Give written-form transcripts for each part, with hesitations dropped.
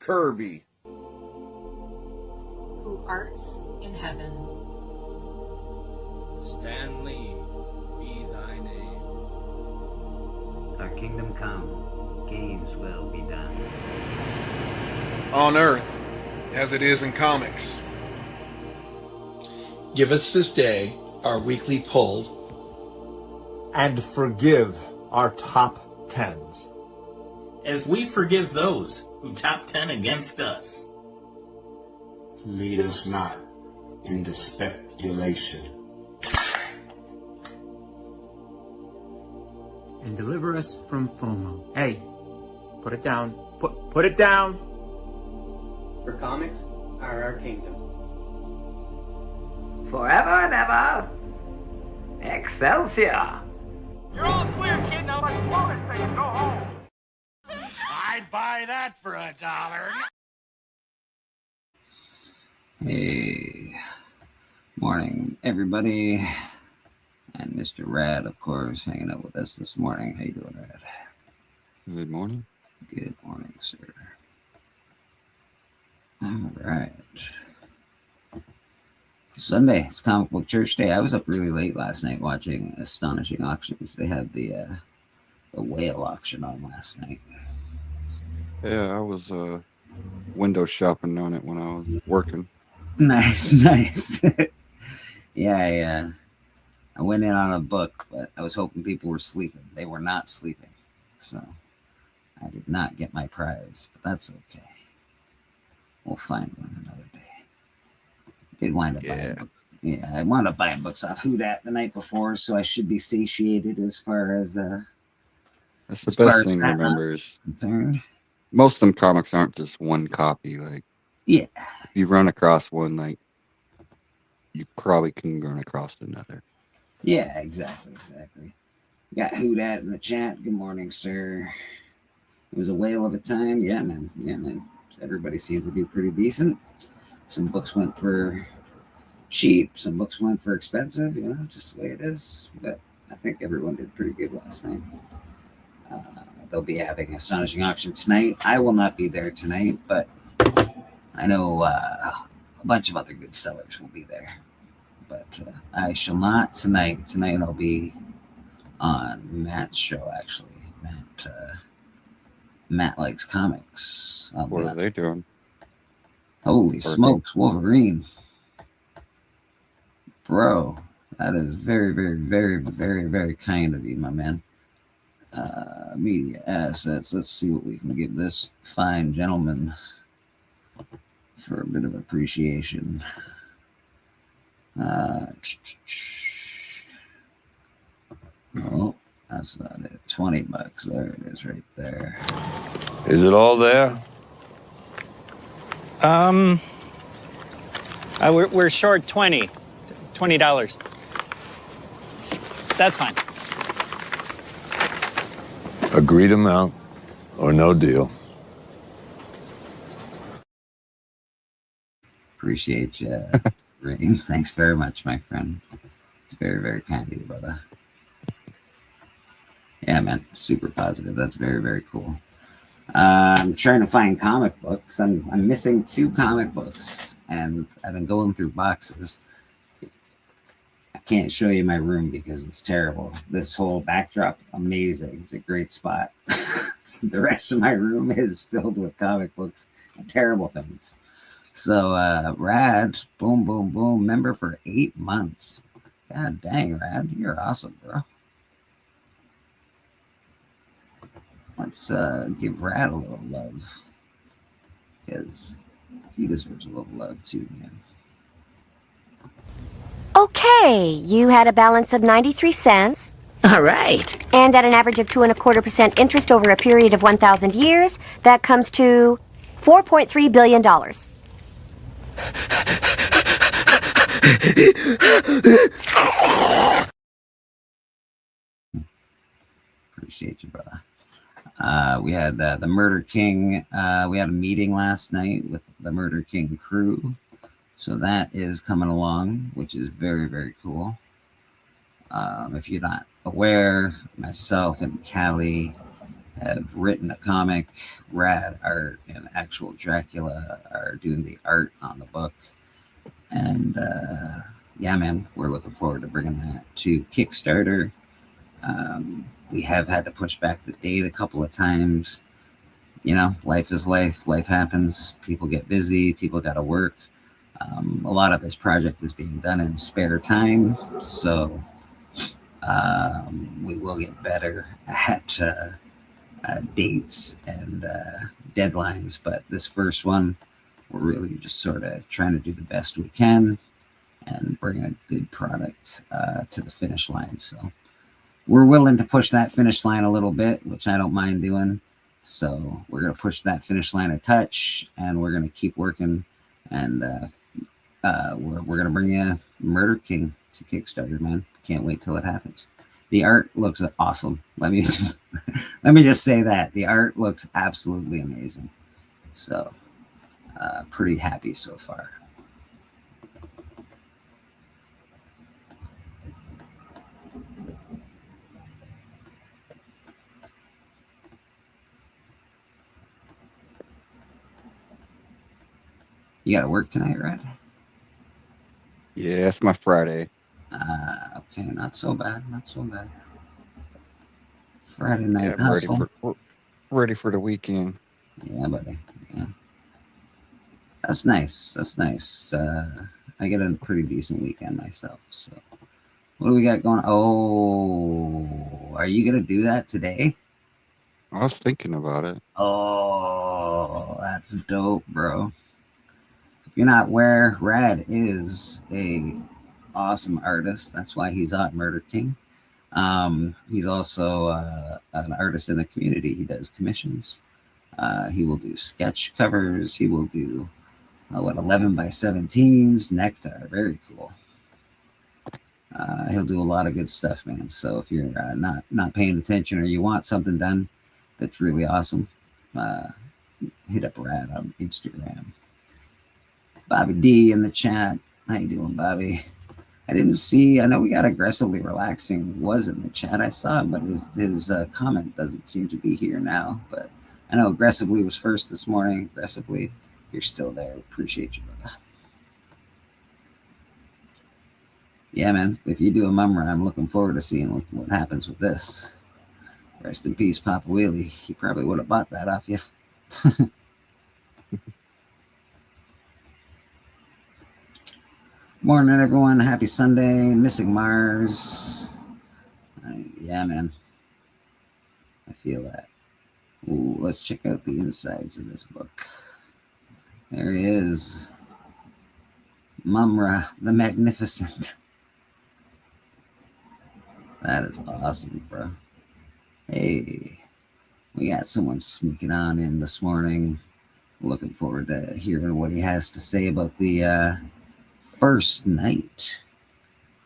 Kirby. Who art in heaven. Stan Lee, be thy name. Our kingdom come, games will be done. On Earth, as it is in comics. Give us this day our weekly pull. And forgive our top tens. As we forgive those who top 10 against us. Lead us not into speculation. And deliver us from FOMO. Hey, put it down. Put it down. For comics are our kingdom. Forever and ever. Excelsior. You're all clear, kid. Now let's blow this thing and go home. I'd buy that for $1. Hey, morning, everybody. And Mr. Rad, of course, hanging out with us this morning. How you doing, Rad? Good morning. Good morning, sir. All right. Sunday, it's Comic Book Church Day. I was up really late last night watching Astonishing Auctions. They had the whale auction on last night. Yeah, I was window shopping on it when I was working. Nice, nice. Yeah, I went in on a book, but I was hoping people were sleeping. They were not sleeping, so I did not get my prize, but that's okay. We'll find one another day. Did wind up buying books. Yeah, I wound up buying books off Whodat the night before, so I should be satiated as far as that's the best thing to remember is concerned. Most of them comics aren't just one copy. Like, yeah, if you run across one, like, you probably can run across another. Yeah, exactly. We got Whodat in the chat. Good morning, sir. It was a whale of a time. Yeah, man. Everybody seemed to do pretty decent. Some books went for cheap. Some books went for expensive. You know, just the way it is. But I think everyone did pretty good last night. They'll be having Astonishing Auction tonight. I will not be there tonight, but I know a bunch of other good sellers will be there. But I shall not tonight. Tonight I'll be on Matt's show, actually. Matt likes comics. What are they doing? Holy smokes, Wolverine. Bro, that is very, very, very, very, very kind of you, my man. Media assets. Let's see what we can give this fine gentleman for a bit of appreciation. Oh, that's not it. $20. There it is right there. Is it all there? We're short $20. That's fine. Agreed amount or no deal. Appreciate you, Rain. Thanks very much, my friend. It's very, very kind of you, brother. Yeah, man, super positive. That's very, very cool. I'm trying to find comic books. I'm missing 2 comic books, and I've been going through boxes. I can't show you my room because it's terrible. This whole backdrop, amazing. It's a great spot. The rest of my room is filled with comic books and terrible things. So, Rad, boom, boom, boom, member for 8 months. God dang, Rad, you're awesome, bro. Let's give Rad a little love, because he deserves a little love too, man. Okay, you had a balance of 93 cents. All right. And at an average of 2.25% interest over a period of 1,000 years, that comes to $4.3 billion. Appreciate you, brother. We had the Murder King. We had a meeting last night with the Murder King crew. So that is coming along, which is very, very cool. If you're not aware, myself and Callie have written a comic, rad art, and actual Dracula are doing the art on the book. And yeah, man, we're looking forward to bringing that to Kickstarter. We have had to push back the date a couple of times. You know, life is life. Life happens. People get busy. People got to work. A lot of this project is being done in spare time. So we will get better at dates and deadlines. But this first one, we're really just sort of trying to do the best we can and bring a good product to the finish line. So we're willing to push that finish line a little bit, which I don't mind doing. So we're going to push that finish line a touch, and we're going to keep working. And we're going to bring you Murder King to Kickstarter, man. Can't wait till it happens. The art looks awesome. Let me just say that. The art looks absolutely amazing. So pretty happy so far. You got to work tonight, right? Yeah, it's my Friday. Okay, not so bad. Not so bad. Friday night Yeah, hustle. ready for the weekend. Yeah, buddy. Yeah. That's nice. That's nice. I get a pretty decent weekend myself. So what do we got going? Oh, are you going to do that today? I was thinking about it. Oh, that's dope, bro. If you're not aware, Rad is a awesome artist. That's why he's on Murder King. He's also an artist in the community. He does commissions. He will do sketch covers. He will do 11 by 17s, Nectar. Very cool. He'll do a lot of good stuff, man. So if you're not paying attention or you want something done that's really awesome, hit up Rad on Instagram. Bobby D in the chat. How you doing, Bobby? I didn't see. I know we got Aggressively Relaxing was in the chat. I saw it, but his comment doesn't seem to be here now. But I know Aggressively was first this morning. Aggressively, you're still there. Appreciate you, brother. Yeah, man. If you do a Mumra, I'm looking forward to seeing what happens with this. Rest in peace, Papa Wheelie. He probably would have bought that off you. Morning, everyone. Happy Sunday. Missing Mars. Yeah, man. I feel that. Ooh, let's check out the insides of this book. There he is. Mumra the Magnificent. That is awesome, bro. Hey, we got someone sneaking on in this morning. Looking forward to hearing what he has to say about the first night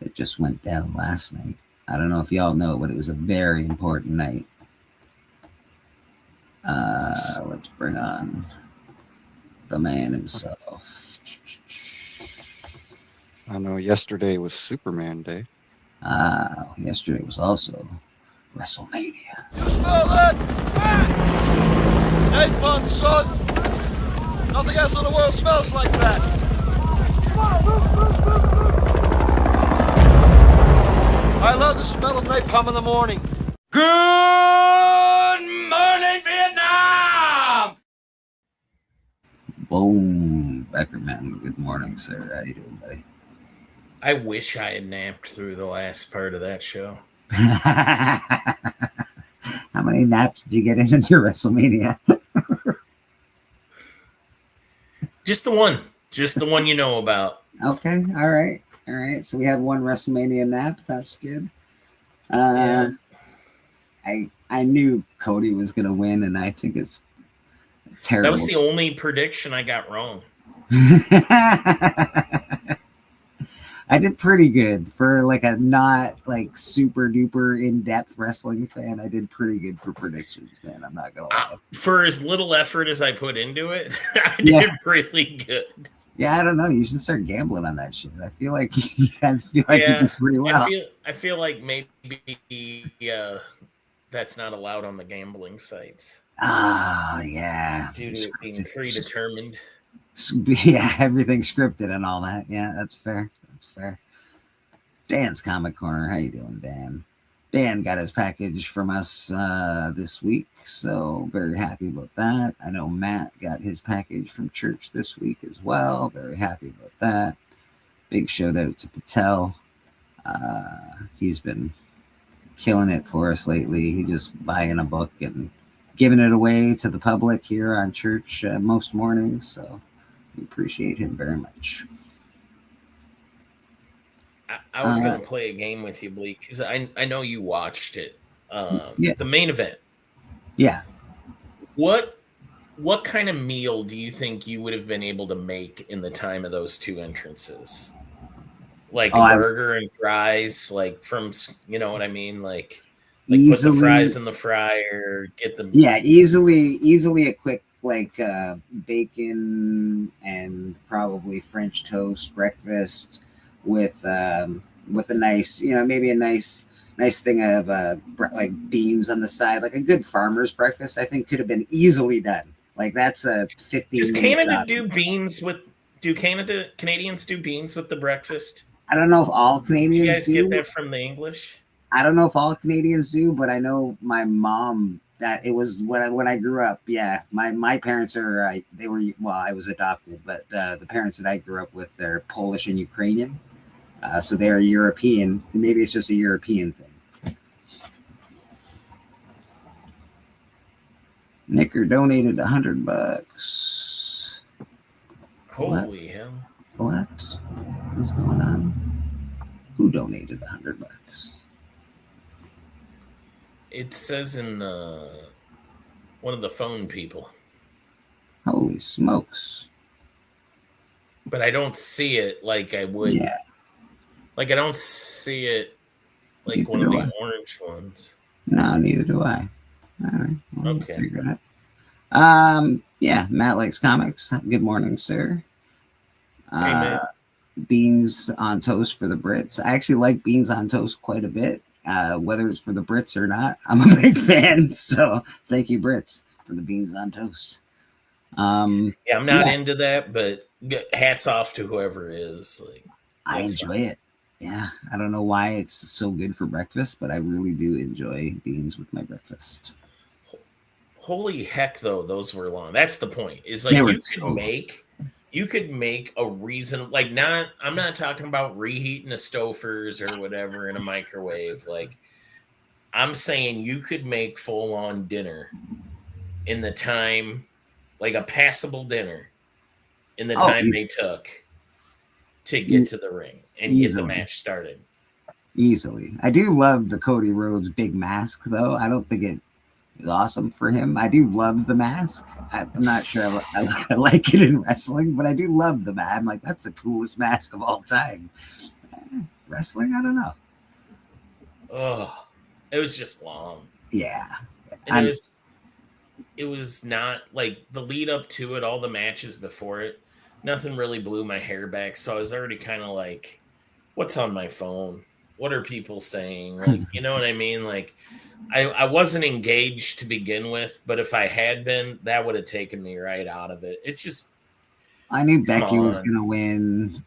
that just went down last night. I don't know if y'all know, but it was a very important night. Let's bring on the man himself. I know yesterday was Superman Day. Yesterday was also WrestleMania. You smell that? Napalm, son! Nothing else in the world smells like that! I love the smell of napalm in the morning. Good morning, Vietnam! Boom, Beckerman. Good morning, sir. How you doing, buddy? I wish I had napped through the last part of that show. How many naps did you get in your WrestleMania? Just the one. Just the one you know about. Okay, all right. All right. So we had one WrestleMania nap. That's good. Yeah. I knew Cody was going to win, and I think it's terrible. That was the only prediction I got wrong. I did pretty good for like a not like super duper in-depth wrestling fan. I did pretty good for predictions, man. I'm not gonna lie. For as little effort as I put into it, I did really good. Yeah, I don't know. You should start gambling on that shit. I feel like you did pretty well. I feel like maybe that's not allowed on the gambling sites. Ah, yeah. Due to it being predetermined. Yeah, everything's scripted and all that. Yeah, that's fair. That's fair. Dan's Comic Corner. How you doing, Dan? Dan got his package from us this week, so very happy about that. I know Matt got his package from church this week as well. Very happy about that. Big shout out to Patel. He's been killing it for us lately. He just buying a book and giving it away to the public here on church most mornings, so we appreciate him very much. I was going to play a game with you, Bleak, because I know you watched it. The main event. Yeah. What kind of meal do you think you would have been able to make in the time of those two entrances? Like a burger and fries, like from, you know what I mean? Like put the fries in the fryer, get them. Yeah, easily a quick like bacon and probably French toast breakfast with a nice, maybe a nice thing of like beans on the side, like a good farmer's breakfast. I think could have been easily done. Like that's a 15. Does Canada do beans with? Do Canadians do beans with the breakfast? I don't know if all Canadians you guys do. Get that from the English? I don't know if all Canadians do, but I know my mom that it was when I grew up. Yeah, my parents are I was adopted, but the parents that I grew up with, they're Polish and Ukrainian, so they're European. Maybe it's just a European thing. Nicker donated $100. Holy hell! What is going on? Who donated $100? It says in one of the phone people. Holy smokes! But I don't see it like I would. Yeah. Like I don't see it like neither one of the I. orange ones. No, neither do I. All right. We'll Okay. figure it out. Yeah, Matt likes comics. Good morning, sir. Hey, man. Beans on toast for the Brits. I actually like beans on toast quite a bit. Whether it's for the Brits or not, I'm a big fan. So thank you, Brits, for the beans on toast. Yeah, I'm not into that, but hats off to whoever is. Like, I enjoy it. Yeah, I don't know why it's so good for breakfast, but I really do enjoy beans with my breakfast. Holy heck, though, those were long. That's the point. Is like you could make a reason, like I'm not talking about reheating a Stouffer's or whatever in a microwave. Like I'm saying you could make full on dinner in the time, like a passable dinner in the time they took to get to the ring and get the match started. Easily. I do love the Cody Rhodes big mask, though. I don't think it is awesome for him. I do love the mask. I'm not sure I like it in wrestling, but I do love the mask. I'm like, that's the coolest mask of all time. Wrestling, I don't know. Oh, it was just long. Yeah. And it was not like the lead up to it, all the matches before it, nothing really blew my hair back. So I was already kind of like, what's on my phone? What are people saying? Like, you know what I mean? Like, I wasn't engaged to begin with, but if I had been, that would have taken me right out of it. It's just, I knew Becky was going to win.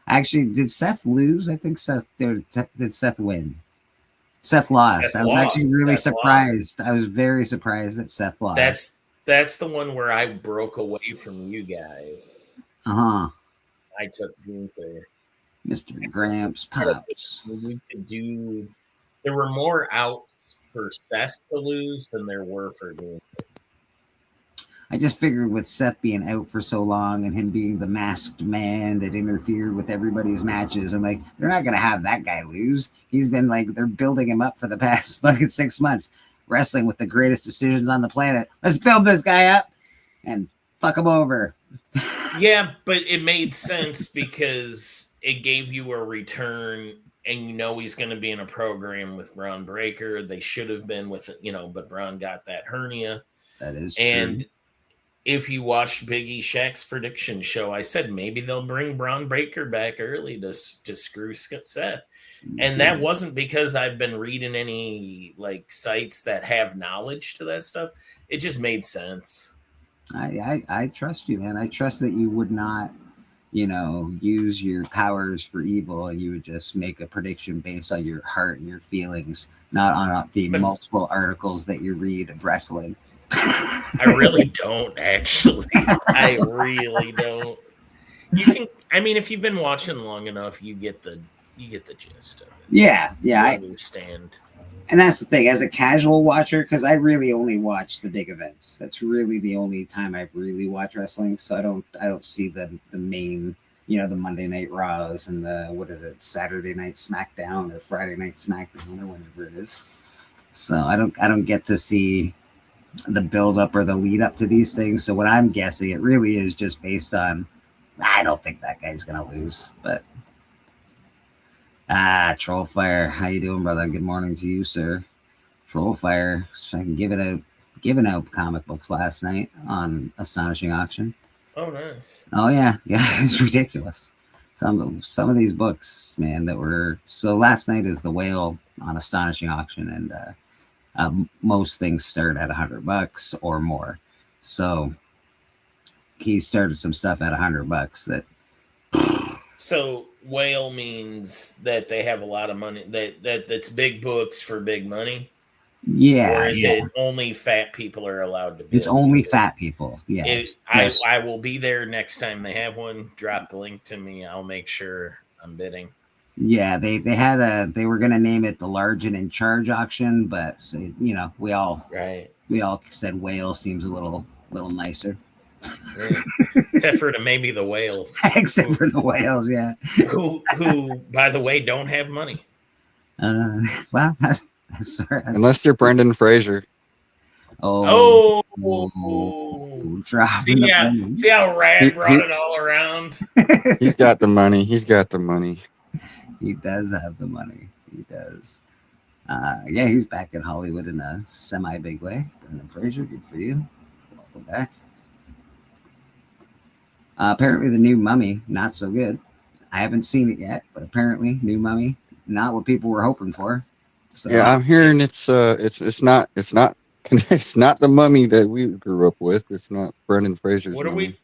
Actually, did Seth lose? I think did Seth win? Seth lost. I was actually really surprised. I was very surprised that Seth lost. That's the one where I broke away from you guys. I took Gunther. Mr. Gramps Pops. There were more outs for Seth to lose than there were for Gunther. I just figured with Seth being out for so long and him being the masked man that interfered with everybody's matches, I'm like, they're not going to have that guy lose. He's been like, they're building him up for the past fucking 6 months, wrestling with the greatest decisions on the planet. Let's build this guy up and fuck him over. Yeah, but it made sense because it gave you a return, and you know he's going to be in a program with Braun Breaker. They should have been with, but Braun got that hernia. That is and true. if you watched Biggie Shaq's prediction show, I said maybe they'll bring Braun Breaker back early to screw Seth. And that wasn't because I've been reading any like sites that have knowledge to that stuff. It just made sense. I trust you, man. I trust that you would not, use your powers for evil, and you would just make a prediction based on your heart and your feelings, not on the multiple articles that you read of wrestling. I really don't, actually. I really don't. You can. I mean, if you've been watching long enough, you get the gist of it. Yeah, I understand. And that's the thing, as a casual watcher, because I really only watch the big events. That's really the only time I've really watched wrestling. So I don't see the main, the Monday Night Raws and the Saturday Night SmackDown or Friday Night SmackDown or whatever it is. So I don't get to see the build up or the lead up to these things. So what I'm guessing, it really is just based on, I don't think that guy's gonna lose, but. Trollfire, how you doing, brother? Good morning to you, sir. Trollfire, so I can giving out comic books last night on Astonishing Auction. Oh, nice. Oh yeah, it's ridiculous. Some of these books, man, that were so. Last night is the Whale on Astonishing Auction, and most things start at $100 or more. So he started some stuff at $100 that. So whale means that they have a lot of money. That's big books for big money. Yeah. Or is it only fat people are allowed to bid? It's only fat people. Yeah. I will be there next time they have one. Drop the link to me. I'll make sure I'm bidding. Yeah, they were gonna name it the Large and in Charge auction, but we all said whale seems a little nicer. Yeah. Except for maybe the whales. Except for the whales, yeah. Who, by the way, don't have money. Well, sorry. Unless you're Brendan Fraser. Oh, dropping see how Rad brought it all around. He's got the money. He does have the money. He does. Yeah, he's back in Hollywood in a semi-big way. Brendan Fraser, good for you. Welcome back. Apparently the new Mummy, not so good. I haven't seen it yet, but apparently new Mummy, not what people were hoping for. So, yeah, I'm hearing it's not it's not the Mummy that we grew up with. It's not Brendan Fraser's. What are Mummy.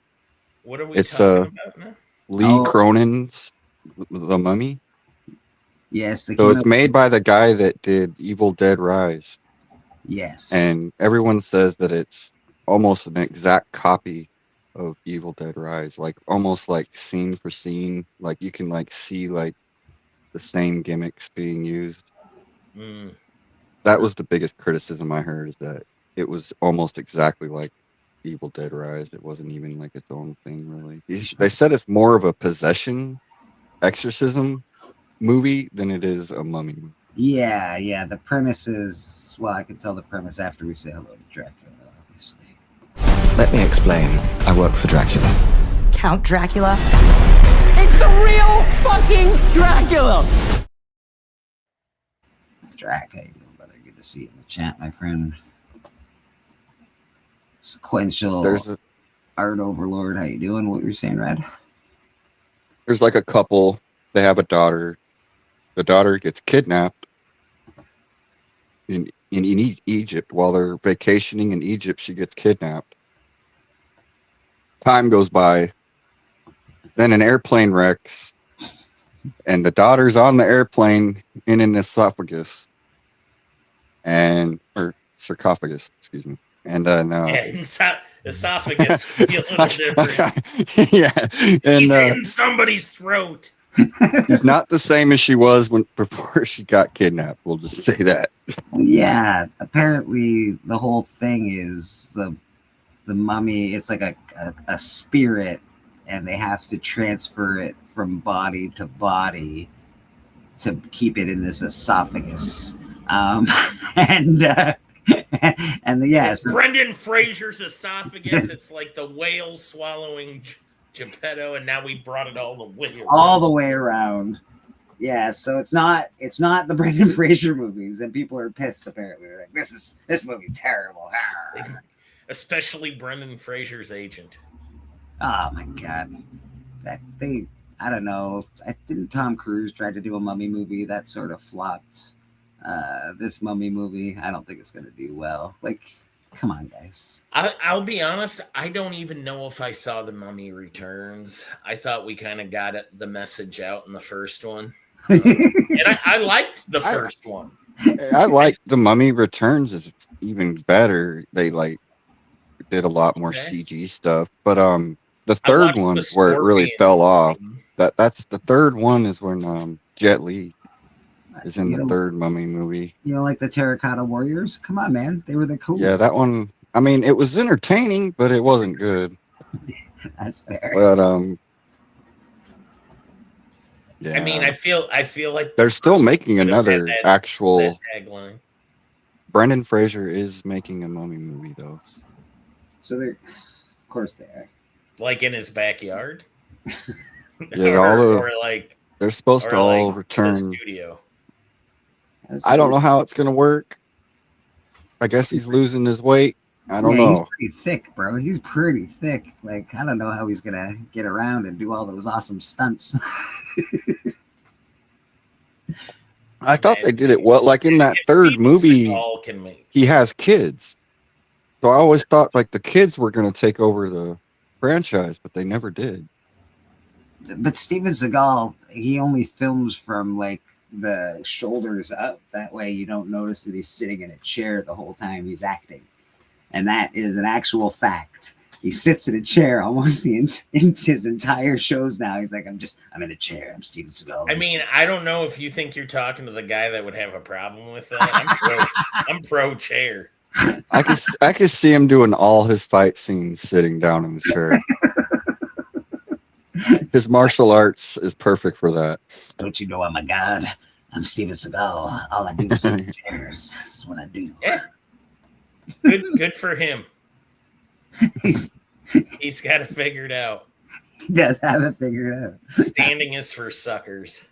we it's talking about now? Lee Cronin's The Mummy. Yes, so it's made by the guy that did Evil Dead Rise. Yes. And everyone says that it's almost an exact copy of Evil Dead Rise, like almost like scene for scene, like you can like see like the same gimmicks being used. That was the biggest criticism I heard, is that it was almost exactly like Evil Dead Rise. It wasn't even like its own thing, really. They said it's more of a possession, exorcism movie than it is a mummy. Yeah. The premise is, well, I can tell the premise after we say hello to Dracula, obviously. Let me explain. I work for Dracula. Count Dracula? It's the real fucking Dracula! Drac, how you doing, brother? Good to see you in the chat, my friend. Sequential Art Overlord, how you doing? What were you saying, Red? There's like a couple, they have a daughter. The daughter gets kidnapped in Egypt. While they're vacationing in Egypt, she gets kidnapped. Time goes by. Then an airplane wrecks, and the daughter's on the airplane in an esophagus, or sarcophagus, excuse me. And no. Yeah, esophagus would be a little different. Yeah, and he's in somebody's throat. She's not the same as she was before she got kidnapped. We'll just say that. Yeah, apparently the whole thing is the mummy. It's like a spirit, and they have to transfer it from body to body to keep it in this esophagus. It's Brendan Fraser's esophagus. It's like the whale swallowing Geppetto, and now we brought it all the way around. Yeah, so it's not the Brendan Fraser movies, and people are pissed. Apparently, they're like, this movie's terrible. especially Brendan Fraser's agent. Oh my god, I don't know. Didn't Tom Cruise try to do a mummy movie that sort of flopped? This mummy movie, I don't think it's going to do well. Like, come on, guys. I'll be honest. I don't even know if I saw The Mummy Returns. I thought we kind of got the message out in the first one. And I liked the first one. I like The Mummy Returns is even better. They like did a lot more CG stuff, but the third one where it really fell off. That's the third one is when Jet Li is in the third Mummy movie. You know, like the Terracotta Warriors? Come on, man. They were the coolest. Yeah, that one. I mean, it was entertaining, but it wasn't good. That's fair. But yeah. I mean, I feel like they're still making another actual. That tagline. Brendan Fraser is making a Mummy movie, though. So they're, of course, they are. Like in his backyard. Yeah, or like they're supposed to all return. The studio. I don't know how it's gonna work. I guess he's losing his weight. I don't know. He's pretty thick, bro. He's pretty thick. Like, I don't know how he's gonna get around and do all those awesome stunts. I thought they did it well. Like in that third movie, he has kids. So I always thought like the kids were gonna take over the franchise, but they never did. But Steven Seagal, he only films from like the shoulders up. That way you don't notice that he's sitting in a chair the whole time he's acting. And that is an actual fact. He sits in a chair almost in his entire shows now. He's like, I'm in a chair. I'm Steven Seagal. I mean, I don't know if you think you're talking to the guy that would have a problem with that. I'm pro chair. I could see him doing all his fight scenes sitting down in the chair. His martial arts is perfect for that. Don't you know I'm a god? I'm Steven Seagal. All I do is sit in chairs. This is what I do. Yeah. Good for him. He's got it figured out. He does have it figured out. Standing is for suckers.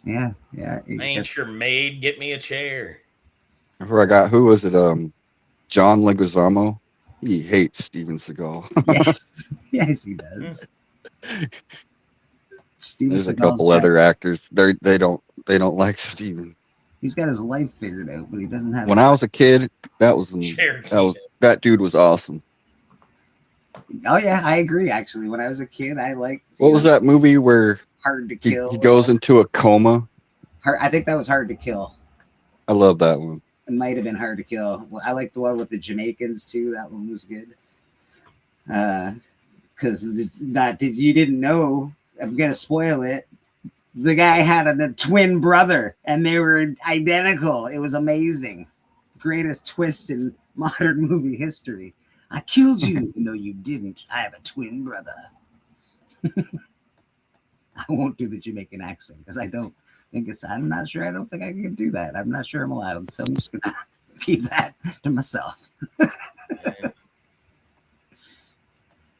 Yeah. I ain't your maid. Get me a chair. I forgot who was it? John Leguizamo. He hates Steven Seagal. Yes, he does. There's a couple other actors. They don't like Steven. He's got his life figured out, but he doesn't have. When I was a kid, that dude was awesome. Oh yeah, I agree. Actually, when I was a kid, I liked. What was that movie where Hard to Kill? He goes into a coma. I think that was Hard to Kill. I love that one. It might have been Hard to Kill. Well, I like the one with the Jamaicans too. That one was good. Because you didn't know. I'm gonna spoil it. The guy had a twin brother, and they were identical. It was amazing. Greatest twist in modern movie history. I killed you. No, you didn't. I have a twin brother. I won't do the Jamaican accent because I don't think it's. I'm not sure. I don't think I can do that. I'm not sure I'm allowed. So I'm just gonna keep that to myself.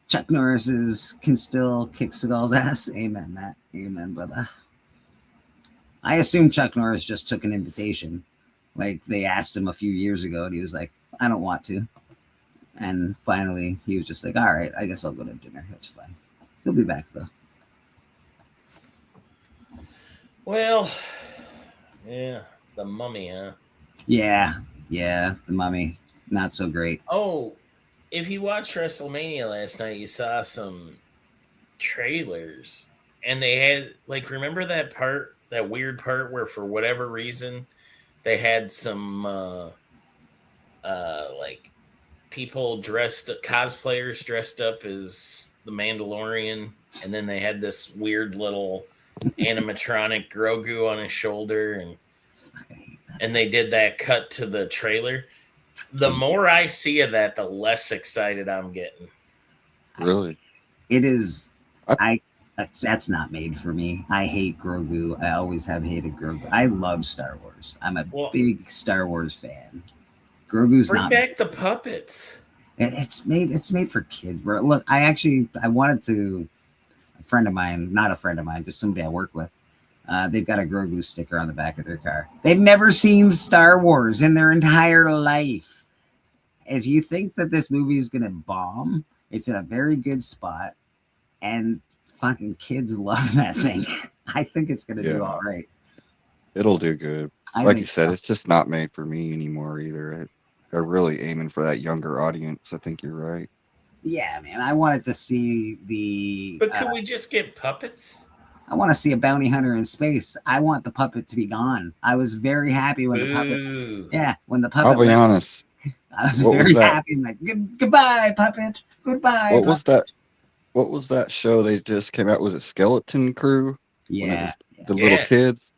Chuck Norris can still kick Seagal's ass. Amen, Matt. Amen, brother. I assume Chuck Norris just took an invitation. Like they asked him a few years ago, and he was like, I don't want to. And finally, he was just like, all right, I guess I'll go to dinner. That's fine. He'll be back, though. Well, yeah, the Mummy, huh? Yeah, the Mummy. Not so great. Oh, if you watched WrestleMania last night, you saw some trailers, and they had, like, remember that part, that weird part where for whatever reason they had some, like, people cosplayers dressed up as the Mandalorian, and then they had this weird little animatronic Grogu on his shoulder, and they did that cut to the trailer. The more I see of that, the less excited I'm getting. Really? It is. That's not made for me. I hate Grogu. I always have hated Grogu. I love Star Wars. I'm a big Star Wars fan. Grogu's bring not. Bring back the puppets. It's made for kids, bro. Look, I wanted to. A friend of mine, not a friend of mine, just somebody I work with. They've got a Grogu sticker on the back of their car. They've never seen Star Wars in their entire life. if you think that this movie is gonna bomb, it's in a very good spot, and fucking kids love that thing. I think it's gonna do all right. It'll do good. I Like think you said, so. it's just not made for me anymore either. They're really aiming for that younger audience. I think you're right. Yeah, man. I wanted to see the. But could we just get puppets? I want to see a bounty hunter in space. I want the puppet to be gone. I was very happy when the puppet. Yeah, when the puppet. I'll be honest. I was What was very that? happy. I'm like, goodbye, puppet. Goodbye. What was that? What was that show they just came out? Was it Skeleton Crew? When it Yeah. was the little kids.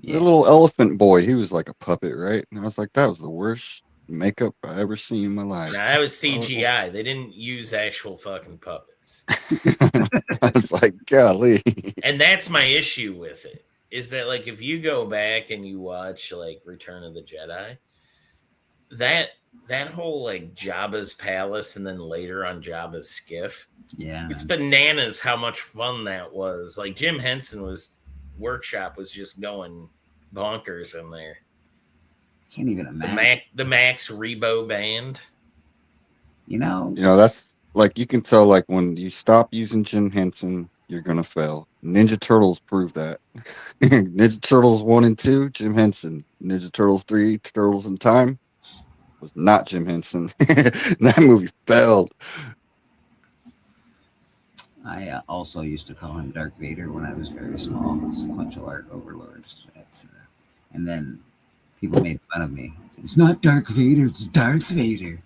Yeah. The little elephant boy. He was like a puppet, right? And I was like, that was the worst makeup I ever seen in my life. Nah, that was CGI. They didn't use actual fucking puppets. I was like, golly. And that's my issue with it. Is that like if you go back and you watch like Return of the Jedi, that whole like Jabba's palace and then later on Jabba's skiff. Yeah. It's bananas how much fun that was. Like Jim Henson workshop was just going bonkers in there. Can't even imagine. The Max Rebo band. You know, That's like you can tell like when you stop using Jim Henson, you're gonna fail. Ninja Turtles proved that. Ninja Turtles 1 and 2, Jim Henson. Ninja Turtles 3, Turtles in Time, was not Jim Henson. That movie failed. I also used to call him Dark Vader when I was very small. Sequential art overlord. And then people made fun of me. Said, it's not Dark Vader, it's Darth Vader.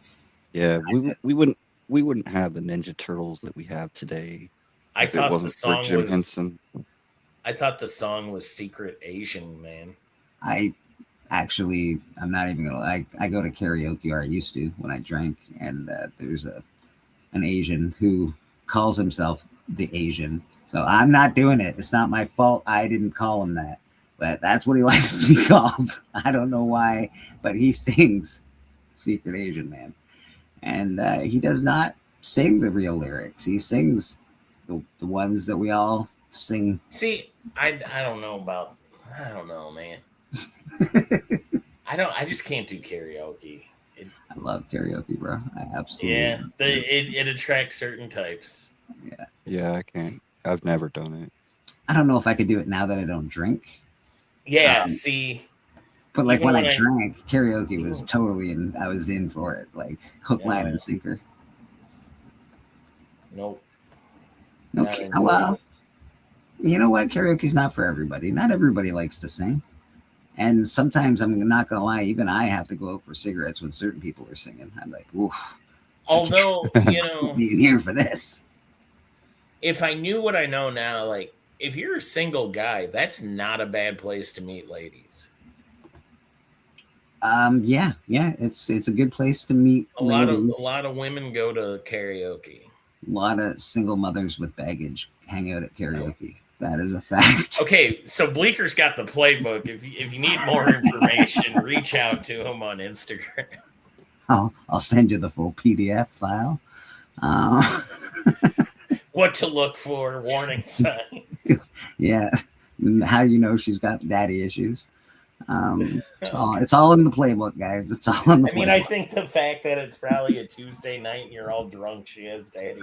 Yeah, we wouldn't have the Ninja Turtles that we have today. I if it thought the wasn't for song Jim was. Henson. I thought the song was Secret Asian Man. I actually, I'm not even gonna lie. I go to karaoke, or I used to when I drank, and there's an Asian who calls himself the Asian. So I'm not doing it. It's not my fault. I didn't call him that, but that's what he likes to be called. I don't know why, but he sings Secret Asian Man, and he does not sing the real lyrics. He sings the ones that we all sing. See, I don't know, man. I just can't do karaoke. I love karaoke, bro. I absolutely. Yeah, it attracts certain types. Yeah. Yeah, I can't. I've never done it. I don't know if I could do it now that I don't drink. Yeah, see. But like even when I drank, karaoke was totally in. I was in for it, like hook, line, and sinker. Nope. Okay. Well, you know what? Karaoke's not for everybody. Not everybody likes to sing. And sometimes I'm not gonna lie, even I have to go out for cigarettes when certain people are singing. I'm like, oof. Although, be in here for this. If I knew what I know now, like if you're a single guy, that's not a bad place to meet ladies. Yeah, it's a good place to meet ladies. A lot of women go to karaoke. A lot of single mothers with baggage hang out at karaoke. That is a fact. Okay, so Bleeker's got the playbook. If you need more information, reach out to him on Instagram. I'll send you the full PDF file. What to look for, warning signs. Yeah, how you know she's got daddy issues. It's all in the playbook, guys. It's all in the playbook. I think the fact that it's probably a Tuesday night and you're all drunk, she has daddy.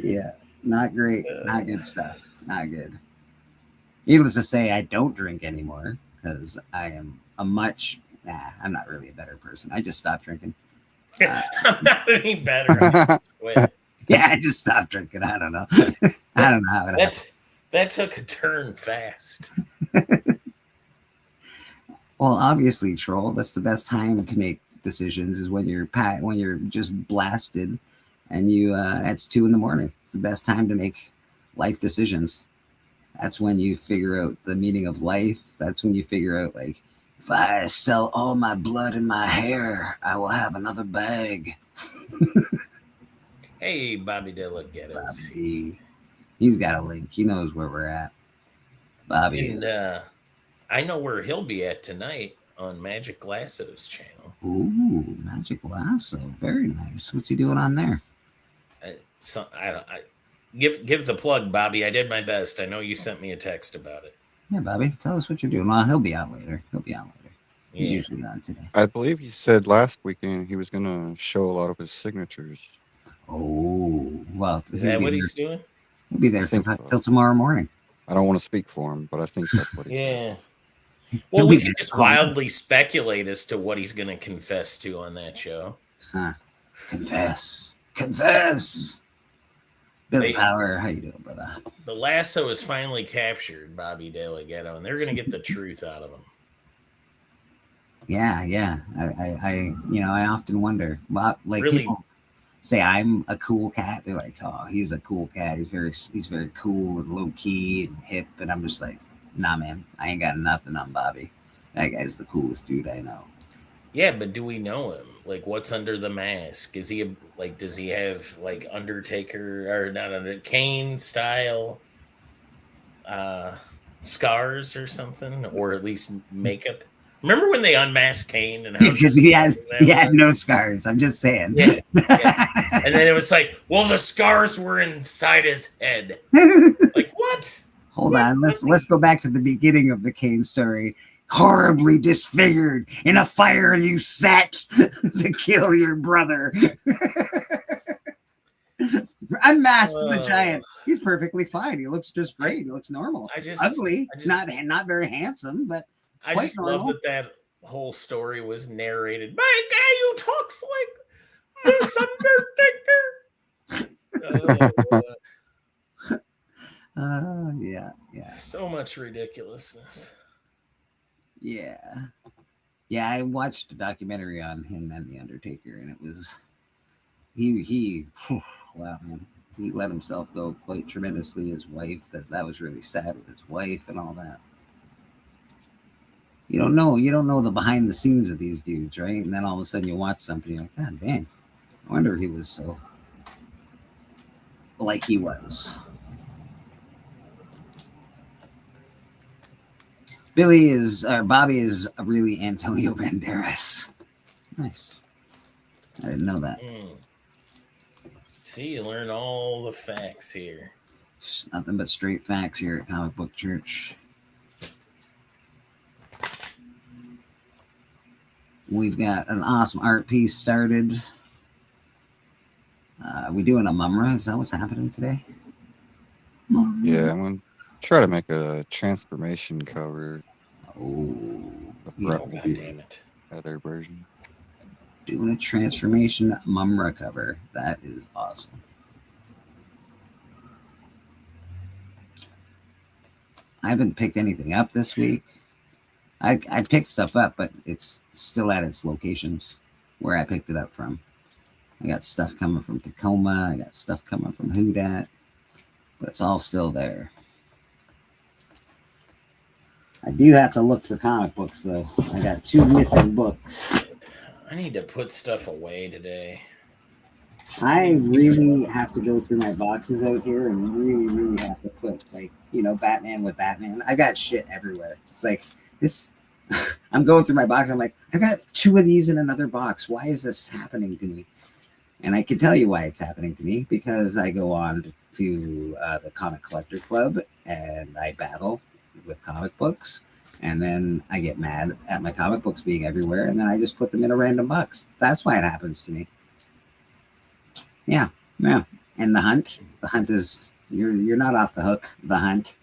Yeah, not great. Not good stuff. Not good. Needless to say, I don't drink anymore because I am I'm not really a better person. I just stopped drinking. I'm not any better. Yeah, I just stopped drinking. I don't know. I don't know how it happened. That took a turn fast. Well, obviously, troll. That's the best time to make decisions is when you're just blasted, and it's 2 a.m. It's the best time to make life decisions. That's when you figure out the meaning of life. That's when you figure out, like, if I sell all my blood and my hair, I will have another bag. Hey, Bobby Dilla, get it. He's got a link. He knows where we're at. Bobby and, is. I know where he'll be at tonight on Magic Lasso's channel. Ooh, Magic Lasso. Very nice. What's he doing on there? Give the plug, Bobby. I did my best. I know you sent me a text about it. Yeah, Bobby, tell us what you're doing. Well, he'll be out later. He's Yeah. usually on today. I believe he said last weekend he was gonna show a lot of his signatures. Oh, well, Is that what he's doing? He'll be there till tomorrow morning. I don't want to speak for him, but I think that's what he Yeah. He'll Well, be we can there just tomorrow. wildly speculate as to what he's going to confess to on that show. Huh. Confess. Billy Power, how you doing, brother? The lasso has finally captured Bobby De La Ghetto, and they're going to get the truth out of him. Yeah. I often wonder. Well, like Really? people say I'm a cool cat. They're like, oh, he's a cool cat. He's very cool and low key and hip. And I'm just like, nah, man, I ain't got nothing on Bobby. That guy's the coolest dude I know. Yeah, but do we know him? Like, what's under the mask? Is he does he have like Undertaker or not under Kane style scars or something, or at least makeup? Remember when they unmasked Kane and how Because he had no scars. I'm just saying. Yeah. And then it was like, well, the scars were inside his head. Like what? Hold on, let's go back to the beginning of the Kane story. Horribly disfigured in a fire you set to kill your brother. Unmasked the giant. He's perfectly fine. He looks just great. He looks normal. Ugly, not very handsome, but I quite just normal. love that whole story was narrated by a guy who talks like this Undertaker. Yeah. So much ridiculously. Yeah, I watched a documentary on him and the Undertaker, and it was he wow, man, he let himself go quite tremendously. His wife, that was really sad with his wife and all that. You don't know the behind the scenes of these dudes, right? And then all of a sudden you watch something, you're like, God dang, I wonder he was so like he was. Bobby is really Antonio Banderas. Nice. I didn't know that. See, you learn all the facts here. Just nothing but straight facts here at Comic Book Church. We've got an awesome art piece started. We doing a Mumra? Is that what's happening today? Yeah, I'm gonna try to make a transformation cover. Oh, God damn it. Other version. Doing a transformation Mumra cover. That is awesome. I haven't picked anything up this week. I picked stuff up, but it's still at its locations where I picked it up from. I got stuff coming from Tacoma. I got stuff coming from Houdat. But it's all still there. I do have to look for comic books, though. I got 2 missing books. I need to put stuff away today. I really have to go through my boxes out here and really have to put, Batman with Batman. I got shit everywhere. It's like this. I'm going through my box. I'm like, I got 2 of these in another box. Why is this happening to me? And I can tell you why it's happening to me, because I go on to the Comic Collector Club and I battle with comic books. And then I get mad at my comic books being everywhere. And then I just put them in a random box. That's why it happens to me. Yeah. And the hunt is, you're not off the hook. The hunt.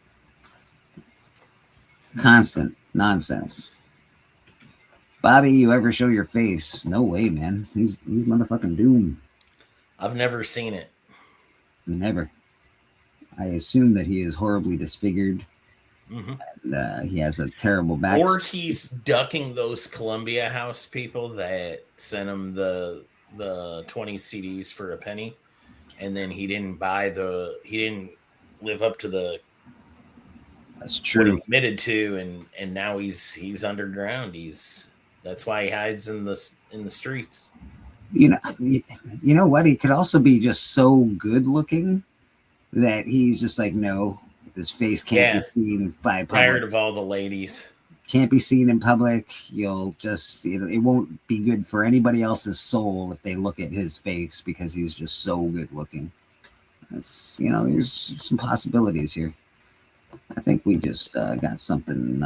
Constant nonsense. Bobby, you ever show your face? No way, man. He's motherfucking Doom. I've never seen it. Never. I assume that he is horribly disfigured. Mm-hmm. And he has a terrible back. Or he's ducking those Columbia House people that sent him the 20 CDs for a penny, and then he didn't live up to the. That's true. What he committed to, and now he's underground. That's why he hides in the streets. You know what? He could also be just so good looking that he's just like, no, this face can't be seen by public. Tired of all the ladies. Can't be seen in public. You'll just, it won't be good for anybody else's soul if they look at his face because he's just so good looking. That's, there's some possibilities here. I think we just got something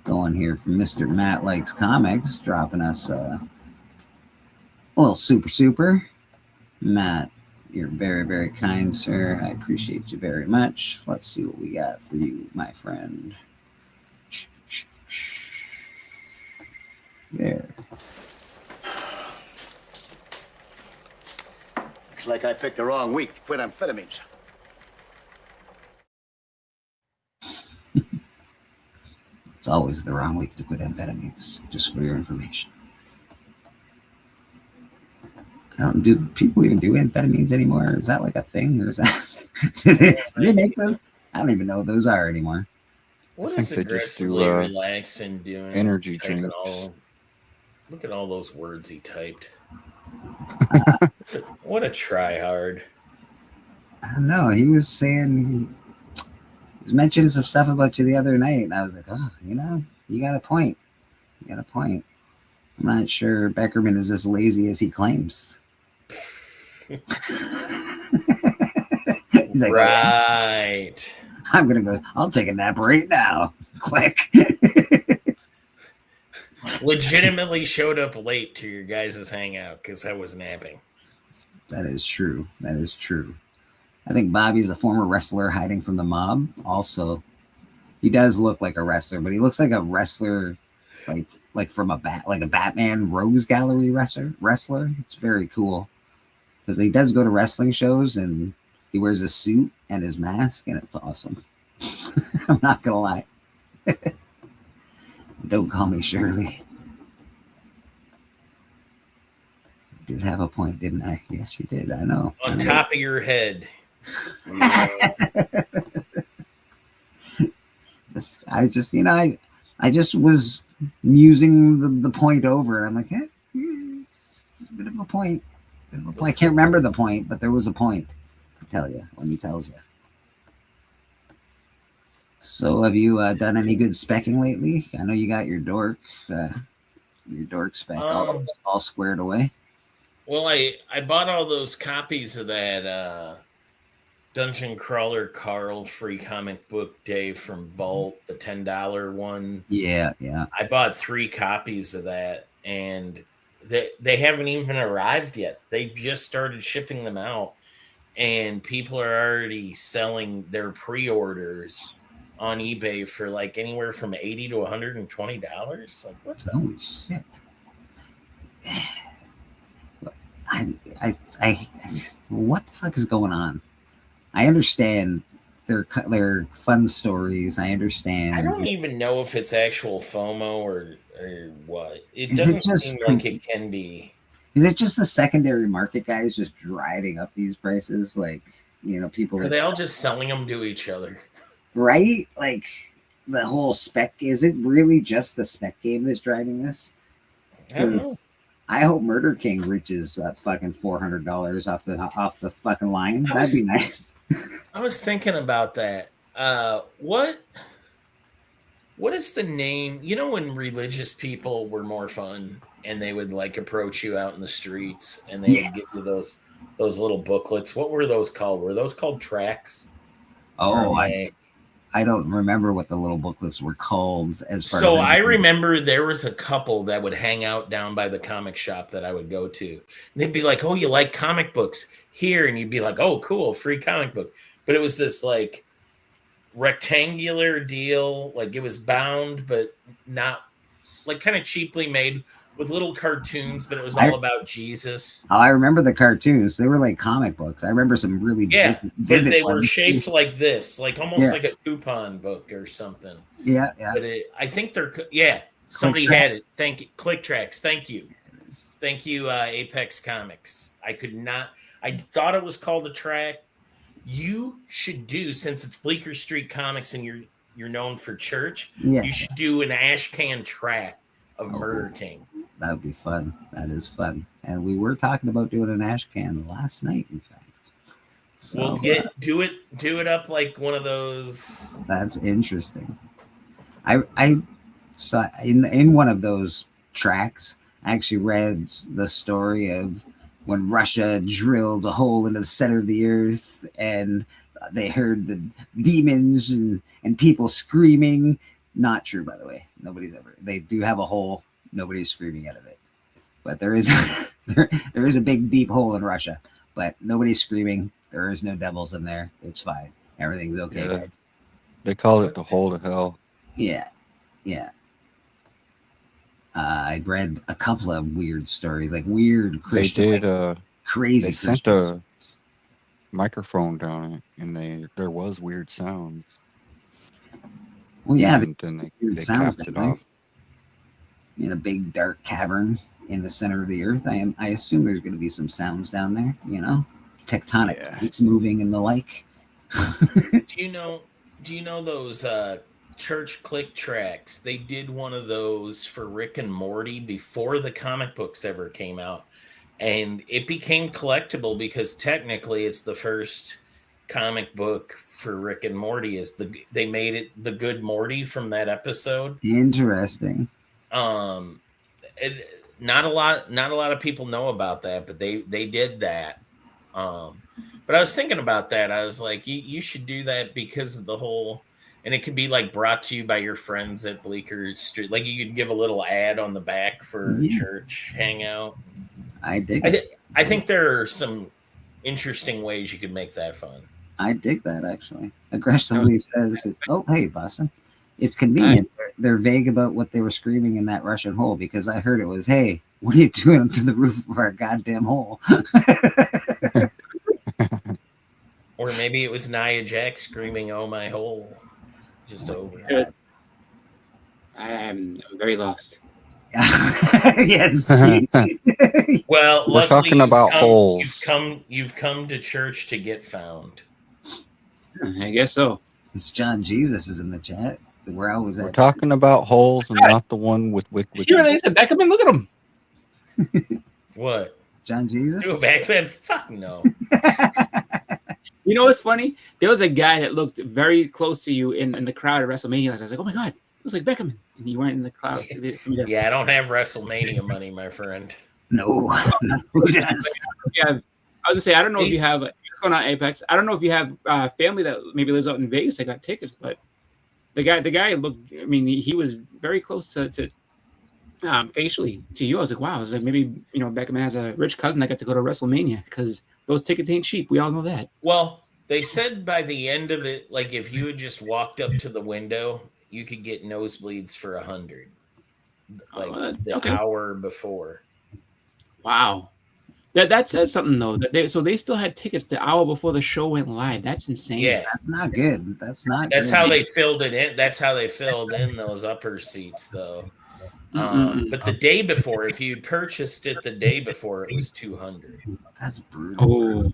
going here from Mr. Matt Likes Comics, dropping us a little super. Matt, you're very, very kind, sir. I appreciate you very much. Let's see what we got for you, my friend. There. Looks like I picked the wrong week to quit amphetamines. It's always the wrong week to quit amphetamines, just for your information. Do people even do amphetamines anymore? Is that like a thing, or is that do they make those? I don't even know what those are anymore. What is aggressively relaxing doing? Energy drinks. Look at all those words he typed. What a try hard. I don't know. He was saying he was mentioning some stuff about you the other night, and I was like, oh, you got a point. You got a point. I'm not sure Beckerman is as lazy as he claims. He's like, right. I'm gonna go. I'll take a nap right now. Click. Legitimately showed up late to your guys' hangout because I was napping. That is true. That is true. I think Bobby is a former wrestler hiding from the mob. Also, he does look like a wrestler, but he looks like a wrestler, like from a Batman Rogues Gallery wrestler. It's very cool because he does go to wrestling shows and he wears a suit and his mask, and it's awesome. I'm not gonna lie. Don't call me Shirley. I did have a point, didn't I? Yes, you did. I know. On top of your head. I just was musing the point over, and I'm like, it's a bit of a point. I can't remember the point, but there was a point. I tell you when he tells you. So, have you done any good specking lately? I know you got your dork spec all squared away. Well, I bought all those copies of that Dungeon Crawler Carl free comic book day from Vault, the $10 one. Yeah. I bought 3 copies of that, and they haven't even arrived yet. They just started shipping them out, and people are already selling their pre-orders on eBay for like anywhere from $80 to $120. Like, what the holy shit? I what the fuck is going on? I understand they're fun stories. I understand. I don't even know if it's actual FOMO or what. It doesn't seem like it can be. Is it just the secondary market guys just driving up these prices? Like, people. Are they all just selling them to each other? Right? Like the whole spec. Is it really just the spec game that's driving this? Because I hope Murder King reaches fucking $400 off the fucking line. That'd be nice. I was thinking about that. What is the name? When religious people were more fun and they would like approach you out in the streets and they would give you those little booklets. What were those called? Were those called tracks? Oh, I don't remember what the little booklets were called. So I remember there was a couple that would hang out down by the comic shop that I would go to. And they'd be like, "Oh, you like comic books? Here." And you'd be like, "Oh, cool, free comic book." But it was this like rectangular deal. Like it was bound, but not like kind of cheaply made with little cartoons, but it was all about Jesus. Oh, I remember the cartoons. They were like comic books. I remember some really vivid they were shaped like this, like almost like a coupon book or something. Yeah. But I think they're somebody had it. Thank you, Click Tracks. Thank you, Apex Comics. I thought it was called a track. You should do, since it's Bleecker Street Comics and you're known for church. Yeah. You should do an ash can track of Murder King. That would be fun. That is fun. And we were talking about doing an ash can last night, in fact. So we'll do it up like one of those. That's interesting. I saw in one of those tracks, I actually read the story of when Russia drilled a hole into the center of the earth and they heard the demons and people screaming. Not true, by the way. Nobody's ever. They do have a hole. Nobody's screaming out of it. But there is there is a big deep hole in Russia. But nobody's screaming. There is no devils in there. It's fine. Everything's okay, guys. They call it the hole to hell. Yeah. I read a couple of weird stories, like weird Christian. They did. Crazy. They sent a microphone down it, and there was weird sounds. Well, yeah, and then weird they sounds capped it down there. off. In a big dark cavern in the center of the earth. I assume there's going to be some sounds down there. Tectonic plates moving and the like. Do you know those church click tracks? They did one of those for Rick and Morty before the comic books ever came out, and it became collectible because technically it's the first comic book for Rick and Morty. They made it the Good Morty from that episode. Interesting. Not a lot of people know about that, but they did that. But I was thinking about that. I was like, you should do that because of the whole, and it could be like brought to you by your friends at Bleecker Street. Like you could give a little ad on the back for church hangout. I think there are some interesting ways you could make that fun. I dig that, actually. Aggressively says, oh, hey, Boston. It's convenient. They're vague about what they were screaming in that Russian hole because I heard it was, hey, what are you doing to the roof of our goddamn hole? Or maybe it was Nia Jax screaming, oh, my hole. Just over. I'm very lost. Yes. Well, we're talking about holes. You've come to church to get found. I guess so. It's John Jesus is in the chat. We're always We're talking about holes and not the one with Wicked. See where they said Beckerman? Look at him. What? John Jesus? Go back then? Fuck no. You know what's funny? There was a guy that looked very close to you in the crowd at WrestleMania. I was like, oh my God, it was like Beckerman. And you weren't in the crowd. Yeah, I don't have WrestleMania money, my friend. No. Who does? Yeah, I was gonna say, I don't know if you have what's going on Apex. I don't know if you have family that maybe lives out in Vegas that got tickets, but the guy looked. I mean, he was very close to facially to you. I was like, wow. I was like, maybe Beckerman has a rich cousin that got to go to WrestleMania because those tickets ain't cheap. We all know that. Well, they said by the end of it, like if you had just walked up to the window, you could get nosebleeds for $100, like the hour before. Wow, that says something though. That they still had tickets the hour before the show went live. That's insane. Yeah, that's not good. That's good. How they filled it in. That's how they filled in those upper seats, though. But the day before, if you'd purchased it the day before, it was $200. That's brutal. Oh.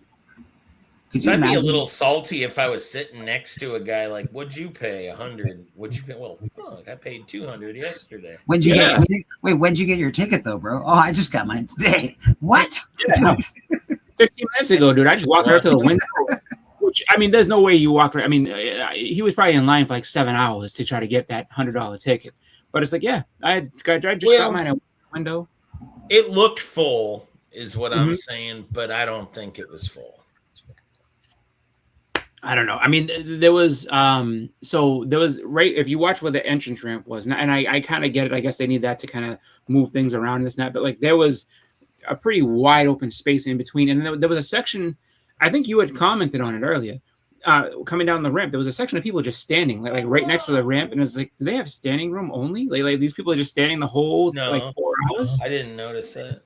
So I'd be a little salty if I was sitting next to a guy like, what'd you pay? $100. What'd you pay? Well, fuck, I paid $200 yesterday. When'd you get your ticket though, bro? Oh, I just got mine today. What? Yeah. 15 minutes ago, dude. I just walked right to the window. Which, I mean, there's no way you walked right. I mean, he was probably in line for like 7 hours to try to get that $100 ticket. But it's like, yeah, I just got mine at the window. It looked full, is what I'm saying, but I don't think it was full. I don't know. I mean, there was right if you watch where the entrance ramp was, and I kind of get it. I guess they need that to kind of move things around and this and that. But like there was a pretty wide open space in between, and there was a section. I think you had commented on it earlier. Coming down the ramp, there was a section of people just standing, like right next to the ramp, and it's like, do they have standing room only? Like these people are just standing the whole like 4 hours. I didn't notice that.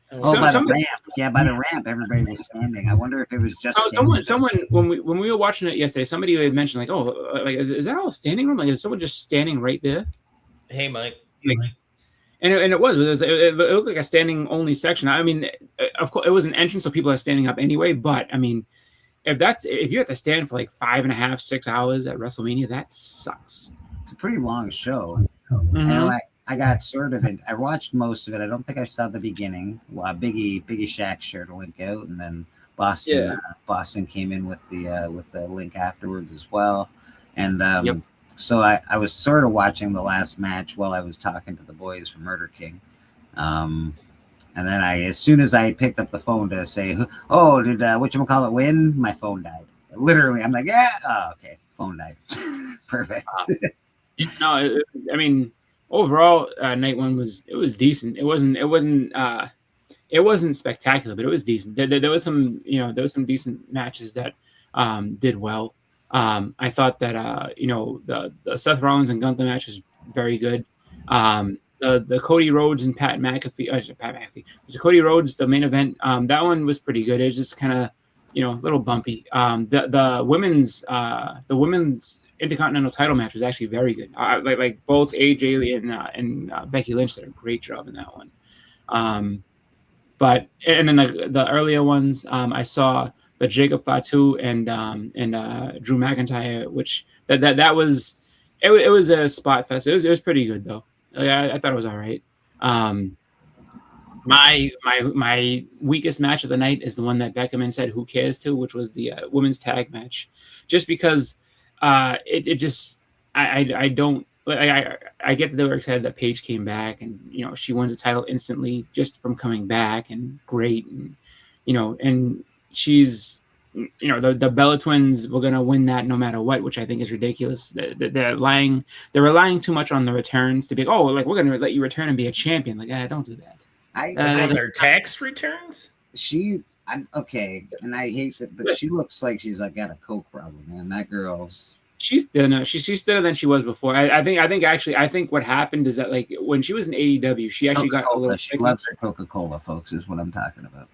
Oh, by the ramp. Yeah, by the ramp, everybody was standing. I wonder if it was just someone when we were watching it yesterday, somebody had mentioned like, oh, like is that all standing room? Like is someone just standing right there? Hey, Mike. And it looked like a standing only section. I mean, of course, it was an entrance, so people are standing up anyway. But I mean, if you have to stand for like 5.5, 6 hours at WrestleMania, that sucks. It's a pretty long show. Mm-hmm. I got sort of it. I watched most of it. I don't think I saw the beginning. Biggie Shaq shared a link out, and then Boston came in with the link afterwards as well. And so I was sort of watching the last match while I was talking to the boys from Murder King. And then as soon as I picked up the phone to say, oh, did whatchamacallit win? My phone died. Literally, I'm like, yeah. Oh, okay. Phone died. Perfect. No, I mean, overall, night one was decent. It wasn't spectacular, but it was decent. There was some, there was some decent matches that did well. I thought that the Seth Rollins and Gunther match was very good. The Cody Rhodes and Pat McAfee. It was Cody Rhodes, the main event. That one was pretty good. It was just kind of, a little bumpy. The women's Intercontinental title match was actually very good. Like both AJ and Becky Lynch did a great job in that one. But then the earlier ones, I saw the Jacob Fatu and Drew McIntyre, which that was it was a spot fest. It was pretty good though. I thought it was all right. My weakest match of the night is the one that Beckerman said who cares to, which was the women's tag match, just because it just I don't I get that they were excited that Paige came back and she won the title instantly just from coming back and great and and she's the Bella Twins were gonna win that no matter what, which I think is ridiculous. They're relying too much on the returns to be we're gonna let you return and be a champion. Don't do that. Their tax returns. I'm okay, and I hate that, but she looks like she's got a coke problem, man. That girl's she's thinner. She's thinner than she was before. I think what happened is that when she was in AEW, she actually got a little. She loves her Coca-Cola, folks, is what I'm talking about.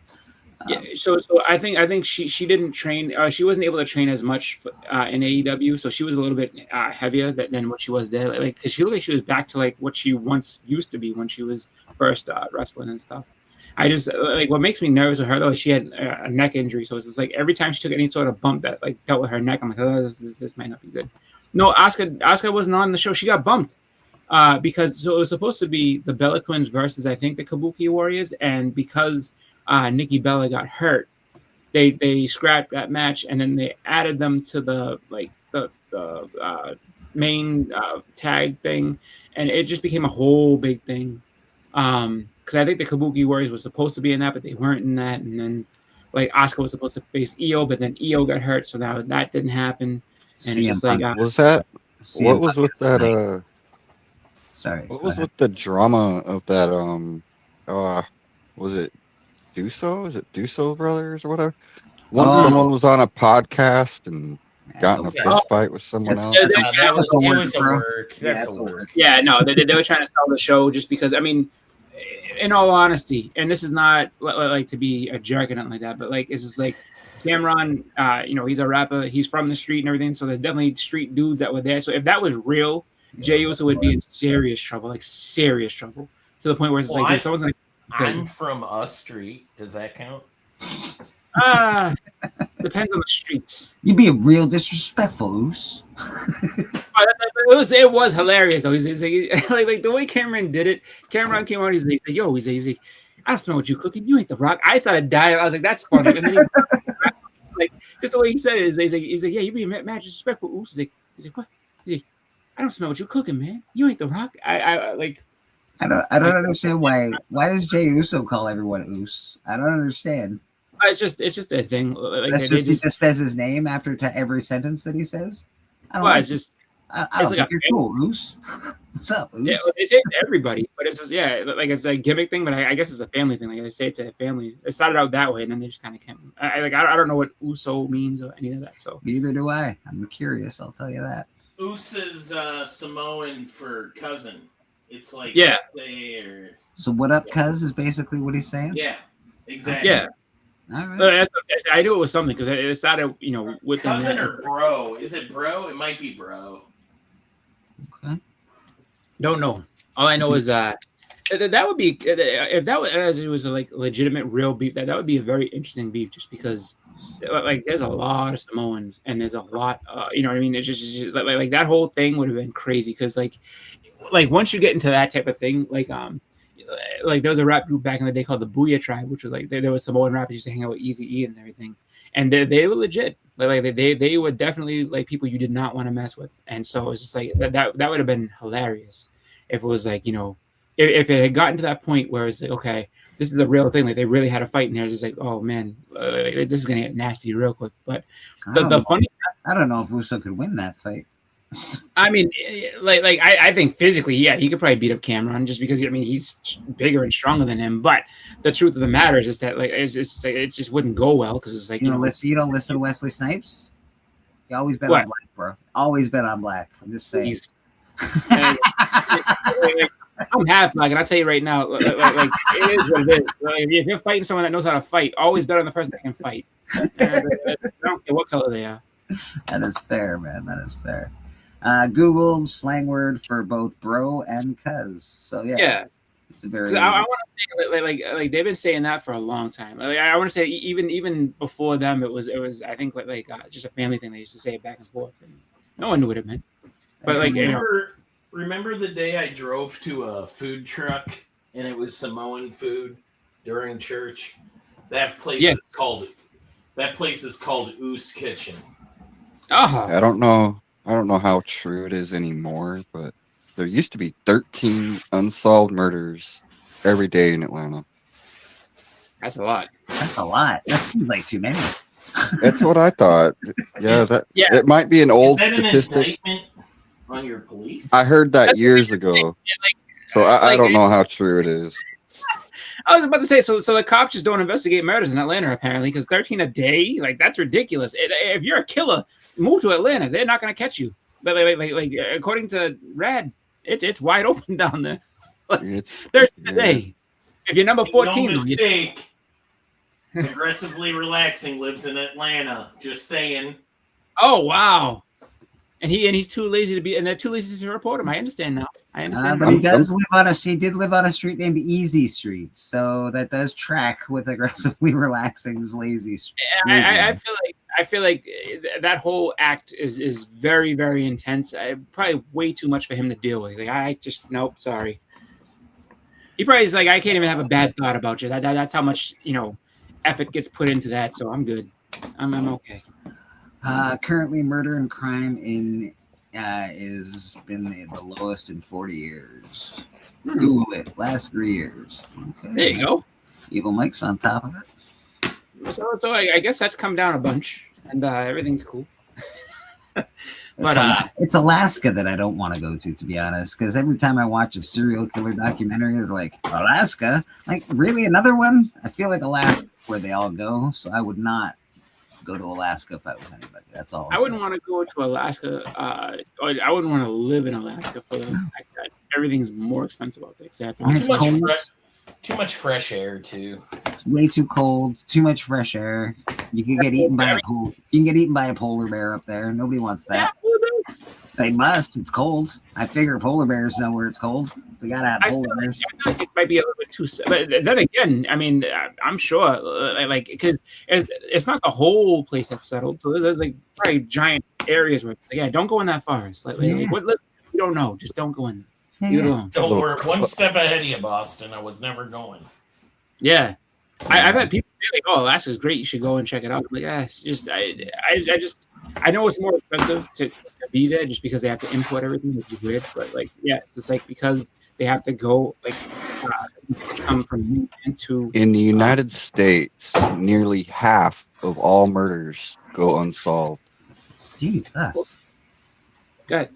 Yeah, so I think she didn't train. She wasn't able to train as much in AEW, so she was a little bit heavier than what she was there. Because she looked like she was back to what she once used to be when she was first wrestling and stuff. I just what makes me nervous with her though is she had a neck injury, so it's just every time she took any sort of bump that dealt with her neck, I'm like, oh, this might not be good. No, Asuka wasn't on the show. She got bumped because it was supposed to be the Bella Twins versus I think the Kabuki Warriors, and because Nikki Bella got hurt, they scrapped that match and then they added them to the main tag thing, and it just became a whole big thing. Because I think the Kabuki Warriors was supposed to be in that, but they weren't in that. And then, Asuka was supposed to face Io, but then Io got hurt, so now that didn't happen. And it's just was that? What was with that? Sorry. What was with the drama of that? Was it Duso? Is it Duso Brothers or whatever? Someone was on a podcast and got in a fist fight with someone else. It was a work. That's a work. Yeah, no, they were trying to sell the show just because. I mean, in all honesty, and this is not to be a jerk or nothing like that, but it's just Cameron. He's a rapper. He's from the street and everything, so there's definitely street dudes that were there. So if that was real, Jey Uso would be in serious trouble, serious trouble, to the point where it's if someone's like, I'm from a street. Does that count? Depends on the streets. You'd be a real disrespectful, Oos. It was hilarious though. He's like the way Cameron did it. Cameron came out. He's like, yo, he's like, I don't know what you cooking. You ain't the Rock. I started dying. I was like, that's funny. And then just the way he said it is, he's like, yeah, you be mad disrespectful, Oos. He's like, what? He's like, I don't smell what you cooking, man. You ain't the Rock. I don't understand why does Jey Uso call everyone Oos? I don't understand. It's just a thing. He just says his name after every sentence that he says. I don't think you're cool, Oos. What's up, Oos? Yeah, they say it to everybody, but it's just it's a gimmick thing. But I guess it's a family thing. They say it to a family. It started out that way, and then they just kind of came. I don't know what Uso means or any of that. So neither do I. I'm curious. I'll tell you that. Oos is Samoan for cousin. It's So what up, cuz is basically what he's saying. Yeah, exactly. Yeah. All right. I knew it was something because it started, with cousin or bro. Is it bro? It might be bro. Okay. Don't know. All I know is that would be if that was a legitimate real beef. That would be a very interesting beef, just because there's a lot of Samoans and there's a lot. You know what I mean? It's just that whole thing would have been crazy because once you get into that type of thing, there was a rap group back in the day called the Booyah Tribe, which was there was Samoan rappers used to hang out with Eazy-E and everything, and they were legit. They were definitely people you did not want to mess with, and so it's just that would have been hilarious if it was if it had gotten to that point where it's like, okay, this is a real thing, like they really had a fight in there, it's just like, oh man, this is gonna get nasty real quick. But the funny, I don't know if Uso could win that fight. I mean, I think physically, yeah, he could probably beat up Cameron just because he's bigger and stronger than him. But the truth of the matter is that it just wouldn't go well because it's like you don't listen to Wesley Snipes. You always bet on black, bro. Always bet on black. I'm just saying. I'm half black, and I tell you right now, it is what it is. If you're fighting someone that knows how to fight, always bet on the person that can fight. I don't care what color they are. That is fair, man. That is fair. Googled slang word for both bro and cuz. So yeah. It's a very. I want to say like they've been saying that for a long time. I want to say even before them, it was I think just a family thing. They used to say it back and forth, and no one knew what it meant. But remember the day I drove to a food truck and it was Samoan food during church? That place is called Oos Kitchen. I don't know how true it is anymore, but there used to be 13 unsolved murders every day in Atlanta. That's a lot. That's a lot. That seems like too many. That's what I thought. It might be an old statistic. On your police? I heard that years ago. So I don't know how true it is. I was about to say, so the cops just don't investigate murders in Atlanta, apparently, because 13 a day, that's ridiculous. If you're a killer, move to Atlanta. They're not going to catch you. But according to Rad, it's wide open down there. 13 a day. If you're number 14, no mistake. Aggressively Relaxing lives in Atlanta. Just saying. Oh wow. And he's too lazy to be, and they're too lazy to report him. I understand now. But he did live on a street named Easy Street, so that does track with Aggressively Relaxing's lazy street. I feel like that whole act is very, very intense. Probably way too much for him to deal with. He's like, nope, sorry. He probably is like, I can't even have a bad thought about you. That's how much effort gets put into that. So I'm good. I'm okay. Currently, murder and crime is been the lowest in 40 years. Google it. Last 3 years. Okay. There you go. Evil Mike's on top of it. So I guess that's come down a bunch, and everything's cool. It's Alaska that I don't want to go to be honest, because every time I watch a serial killer documentary, they're like, Alaska? Like, really? Another one? I feel like Alaska where they all go, so I would not go to Alaska if I was anybody. That's all. I wouldn't want to go to Alaska. I wouldn't want to live in Alaska for the fact that everything's more expensive out there. Too much fresh air too. It's way too cold. Too much fresh air. You can get eaten by a polar. You can get eaten by a polar bear up there. Nobody wants that. They must. It's cold. I figure polar bears know where it's cold. They gotta have polar bears. I feel like it might be a little bit too. But then again, I mean, I'm sure, because it's not the whole place that's settled. So there's probably giant areas where, don't go in that forest. You don't know. Just don't go in. Don't worry. One step ahead of you, Boston. I was never going. Yeah. I've had people say Alaska's great. You should go and check it out. I'm like, I know it's more expensive to be there just because they have to import everything, which is weird. But it's because they have to go come from into. In the United States, nearly half of all murders go unsolved. Jesus. Good.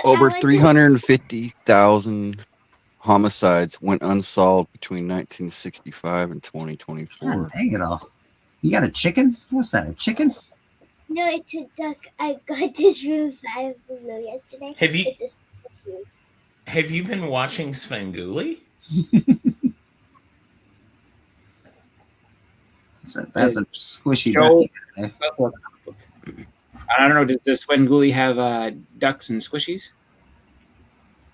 Over 350,000 homicides went unsolved between 1965 and 2024. God, dang it all. You got a chicken? What's that, a chicken? No, it's a duck. I got this from 5 Below yesterday. Have you been watching Svengoolie? That's a squishy duck. I don't know. Does Svengoolie have ducks and squishies?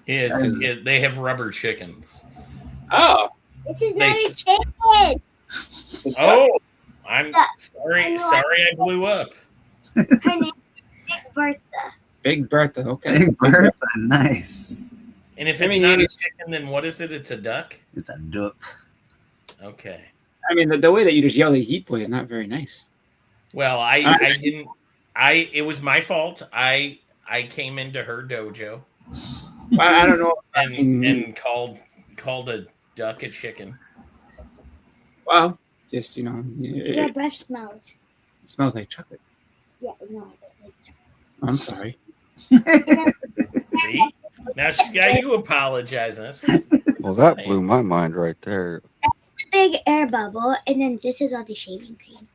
Yes, they have rubber chickens. Oh. This is not a chicken. Oh, I'm sorry. Sorry, I blew up. Her name is Big Bertha. Big Bertha. Okay. Big Bertha. Nice. And if it's not a chicken, then what is it? It's a duck? It's a duck. Okay. I mean, the way that you just yell at Heat Boy is not very nice. Well, I didn't. It was my fault. I came into her dojo. I don't know. And called a duck a chicken. Well, just Your breath smells. It smells like chocolate. Yeah, no, like I'm sorry. See? Now she got you apologizing. That's Well, that blew my mind right there. a big air bubble, and then this is all the shaving cream.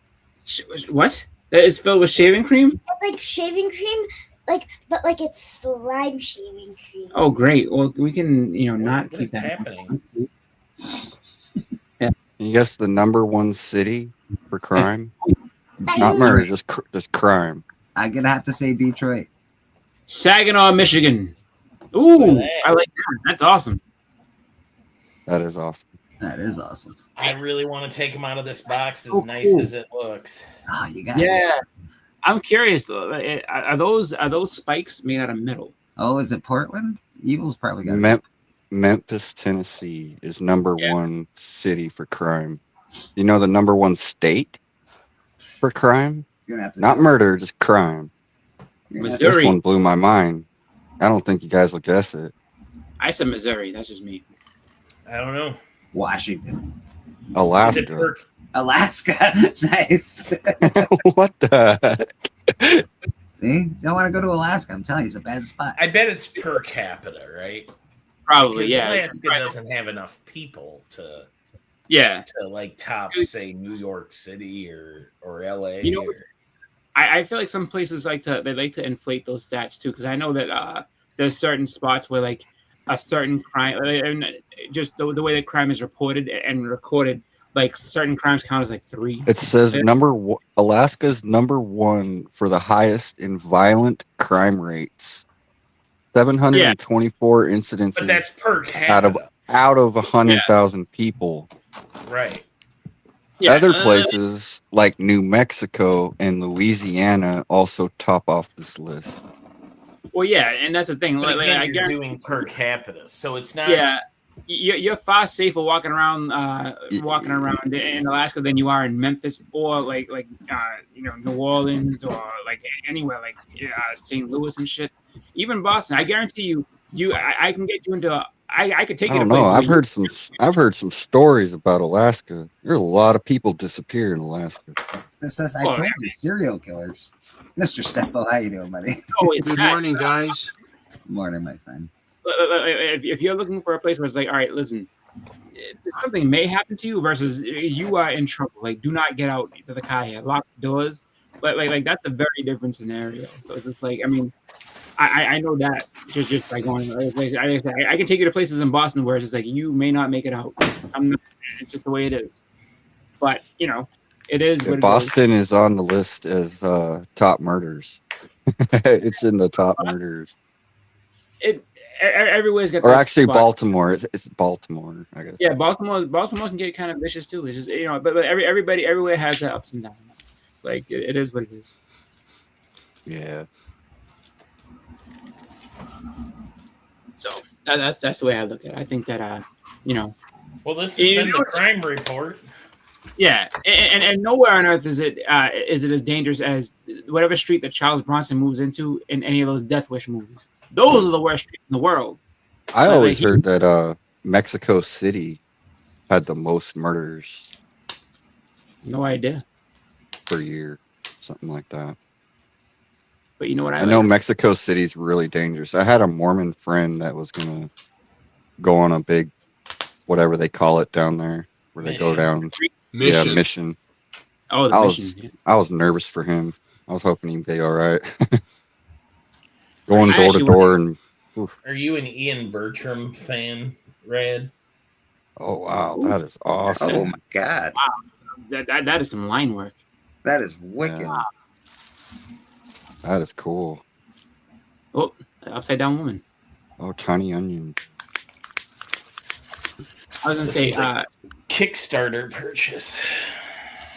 What? It's filled with shaving cream? It's like shaving cream, but it's slime shaving cream. Oh, great. Well, we can, not keep that happening. Yeah. You guess the #1 city for crime? Not murder, just crime. I'm gonna have to say Detroit. Saginaw, Michigan. Ooh, I like that. That's awesome. That is awesome. That is awesome. I really want to take him out of this box as nice as it looks. Oh, you got Yeah. I'm curious though. Are those spikes made out of metal? Oh, is it Portland? Evil's probably got it. Memphis, Tennessee is #1 city for crime. You know the #1 state for crime? You're gonna have to Not say- murder, just crime. You're This one blew my mind. I don't think you guys will guess it. I said Missouri. That's just me. I don't know. Washington. Alaska. Alaska. Nice. What the heck? See? You don't want to go to Alaska. I'm telling you, it's a bad spot. I bet it's per capita, right? Probably, Because yeah. Alaska doesn't have enough people to like top, say, New York City or LA. You know, I feel like some places like to inflate those stats too, because I know that there's certain spots where like a certain crime, and just the way that crime is reported and recorded, like certain crimes count as like 3. It says Alaska's #1 for the highest in violent crime rates. 724 incidences. But that's per capita. Out of 100,000 people. Right. Yeah, Other places like New Mexico and Louisiana also top off this list. Well, yeah, and that's the thing. But Like, again, I you're guarantee- doing per capita, so it's not. Yeah, you're far safer walking around in Alaska than you are in Memphis or like New Orleans or like anywhere like St. Louis and shit. Even Boston. I guarantee you, I can get you into. I could take I you to don't know. places. I've heard some stories about Alaska. There's a lot of people disappear in Alaska. This says, I told you, serial killers. Mr. Steppo, how you doing, buddy? Oh, it's Good that. morning, guys. Morning, my friend. If you're looking for a place where it's like, all right, listen, something may happen to you versus you are in trouble. Like, do not get out to the car here. Lock the doors. But like that's a very different scenario. So it's just like, I mean, I know that just by going. I can take you to places in Boston where it's just like you may not make it out. It's just the way it is. But it is. What Boston is on the list as top murders. It's in the top murders. Everywhere's got. Or that actually, spot. Baltimore. It's Baltimore, I guess. Yeah, Baltimore can get kind of vicious too. It's just but everybody everywhere has their ups and downs. Like it is what it is. Yeah. So that's the way I look at it. I think that Well, this has been the crime report. Yeah, and nowhere on earth is it as dangerous as whatever street that Charles Bronson moves into in any of those Death Wish movies. Those are the worst streets in the world. I always heard that Mexico City had the most murders No idea. per year, something like that. But you know what I know Mexico City's really dangerous. I had a Mormon friend that was gonna go on a big, whatever they call it down there, where they go down. Mission. Yeah, mission. Oh, the mission. Yeah. I was nervous for him. I was hoping he'd be all right. Going I door to actually door and. oof. Are you an Ian Bertram fan, Rad? Oh wow, that is awesome! Oh my god, wow, that is some line work. That is wicked. Yeah. That is cool. Oh, upside down woman. Oh, Tiny Onion. I was gonna This say, was a Kickstarter purchase.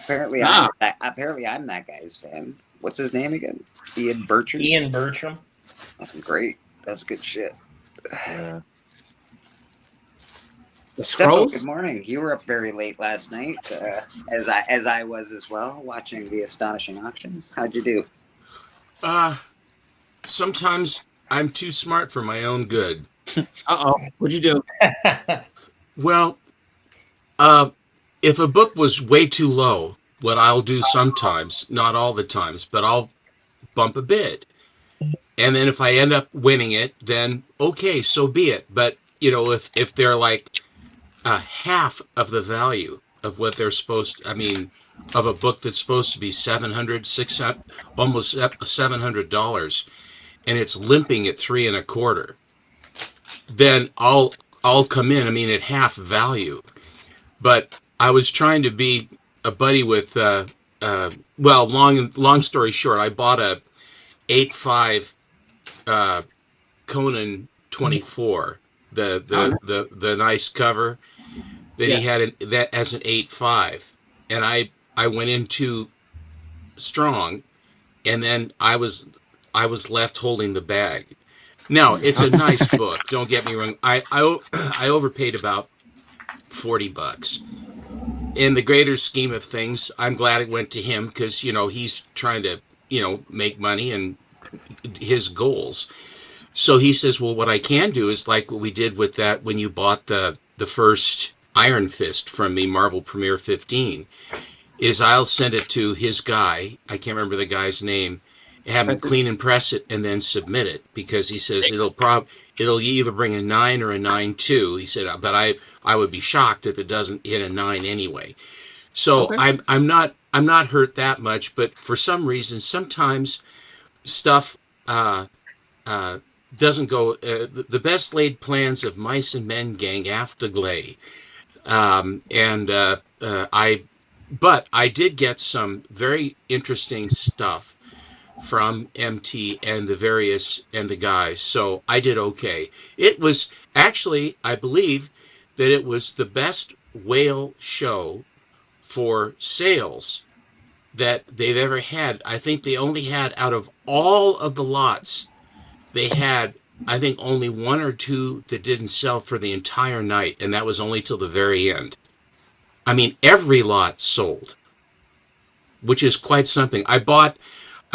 Apparently, Nah. I'm that guy's fan. What's his name again? Ian Bertram. Ian Bertram. That's great. That's good shit. Yeah. The Steppo, Scrolls. good morning. You were up very late last night, as I was as well, watching the astonishing auction. How'd you do? Sometimes I'm too smart for my own good. Uh-oh. What'd you do? Well, if a book was way too low, what I'll do sometimes, not all the times, but I'll bump a bid. And then if I end up winning it, then okay, so be it. But, you know, if they're like half of the value of what they're supposed to, I mean, of a book that's supposed to be $700, $600, almost $700, and it's limping at 3 1/4, then I'll come in, I mean, at half value. But I was trying to be a buddy with, well, long story short, I bought a 8.5 Conan 24, the nice cover that he had that as an 8.5, and I went in too strong, and then I was left holding the bag. Now it's a nice book. Don't get me wrong. I overpaid about $40. In the greater scheme of things, I'm glad it went to him because, you know, he's trying to, you know, make money and his goals. So he says, well, what I can do is like what we did with that when you bought the first Iron Fist from me, Marvel Premiere 15, is I'll send it to his guy. I can't remember the guy's name. Have him clean and press it and then submit it, because he says it'll either bring a 9 or a 9.2. He said, but I would be shocked if it doesn't hit a 9 anyway. So okay. I'm not hurt that much, but for some reason sometimes stuff doesn't go. The best laid plans of mice and men gang afterglay, but I did get some very interesting stuff from MT and the guys, so I did okay. It was actually, I believe that it was the best whale show for sales that they've ever had. I think they only had, out of all of the lots, they had, I think, only 1 or 2 that didn't sell for the entire night, and that was only till the very end. I mean, every lot sold, which is quite something.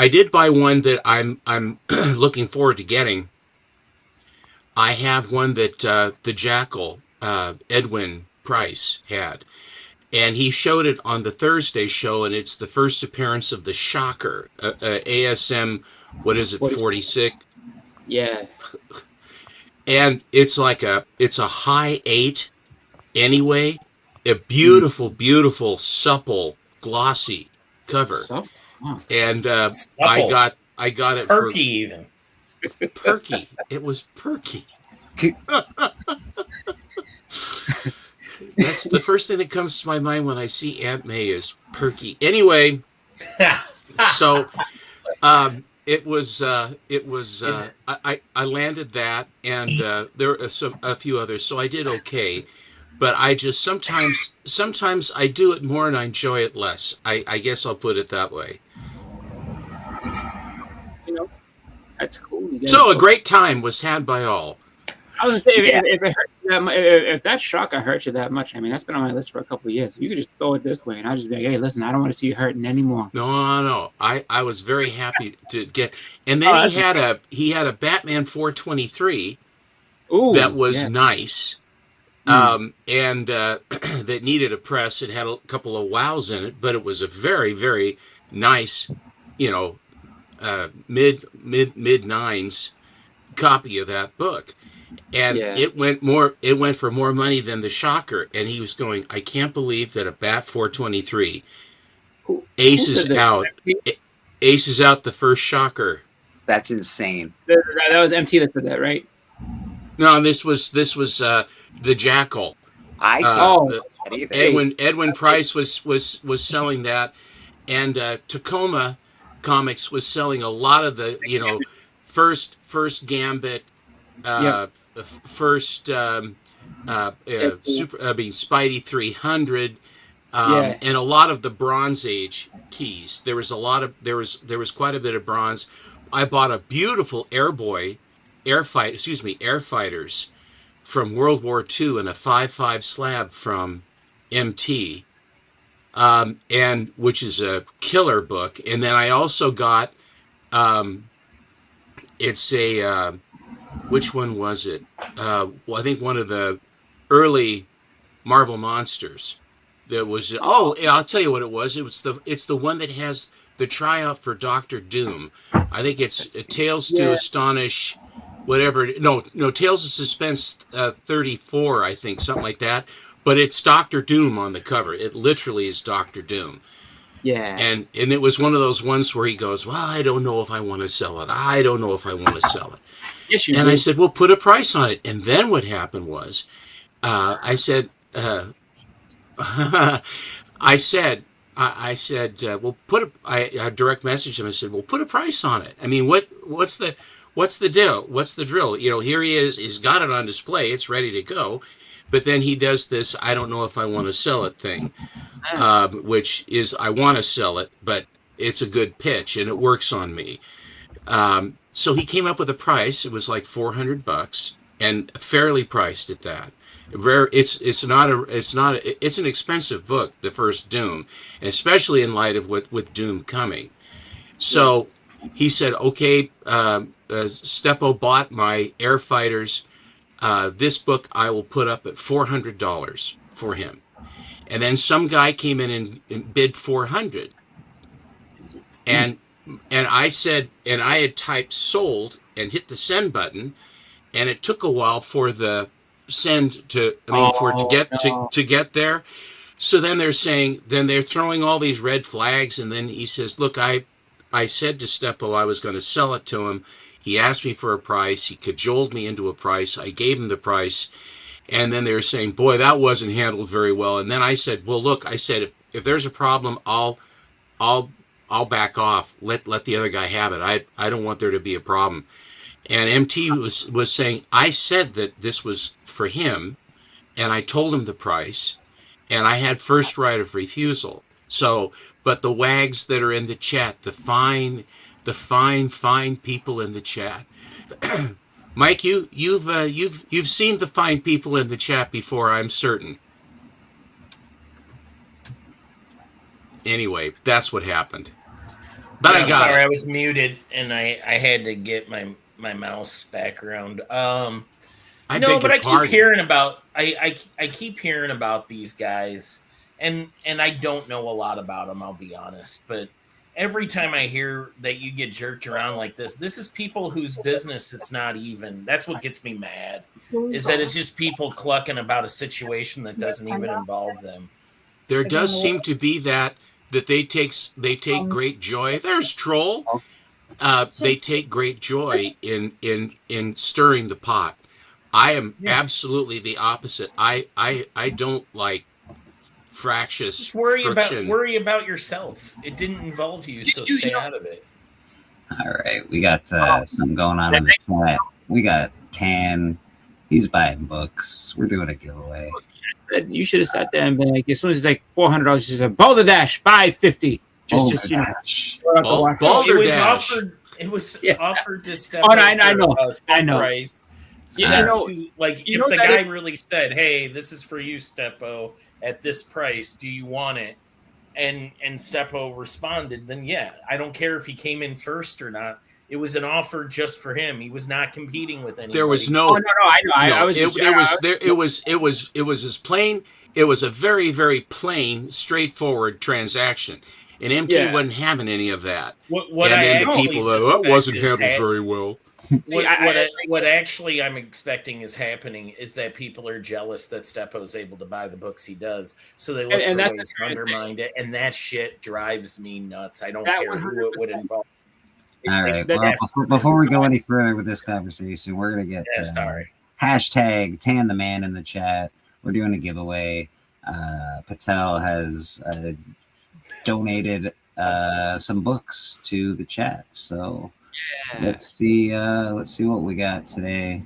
I did buy one that I'm looking forward to getting. I have one that the Jackal, Edwin Price, had. And he showed it on the Thursday show, and it's the first appearance of the Shocker, ASM, what is it, 46? Yeah. And it's like it's a high 8 anyway. A beautiful, beautiful, supple, glossy cover. And I got it perky, even perky. It was perky. That's the first thing that comes to my mind when I see Aunt May is perky. Anyway, so it was I landed that, and there are a few others, so I did okay. But I just sometimes I do it more and I enjoy it less. I guess I'll put it that way. You know, that's cool. So a great time was had by all. I was gonna say, if it hurt you that much, if that Shocker hurt you that much, I mean, that's been on my list for a couple of years. You could just throw it this way, and I'll just be like, hey, listen, I don't want to see you hurting anymore. No. I was very happy to get, and then he had a Batman 423 that was nice. And that needed a press. It had a couple of wows in it, but it was a very, very nice, you know, mid 9s copy of that book. And it went for more money than the Shocker. And he was going, I can't believe that a Bat 423 aces out the first Shocker. That's insane. That was MT that said that, right? No, this was the Jackal. Edwin Price was selling that, and Tacoma Comics was selling a lot of the, you know, first Gambit, first Spidey 300, and a lot of the Bronze Age keys. There was quite a bit of bronze. I bought a beautiful Airfighters from World War II and a 5.5 slab from MT, and which is a killer book. And then I also got it's a which one was it? Well, I think one of the early Marvel Monsters. There was I'll tell you what it was. It's the one that has the tryout for Doctor Doom. I think it's Tales to Astonish, whatever. No, Tales of Suspense 34. I think something like that. But it's Doctor Doom on the cover. It literally is Doctor Doom. Yeah. And it was one of those ones where he goes, well, I don't know if I want to sell it. I don't know if I want to sell it. Yes, you and do. I said, well, put a price on it. And then what happened was, I said, well, I direct messaged him. I said, well, put a price on it. I mean, what's the deal? What's the drill? You know, here he is. He's got it on display. It's ready to go. But then he does this, I don't know if I want to sell it thing, which is I want to sell it, but it's a good pitch and it works on me. So he came up with a price. It was like $400 and fairly priced at that. It's an expensive book, the first Doom, especially in light of with Doom coming. So he said, okay, Steppo bought my Air Fighters. This book I will put up at $400 for him. And then some guy came in and bid $400. And I said, and I had typed sold and hit the send button, and it took a while for the send to get there. So then they're throwing all these red flags, and then he says, look, I said to Steppo I was going to sell it to him. He asked me for a price. He cajoled me into a price. I gave him the price. And then they were saying, boy, that wasn't handled very well. And then I said, well, look, I said, if there's a problem, I'll back off. Let the other guy have it. I don't want there to be a problem. And MT was saying, I said that this was for him, and I told him the price, and I had first right of refusal. So, but the wags that are in the chat, the fine people in the chat. Mike, you've seen the fine people in the chat before, I'm certain. Anyway, that's what happened. But I got sorry, it. I was muted and I had to get my mouse back around. I keep hearing about I keep hearing about these guys, and I don't know a lot about them, I'll be honest, but every time I hear that you get jerked around like this is people whose business it's not even. That's what gets me mad, is that it's just people clucking about a situation that doesn't even involve them. There does seem to be that they take great joy. There's Troll. They take great joy in stirring the pot. I am absolutely the opposite. I don't like fractious Just friction. worry about yourself. It didn't involve you, so stay out of it. All right, we got something going on in the chat. We got Can. He's buying books. We're doing a giveaway. You should have sat there and been like, as soon as it's like $400, you said, Boulder Dash, buy 50. Just Balderdash. It was offered to step. Oh, I know. Price. Yeah, If the guy really said, "Hey, this is for you, Steppo, at this price. Do you want it?" and Steppo responded, then yeah, I don't care if he came in first or not. It was an offer just for him. He was not competing with anybody. There was no. I know. It was as plain. It was a very, very plain, straightforward transaction. And MT wasn't having any of that. What and I then the people that wasn't handled very well. What actually I'm expecting is happening is that people are jealous that Steppo's able to buy the books he does, so they look for ways to undermine it, and that shit drives me nuts. I don't care who it would involve. All right. Well, before we go any further with this conversation, we're gonna get hashtag Tan the Man in the chat. We're doing a giveaway. Patel has donated some books to the chat, so. Let's see what we got today.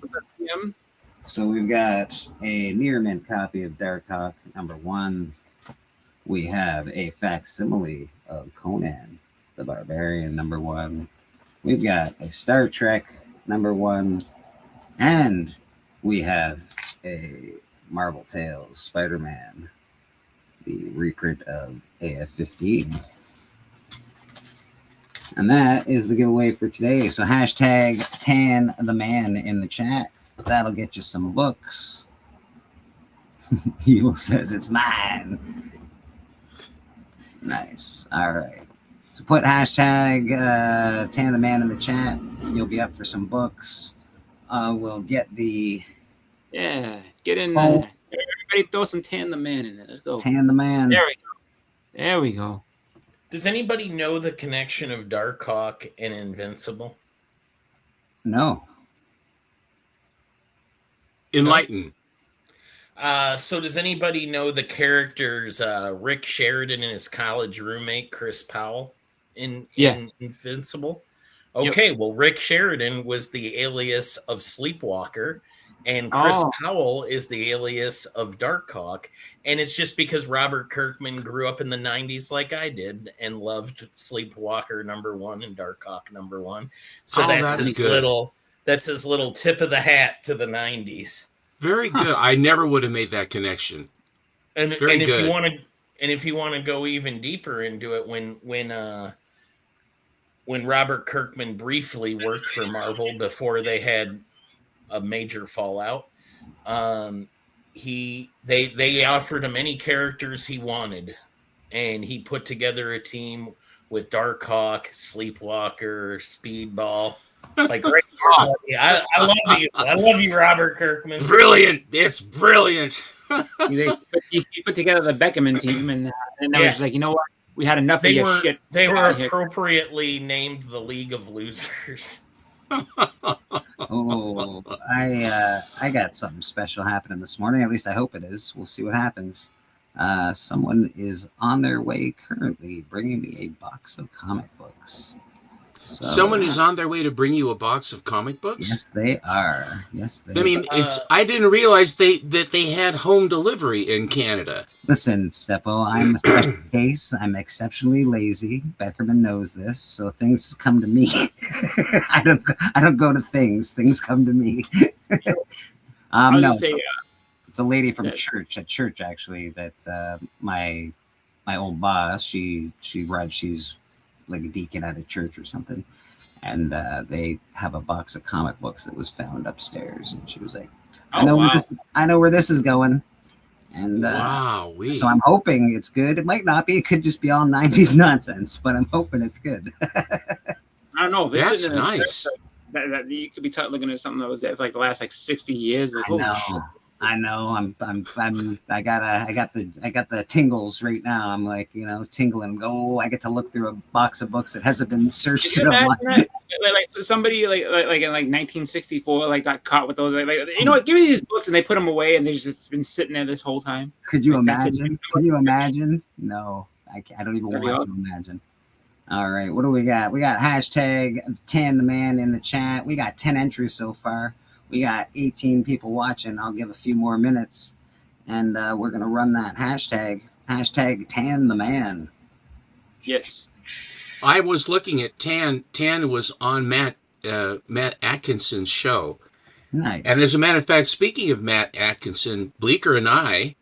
So we've got a near mint copy of Darkhawk #1. We have a facsimile of Conan the Barbarian #1. We've got a Star Trek #1, and we have a Marvel Tales Spider-Man, the reprint of AF-15. And that is the giveaway for today. So hashtag Tan the Man in the chat. That'll get you some books. Evil says it's mine. Nice. All right. So put hashtag Tan the Man in the chat. You'll be up for some books. We'll get the... Yeah, get in there. Everybody throw some Tan the Man in there. Let's go. Tan the Man. There we go. There we go. Does anybody know the connection of Darkhawk and Invincible? No. Enlighten. So does anybody know the characters Rick Sheridan and his college roommate Chris Powell in Invincible? Okay, well, Rick Sheridan was the alias of Sleepwalker, and Chris Powell is the alias of Darkhawk. And it's just because Robert Kirkman grew up in the 90s like I did and loved Sleepwalker #1 and Darkhawk #1. So that's his little tip of the hat to the 90s. Very good. I never would have made that connection. And Very if good. you want to go even deeper into it, when Robert Kirkman briefly worked for Marvel before they had a major fallout, they offered him any characters he wanted, and he put together a team with Darkhawk, Sleepwalker, Speedball. Like right here, I love you. I love you, Robert Kirkman. Brilliant. It's brilliant. he put together the Beckerman team, and I was like, you know what? We had enough of your shit. They were appropriately named the League of Losers. Oh, I got something special happening this morning. At least I hope it is. We'll see what happens. Someone is on their way currently bringing me a box of comic books. So, someone who's on their way to bring you a box of comic books? Yes, they are. Yes, they I mean, are. I didn't realize that they had home delivery in Canada. Listen, Steppo, I'm a special case. I'm exceptionally lazy. Beckerman knows this, so things come to me. I don't go to things. Things come to me. No, it's a lady from church. At church, actually, that my old boss. She's like a deacon at a church or something, and they have a box of comic books that was found upstairs, and she was like, I know where this is going. And so I'm hoping it's good. It might not be. It could just be all 90s nonsense, but I'm hoping it's good. I don't know. That's nice. That you could be looking at something that was there for like the last 60 years. I know. I got the tingles right now. I'm like, tingling. I get to look through a box of books that hasn't been searched in a while. Like somebody like in 1964 got caught with those. Give me these books, and they put them away, and they've just been sitting there this whole time. Could you imagine? Can you imagine? No, I don't even want to imagine. All right, what do we got? We got hashtag Tan the Man in the chat. We got 10 entries so far. We got 18 people watching. I'll give a few more minutes, and we're going to run that hashtag Tan the Man. Yes. I was looking at Tan. Tan was on Matt Atkinson's show. Nice. And as a matter of fact, speaking of Matt Atkinson, Bleeker and I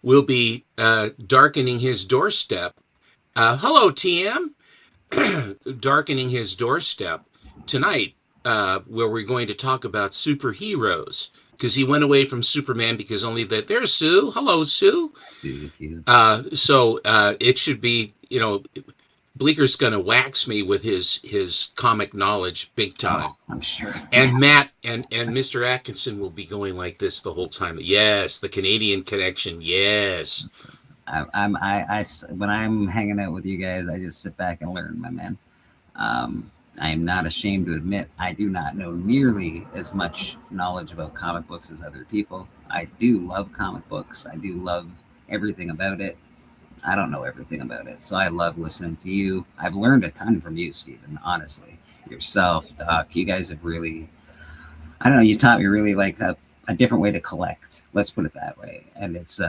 will be darkening his doorstep. Hello, TM. Darkening his doorstep tonight. Where we're going to talk about superheroes, because he went away from Superman because only that. There's Sue. Hello, Sue. So it should be, Bleeker's going to wax me with his comic knowledge big time. Oh, I'm sure. And Matt and Mr. Atkinson will be going like this the whole time. Yes, the Canadian connection. Yes. When I'm hanging out with you guys, I just sit back and learn, my man. I am not ashamed to admit I do not know nearly as much knowledge about comic books as other people. I do love comic books. I do love everything about it. I don't know everything about it, so I love listening to you. I've learned a ton from you, Stephen, honestly. Yourself, Doc, you guys have really, I don't know, you taught me really like a different way to collect. Let's put it that way. And it's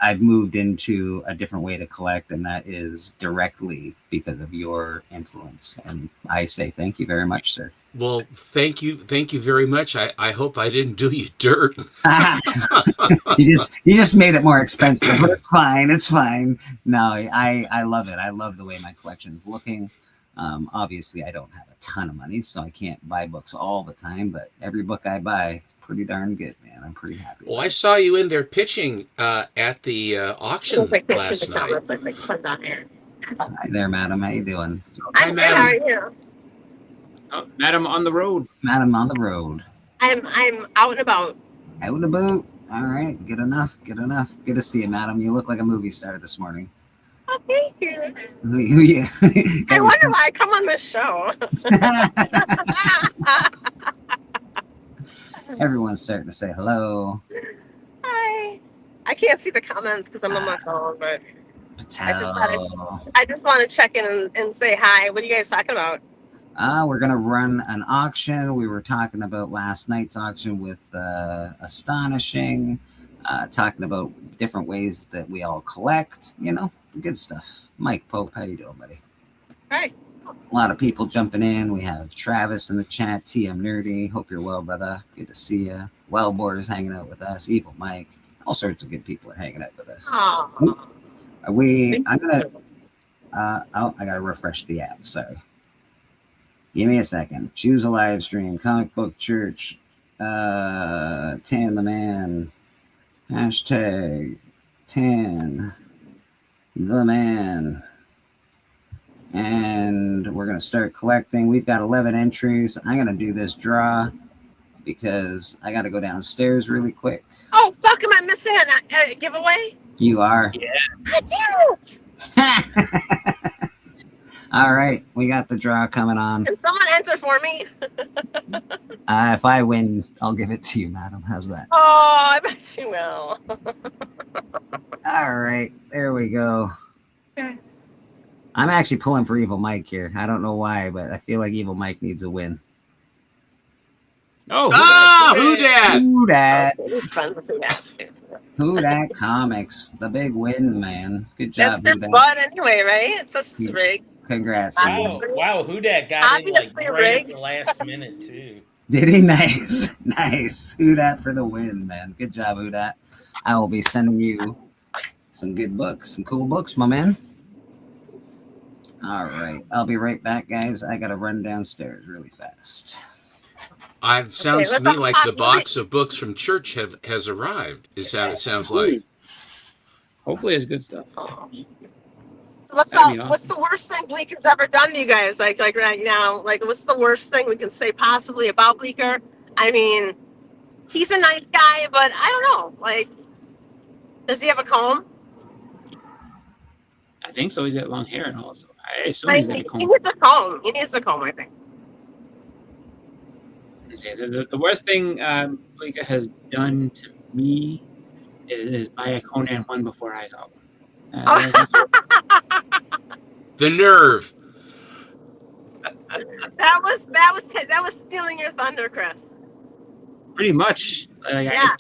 I've moved into a different way to collect, and that is directly because of your influence. And I say thank you very much, sir. Well, thank you very much. I hope I didn't do you dirt. you just made it more expensive, but it's fine. It's fine. No, I love it. I love the way my collection is looking. Obviously, I don't have a ton of money, so I can't buy books all the time. But every book I buy is pretty darn good, man. I'm pretty happy. Well, I saw you in there pitching at the auction last night. Hi there, madam. How you doing? Hi, madam. How are you? Oh, Madam on the road. Madam on the road. I'm out and about. Out and about. All right. Good enough. Good enough. Good to see you, madam. You look like a movie star this morning. Oh, thank you. Who you? I wonder why I come on this show. Everyone's starting to say hello. Hi. I can't see the comments because I'm on my phone, but Patel. I just want to check in and say hi. What are you guys talking about? We're going to run an auction. We were talking about last night's auction with Astonishing, talking about different ways that we all collect, you know, the good stuff. Mike Pope, how you doing, buddy? Hi. A lot of people jumping in. We have Travis in the chat, TM Nerdy. Hope you're well, brother. Good to see you. Wellboard is hanging out with us. Evil Mike. All sorts of good people are hanging out with us. Aww. I got to refresh the app. Sorry. Give me a second. Choose a live stream. Comic Book Church. Tan the Man. Hashtag Tan the Man. And we're going to start collecting. We've got 11 entries. I'm going to do this draw because I got to go downstairs really quick. Oh, fuck, am I missing a giveaway? You are. Yeah. God damn it. All right, we got the draw coming on. Can someone enter for me? If I win, I'll give it to you, madam. How's that? Oh, I bet you will. All right, there we go. Okay. I'm actually pulling for Evil Mike here. I don't know why, but I feel like Evil Mike needs a win. Oh, who dat? Who dat? He's fun with that. Who dat comics? The big win, man. Good job, That's their Who Dat. fun anyway, right? It's such a rig. Congrats. Wow, who dat got in like Obviously right at rigged. the last minute too. Did he? Nice. Nice. Who dat for the win, man. Good job, Who Dat. I will be sending you some good books, some cool books, my man. All right. I'll be right back, guys. I got to run downstairs really fast. It sounds to let's me not like talk the box of books from church has arrived. Is that it sounds like? Hopefully it's good stuff. So what's That'd be what's the worst thing Bleeker's ever done to you guys? Like right now, like what's the worst thing we can say possibly about Bleeker? I mean, he's a nice guy, but I don't know. Like, does he have a comb? I think so. He's got long hair and all. So I assume Like, he's got a he comb. needs a comb. He needs a comb, I think. The worst thing Bleeker has done to me is buy a Conan one before I got one. The nerve. That was stealing your thunder, Chris. Pretty much. Yeah.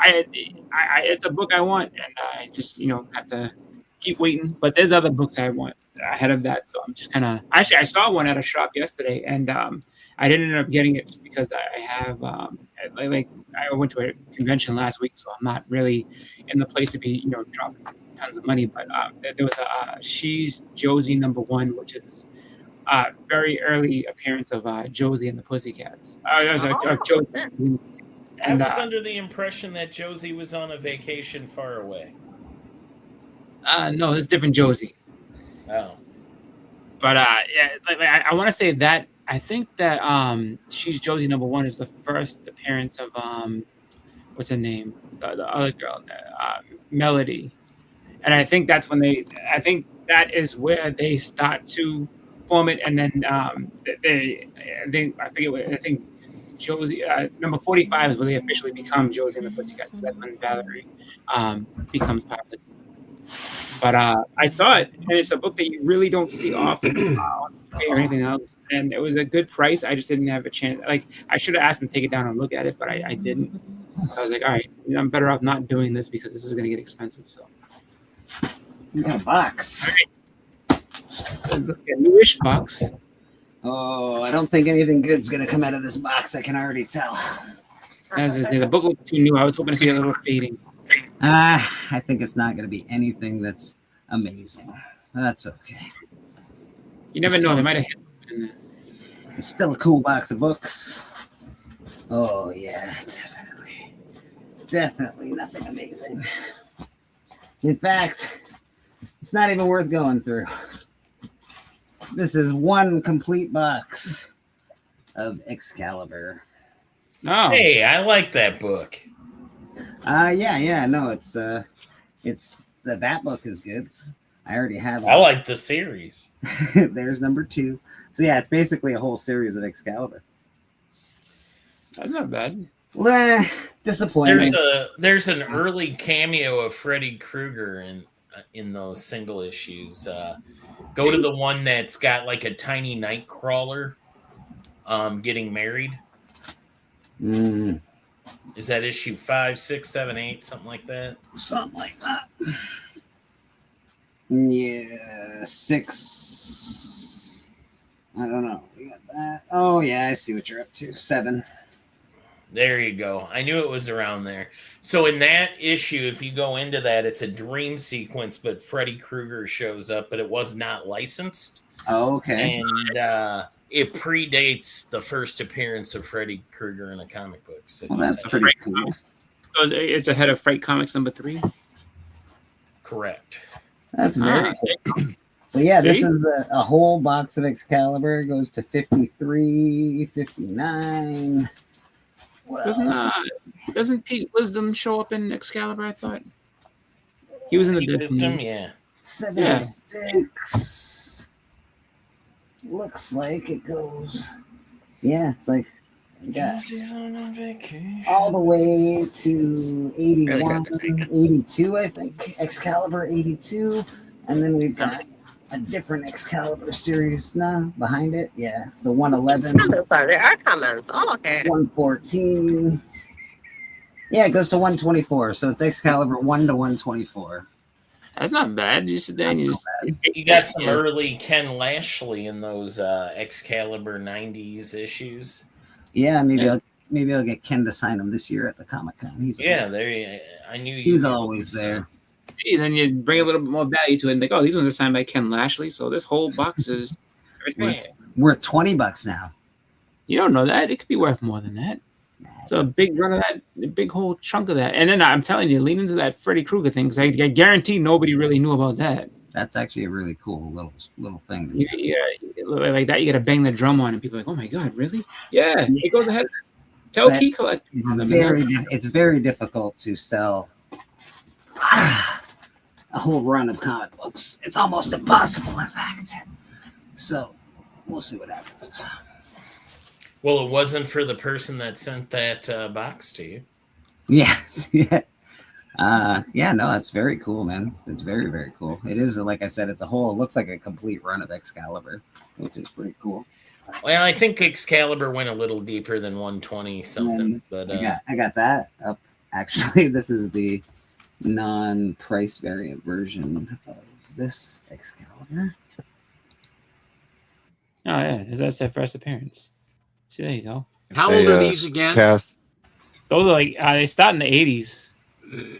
It's a book I want, and I just have to keep waiting. But there's other books I want ahead of that, so I'm just kind of. Actually, I saw one at a shop yesterday, and I didn't end up getting it just because I have I went to a convention last week, so I'm not really in the place to be dropping tons of money. But there was a She's Josie #1, which is very early appearance of Josie and the Pussycats. Josie. I was under the impression that Josie was on a vacation far away. No, it's different Josie. Oh. But I want to say that I think that She's Josie #1 is the first appearance of what's her name, the other girl, Melody, and I think that's when I think that is where they start to form it, and then I think Josie #45 is where they officially become Josie and the Pussycats. That's when Valerie becomes part of it. But I saw it, and it's a book that you really don't see often or anything else. And it was a good price. I just didn't have a chance. Like, I should have asked him to take it down and look at it, but I didn't. So I was like, all right, I'm better off not doing this because this is going to get expensive. So you got a box. A newish box. Oh, I don't think anything good's gonna come out of this box. I can already tell. As I say, the book looked too new. I was hoping to see a little fading. I think it's not gonna be anything that's amazing. That's okay. You never know. They might have hit. It's still a cool box of books. Oh yeah, definitely. Definitely nothing amazing. In fact, it's not even worth going through. This is one complete box of Excalibur. Oh. Hey, I like that book. No, it's that book is good. I already have it. I like the series. There's number 2. So yeah, it's basically a whole series of Excalibur. That's not bad. Disappointing. There's an early cameo of Freddy Krueger in those single issues. Go to the one that's got like a tiny night crawler getting married. Is that issue 5, 6, 7, 8, something like that? Something like that. Yeah, 6. I don't know. We got that. Oh yeah, I see what you're up to. 7. There you go. I knew it was around there. So in that issue, if you go into that, it's a dream sequence, but Freddy Krueger shows up, but it was not licensed. Oh, okay. And it predates the first appearance of Freddy Krueger in a comic book. So that's pretty cool. So it's ahead of Fright Comics number 3? Correct. That's very cool. But yeah, this is a whole box of Excalibur. It goes to 53, 59. Doesn't Pete Wisdom show up in Excalibur? I thought he was in the Pete Wisdom, yeah. 76. Looks like it goes. Yeah, it's like all the way to 81, 82, I think. Excalibur 82, and then we've got a different Excalibur series now behind it. Yeah, so 111. Sorry, there are comments. Oh, okay. 114. Yeah, it goes to 124. So it's Excalibur 1 to 124. That's not bad. You sit there and you got some early Ken Lashley in those Excalibur 90s issues. Yeah, maybe I'll get Ken to sign them this year at the Comic-Con. I knew he's always there. And then you bring a little bit more value to it and like, oh, these ones are signed by Ken Lashley, so this whole box is worth $20 now. You don't know that. It could be worth more than that. So a big run of that, a big whole chunk of that. And then I'm telling you, lean into that Freddy Krueger thing, because I guarantee nobody really knew about that. That's actually a really cool little thing. Yeah, like that, you got to bang the drum on, and people are like, oh my God, really? Yeah, it goes ahead. Tell Key Collector. It's very difficult to sell a whole run of comic books. It's almost impossible, in fact. So we'll see what happens. Well, it wasn't for the person that sent that box to you. Yes, yeah. No, it's very cool, man. It's very, very cool. It is, like I said, it looks like a complete run of Excalibur, which is pretty cool. Well, I think Excalibur went a little deeper than 120 something, but I got that up. Actually, this is the non-price variant version of this Excalibur. Oh yeah, that's their first appearance. See, there you go. How old are these again? Those are like they start in the 80s.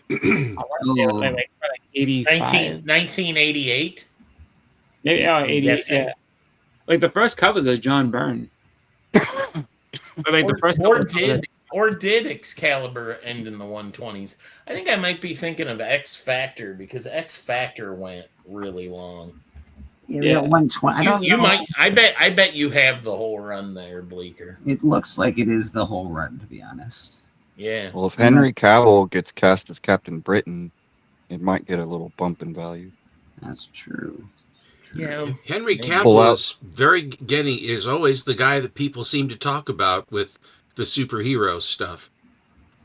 like 85. 1988. Maybe 88. Yeah. Like the first covers are John Byrne. Or did Excalibur end in the 120s? I think I might be thinking of X Factor, because X Factor went really long. Yeah, 120. I bet you have the whole run there, Bleeker. It looks like it is the whole run, to be honest. Yeah. Well, if Henry Cavill gets cast as Captain Britain, it might get a little bump in value. That's true. Yeah. Henry Cavill is always the guy that people seem to talk about with the superhero stuff.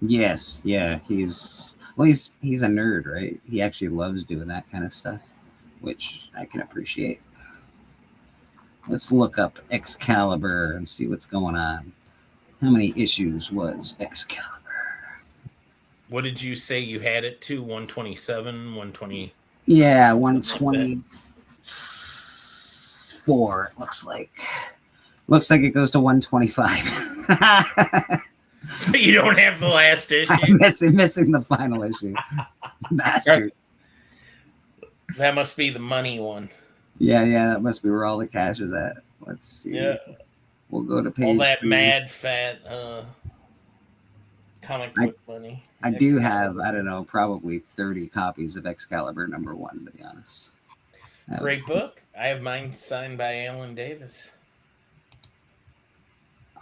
Yes, yeah, he's a nerd, right? He actually loves doing that kind of stuff, which I can appreciate. Let's look up Excalibur and see what's going on. How many issues was Excalibur? What did you say you had it to? 127, 120? Yeah, 124, it looks like. Looks like it goes to 125. So you don't have the last issue. I'm missing the final issue. Bastard. That must be the money one. Yeah, that must be where all the cash is at. Let's see. Yeah. We'll go to page All that 3. mad fat comic book money. I do have, I don't know, probably 30 copies of Excalibur #1, to be honest. Great book. I have mine signed by Alan Davis.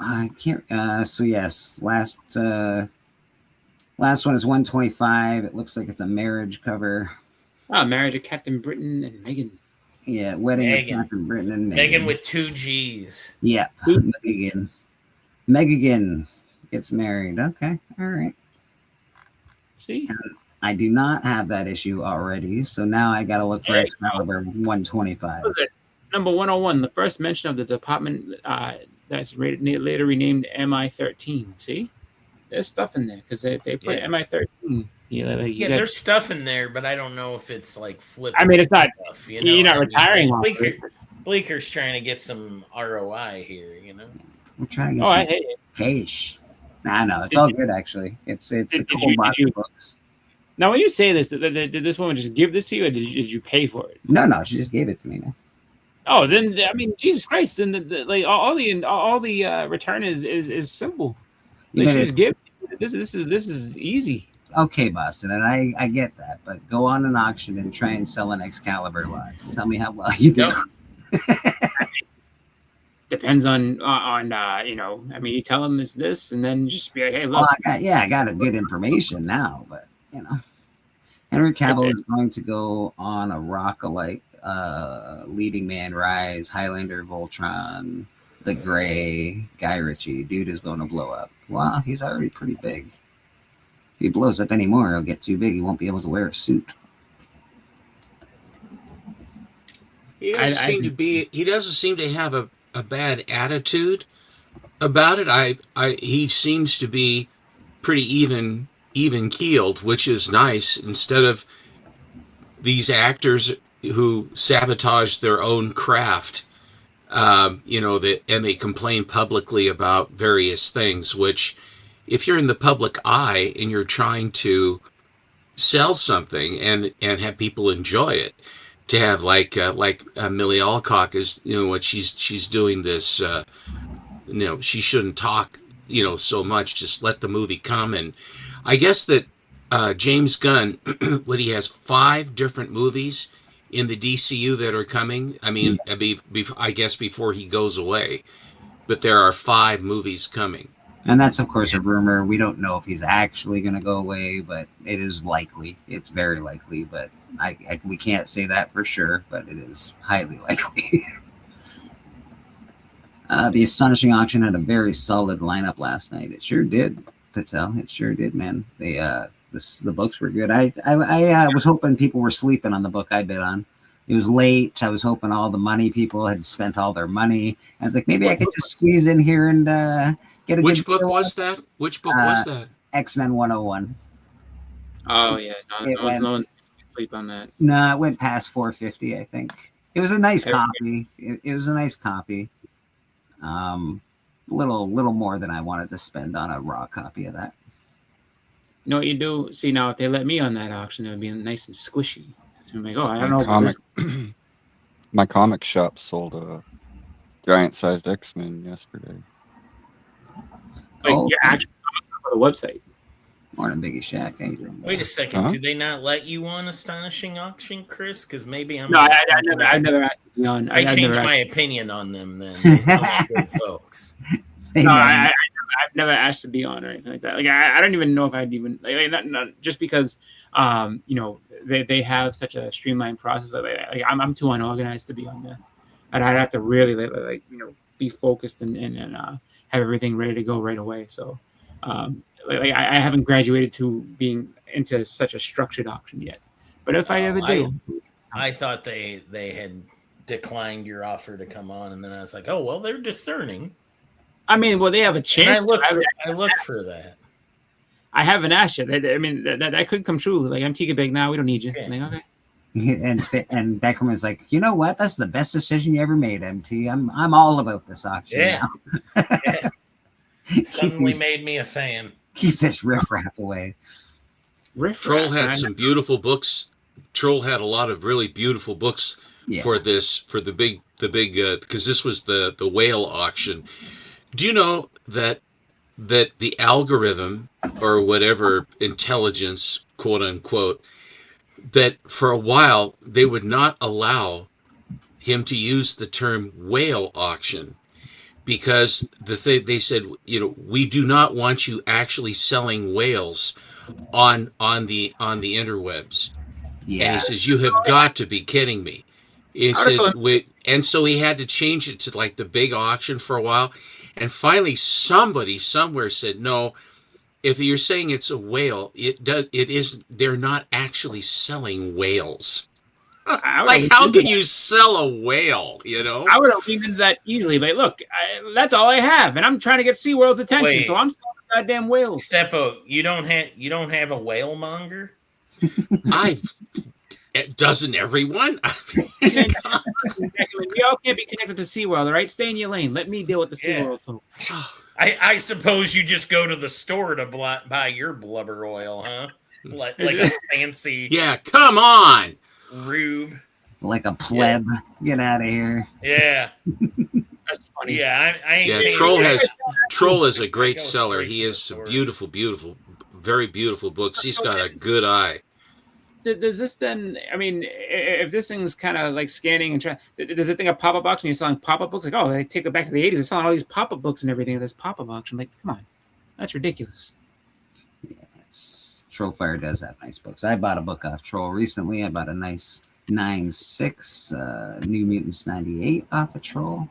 I can't. So yes, last one is 125. It looks like it's a marriage cover. Oh, Marriage of Captain Britain and Megan. Yeah, Wedding of Captain Britain and Megan. Megan with 2 G's. Yep, Megan. Megan gets married. Okay, all right. See, and I do not have that issue already, so now I got to look for Excalibur 125. Number 101, the first mention of the department that's later renamed MI13. See, there's stuff in there because they put MI13. There's stuff in there, but I don't know if it's like flipping. I mean, it's not. Stuff, you're not retiring. Bleeker's trying to get some ROI here. We're trying to get some cash. Nah, no, it's all good actually. It's a cool box of books. Now, when you say this, did this woman just give this to you, or did you pay for it? No, she just gave it to me. Man. Oh, then I mean, Jesus Christ! Then like all the return is simple. Like, she just give. This is easy. Okay, Boston, and I get that, but go on an auction and try and sell an Excalibur lot. Tell me how well you do. Depends on you know. I mean, you tell them it's this, and then just be like, hey, look. Well, I got a good information now, but you know, Henry Cavill is going to go on a Rock-alike, Leading Man Rise, Highlander, Voltron, The Gray, Guy Ritchie. Dude is going to blow up. Wow, he's already pretty big. If he blows up anymore, he'll get too big. He won't be able to wear a suit. He doesn't seem to have a bad attitude about it. He seems to be pretty even keeled, which is nice. Instead of these actors who sabotage their own craft, and they complain publicly about various things, which if you're in the public eye and you're trying to sell something and have people enjoy it, to have like Millie Alcock is, what she's doing this, she shouldn't talk, so much. Just let the movie come. And I guess that James Gunn, he has 5 different movies in the DCU that are coming. I mean, I guess before he goes away, but there are 5 movies coming. And that's, of course, a rumor. We don't know if he's actually going to go away, but it is likely. It's very likely, but we can't say that for sure, but it is highly likely. The Astonishing Auction had a very solid lineup last night. It sure did, Patel. It sure did, man. The books were good. I was hoping people were sleeping on the book I bid on. It was late. I was hoping all the money people had spent all their money. I was like, maybe I could just squeeze in here and get a Which book was that? Which book was that? X-Men 101. Oh, yeah. No one's sleep on that. No, it went past 450, I think. It was a nice copy. It was a nice copy. Little more than I wanted to spend on a raw copy of that. You know what you do? See, now if they let me on that auction, it would be nice and squishy. So I'm like, I don't know. My comic shop sold a giant-sized X-Men yesterday. You're actually on the website. Morning, Biggie Shack. Wait a second. Do they not let you on Astonishing Auction, Chris? Because maybe I'm. No, I never asked to be on. I changed my opinion on them then. Good folks. No, I've never asked to be on or anything like that. Like I don't even know if I'd even not just because they have such a streamlined process. Like I'm too unorganized to be on there, and I'd have to really be focused and have everything ready to go right away. So. I haven't graduated to being into such a structured auction yet, but if I ever do, I thought they had declined your offer to come on, and then I was like, oh well, they're discerning. I mean, well, they have a chance. I look for that. I haven't asked yet. I mean, that could come true. Like I'm Tika Big now. We don't need you. Okay. Like, okay. And Beckham was like, you know what? That's the best decision you ever made, MT. I'm all about this auction Yeah. now. Suddenly made me a fan. Keep this riffraff away. Troll had some beautiful books. Troll had a lot of really beautiful books for the big because this was the whale auction. Do you know that the algorithm or whatever intelligence, quote unquote, that for a while they would not allow him to use the term whale auction because they said, we do not want you actually selling whales on the interwebs. Yeah. And he says, you have got to be kidding me. He said, and so he had to change it to like the big auction for a while. And finally, somebody somewhere said, no, if you're saying it's a whale, they're not actually selling whales. Like, how can you sell a whale, I would have leaned into that easily, but look, that's all I have, and I'm trying to get SeaWorld's attention, so I'm selling goddamn whales. Steppo, you don't have a whale monger? Doesn't everyone? We all can't be connected to SeaWorld, all right? Stay in your lane. Let me deal with the SeaWorld folks. I suppose you just go to the store to buy your blubber oil, huh? Like a fancy... Yeah, come on! Rube. Like a pleb. Get out of here. Yeah. That's funny. Yeah, I ain't Troll is a great seller. He has some beautiful, very beautiful books. He's got a good eye. Does this then, if this thing's kind of like scanning and trying, does it think of pop-up auction? You're selling pop-up books? Like, oh, they take it back to the 80s. They're selling all these pop-up books and everything at this pop-up auction. Like, come on. That's ridiculous. Yes. Trollfire does have nice books. I bought a book off Troll recently. I bought a nice 9.6 New Mutants 98 off of Troll,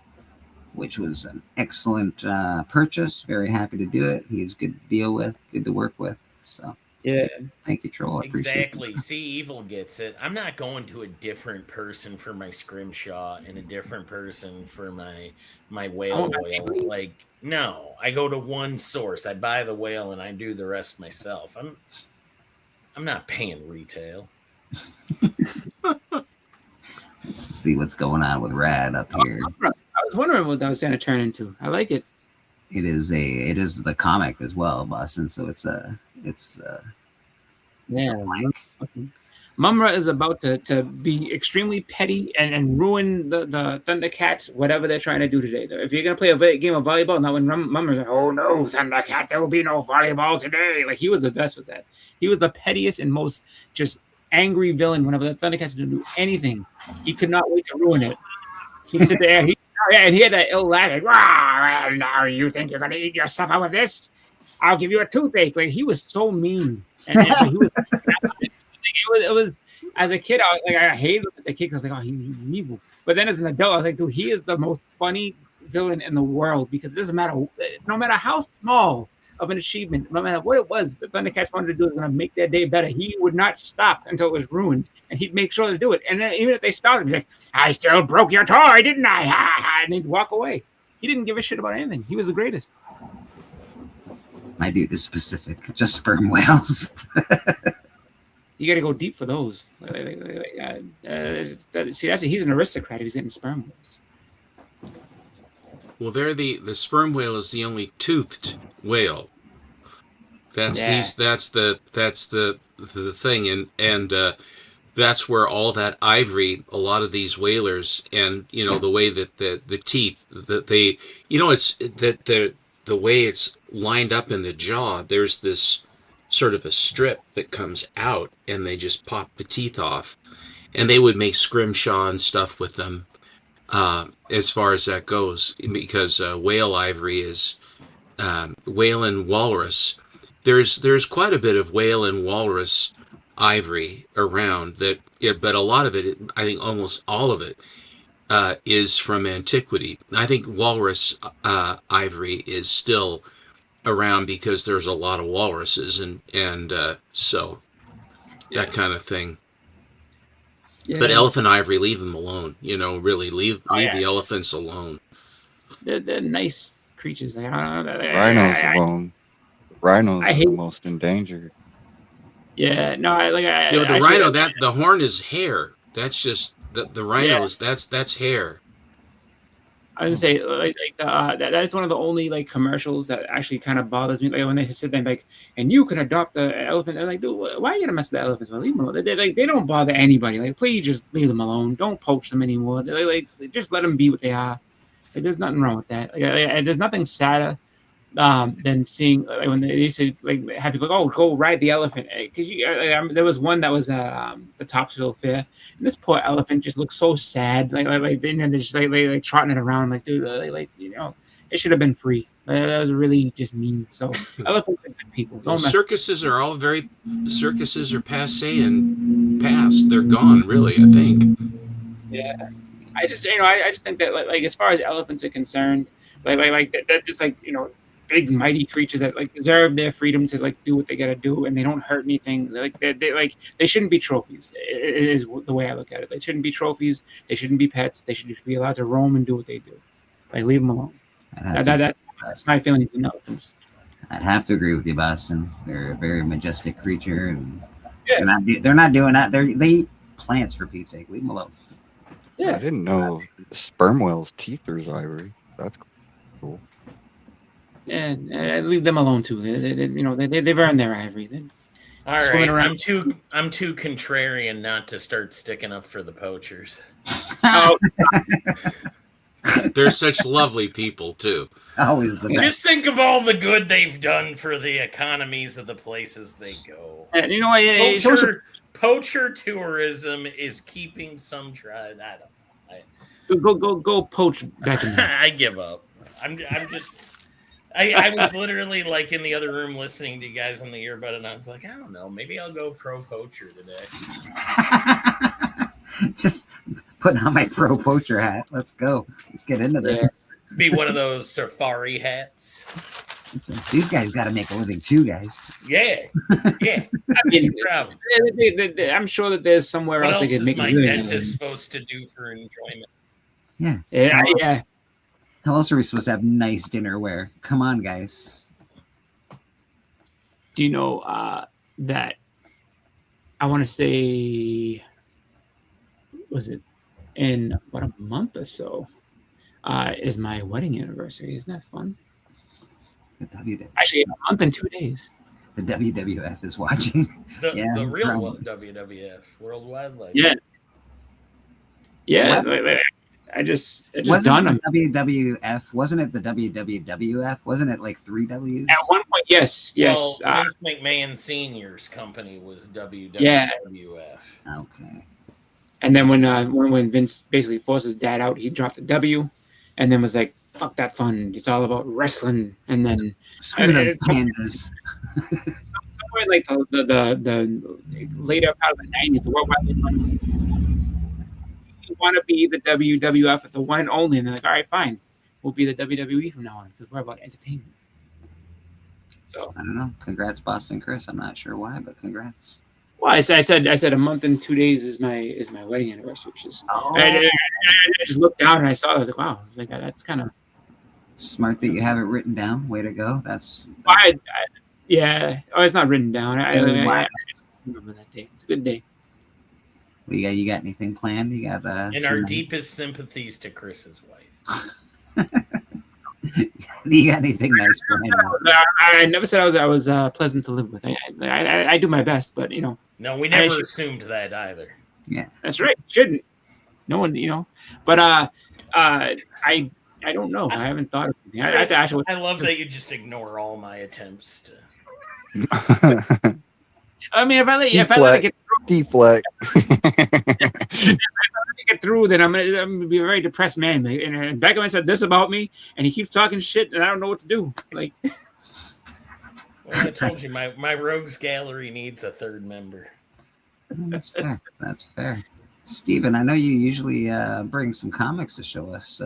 which was an excellent purchase. Very happy to do it. He's good to deal with, good to work with. So. Yeah. Thank you, Troll. I appreciate Exactly. See, Evil gets it. I'm not going to a different person for my Scrimshaw and a different person for my whale oil. Like, no. I go to one source. I buy the whale and I do the rest myself. I'm not paying retail. Let's see what's going on with Rad up here. I was wondering what that was going to turn into. I like it. It is the comic as well, Boston. So it's a blank. Mumra is about to be extremely petty and ruin the Thundercats, whatever they're trying to do today. If you're gonna play a game of volleyball, not when Mumra's like, oh no, Thundercat, there will be no volleyball today. Like, he was the best with that. He was the pettiest and most just angry villain whenever the Thundercats didn't do anything. He could not wait to ruin it. He'd sit there, and he had that ill laugh, like, well, now you think you're gonna eat your supper with this? I'll give you a toothache. Like, he was so mean. And he was, it was as a kid, I hated him as a kid because I was like, oh, he's evil. But then as an adult, I was like, dude, he is the most funny villain in the world, because it doesn't matter, no matter how small of an achievement, no matter what it was, the Thundercats wanted to do is going to make their day better. He would not stop until it was ruined, and he'd make sure to do it. And then even if they started, he'd be like, I still broke your toy, didn't I? And he'd walk away. He didn't give a shit about anything. He was the greatest. My dude is specific, just sperm whales. You got to go deep for those. See, he's an aristocrat. He's getting sperm whales. Well, the sperm whale is the only toothed whale. That's the thing, and that's where all that ivory, a lot of these whalers, and the way that the teeth that they, it's that the way it's lined up in the jaw, there's this sort of a strip that comes out, and they just pop the teeth off, and they would make scrimshaw and stuff with them, as far as that goes, because whale ivory is whale and walrus. There's quite a bit of whale and walrus ivory around that, but a lot of it, I think almost all of it, is from antiquity. I think walrus ivory is still around because there's a lot of walruses and so that kind of thing. Yeah. But elephant ivory, leave them alone. Really leave the elephants alone. They're nice creatures. Like, Rhinos alone. Rhinos are the most endangered. Yeah, no, the rhino, that the horn is hair. That's just the rhino is that's hair. I was gonna say that's one of the only like commercials that actually kind of bothers me. Like when they sit there like, and you can adopt an elephant. They're like, dude, why are you gonna mess with the elephants? Well, leave them alone. They don't bother anybody. Like, please just leave them alone. Don't poach them anymore. Like just let them be what they are. Like, there's nothing wrong with that. There's nothing sadder than seeing like when they used to like have people like, oh, go ride the elephant, because there was one that was the Topsville Fair, and this poor elephant just looked so sad, like they're just like trotting it around, like dude, like it should have been free. That was really just mean. So elephants are good people. Circuses are passe and past. They're gone, really. I think. Yeah, I just think that like as far as elephants are concerned, like that just like big mighty creatures that like deserve their freedom to like do what they gotta do, and they don't hurt anything. Like they shouldn't be trophies. It is the way I look at it. They shouldn't be trophies. They shouldn't be pets. They should just be allowed to roam and do what they do. Like leave them alone. That's my feelings on elephants. I'd have to agree with you, Boston. They're a very majestic creature, and they're not doing that. They eat plants, for Pete's sake. Leave them alone. Yeah, I didn't know sperm whales' teeth are ivory. That's cool. And leave them alone too. They've earned their ivory. All right, I'm too contrarian not to start sticking up for the poachers. They're such lovely people too. Always the best. Just think of all the good they've done for the economies of the places they go. And you know what? Poacher tourism is keeping some tribe. I don't know. Go poach back in there. I give up. I'm just. I was literally like in the other room listening to you guys on the earbud, and I was like, I don't know, maybe I'll go pro poacher today. Just putting on my pro poacher hat. Let's go. Let's get into this. Be one of those safari hats. Listen, these guys got to make a living too, guys. Yeah. I mean, I'm sure that there's somewhere else they could make a living. What else is my dentist supposed to do for enjoyment? Yeah. How else are we supposed to have nice dinnerware? Come on, guys. Do you know that I want to say, was it in about a month or so, is my wedding anniversary. Isn't that fun? Actually, a month and 2 days. The WWF is watching. The real WWF, Worldwide Wildlife. Yeah. I just wasn't it the WWF? Wasn't it the WWF? Wasn't it like 3 W's? At one point, yes. Well, Vince McMahon Sr.'s company was WWF. Yeah. Okay. And then when Vince basically forced his dad out, he dropped a W, and then was like, "Fuck that fun! It's all about wrestling." And then somewhere like the later part of the '90s, the World Wide Web. Want to be the WWF, the one and only, and they're like, all right, fine, we'll be the WWE from now on because we're about entertainment. So I don't know. Congrats, Boston Chris. I'm not sure why, but congrats. Well, I said a month and 2 days is my wedding anniversary, which is. I just looked down and I saw it. I was like, wow, it's like that's kind of smart that you have it written down. Way to go. That's yeah. Oh, it's not written down. I remember that day. It's a good day. You got anything planned? You got and our deepest sympathies to Chris's wife. You got anything nice planned? I never said I was pleasant to live with. I do my best, but No, we never assumed that either. Yeah, that's right. Shouldn't. No one, But I don't know. I haven't thought of anything. Chris, I love that you just ignore all my attempts to. I mean, if I let it deflect. get through, then I'm gonna be a very depressed man. And Beckerman said this about me, and he keeps talking shit, and I don't know what to do. Like, well, I told you, my rogues gallery needs a third member. That's fair. That's fair. Steven, I know you usually bring some comics to show us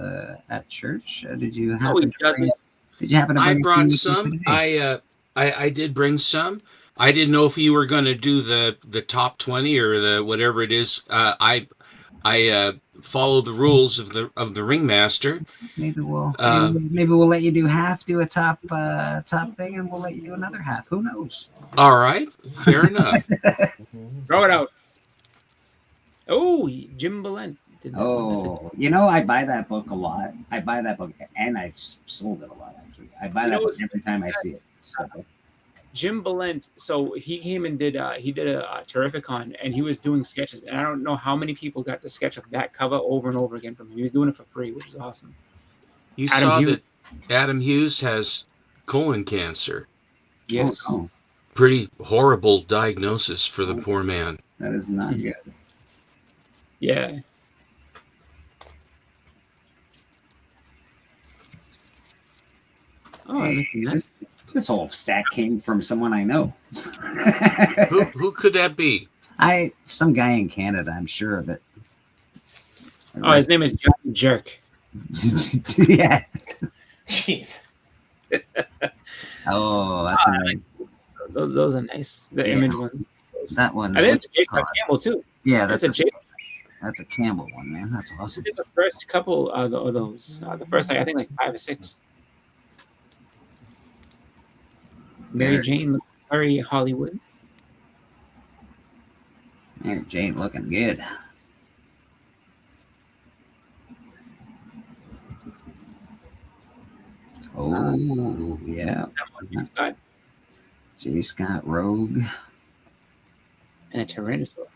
at church. Did you happen to bring? I brought some. I did bring some. I didn't know if you were going to do the top 20 or the whatever it is. follow the rules of the ringmaster. Maybe we'll let you do half, do a top thing, and we'll let you do another half. Who knows? All right, fair enough. Throw it out. Oh, Jim Balent. Oh, you know, I buy that book a lot. I buy that book, and I've sold it a lot, actually. I buy that book every time I see it. So. Jim Balent, so he came and did a Terrificon, and he was doing sketches, and I don't know how many people got the sketch of that cover over and over again from him. He was doing it for free, which is awesome. You saw that Adam Hughes has colon cancer. Yes. Oh. Pretty horrible diagnosis for the poor man. That is not good. Yeah. Oh, hey, this whole stack came from someone I know. Who could that be? Some guy in Canada, I'm sure of it. Oh, his name is John Jerk. Yeah. Jeez. Oh, that's nice. Those are nice. The image ones. That one. I think it's J. Scott Campbell too. Yeah, that's a Campbell one, man. That's awesome. The first couple of those. The first, I think, like 5 or 6. Mary Jane, very Hollywood. Mary Jane looking good. Oh, yeah. J. Scott Rogue. And a Tyrannosaur.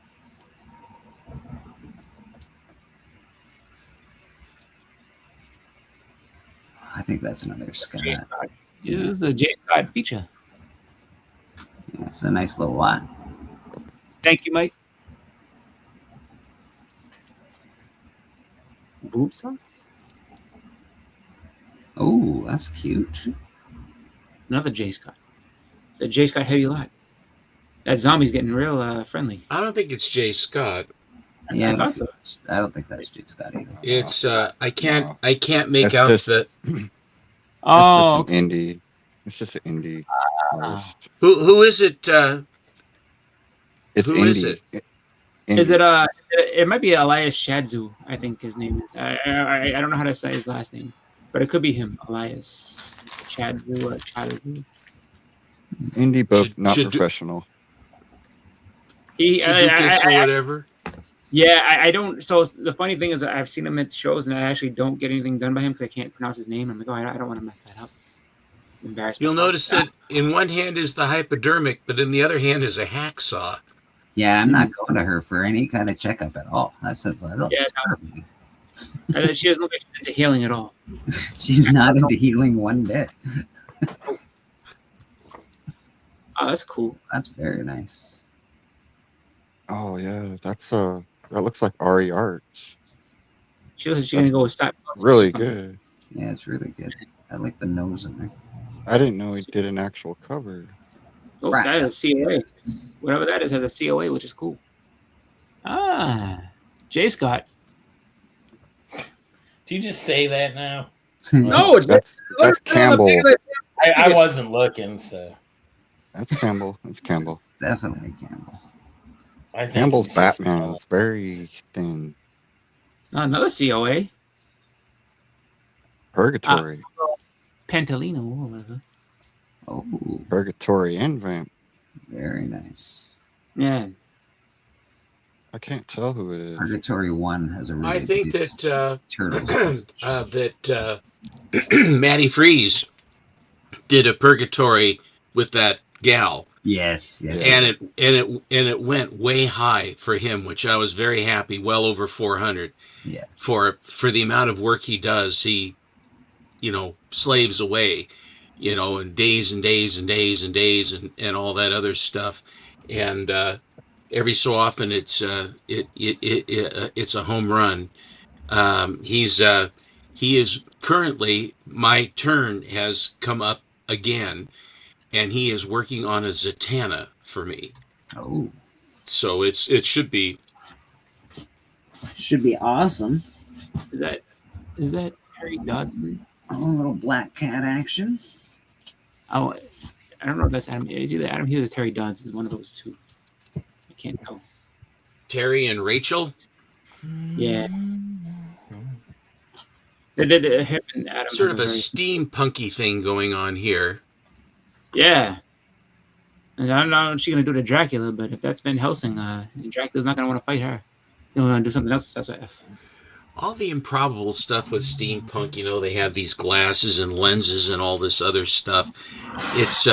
I think that's another Scott. This is a J. Scott feature. Yeah, it's a nice little lot. Thank you, Mike. Boob socks? Oh, that's cute. Another J. Scott. It's a J. Scott heavy lot. That zombie's getting real friendly. I don't think it's J. Scott. Yeah, I thought so. I don't think that's J. Scott either. It's I can't make out the. Oh, it's just an indie. It's just an indie. Who is it? It's who indie. is it? Is it it might be Elias Shadzu, I think his name is. I don't know how to say his last name, but it could be him, Elias Shadzu or Shadzu. Indie book, not professional. or whatever. Yeah, I don't. So the funny thing is, that I've seen him at shows, and I actually don't get anything done by him because I can't pronounce his name. I'm like, oh, I don't want to mess that up. Embarrassed. You'll notice that in one hand is the hypodermic, but in the other hand is a hacksaw. Yeah, I'm not going to her for any kind of checkup at all. That sounds like She doesn't look like she's into healing at all. She's not into healing one bit. Oh, that's cool. That's very nice. Oh yeah, that looks like Ari Arts. She's gonna go with stop. Really good. Yeah, it's really good. I like the nose in there. I didn't know he did an actual cover. Oh, Right. that is a COA. Whatever that is has a COA, which is cool. J. Scott. Do you just say that now? No, that's Campbell. I wasn't looking, so. That's Campbell. That's Campbell. Definitely Campbell. I think Campbell's it's just- Batman is very thin. Another COA. Purgatory. Pentalino or whatever. Oh, Purgatory and Vamp. very nice. Yeah. I can't tell who it is. Purgatory 1 has a really I think nice that turtles. that Matty Freeze did a Purgatory with that gal. Yes, yes. And it went way high for him, which I was very happy. Well over 400. Yeah. For the amount of work he does, he, slaves away, and days and days and days and days and all that other stuff. And every so often it's a home run. He is currently, my turn has come up again, and he is working on a Zatanna for me. Oh. So it should be awesome. Is that Harry Dodson? Oh, a little black cat action. Oh, I don't know if that's Adam. It's either Adam Hughes or Terry Dodson. One of those two. I can't tell. Terry and Rachel. Yeah. They did him and Adam Sort have of a very- steampunky thing going on here. Yeah. And I don't know what she's gonna do to Dracula, but if that's Van Helsing, Dracula's not gonna want to fight her. He'll want to do something else. That's what. All the improbable stuff with steampunk, they have these glasses and lenses and all this other stuff. It's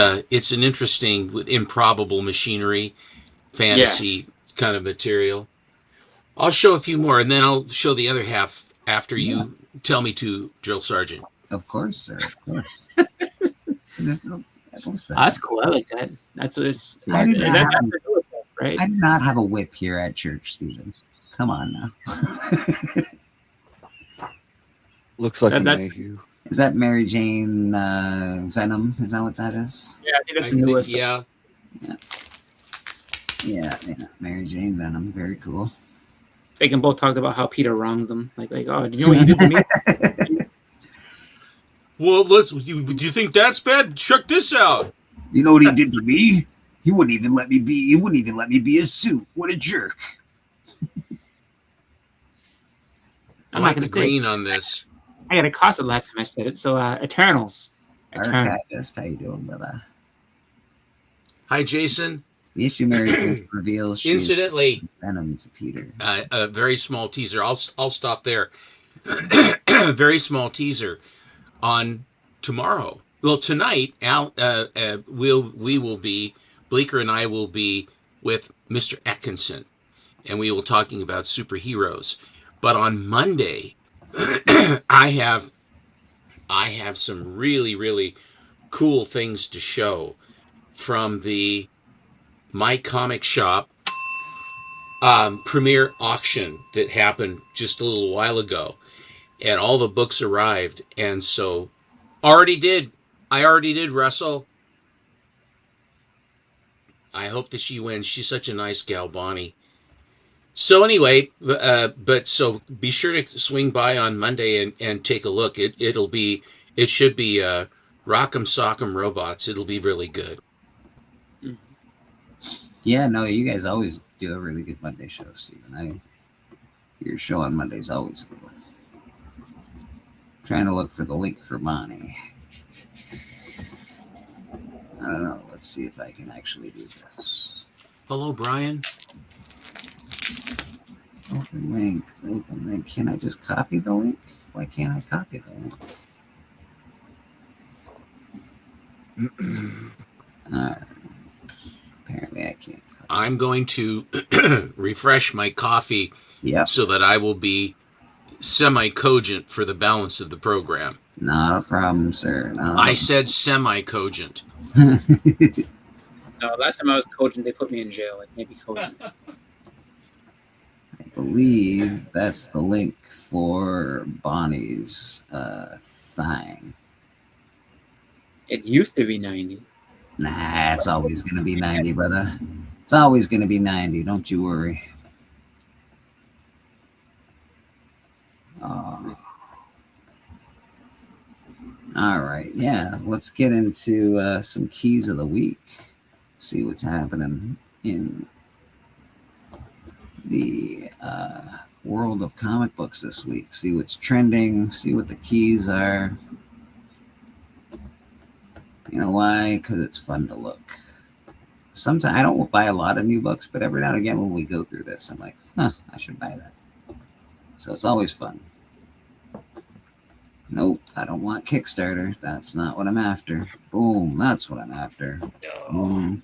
an interesting, improbable machinery, fantasy kind of material. I'll show a few more, and then I'll show the other half after you tell me to, Drill Sergeant. Of course, sir. Of course. Listen, That's cool. I like that. That's what it's. I do not have- right? I do not have a whip here at church, Stephen. Come on now. Looks like That- Mayhew. Is that Mary Jane Venom? Is that what that is? Yeah, I think that's the newest. Yeah. Yeah, Mary Jane Venom. Very cool. They can both talk about how Peter wronged them. Like, oh, did you know what you did to me? Well, do you think that's bad? Check this out. You know what he did to me? He wouldn't even let me be. He wouldn't even let me be his suit. What a jerk! I I'm like not the gonna say. green on this. I got accosted last time I said it. So, Eternals. Eternals. Archivist, how you doing, brother? Hi, Jason. The issue Mary Jane reveals she's Incidentally, Venom to Peter. a very small teaser. I'll stop there. Very small teaser on tomorrow. Well, tonight, we will be, Bleeker and I will be with Mr. Atkinson, and we will be talking about superheroes. But on Monday, I have some really, really cool things to show from the My Comic Shop premiere auction that happened just a little while ago, and all the books arrived, and so I already did Russell. I hope that she wins. She's such a nice gal, Bonnie. So anyway, so be sure to swing by on Monday and take a look. It should be Rock'em Sock'em Robots. It'll be really good. Yeah, no, you guys always do a really good Monday show, Stephen. Your show on Monday is always a good one. Trying to look for the link for Bonnie. I don't know. Let's see if I can actually do this. Hello, Brian. Open link. Open link. Can I just copy the link? Why can't I copy the link? Alright. Apparently I can't. I'm going to refresh my coffee so that I will be semi-cogent for the balance of the program. Not a problem, sir. I said semi-cogent. No, last time I was cogent, they put me in jail. Like maybe cogent. I believe that's the link for Bonnie's thing. It used to be 90. Nah, it's always going to be 90, brother. It's always going to be 90. Don't you worry. Oh. All right. Yeah, let's get into some keys of the week. See what's happening in the world of comic books this week. See what's trending. See what the keys are. You know why? Because it's fun to look. Sometimes I don't buy a lot of new books, but every now and again when we go through this, I'm like, I should buy that. So it's always fun. Nope, I don't want Kickstarter. That's not what I'm after. Boom, that's what I'm after. Boom.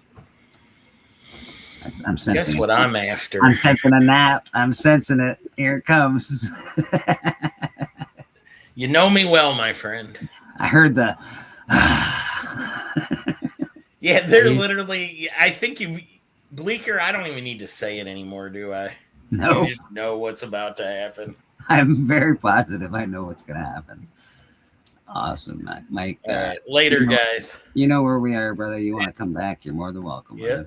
I'm sensing Guess what I'm after. I'm sensing a nap. I'm sensing it. Here it comes. You know me well, my friend. I heard the... Yeah, they're literally. I think Bleeker. I don't even need to say it anymore, do I? No. You just know what's about to happen. I'm very positive I know what's going to happen. Awesome, Mike. All right, later, guys. You know where we are, brother. You want to come back, you're more than welcome. Yeah.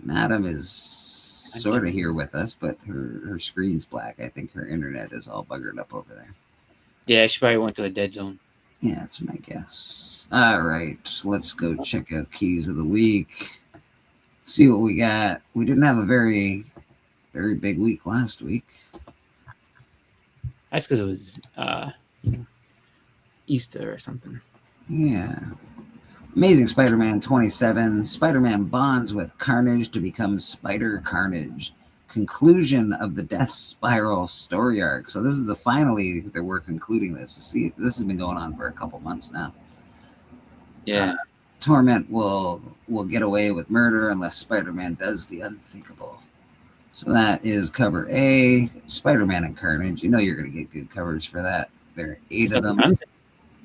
Madam is sort of here with us, but her screen's black. I think her internet is all buggered up over there. Yeah, she probably went to a dead zone. Yeah, that's my guess. All right, let's go check out keys of the week. See what we got. We didn't have a very Very big week last week. That's because it was, Easter or something. Yeah. Amazing Spider-Man 27. Spider-Man bonds with Carnage to become Spider Carnage. Conclusion of the Death Spiral story arc. So this is finally that we're concluding this. See, this has been going on for a couple months now. Yeah. Torment will get away with murder unless Spider-Man does the unthinkable. So that is cover A, Spider-Man and Carnage. You know you're going to get good covers for that. There are 8 of them.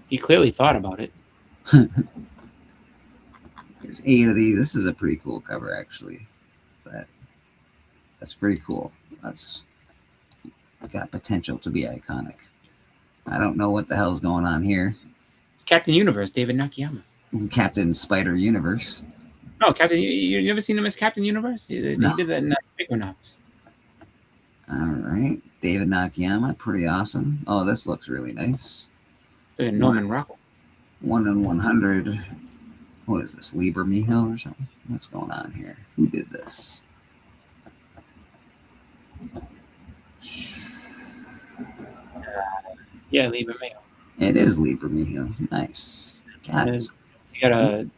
He clearly thought about it. There's 8 of these. This is a pretty cool cover, actually. That's pretty cool. That's got potential to be iconic. I don't know what the hell's going on here. It's Captain Universe, David Nakayama. Captain Spider Universe. Oh, Captain! You never seen him as Captain Universe? He did that in Equinox. All right, David Nakayama, pretty awesome. Oh, this looks really nice. Norman Rockwell. 1 in 100. What is this? Liber Mijo or something? What's going on here? Who did this? Yeah, Liber Mijo. It is Liber Mijo. Nice. God, you got a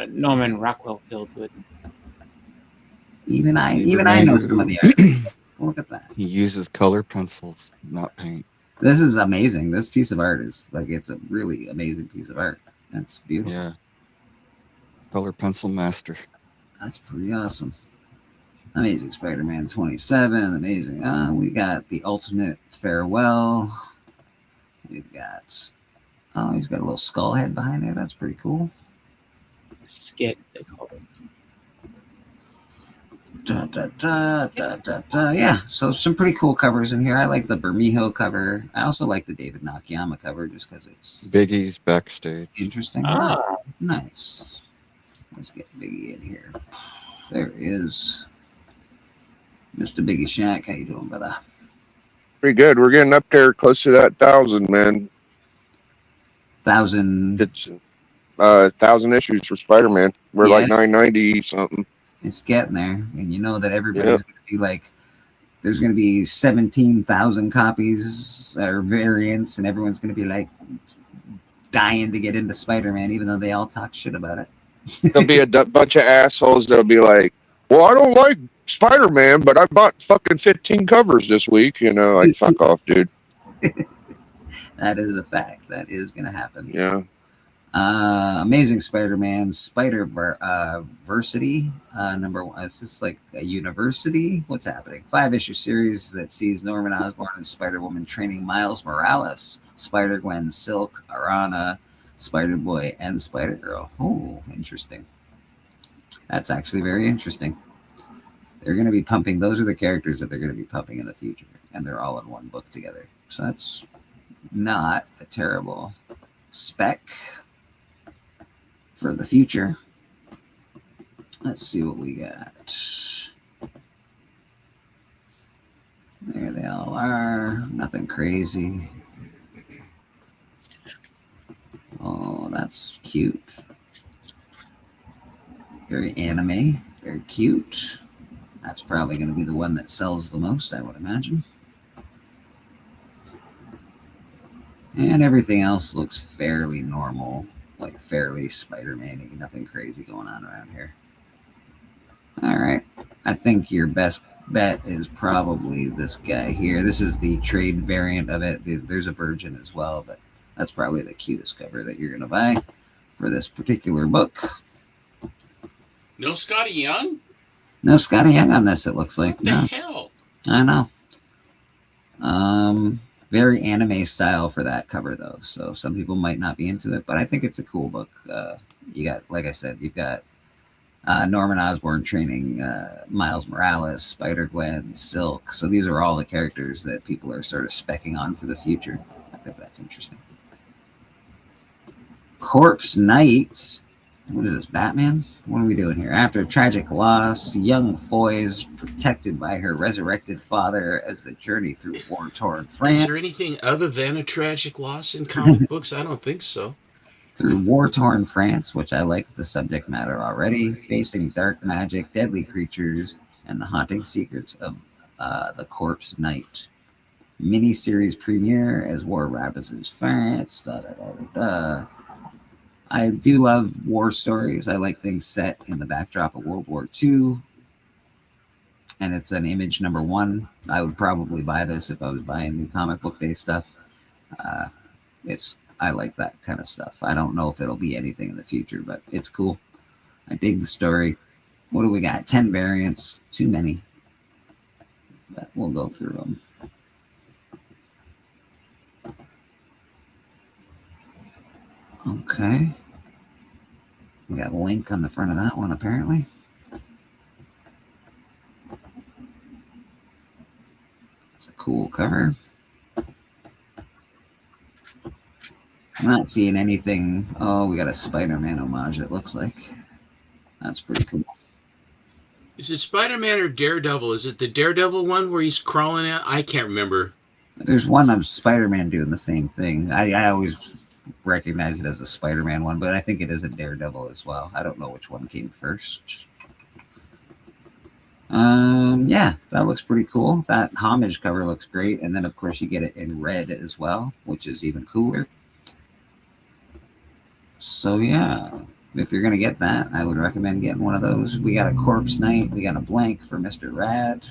Norman Rockwell feel to it. Even I know some of the art. Look at that. He uses color pencils, not paint. This is amazing. This piece of art is it's a really amazing piece of art. That's beautiful. Yeah. Color pencil master. That's pretty awesome. Amazing Spider-Man 27. Amazing. We got the Ultimate Farewell. We've got he's got a little skull head behind there. That's pretty cool. Skit, they call it. Yeah, so some pretty cool covers in here. I like the Bermejo cover. I also like the David Nakayama cover just because it's Biggie's backstage. Interesting. Nice. Let's get Biggie in here. There is Mr. Biggie Shack. How you doing, brother? Pretty good. We're getting up there close to that 1,000, man. 1,000. It's 1,000 issues for Spider-Man. We're like 990 something. It's getting there, and you know that everybody's going to be like, there's going to be 17,000 copies or variants, and everyone's going to be like dying to get into Spider-Man, even though they all talk shit about it. There'll be a bunch of assholes that'll be like, well, I don't like Spider-Man, but I bought fucking 15 covers this week. You know, like, fuck off, dude. That is a fact. That is going to happen. Yeah. Amazing Spider-Man, Spider-Versity, number 1. Is this like a university? What's happening? 5-issue series that sees Norman Osborn and Spider-Woman training Miles Morales, Spider-Gwen, Silk, Arana, Spider-Boy, and Spider-Girl. Oh, interesting. That's actually very interesting. They're going to be pumping. Those are the characters that they're going to be pumping in the future, and they're all in one book together. So that's not a terrible spec for the future. Let's see what we got. There they all are. Nothing crazy. Oh, that's cute. Very anime. Very cute. That's probably going to be the one that sells the most, I would imagine. And everything else looks fairly normal, like fairly Spider-Man-y. Nothing crazy going on around here. All right. I think your best bet is probably this guy here. This is the trade variant of it. There's a Virgin as well, but that's probably the cutest cover that you're going to buy for this particular book. No Scotty Young? No Scotty Young on this, it looks like. What the hell? I know. Very anime style for that cover, though. So some people might not be into it, but I think it's a cool book. You got, like I said, you've got Norman Osborn training Miles Morales, Spider-Gwen, Silk. So these are all the characters that people are sort of specking on for the future. I think that's interesting. Corpse Knights. What is this, Batman? What are we doing here? After a tragic loss, young Foy is protected by her resurrected father as the journey through war-torn France. Is there anything other than a tragic loss in comic books? I don't think so. Through war-torn France, which I like the subject matter already, facing dark magic, deadly creatures, and the haunting secrets of The Corpse Knight miniseries premiere as War Rapids France. I do love war stories. I like things set in the backdrop of World War II. And it's an Image #1. I would probably buy this if I was buying new comic book day stuff. I like that kind of stuff. I don't know if it'll be anything in the future, but it's cool. I dig the story. What do we got? 10 variants. Too many. But we'll go through them. Okay. We got a link on the front of that one, apparently. It's a cool cover. I'm not seeing anything. Oh, we got a Spider-Man homage, it looks like. That's pretty cool. Is it Spider-Man or Daredevil? Is it the Daredevil one where he's crawling out? I can't remember. There's one of Spider-Man doing the same thing. I always recognize it as a Spider-Man one, but I think it is a Daredevil as well. I don't know which one came first. Yeah, that looks pretty cool. That homage cover looks great. And then, of course, you get it in red as well, which is even cooler. So, yeah, if you're going to get that, I would recommend getting one of those. We got a Corpse Knight. We got a blank for Mr. Rad.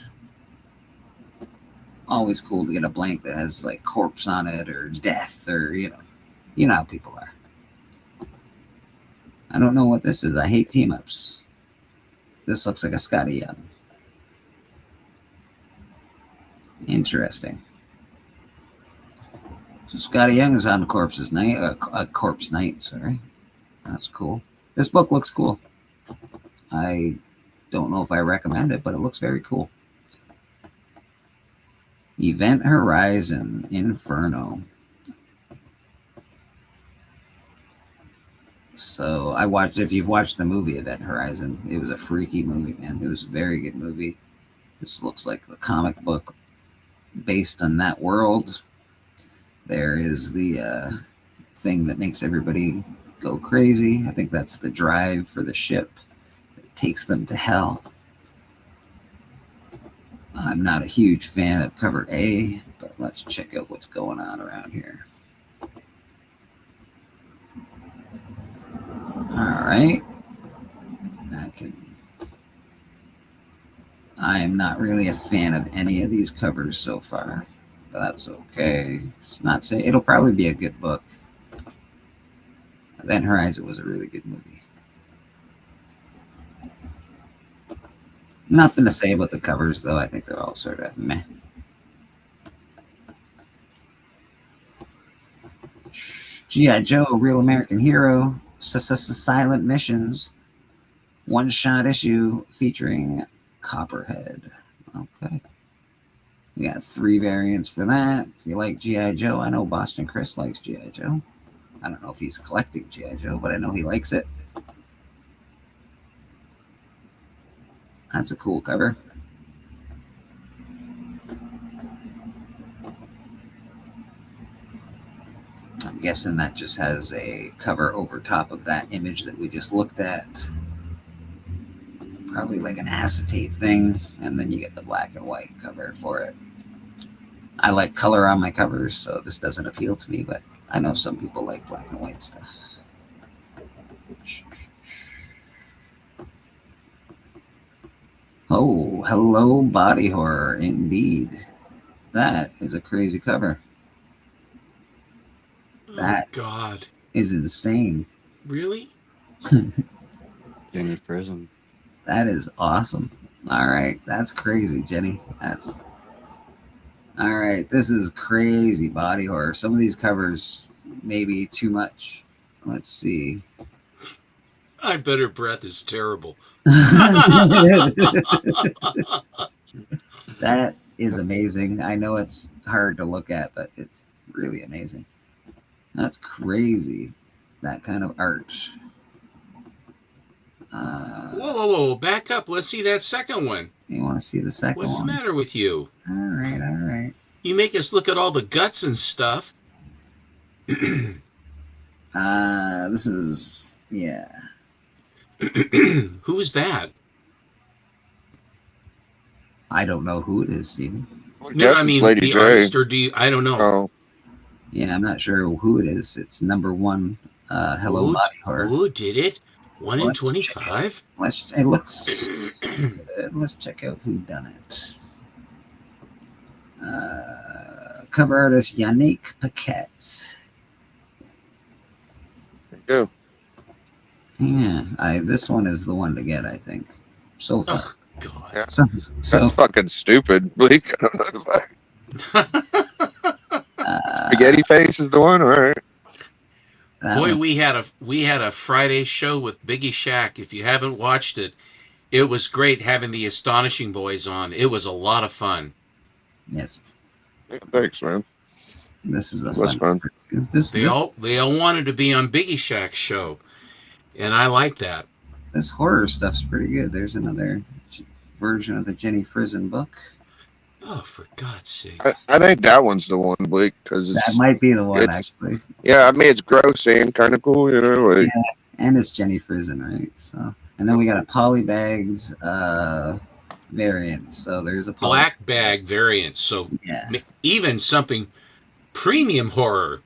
Always cool to get a blank that has, like, corpse on it or death or, you know how people are. I don't know what this is. I hate team-ups. This looks like a Scotty Young. Interesting. So Scotty Young is on Corpse Knight, sorry. That's cool. This book looks cool. I don't know if I recommend it, but it looks very cool. Event Horizon Inferno. So if you've watched the movie Event Horizon, it was a freaky movie, man. It was a very good movie. This looks like the comic book based on that world. There is the thing that makes everybody go crazy. I think that's the drive for the ship that takes them to hell. I'm not a huge fan of cover A, but let's check out what's going on around here. All right. I am not really a fan of any of these covers so far, but that's okay. It's not saying it'll probably be a good book. Event Horizon was a really good movie. Nothing to say about the covers, though. I think they're all sort of meh. G.I. Joe, Real American Hero, Silent Missions, one-shot issue featuring Copperhead. Okay. We got 3 variants for that. If you like G.I. Joe, I know Boston Chris likes G.I. Joe. I don't know if he's collecting G.I. Joe, but I know he likes it. That's a cool cover. I'm guessing that just has a cover over top of that image that we just looked at. Probably like an acetate thing, and then you get the black and white cover for it. I like color on my covers, so this doesn't appeal to me, but I know some people like black and white stuff. Oh, hello, body horror, indeed. That is a crazy cover. That God is insane. Really? Jenny Prism. That is awesome. All right, that's crazy, Jenny. That's all right. This is crazy body horror. Some of these covers may be too much. Let's see. I bet her breath is terrible. That is amazing. I know it's hard to look at, but it's really amazing. That's crazy. That kind of art. Whoa. Back up. Let's see that second one. You want to see the second one? What's the matter with you? All right. You make us look at all the guts and stuff. This is, yeah. Who's that? I don't know who it is, Stephen. No, I mean Lady the J. artist, or do you? I don't know. Oh, Yeah, I'm not sure who it is. It's number one. Hello, Who- Body Horror. Who did it? 1 in Let's 25. It looks good. Let's check out who done it. Cover artist Yannick Paquette. there you go. Yeah, this one is the one to get, I think. So far. Oh, God. Yeah. So That's fucking stupid, Bleak. Spaghetti face is the one, all right. Boy, we had a Friday show with Biggie Shack. If you haven't watched it, it was great having the Astonishing Boys on. It was a lot of fun. Yes. Yeah, thanks, man. This is a That's fun. fun. They all wanted to be on Biggie Shack's show, and I like that. This horror stuff's pretty good. There's another version of the Jenny Frison book. Oh, for God's sake! I think that one's the one, Bleak, because That might be the one, actually. Yeah, I mean it's gross and kind of cool, you know. Like, Yeah, and it's Jenny Frison, right? So, and then we got a polybagged variant. So there's a Black bag variant. So Yeah. even something premium horror,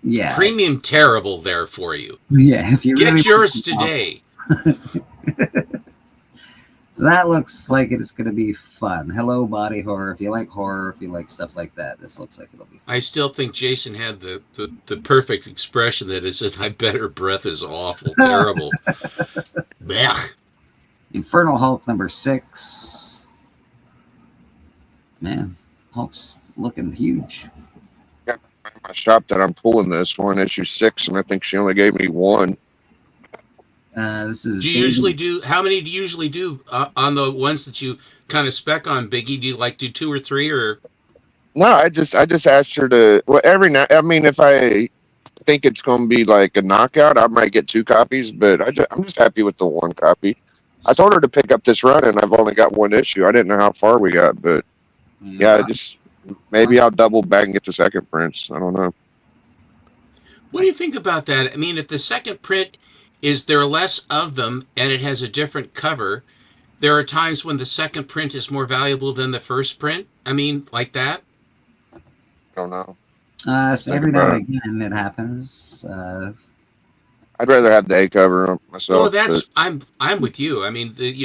Yeah. premium terrible there for you. Yeah, if you Get really yours want to- today. So that looks like it's going to be fun. Hello, Body Horror. If you like horror, if you like stuff like that, this looks like it'll be fun. I still think Jason had the perfect expression that is, I bet her breath is awful, terrible. Blech. Infernal Hulk number 6. Man, Hulk's looking huge. yeah, my shop that I'm pulling this one issue 6, and I think she only gave me one. This is. Do you usually do, how many do you usually do on the ones that you kind of spec on, Biggie? Do you like do 2 or 3 or? No, I just asked her to. Well, every night. I mean, if I think it's going to be like a knockout, I might get 2 copies. But I'm just happy with the 1 copy. I told her to pick up this run, and I've only got 1 issue. I didn't know how far we got, but yeah, just maybe I'll double back and get the second prints. I don't know. What do you think about that? I mean, if the second print is there are less of them and it has a different cover, there are times when the second print is more valuable than the first print. I mean, like that. I don't know. So every now and again it happens. I'd rather have the A cover myself. Well, that's but I'm with you. I mean, if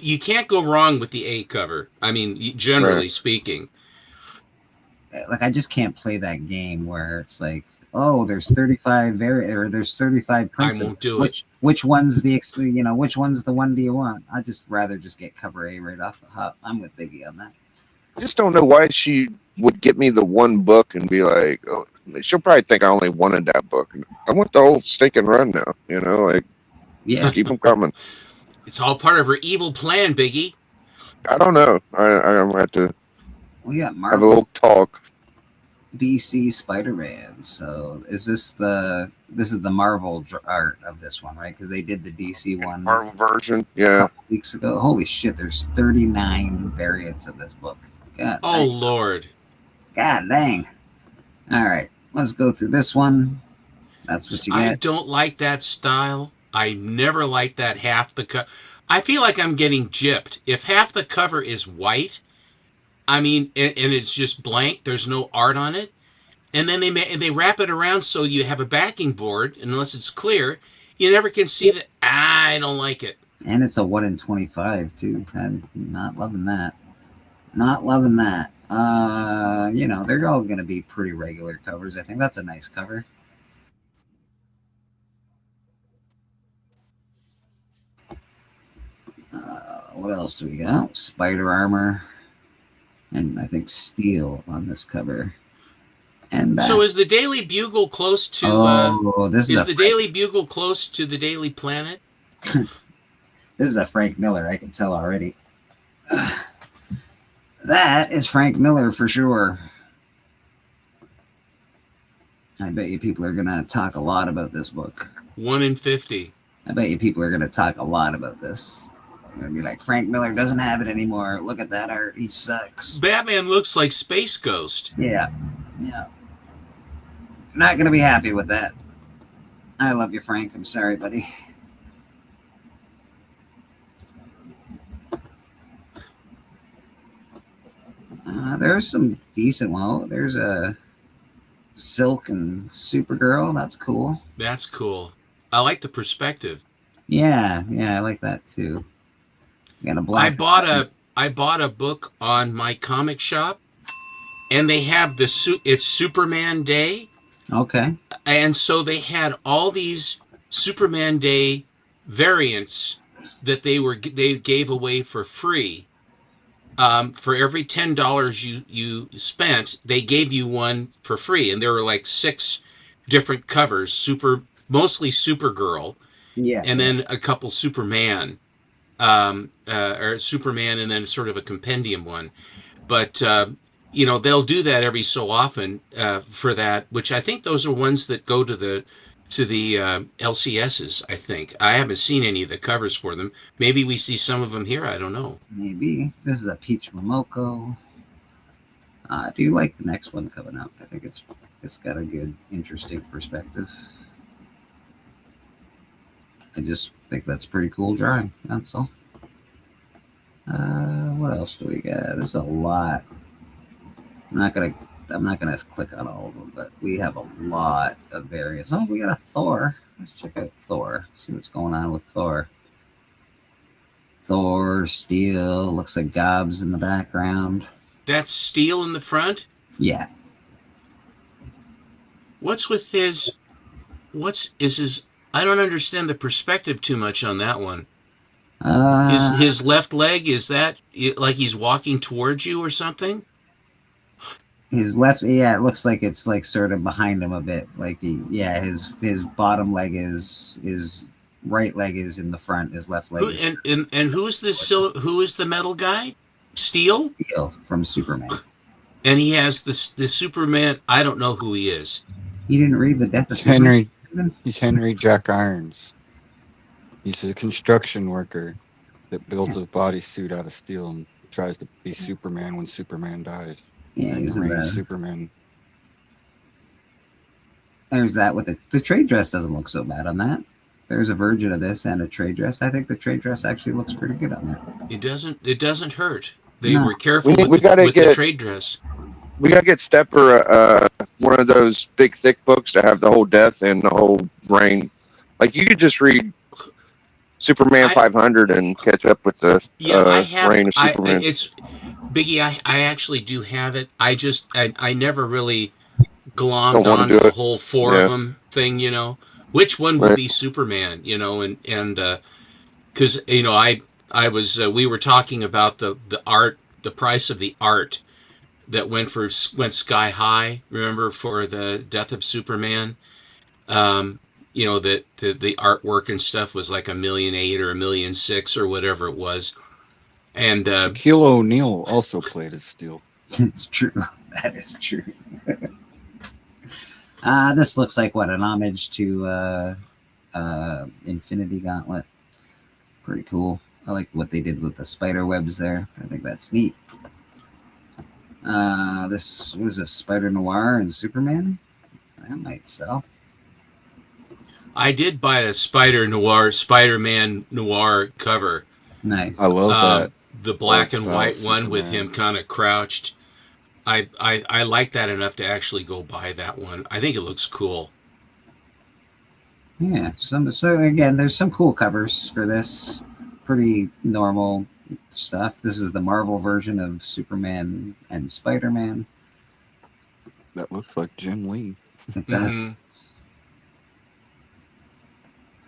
you can't go wrong with the A cover. I mean, generally Right. speaking. Like I just can't play that game where it's like, oh, there's 35 or there's 35 prints. I won't do it. Which one's the which one's the one do you want? I just rather just get cover A right off the hop. I'm with Biggie on that. I just don't know why she would get me the 1 book and be like, oh, she'll probably think I only wanted that book. I want the whole stinking run now, you know, like, yeah, keep them coming. It's all part of her evil plan, Biggie. I don't know. I'm have to We got have a Marvel little talk. DC Spider-Man. So is this the Marvel art of this one, right? Because they did the DC one Marvel version, a yeah. couple weeks ago. Holy shit! There's 39 variants of this book. God, Oh dang. Lord. God dang! All right, let's go through this one. That's what you I get. don't like that style. I never liked that half the cover. I feel like I'm getting gypped. If half the cover is white, I mean, and it's just blank, there's no art on it, and then they wrap it around so you have a backing board, unless it's clear, you never can see that. I don't like it. And it's a 1 in 25 too. I'm not loving that. Not loving that. They're all going to be pretty regular covers. I think that's a nice cover. What else do we got? Spider Armor. And I think Steel on this cover. And So is the Daily Bugle close to? this is the Daily Bugle close to the Daily Planet? This is a Frank Miller. I can tell already. That is Frank Miller for sure. I bet you people are going to talk a lot about this book. 1 in 50. I bet you people are going to talk a lot about this. They're going to be like, Frank Miller doesn't have it anymore. Look at that art. He sucks. Batman looks like Space Ghost. Yeah. Not going to be happy with that. I love you, Frank. I'm sorry, buddy. there's some decent one. There's a Silk and Supergirl. That's cool. That's cool. I like the perspective. Yeah, I like that too. Got a black. I bought a book on my comic shop, and they have it's Superman Day. Okay. And so they had all these Superman Day variants that they gave away for free. For every $10 you spent, they gave you one for free, and there were like 6 different covers. Mostly Supergirl, and then a couple Superman, or Superman, and then sort of a compendium one. But they'll do that every so often for that, which I think those are ones that go to the LCSs. I think I haven't seen any of the covers for them. Maybe we see some of them here. I don't know. Maybe this is a Peach Momoko. Do you like the next one coming up? I think it's got a good, interesting perspective. I just think that's pretty cool drawing. That's all. What else do we got? There's a lot. I'm not gonna click on all of them, but we have a lot of variants. Oh, we got a Thor. Let's check out Thor. See what's going on with Thor. Thor, Steel. Looks like Gobs in the background. That's Steel in the front? Yeah. What's with his? I don't understand the perspective too much on that one. His left leg, is that like he's walking towards you or something? His left, it looks like it's like sort of behind him a bit. Like his bottom leg is right leg is in the front. His left leg. And who is this? Who is the metal guy? Steel. Steel from Superman. And he has the Superman. I don't know who he is. You didn't read the Death of Henry. He's Henry Jack Irons. He's a construction worker that builds a bodysuit out of steel and tries to be Superman when Superman dies. Yeah, he's Superman. There's that with it. The trade dress doesn't look so bad on that. There's a version of this and a trade dress. I think the trade dress actually looks pretty good on that. It doesn't hurt. They were careful with the trade dress. We gotta get Stepper one of those big thick books to have the whole death and the whole reign. Like you could just read Superman 500 and catch up with the reign of Superman. It's Biggie. I actually do have it. I never really glommed on the whole 4 of them thing. Which one would be Superman? And because we were talking about the art, the price of the art that went sky high. Remember, for the Death of Superman, that the artwork and stuff was like $1.8 million or $1.6 million or whatever it was. And Shaquille O'Neal also played as Steel. It's true. That is true. This looks like an homage to Infinity Gauntlet. Pretty cool. I like what they did with the spider webs there. I think that's neat. This was a Spider Noir and Superman. That might sell. I did buy a Spider-Man Noir cover. Nice. I love that. The black and white one with him kind of crouched. I like that enough to actually go buy that one. I think it looks cool. Yeah. So again, there's some cool covers for this. Pretty normal stuff. This is the Marvel version of Superman and Spider-Man. That looks like Jim Lee. It does.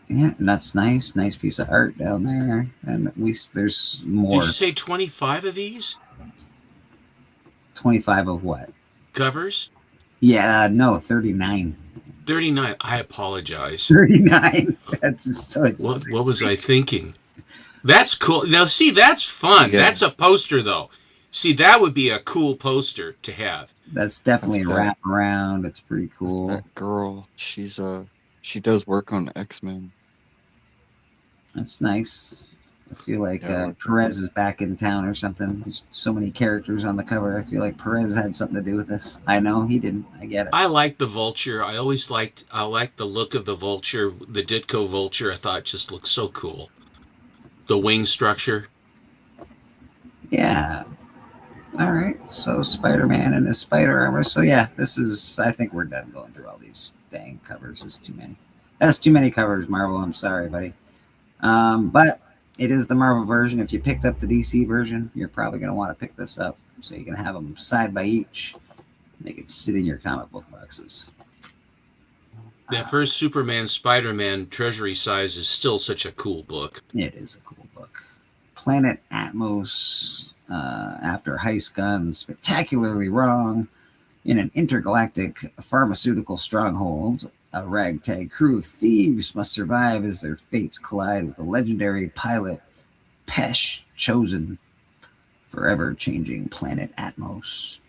Yeah, and that's nice. Nice piece of art down there. And at least there's more. Did you say 25 of these? 25 of what? Covers? Yeah, no, 39. 39. I apologize. 39. That's so. What was I thinking? That's cool. Now, see, that's fun. Yeah. That's a poster, though. See, that would be a cool poster to have. That's definitely a wrap around. It's pretty cool. That girl, she does work on X-Men. That's nice. I feel like Perez is back in town or something. There's so many characters on the cover. I feel like Perez had something to do with this. I know he didn't. I get it. I like the Vulture. I like the look of the Vulture. The Ditko Vulture, I thought just looked so cool. The wing structure. Yeah. All right, so Spider-Man and his spider armor. So yeah, this is. I think we're done going through all these dang covers. It's too many. That's too many covers, Marvel. I'm sorry, buddy. But it is the Marvel version. If you picked up the DC version, you're probably going to want to pick this up. So you can have them side by each. They can sit in your comic book boxes. That first Superman Spider-Man Treasury Size is still such a cool book. It is a cool book. Planet Atmos, after heist gone spectacularly wrong in an intergalactic pharmaceutical stronghold, a ragtag crew of thieves must survive as their fates collide with the legendary pilot Pesh, chosen forever changing Planet Atmos.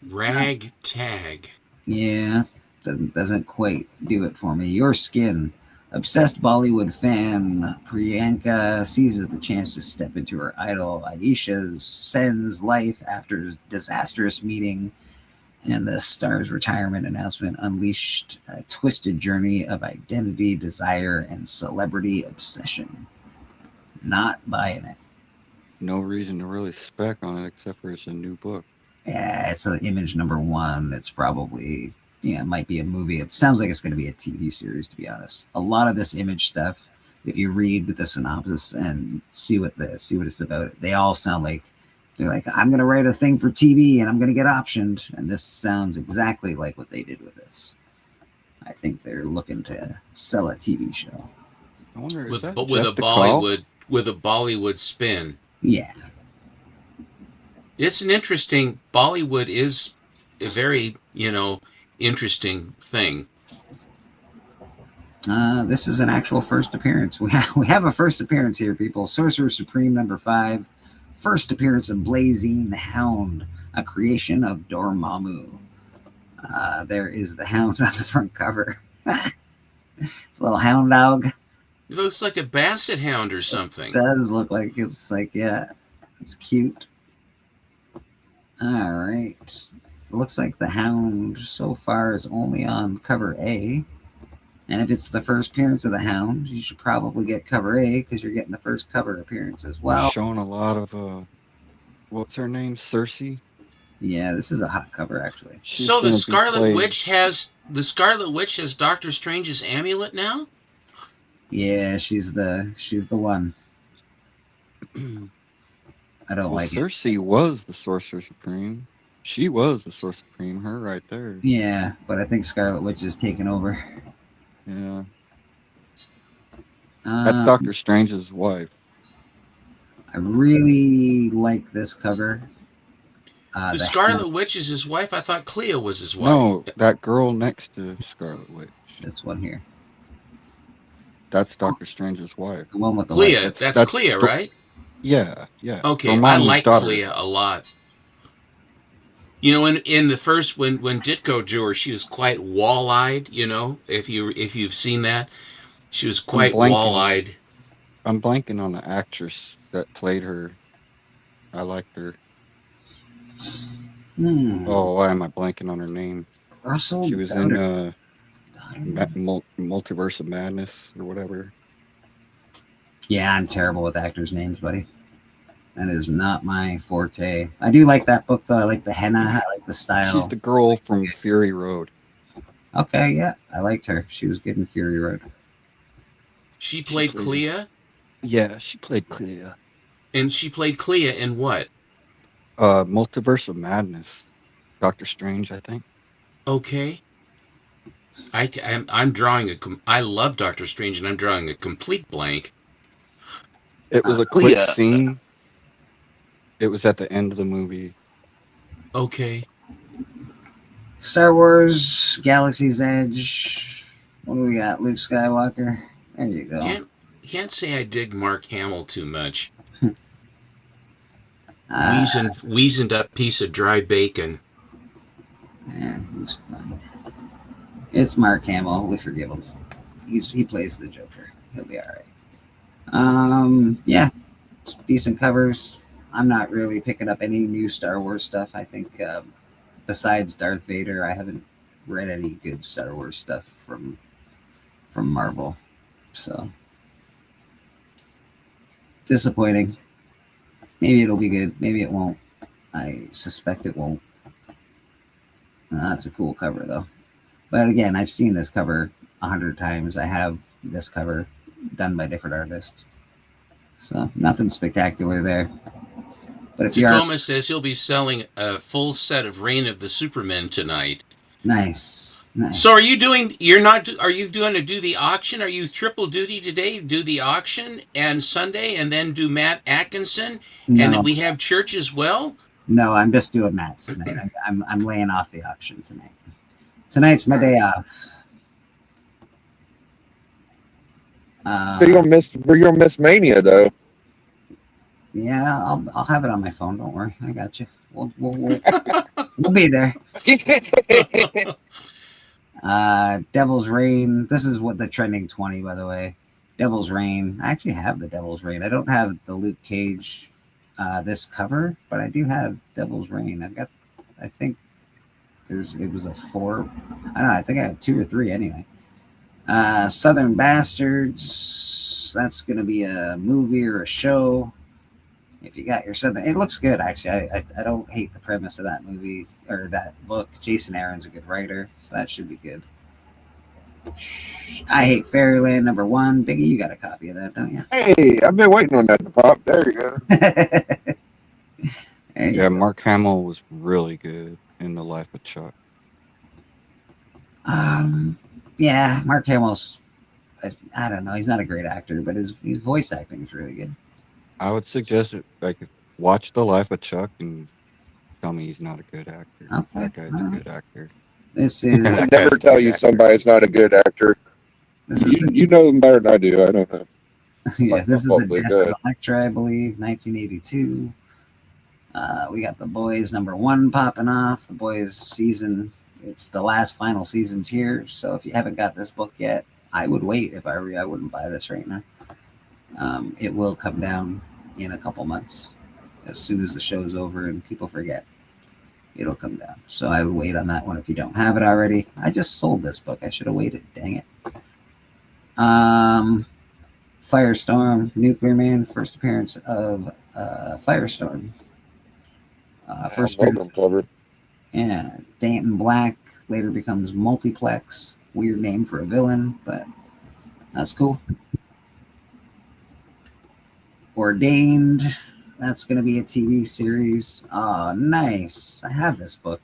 Ragtag. Yeah, doesn't quite do it for me. Your Skin. Obsessed Bollywood fan Priyanka seizes the chance to step into her idol Aisha Sen's life after a disastrous meeting, and the star's retirement announcement unleashed a twisted journey of identity, desire, and celebrity obsession. Not buying it. No reason to really spec on it except for it's a new book. Yeah, it's an Image #1 that's probably, it might be a movie. It sounds like it's going to be a TV series, to be honest. A lot of this Image stuff, if you read the synopsis and see what it's about, they all sound like they're like, I'm going to write a thing for TV and I'm going to get optioned. And this sounds exactly like what they did with this. I think they're looking to sell a TV show. I wonder, with a Bollywood spin. Yeah. It's an interesting, Bollywood is a very, interesting thing. This is an actual first appearance. We have a first appearance here, people. Sorcerer Supreme #5. First appearance of Blazing the Hound, a creation of Dormammu. There is the hound on the front cover. It's a little hound dog. It looks like a basset hound or something. It does look like yeah, it's cute. All right. It looks like the hound so far is only on cover A. And if it's the first appearance of the hound, you should probably get cover A because you're getting the first cover appearance as well. We're showing a lot of, what's her name? Cersei? Yeah, this is a hot cover, actually. So the Scarlet Witch has Doctor Strange's amulet now? Yeah, she's the one. I don't like it. Cersei was the Sorcerer Supreme. She was the Sorcerer Supreme, her right there. Yeah, but I think Scarlet Witch is taking over. Yeah. That's Doctor Strange's wife. I really like this cover. The Scarlet Witch is his wife? I thought Clea was his wife. No, that girl next to Scarlet Witch. This one here. That's Doctor Strange's wife. The one with the Clea. That's Clea, right? Yeah. Okay, I like Clea a lot. In the first when Ditko drew her, she was quite wall-eyed. If you've seen that, she was quite wall-eyed. I'm blanking on the actress that played her. I liked her. Oh, why am I blanking on her name? Russell. She was in Multiverse of Madness or whatever. Yeah, I'm terrible with actors' names, buddy. That is not my forte. I do like that book, though. I like the henna. I like the style. She's the girl from Fury Road. Okay, yeah. I liked her. She was good in Fury Road. She played Clea? Yeah, she played Clea. And she played Clea in what? Multiverse of Madness. Doctor Strange, I think. Okay. I'm drawing I love Doctor Strange, and I'm drawing a complete blank. It was a quick scene. It was at the end of the movie. Okay. Star Wars, Galaxy's Edge. What do we got? Luke Skywalker. There you go. Can't say I dig Mark Hamill too much. Weazened up piece of dry bacon. Yeah, he's fine. It's Mark Hamill. We forgive him. He plays the Joker. He'll be all right. Yeah, decent covers. I'm not really picking up any new Star Wars stuff. I think besides Darth Vader, I haven't read any good Star Wars stuff from Marvel. So disappointing. Maybe it'll be good. Maybe it won't. I suspect it won't. That's a cool cover, though. But again, I've seen this cover 100 times. I have this cover done by different artists. So nothing spectacular there. But if you Tacoma says he'll be selling a full set of Reign of the Supermen tonight. Nice. So are you doing to do the auction? Are you triple duty today? Do the auction and Sunday and then do Matt Atkinson? No. And we have church as well? No, I'm just doing Matt's tonight. I'm laying off the auction tonight. Tonight's my day off. So you're gonna miss Mania though. Yeah, I'll have it on my phone. Don't worry, I got you. We'll be there. Devil's Reign. This is what the trending 20, by the way. Devil's Reign. I actually have the Devil's Reign. I don't have the Luke Cage this cover, but I do have Devil's Reign. I think it was a 4. I don't know. I think I had 2 or 3 anyway. Southern Bastards. That's going to be a movie or a show. If you got your Southern, it looks good actually. I don't hate the premise of that movie or that book. Jason Aaron's a good writer, so that should be good. I Hate Fairyland #1. Biggie, you got a copy of that, don't you? Hey, I've been waiting on that to pop. There you go. Yeah, Mark Hamill was really good in The Life of Chuck. Yeah, Mark Hamill's. I don't know. He's not a great actor, but his voice acting is really good. I would suggest it. Like, watch The Life of Chuck and tell me he's not a good actor. Okay, that guy's a good actor. This is. I never tell you somebody's not a good actor. You know them better than I do. I don't know. Yeah, this is the Death good. of Electra, I believe, 1982. We got The Boys #1 popping off. The Boys season. It's the last final season's here. So if you haven't got this book yet, I would wait. If I were you, I wouldn't buy this right now. It will come down in a couple months. As soon as the show's over and people forget, it'll come down. So I would wait on that one if you don't have it already. I just sold this book. I should have waited. Dang it. Firestorm, Nuclear Man, first appearance of Firestorm. First appearance. Cover. Yeah, Danton Black later becomes Multiplex. Weird name for a villain, but that's cool. Ordained. That's going to be a TV series. Oh, nice. I have this book.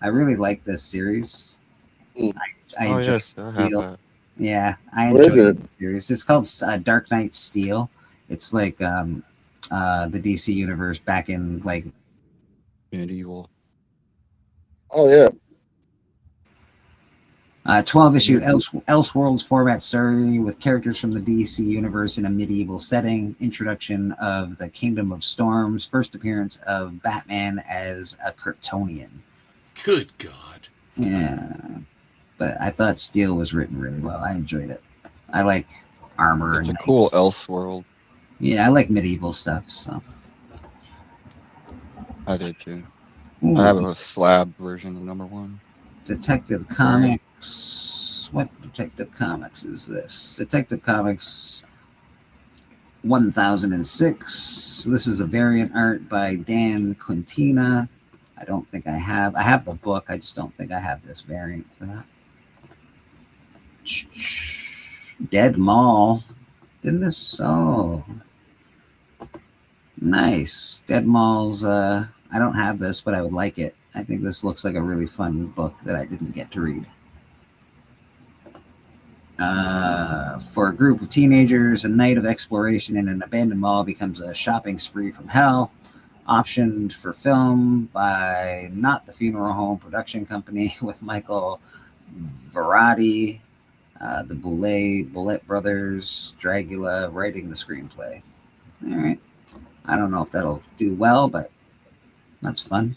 I really like this series. I enjoy Steel. Yeah, I enjoy this series. It's called Dark Knight Steel. It's like the DC universe back in like medieval. Oh yeah. 12-issue Elseworlds format story with characters from the DC universe in a medieval setting. Introduction of the Kingdom of Storms. First appearance of Batman as a Kryptonian. Good God. Yeah. But I thought Steel was written really well. I enjoyed it. I like armor. It's a cool Elseworld. Yeah, I like medieval stuff. So I did too. Ooh. I have a slab version of #1. Detective Comics. What Detective Comics is this? Detective Comics 1006. This is a variant art by Dan Quintina. I don't think I have the book. I just don't think I have this variant for that. Dead Mall. Didn't this? Oh. Nice. Dead Mall's, I don't have this, but I would like it. I think this looks like a really fun book that I didn't get to read. For a group of teenagers, a night of exploration in an abandoned mall becomes a shopping spree from hell. Optioned for film by Not the Funeral Home Production Company with Michael Varrati, the Bullet Brothers, Dragula writing the screenplay. All right. I don't know if that'll do well, but that's fun.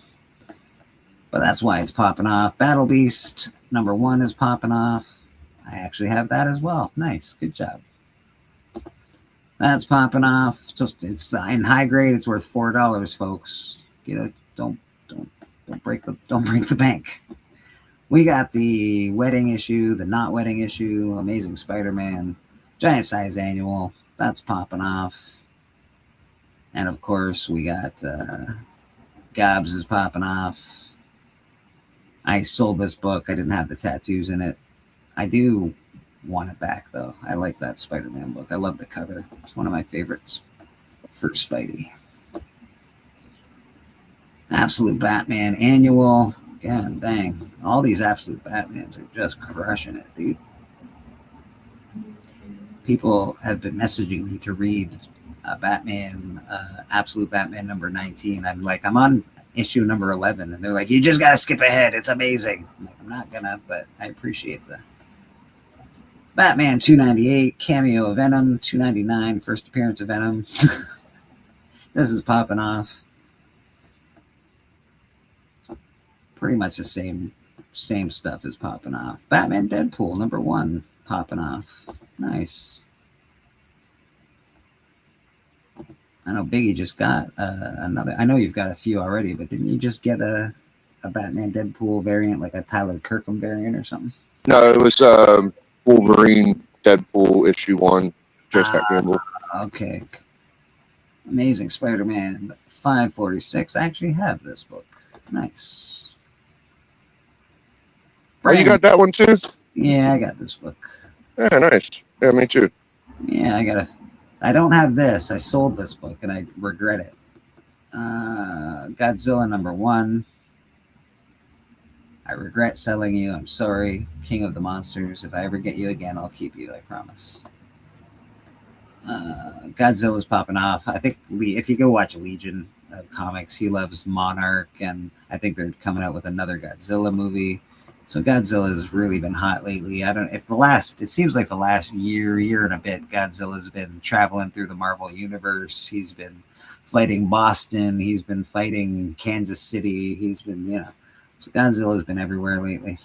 But that's why it's popping off. Battle Beast #1 is popping off. I actually have that as well. Nice. Good job. That's popping off. It's in high grade. It's worth $4, folks. Don't break the bank. We got the wedding issue, the not wedding issue, Amazing Spider-Man, giant size annual. That's popping off. And of course, we got Gobs is popping off. I sold this book. I didn't have the tattoos in it. I do want it back, though. I like that Spider-Man book. I love the cover. It's one of my favorites for Spidey. Absolute Batman Annual. God dang. All these Absolute Batmans are just crushing it, dude. People have been messaging me to read Batman, Absolute Batman number 19. I'm on issue number 11, and they're like, you just gotta skip ahead. It's amazing. I'm like, I'm not gonna, but I appreciate the Batman 298, cameo of Venom, 299, first appearance of Venom. This is popping off. Pretty much the same stuff is popping off. Batman Deadpool number 1 popping off. Nice. I know Biggie just got another. I know you've got a few already, but didn't you just get a Batman Deadpool variant, like a Tyler Kirkham variant or something? No, it was Wolverine Deadpool issue 1. Just that Campbell. Okay. Amazing Spider-Man 546. I actually have this book. Nice. Oh, you got that one too? Yeah, I got this book. Yeah, nice. Yeah, me too. Yeah, I don't have this. I sold this book and I regret it. Godzilla number 1. I regret selling you. I'm sorry. King of the Monsters. If I ever get you again, I'll keep you. I promise. Godzilla's popping off. I think if you go watch Legion of comics, he loves Monarch, and I think they're coming out with another Godzilla movie. So Godzilla's really been hot lately. It seems like the last year and a bit, Godzilla's been traveling through the Marvel universe. He's been fighting Boston. He's been fighting Kansas City. He's been, so Godzilla's been everywhere lately.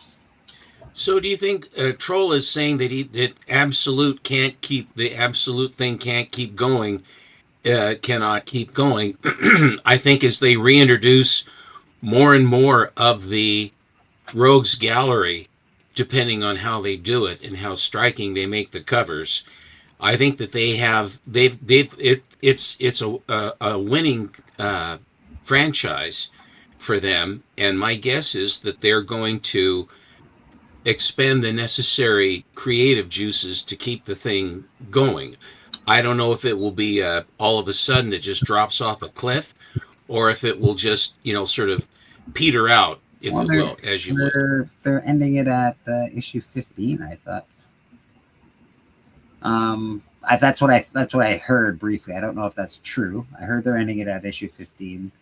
So do you think Troll is saying that Absolute can't keep the Absolute thing can't keep going, cannot keep going? I think as they reintroduce more and more of the Rogues Gallery, depending on how they do it and how striking they make the covers, I think that it's a winning franchise for them, and my guess is that they're going to expend the necessary creative juices to keep the thing going. I don't know if it will be all of a sudden it just drops off a cliff, or if it will just sort of peter out, if it will, as you would. They're ending it at issue 15, I thought. That's what I heard briefly. I don't know if that's true. I heard they're ending it at issue 15.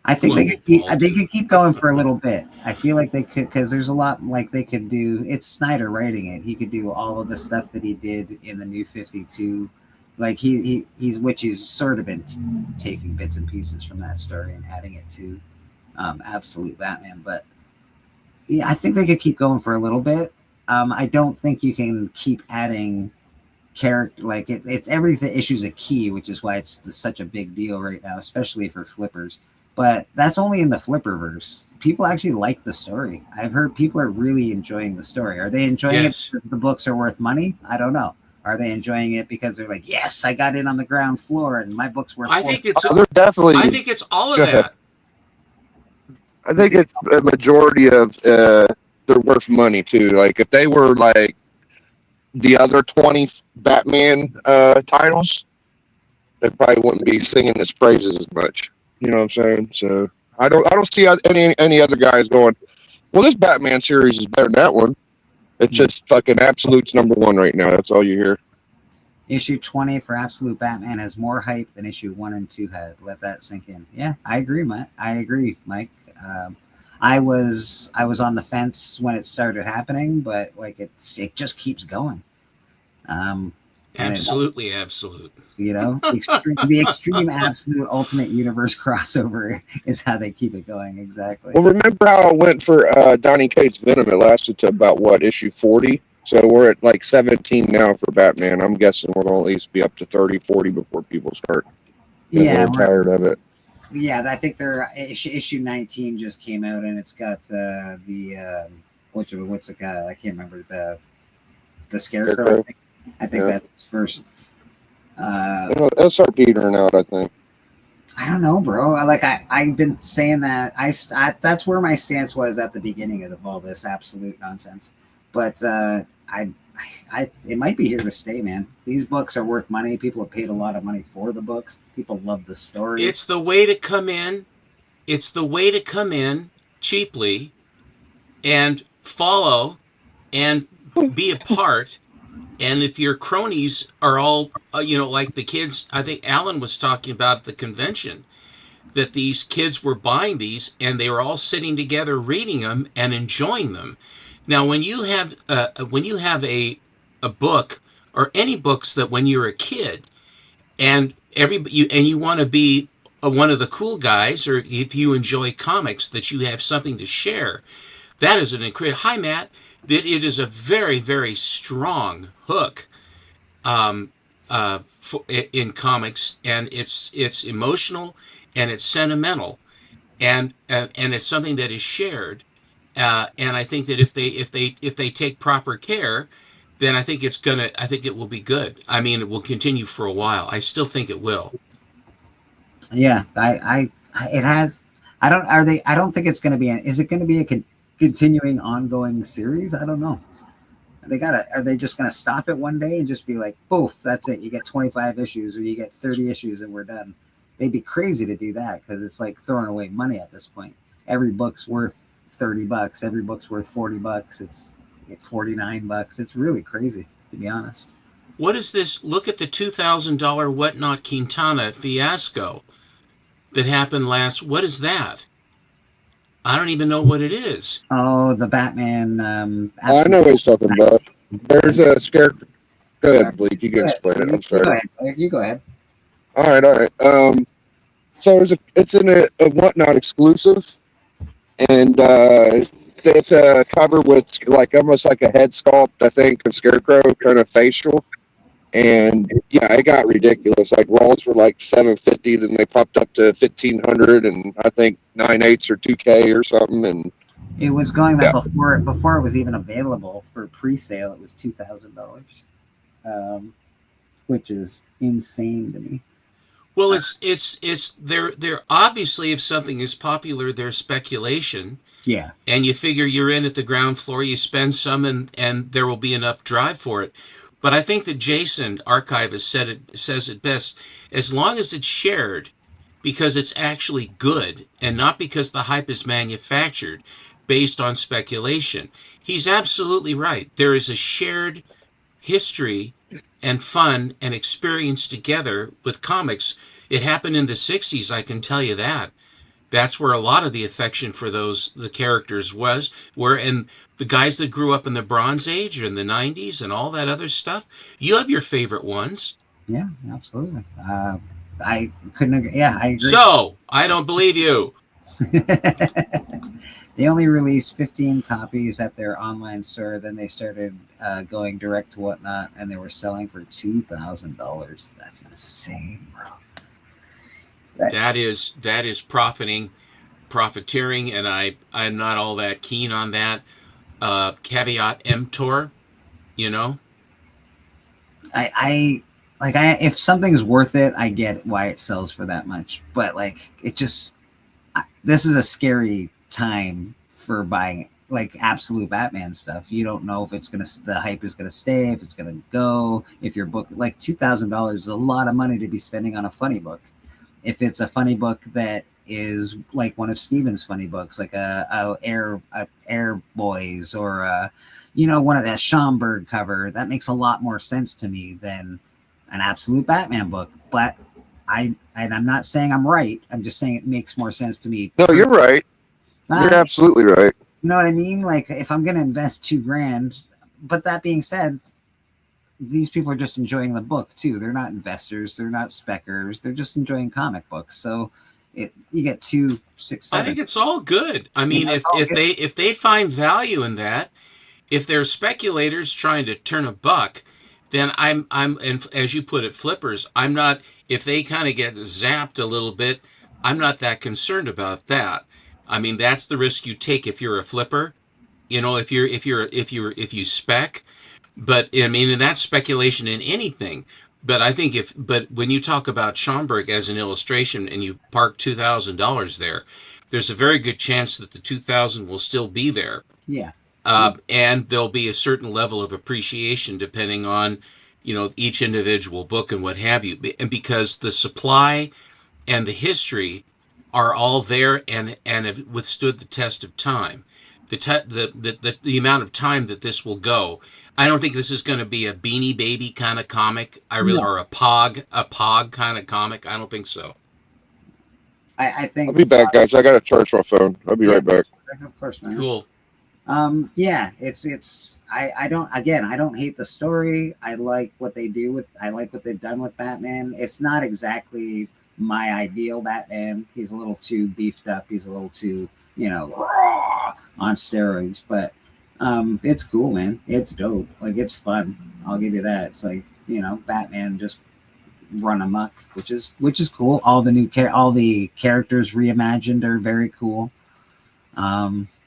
I think they could keep going for a little bit. I feel like they could, because there's a lot like they could do. It's Snyder writing it. He could do all of the stuff that he did in the New 52. Like he's sort of been taking bits and pieces from that story and adding it to Absolute Batman. But yeah, I think they could keep going for a little bit. I don't think you can keep adding character, like it's everything issues a key, which is why it's such a big deal right now, especially for flippers. But that's only in the Flipperverse. People actually like the story. I've heard people are really enjoying the story. Are they enjoying it because the books are worth money? I don't know. Are they enjoying it because they're like, yes, I got in on the ground floor and my book's worth? I think it's definitely. I think it's all of that. I think it's a majority of they're worth money too. Like if they were like the other 20 Batman titles, they probably wouldn't be singing his praises as much. You know what I'm saying? So I don't see any other guys going, well, this Batman series is better than that one. It's just fucking Absolute's number 1 right now. That's all you hear. Issue 20 for Absolute Batman has more hype than issue 1 and 2 had. Let that sink in. Yeah, I agree, Mike. I was on the fence when it started happening, but like it just keeps going. Absolutely, absolute. The extreme absolute ultimate universe crossover is how they keep it going. Exactly. Well, remember how it went for Donny Cates' Venom? It lasted to about issue 40. So we're at like 17 now for Batman. I'm guessing we're going to at least be up to 30, 40 before people start getting tired of it. Yeah, I think their issue 19 just came out, and it's got what's the guy? I can't remember the Scarecrow. I think that's his first It'll start petering out, I think. I don't know, bro. I've been saying that. That's where my stance was at the beginning of all this absolute nonsense. But it might be here to stay, man. These books are worth money. People have paid a lot of money for the books. People love the story. It's the way to come in. It's the way to come in cheaply and follow and be a part. And if your cronies are all, like the kids, I think Alan was talking about at the convention, that these kids were buying these and they were all sitting together reading them and enjoying them. Now, when you have a book or any books that when you're a kid and you want to be one of the cool guys, or if you enjoy comics, that you have something to share, that is an incredible. Hi, Matt. That it is a very, very strong hook in comics, and it's emotional and it's sentimental, and it's something that is shared. And I think that if they take proper care, then I think it will be good. I mean, it will continue for a while. I still think it will. Yeah, it has. I don't think it's going to be. Is it going to be a continuing ongoing series? I don't know. Are they just going to stop it one day and just be like, poof, that's it. You get 25 issues or you get 30 issues and we're done. They'd be crazy to do that because it's like throwing away money at this point. Every book's worth $30. Every book's worth $40. It's $49. It's really crazy, to be honest. What is this? Look at the $2,000 Whatnot Quintana fiasco that happened last. What is that? I don't even know what it is. Oh, the Batman. I know what he's talking about. There's a scare. Go ahead, Bleak. You can explain it. I'm sorry. You go ahead. All right. So it's in a Whatnot exclusive, and it's a cover with like almost like a head sculpt, I think, of Scarecrow, kind of facial. And yeah, it got ridiculous. Like rolls were like $750, then they popped up to $1,500, and I think 9/8 or $2K or something. And it was going that before it was even available for pre-sale. It was $2,000, which is insane to me. Well, it's they're obviously, if something is popular, there's speculation. Yeah. And you figure you're in at the ground floor, you spend some, and there will be enough drive for it. But I think that Jason, Archivist, says it best. As long as it's shared, because it's actually good, and not because the hype is manufactured based on speculation. He's absolutely right. There is a shared history and fun and experience together with comics. It happened in the 60s, I can tell you that. That's where a lot of the affection for the characters were, and the guys that grew up in the Bronze Age or in the 90s and all that other stuff. You have your favorite ones. Yeah, absolutely. I couldn't agree. Yeah, I agree. So, I don't believe you. They only released 15 copies at their online store. Then they started going direct to Whatnot, and they were selling for $2,000. That's insane, bro. That is profiteering, and I'm not all that keen on that. Caveat emptor, if something's worth it, I get why it sells for that much. But this is a scary time for buying absolute Batman stuff. You don't know if the hype is gonna stay, if it's gonna go. If your book $2,000 is a lot of money to be spending on a funny book. If it's a funny book that is like one of Steven's funny books, like a Air Boys or one of that Schomburg cover, that makes a lot more sense to me than an absolute Batman book. But I'm not saying I'm right. I'm just saying it makes more sense to me. No, you're right. You're absolutely right. You know what I mean? If I'm gonna invest $2,000, but that being said, these people are just enjoying the book too. They're not investors. They're not speckers. They're just enjoying comic books. So you get 2, 6, 7. I think it's all good. I mean, if they find value in that, if they're speculators trying to turn a buck, then I'm and as you put it, flippers. I'm not. If they kind of get zapped a little bit, I'm not that concerned about that. I mean, that's the risk you take if you're a flipper. If you spec. But I mean, and that's speculation in anything. But I think but when you talk about Schomburg as an illustration and you park $2,000 there, there's a very good chance that the 2,000 will still be there. Yeah. And there'll be a certain level of appreciation depending on, each individual book and what have you. And because the supply and the history are all there and have withstood the test of time. The amount of time that this will go. I don't think this is going to be a Beanie Baby kind of comic. Or a Pog kind of comic. I don't think so. I think I'll be back, guys. I got to charge my phone. I'll be right back. Of course, man. Cool. Yeah, I don't hate the story. I like what they've done with Batman. It's not exactly my ideal Batman. He's a little too beefed up. He's a little too, raw on steroids, but it's cool, man. It's dope. Like, it's fun. I'll give you that. It's like, Batman just run amok, which is cool. All the characters reimagined are very cool.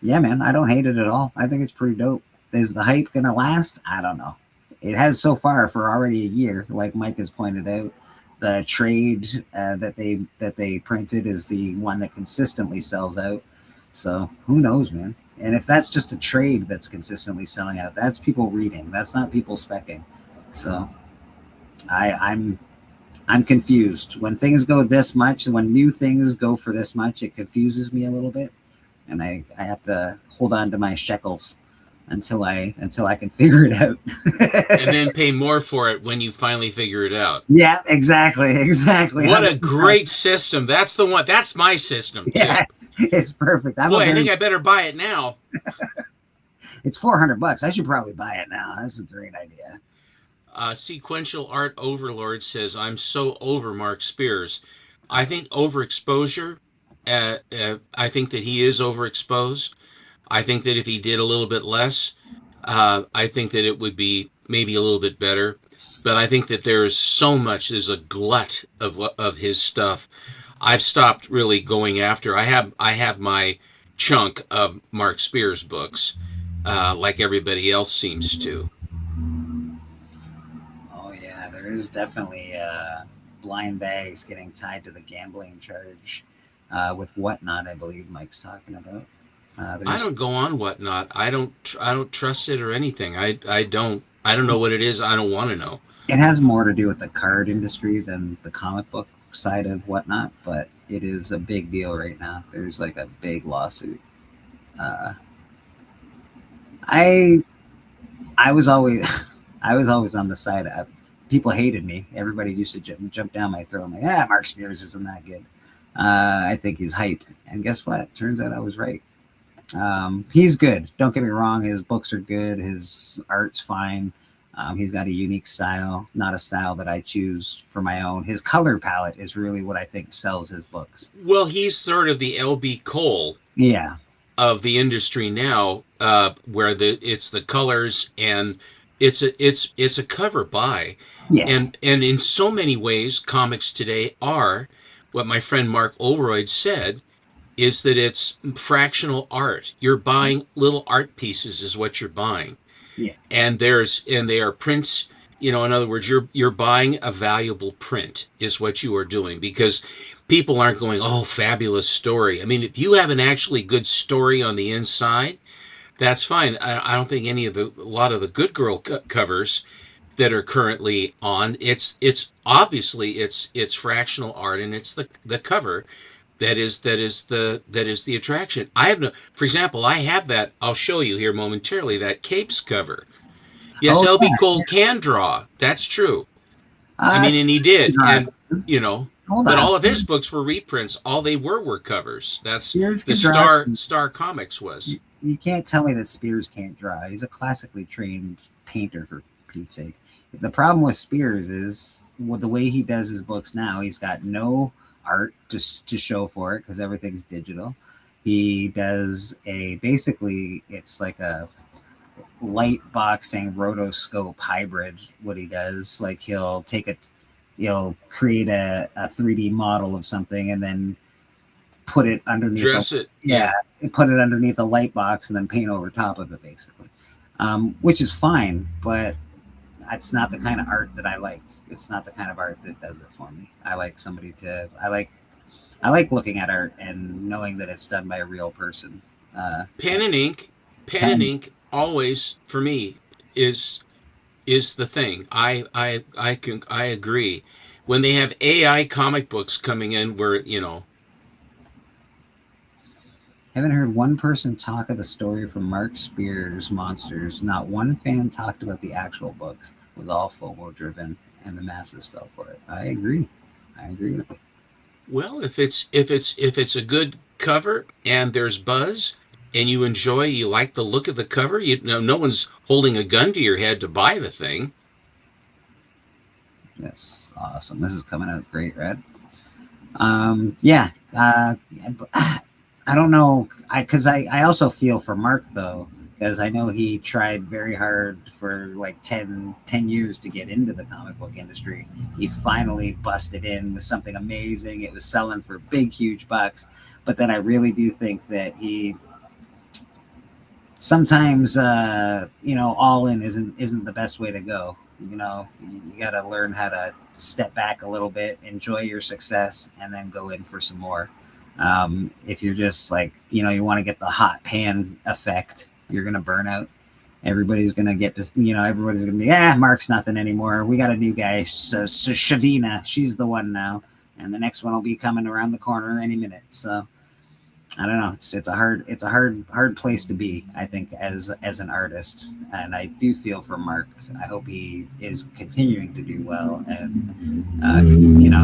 Yeah, man, I don't hate it at all. I think it's pretty dope. Is the hype gonna last? I don't know. It has so far for already a year, like Mike has pointed out. The trade that they printed is the one that consistently sells out. So who knows, man? And if that's just a trade that's consistently selling out, that's people reading. That's not people specking. So I'm confused. When things go this much, when new things go for this much, it confuses me a little bit. And I have to hold on to my shekels until I can figure it out. And then pay more for it when you finally figure it out. Yeah, exactly. What a great system. That's the one. That's my system, too. Yes, it's perfect. I think I better buy it now. It's $400. I should probably buy it now. That's a great idea. Sequential Art Overlord says, I'm so over Mark Spears. I think overexposure. I think that he is overexposed. I think that if he did a little bit less, I think that it would be maybe a little bit better. But I think that there's a glut of his stuff. I've stopped really going after. I have my chunk of Mark Spears books, like everybody else seems to. Oh yeah, there is definitely blind bags getting tied to the gambling charge. With Whatnot, I believe Mike's talking about. I don't go on Whatnot. I don't trust it or anything. I don't know what it is. I don't want to know. It has more to do with the card industry than the comic book side of Whatnot, but it is a big deal right now. There's like a big lawsuit. I was always on the side of people hated me. Everybody used to jump down my throat. I'm like, Mark Spears isn't that good. I think he's hype. And guess what? Turns out I was right. He's good. Don't get me wrong. His books are good. His art's fine. He's got a unique style, not a style that I choose for my own. His color palette is really what I think sells his books. Well, he's sort of the L.B. Cole of the industry now, where it's the colors and it's a cover buy. Yeah. And in so many ways, comics today are what my friend Mark Oldroyd said, is that it's fractional art. You're buying little art pieces is what you're buying. Yeah. And they are prints, in other words, you're buying a valuable print is what you are doing, because people aren't going, oh, fabulous story. I mean, if you have an actually good story on the inside, that's fine. I don't think a lot of the Good Girl covers that are currently on, it's obviously it's fractional art, and it's the cover that is the attraction. For example, I have that. I'll show you here momentarily, that Capes cover. Yes, LB Cole can draw. That's true. And he did, and but all of his books were reprints. All they were covers. That's the Star Comics was. You can't tell me that Spears can't draw. He's a classically trained painter, for Pete's sake. The problem with Spears is the way he does his books now. He's got no art to show for it because everything's digital. He does it's like a light boxing rotoscope hybrid. What he does, like he'll create a 3D model of something and then put it underneath put it underneath a light box and then paint over top of it, basically, which is fine, but it's not the kind of art that I like. It's not the kind of art that does it for me. I like I like looking at art and knowing that it's done by a real person. Pen and ink always for me is the thing. I agree. When they have AI comic books coming in where, Haven't heard one person talk of the story from Mark Spears' Monsters. Not one fan talked about the actual books. It was all FOMO driven, and the masses fell for it. I agree with it. well, if it's a good cover and there's buzz and you like the look of the cover, no one's holding a gun to your head to buy the thing. Yes, awesome. This is coming out great, Red. Yeah. I don't know, because I also feel for Mark, though, because I know he tried very hard for like 10 years to get into the comic book industry. He finally busted in with something amazing. It was selling for big, huge bucks. But then I really do think that he sometimes, all in isn't the best way to go. You got to learn how to step back a little bit, enjoy your success, and then go in for some more. If you're just like, you want to get the hot pan effect, you're going to burn out. Everybody's going to get this, everybody's going to be, Mark's nothing anymore. We got a new guy. So Shavina, she's the one now. And the next one will be coming around the corner any minute. So I don't know. It's a hard place to be, I think, as an artist. And I do feel for Mark. I hope he is continuing to do well. And,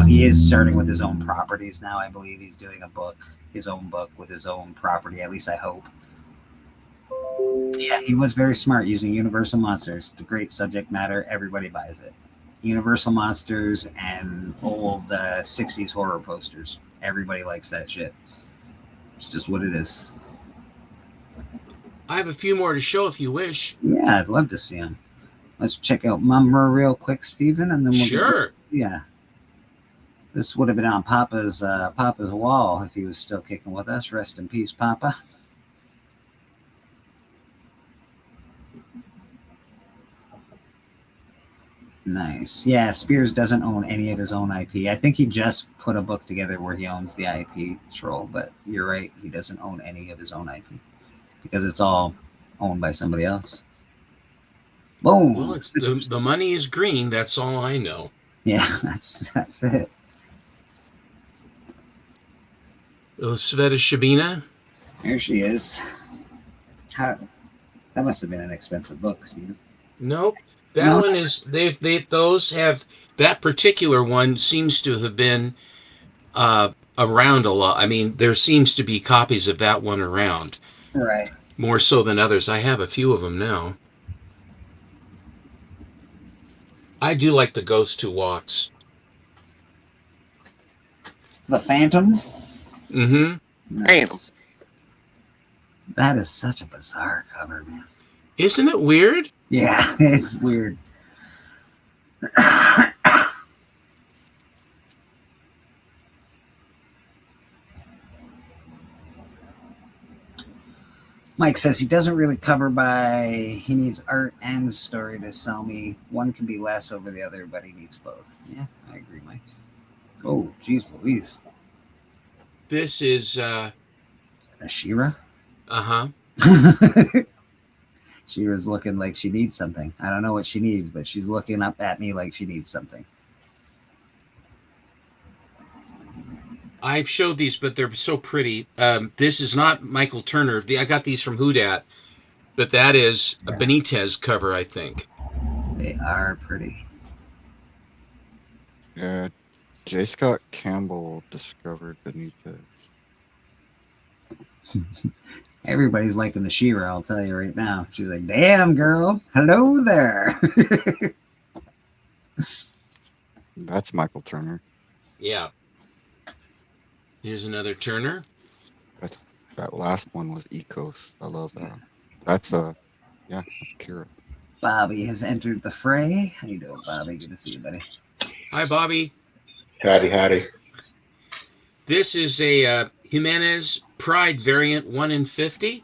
he is starting with his own properties now. I believe he's doing his own book with his own property. At least I hope. Yeah, he was very smart using Universal Monsters. It's a great subject matter. Everybody buys it. Universal Monsters and old 60s horror posters. Everybody likes that shit. It's just what it is. I have a few more to show if you wish. Yeah, I'd love to see them. Let's check out Mummer real quick, Stephen, and then we'll sure. Yeah. This would have been on Papa's wall if he was still kicking with us. Rest in peace, Papa. Nice. Yeah, Spears doesn't own any of his own IP. I think he just put a book together where he owns the IP, Troll, but you're right. He doesn't own any of his own IP because it's all owned by somebody else. Boom. Well, it's the money is green. That's all I know. Yeah, that's it. Sveta Shabina. There she is. That must have been an expensive book, Stephen. Nope. That one is that particular one seems to have been around a lot. I mean, there seems to be copies of that one around. Right. More so than others. I have a few of them now. I do like the Ghost Who Walks. The Phantom? Mm-hmm. Nice. That is such a bizarre cover, man. Isn't it weird? Yeah, it's weird. Mike says he doesn't really cover he needs art and story to sell me. One can be less over the other, but he needs both. Yeah, I agree, Mike. Oh, geez Louise. This is She-Ra? Uh-huh. She-Ra's looking like she needs something. I don't know what she needs, but she's looking up at me like she needs something. I've showed these, but they're so pretty. This is not Michael Turner. I got these from Houdat, but that is a Benitez cover, I think. They are pretty. Yeah, J. Scott Campbell discovered Benitez. Everybody's liking the She-Ra, I'll tell you right now. She's like, damn, girl. Hello there. That's Michael Turner. Yeah. Here's another Turner. That last one was Ecos. I love that. That's Kira. Bobby has entered the fray. How you doing, Bobby? Good to see you, buddy. Hi, Bobby. Howdy. This is a Jimenez Pride variant 1 in 50.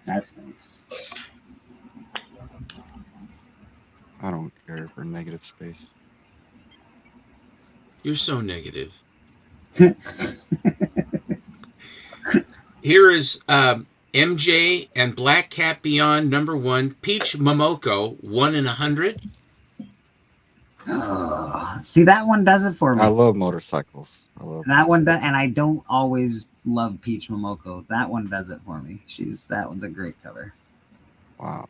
That's nice. I don't care for negative space. You're so negative. Here is MJ and Black Cat Beyond #1, Peach Momoko, 1 in 100. Oh, see, that one does it for me. I love motorcycles. That one does, and I don't always love Peach Momoko. That one does it for me. That one's a great cover. Wow.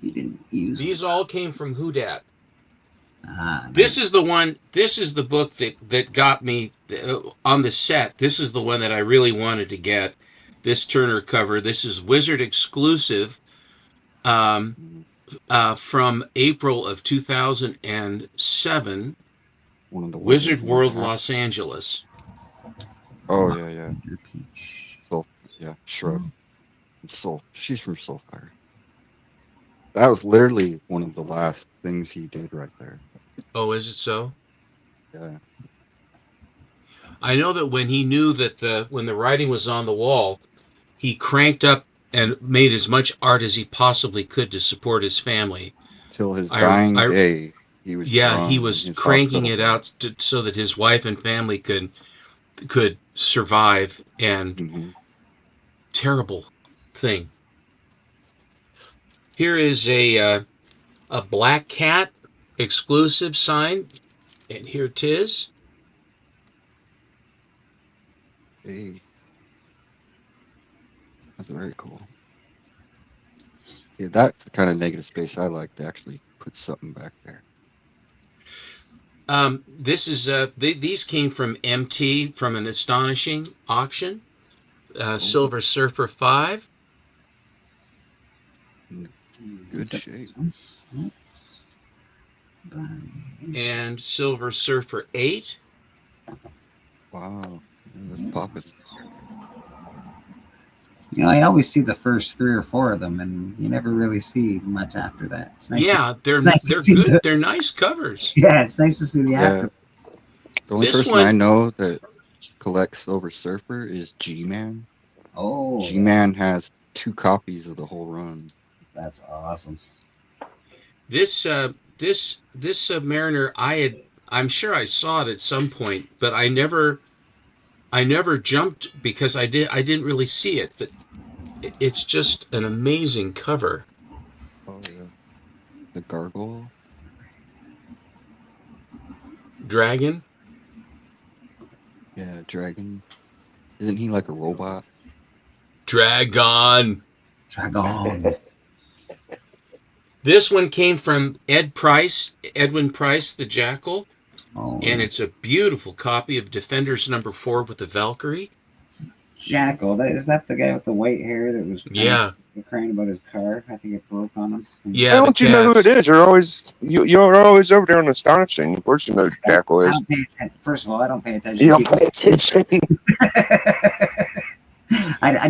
You didn't use These all came from Whodat. This is the one. This is the book that got me on the set. This is the one that I really wanted to get. This Turner cover. This is Wizard exclusive. From April of 2007. One of the Wizard World Los Angeles. Oh yeah. Soul, yeah, Shrub. Soul. She's from Soulfire. That was literally one of the last things he did right there. Oh, is it so? Yeah. I know that when he knew that when the writing was on the wall, he cranked up and made as much art as he possibly could to support his family. Till his dying day, he was. Yeah, he was cranking it out so that his wife and family could survive. And terrible thing. Here is a Black Cat exclusive sign, and here 'tis. Hey. That's very cool. Yeah, that's the kind of negative space I like, to actually put something back there. This is these came from MT from an astonishing auction. Silver Surfer 5. Good shape. And Silver Surfer 8. Wow, that's popping. You know, I always see the first 3 or 4 of them, and you never really see much after that. It's nice. Yeah, they're good. They're nice covers. Yeah, it's nice to see the after. The only person I know that collects Silver Surfer is G-Man. Oh, G-Man has 2 copies of the whole run. That's awesome. This Submariner, I'm sure I saw it at some point, but I never jumped because I didn't really see it. But it's just an amazing cover. Oh yeah, the Gargoyle, Dragon. Yeah, Dragon. Isn't he like a robot? Dragon. This one came from Edwin Price, the Jackal. Oh. And it's a beautiful copy of Defenders #4 with the Valkyrie. Jackal, is that the guy with the white hair that was crying about his car? I think it broke on him. Yeah, don't you know who it is? You're always over there on Astonishing. Of course you know who Jackal is. I don't pay attention. First of all, I don't pay attention. You don't pay attention.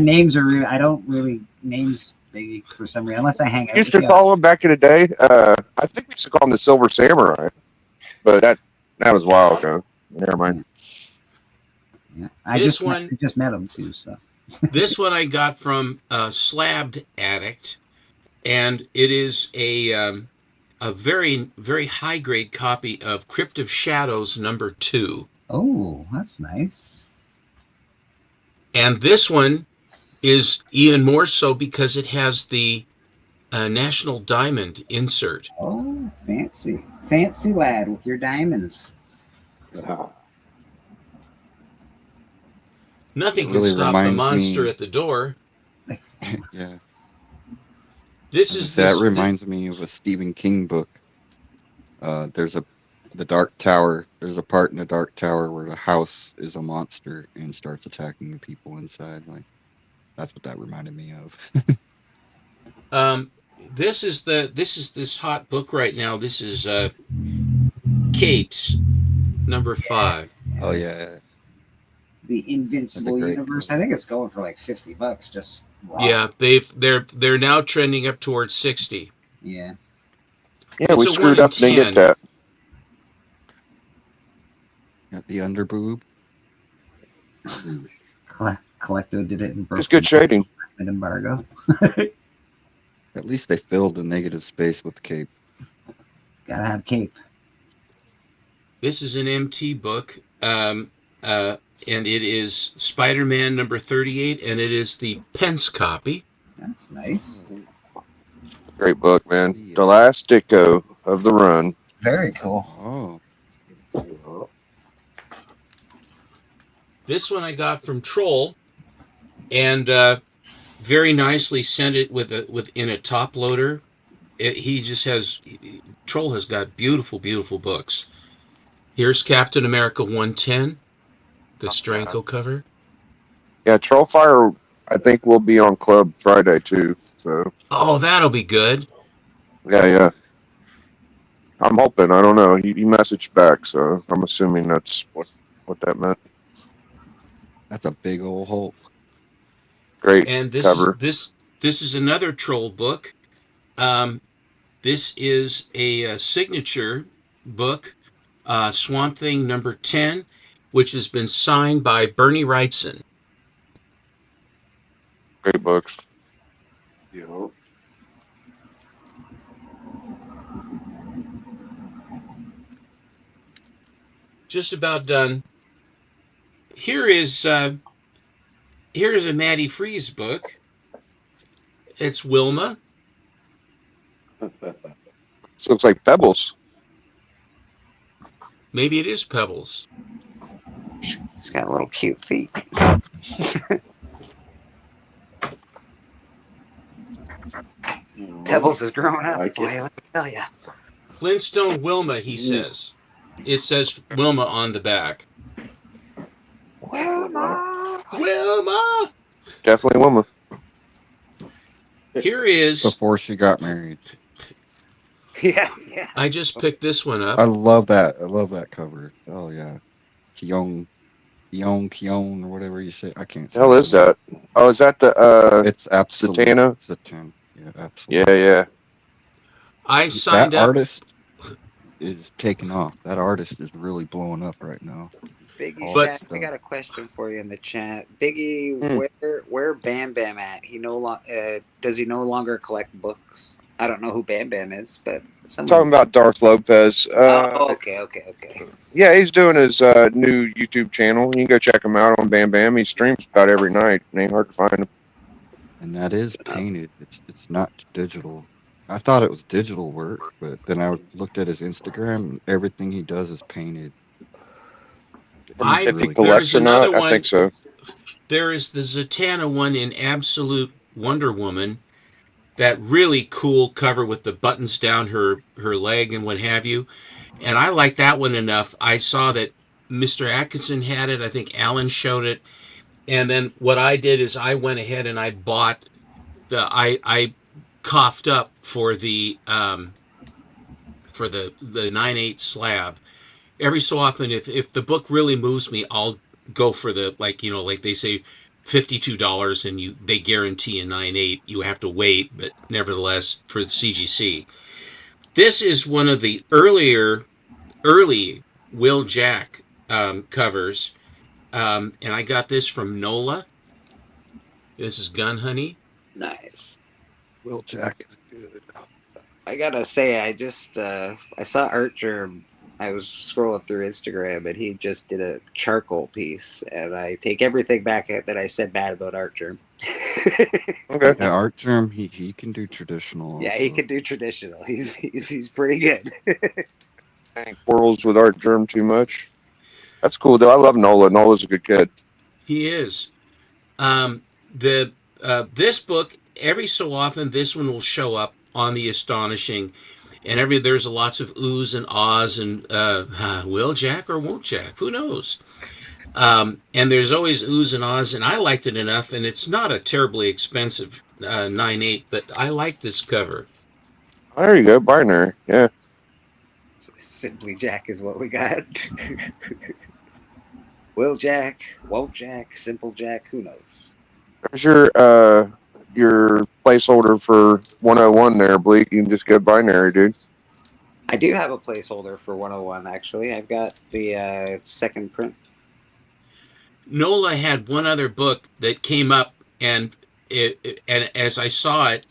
Names are really. I don't really names biggie for some reason unless I hang out. Used to call him back in the day. I think we used to call him the Silver Samurai, but that was a while ago. Never mind. Yeah, I just met him too. So this one I got from Slabbed Addict, and it is a very, very high grade copy of Crypt of Shadows #2. Oh, that's nice. And this one is even more so because it has the National Diamond insert. Oh, fancy lad with your diamonds. Nothing can stop the monster at the door. Yeah. That reminds me of a Stephen King book. There's the Dark Tower. There's a part in the Dark Tower where the house is a monster and starts attacking the people inside. Like, that's what that reminded me of. This is this hot book right now. This is Capes #5. Oh yeah. The Invincible Universe. I think it's going for like $50. Just raw. Yeah, they're now trending up towards 60. Yeah. Yeah, we screwed up. Didn't get that. Got the underboob. Collecto did it in It's good trading. An embargo. At least they filled the negative space with Cape. Gotta have Cape. This is an MT book, and it is Spider-Man number 38, and it is the Pence copy. That's nice. Great book, man. The last Ditko of the run. Very cool. Oh. This one I got from Troll, and very nicely sent it in a top loader. Troll has got beautiful, beautiful books. Here's Captain America 110, the Stranko cover. Yeah, Trollfire, I think, will be on Club Friday too. So. Oh, that'll be good. Yeah. I'm hoping. I don't know. He messaged back, so I'm assuming that's what that meant. That's a big old Hulk. Great and cover. This is another Troll book. This is a signature book, Swamp Thing number 10, which has been signed by Bernie Wrightson. Great books. Yeah. Just about done. Here's a Maddie Freeze book. It's Wilma. This looks like Pebbles. Maybe it is Pebbles. She's got little cute feet. Pebbles is growing up, boy, let me tell you. Flintstone Wilma, he says. It says Wilma on the back. Wilma! Wilma! Definitely Wilma. Here is... Before she got married. Yeah. I just picked this one up. I love that. I love that cover. Oh, yeah. Keon, or whatever you say. I can't say. The hell is that? Oh, is that the It's Absolute Satana? Satana. Yeah, Absolute. Yeah. I signed that up. Artist is taking off. That artist is really blowing up right now. Biggie, But- Jack, I got a question for you in the chat. Biggie, where Bam Bam at? Does he no longer collect books? I don't know who Bam Bam is, but Talking about Darth Lopez. okay. Yeah, he's doing his new YouTube channel. You can go check him out on Bam Bam. He streams about every night. It ain't hard to find him. And that is painted. It's not digital. I thought it was digital work, but then I looked at his Instagram, and everything he does is painted. If he collects or not, I think so. There is the Zatanna one in Absolute Wonder Woman. That really cool cover with the buttons down her leg and what have you. And I like that one enough. I saw that Mr. Atkinson had it. I think Alan showed it. And then what I did is I went ahead and I bought I coughed up for the 9/8 slab. Every so often, if the book really moves me, I'll go for the, like they say, $52 and they guarantee a 9/8. You have to wait, but nevertheless for the CGC. This is one of the early Will Jack covers, and I got this from NOLA. This is Gun Honey. Nice. Will Jack is good. I gotta say, I just I saw Art Germ. I was scrolling through Instagram, and he just did a charcoal piece, and I take everything back that I said bad about Art Germ. Okay. Yeah, Art Germ, he can do traditional. Yeah, he can do traditional. He's pretty good. Quarrels with Art Germ too much. That's cool though. I love Nola. Nola's a good kid. He is. This book, every so often, this one will show up on the Astonishing, and there's lots of oohs and ahs and will Jack or won't Jack? Who knows? And there's always oohs and ahs, and I liked it enough, and it's not a terribly expensive 9/8, but I like this cover. There you go, binary. Yeah. Simply Jack is what we got. Will Jack, won't Jack, simple Jack, who knows? There's your placeholder for 101 there, Bleak. You can just go binary, dude. I do have a placeholder for 101, actually. I've got the second print. NOLA had one other book that came up, and as I saw it,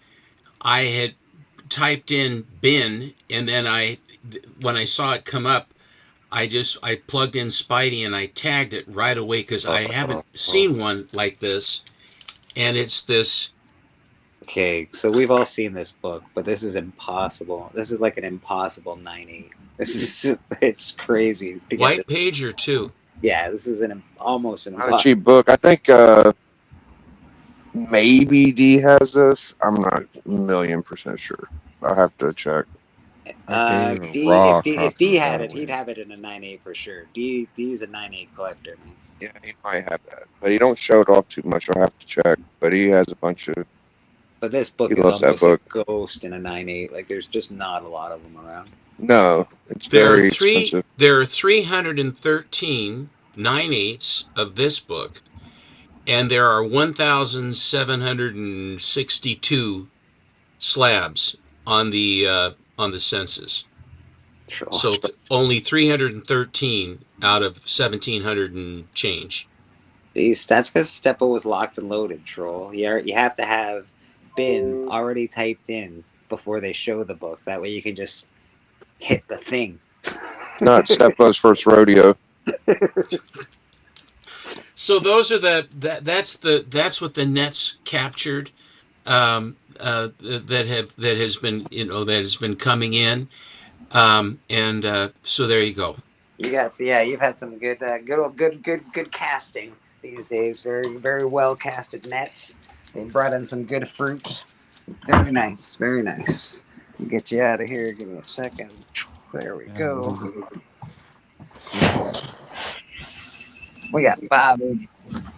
I had typed in bin, and then when I saw it come up, I plugged in Spidey and I tagged it right away because I haven't seen one like this, and it's this. Okay, so we've all seen this book, but this is impossible. This is like an impossible 90. It's crazy. To White pager too. Yeah, this is almost an Not impossible. a cheap book. I think maybe D has this. I'm not 1,000,000% sure. I'll have to check. If D had it, he'd have it in a 9.8 for sure. D's a 9.8 collector. Man. Yeah, he might have that, but he don't show it off too much. I'll have to check. But he has a bunch of. But this book He is loves that almost book. a ghost in a 9.8. Like there's just not a lot of them around. No, it's There very are expensive. There are 313 9/8s of this book, and there are 1,762 slabs on the census. So only 313 out of 1,700 and change. That's because Steppo was locked and loaded, troll. You have to have bin already typed in before they show the book. That way you can just hit the thing. Not Steppo's first rodeo. So those are that's what the nets captured that has been coming in, and so there you go. You've had some good casting these days. Very, very well casted nets. They brought in some good fruit. Very nice, very nice. Get you out of here. Give me a second. There we go. We got Bobby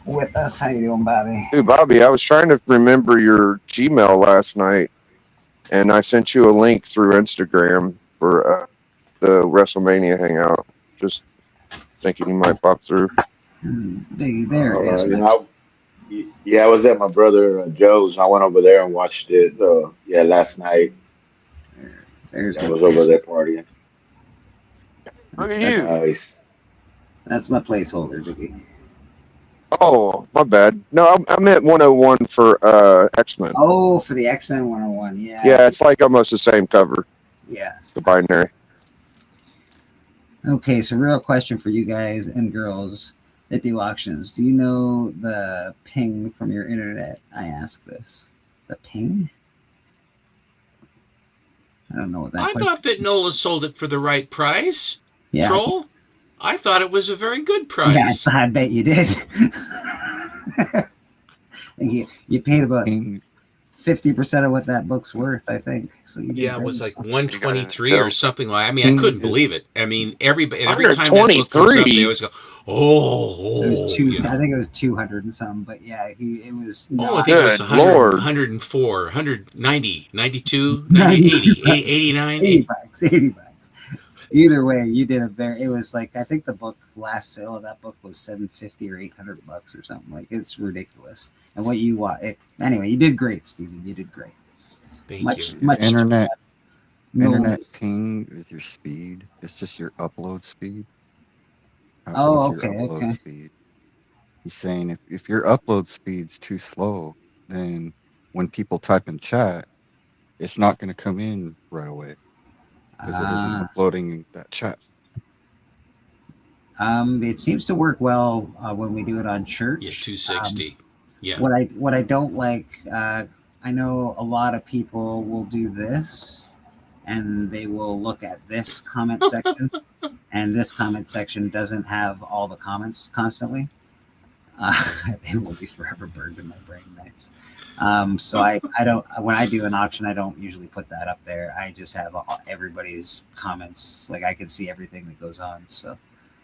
with us. How you doing, Bobby? Dude, Bobby, I was trying to remember your Gmail last night, and I sent you a link through Instagram for the WrestleMania hangout. Just thinking you might pop through. Biggie, there it is. I was at my brother Joe's, and I went over there and watched it. Last night. I was over there partying. Look at you. Nice. That's my placeholder, Biggie. Oh, my bad. No, I meant 101 for X-Men. Oh, for the X-Men 101, yeah. Yeah, it's like almost the same cover. Yeah. The binary. Okay, so real question for you guys and girls that do auctions. Do you know the ping from your internet? I ask this. The ping? I don't know what that I thought that Nola sold it for the right price. Yeah. Troll? I thought it was a very good price. Yeah, I bet you did. you paid about 50% of what that book's worth, I think. So you did Yeah, it great. was like 123 or something like. I mean, I couldn't believe it. I mean, every time that book comes up, they always go, "Oh, It was I think it was 200 and something, but yeah, it was. I think it was 100, 104, 190, 92, 90, 80, 89, 80 bucks, 80 bucks. Either way, you did it was like, I think the book, last sale of that book was $750 or $800 or something. Like, it's ridiculous. And what you want, anyway, you did great, Steven. You did great. Thank you. Internet Noise. ping is your speed. It's just your upload speed. Oh, What's your okay, upload okay. speed? He's saying if your upload speed's too slow, then when people type in chat, it's not going to come in right away because it isn't uploading that chat. It seems to work well when we do it on church. Yeah, 260. Yeah. What I don't like, I know a lot of people will do this, and they will look at this comment section, and this comment section doesn't have all the comments constantly. It will be forever burned in my brain. Nice. So I don't, when I do an auction, I don't usually put that up there. I just have everybody's comments. Like, I can see everything that goes on. So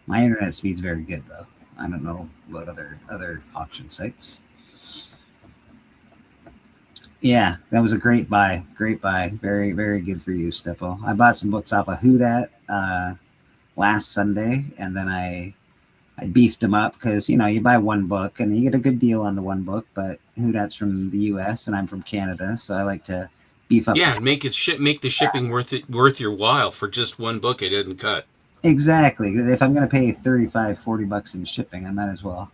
my internet speed's very good, though. I don't know about other auction sites. Yeah, that was a great buy. Great buy. Very, very good for you, Steppo. I bought some books off of Whodat last Sunday, and then I beefed them up because, you know, you buy one book and you get a good deal on the one book, but Whodat's from the US and I'm from Canada, so I like to beef up. Yeah, make the shipping worth your while for just one book. It didn't cut. Exactly. If I'm going to pay $35-40 in shipping, I might as well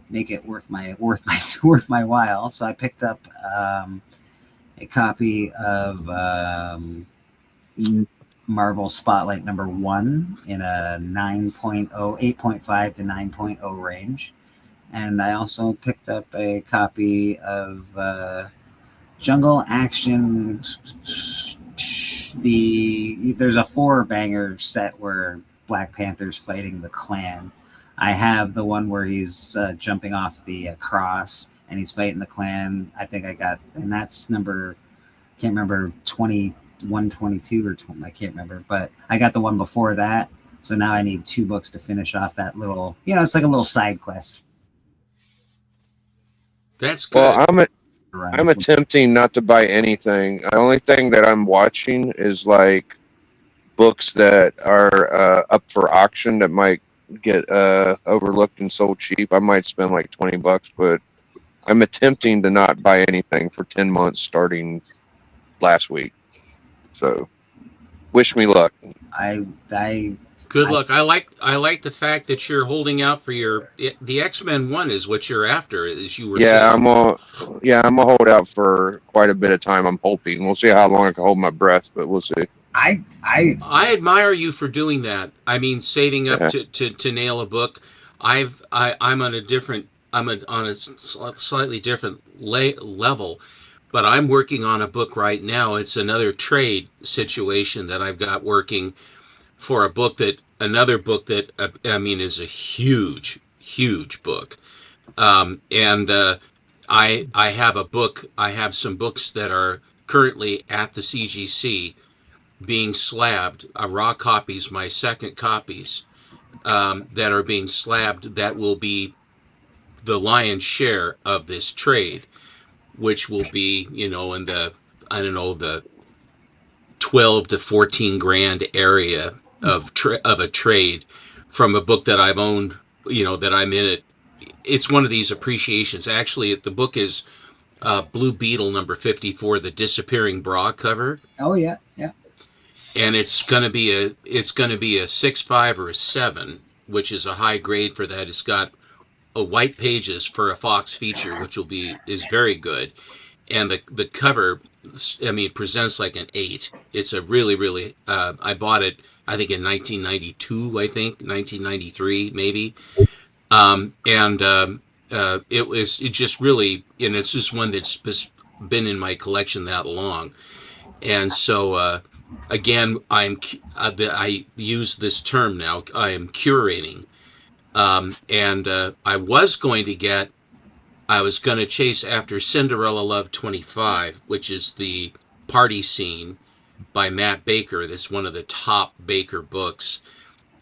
make it worth my while. So I picked up a copy of Marvel Spotlight #1 in a 9.0, 8.5 to 9.0 range. And I also picked up a copy of Jungle Action. There's a 4-banger set where Black Panther's fighting the Klan. I have the one where he's jumping off the cross and he's fighting the Klan. I think I got, and that's number, can't remember, 122 or 20, I can't remember, but I got the one before that. So now I need 2 books to finish off that little, it's like a little side quest. That's good. Well, I'm attempting not to buy anything. The only thing that I'm watching is like books that are up for auction that might get overlooked and sold cheap. I might spend like $20, but I'm attempting to not buy anything for 10 months starting last week. So wish me luck. Good luck. I like the fact that you're holding out for the X-Men 1 is what you're after, as you were saying. I'm gonna hold out for quite a bit of time. I'm hoping. We'll see how long I can hold my breath, but we'll see. I admire you for doing that. I mean, saving up to nail a book. I'm on a slightly different level, but I'm working on a book right now. It's another trade situation that I've got working for another book that I mean is a huge book, and I have a book. I have some books that are currently at the CGC being slabbed. Raw copies, my second copies, that are being slabbed. That will be the lion's share of this trade, which will be in the the 12 to 14 grand area of a trade from a book that I've owned, that I'm in it. It's one of these appreciations. Actually, the book is Blue Beetle #54, the disappearing bra cover. Oh yeah. And it's gonna be a 6.5 or a 7, which is a high grade for that. It's got white pages for a Fox feature, which is very good. And the cover, I mean, presents like an 8. It's a really, I bought it, I think in 1992, 1993, maybe. It just really, it's just one that's been in my collection that long. And so, again, I use this term now, I am curating. I was going to chase after Cinderella Love 25, which is the party scene by Matt Baker. That's one of the top Baker books.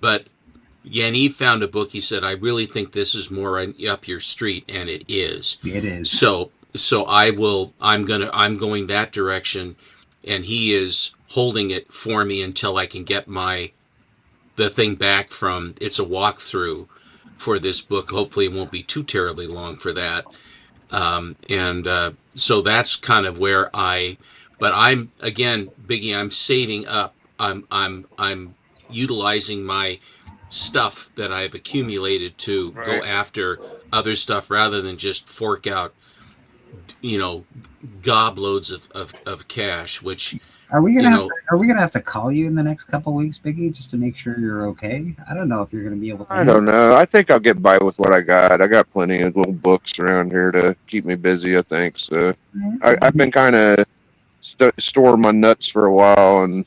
But Yaniv found a book. He said, I really think this is more up your street, and it is. It is. So I'm going that direction, and he is holding it for me until I can get the thing back from, it's a walkthrough for this book. Hopefully it won't be too terribly long for that. So that's kind of where but I'm, again, Biggie, I'm saving up. I'm utilizing my stuff that I've accumulated to go after other stuff rather than just fork out, gobloads of cash, which Are we gonna have to call you in the next couple weeks, Biggie, just to make sure you're okay? I don't know if you're gonna be able to. I don't know. I think I'll get by with what I got. I got plenty of little books around here to keep me busy, I think. So I've been kind of storing my nuts for a while, and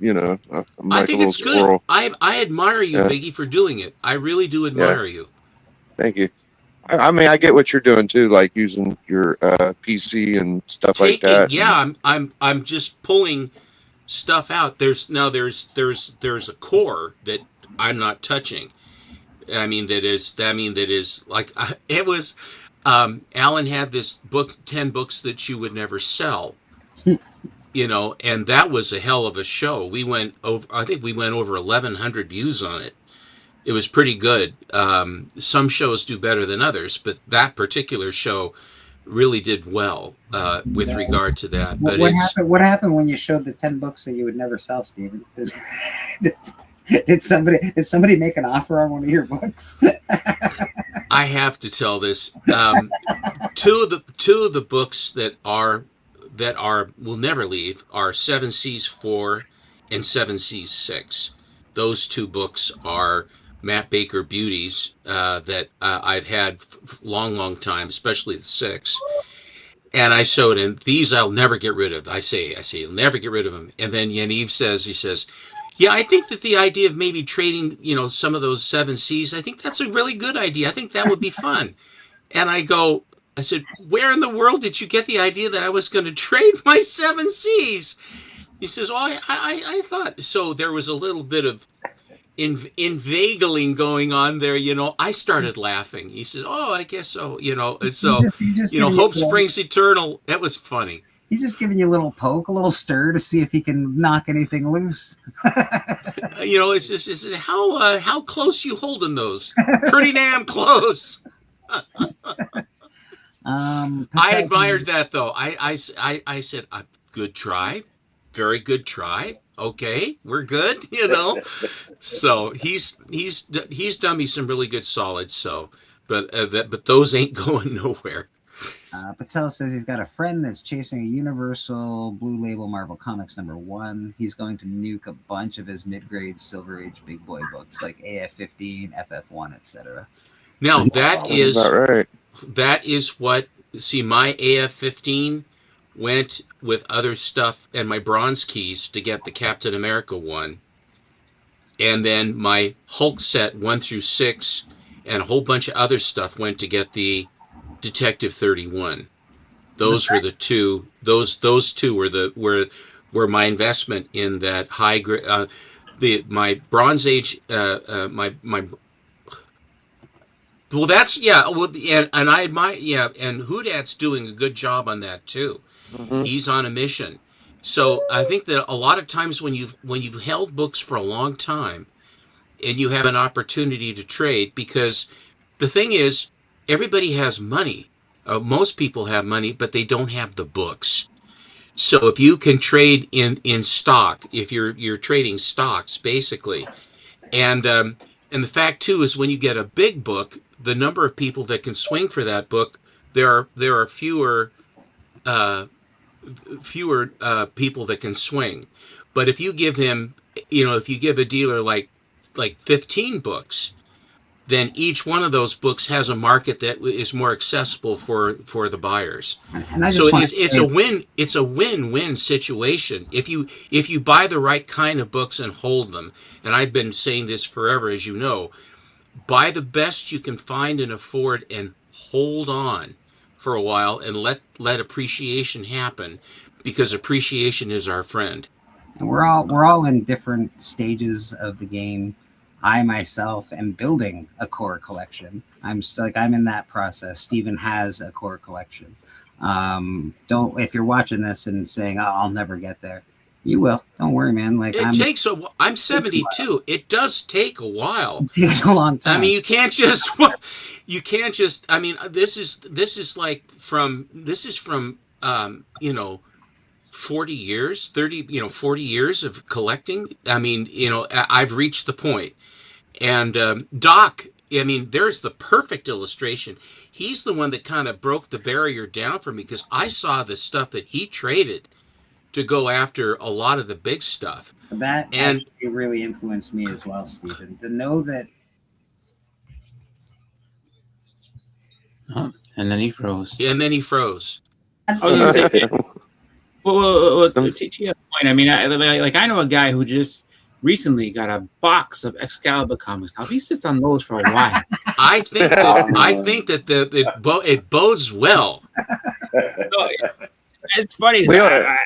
I'm like I think it's good. Squirrel. I admire you, Biggie, for doing it. I really do admire you. Thank you. I mean, I get what you're doing too, like using your PC and stuff like that. Yeah, I'm just pulling stuff out. There's a core that I'm not touching. I mean that is like it was. Alan had this book, 10 books that you would never sell. And that was a hell of a show. We went over. I think we went over 1,100 views on it. It was pretty good. Some shows do better than others, but that particular show really did well with regard to that. But what happened when you showed the 10 books that you would never sell, Stephen? Did somebody make an offer on one of your books? I have to tell this. Two of the books that are that will never leave are Seven Seas 4 and Seven Seas 6. Those two books are Matt Baker beauties that I've had long time, especially the 6. And I showed him these. I'll never get rid of. I say, I'll never get rid of them. And then Yaniv says, yeah, I think that the idea of maybe trading, some of those 7 Cs, I think that's a really good idea. I think that would be fun. And I said, where in the world did you get the idea that I was going to trade my 7 Cs? He says, I thought. So there was a little bit of inveigling going on there. I started laughing. He says, oh, I guess so. Hope springs eternal. That was funny. He's just giving you a little poke, a little stir to see if he can knock anything loose. It's just how close you holding those? Pretty damn close. I admired that though. I said, good try, very good try. Okay, we're good. So he's done me some really good solids. So, but those ain't going nowhere. Patel says he's got a friend that's chasing a Universal Blue Label Marvel Comics #1. He's going to nuke a bunch of his mid-grade Silver Age big boy books like AF-15, FF1, etc. Now that is right. That is what. See, my AF-15 went with other stuff and my bronze keys to get the Captain America one, and then my Hulk set 1 through 6 and a whole bunch of other stuff went to get the Detective 31. Those were the two. Those two were my investment in that high grade. My Bronze Age. My. Well, that's Well, and I admire. And Houdat's doing a good job on that too. Mm-hmm. He's on a mission. So I think that a lot of times when you've held books for a long time, and you have an opportunity to trade, because the thing is, everybody has money. Most people have money, but they don't have the books. So if you can trade in stock, if you're trading stocks basically, and the fact too is when you get a big book, the number of people that can swing for that book, there are fewer people that can swing. But if you give him, if you give a dealer like 15 books, then each one of those books has a market that is more accessible for the buyers. So it's a win-win situation if you buy the right kind of books and hold them. And I've been saying this forever, as you know, buy the best you can find and afford and hold on for a while and let appreciation happen, because appreciation is our friend. And we're all in different stages of the game. I myself am building a core collection. I'm in that process. Steven has a core collection. If you're watching this and saying, "Oh, I'll never get there," you will. Don't worry, man. I'm 72. It does take a while. It takes a long time. I mean, you can't just. I mean, this is from 40 years, 40 years of collecting. I mean, I've reached the point. And Doc, I mean, there's the perfect illustration. He's the one that kind of broke the barrier down for me, because I saw the stuff that he traded to go after a lot of the big stuff. So that actually really influenced me as well, Stephen. To know that. And then he froze. And then he froze. I was gonna say, well, to your point, I mean, I know a guy who just recently got a box of Excalibur comics. Now he sits on those for a while. I think that it bodes well. It's funny. I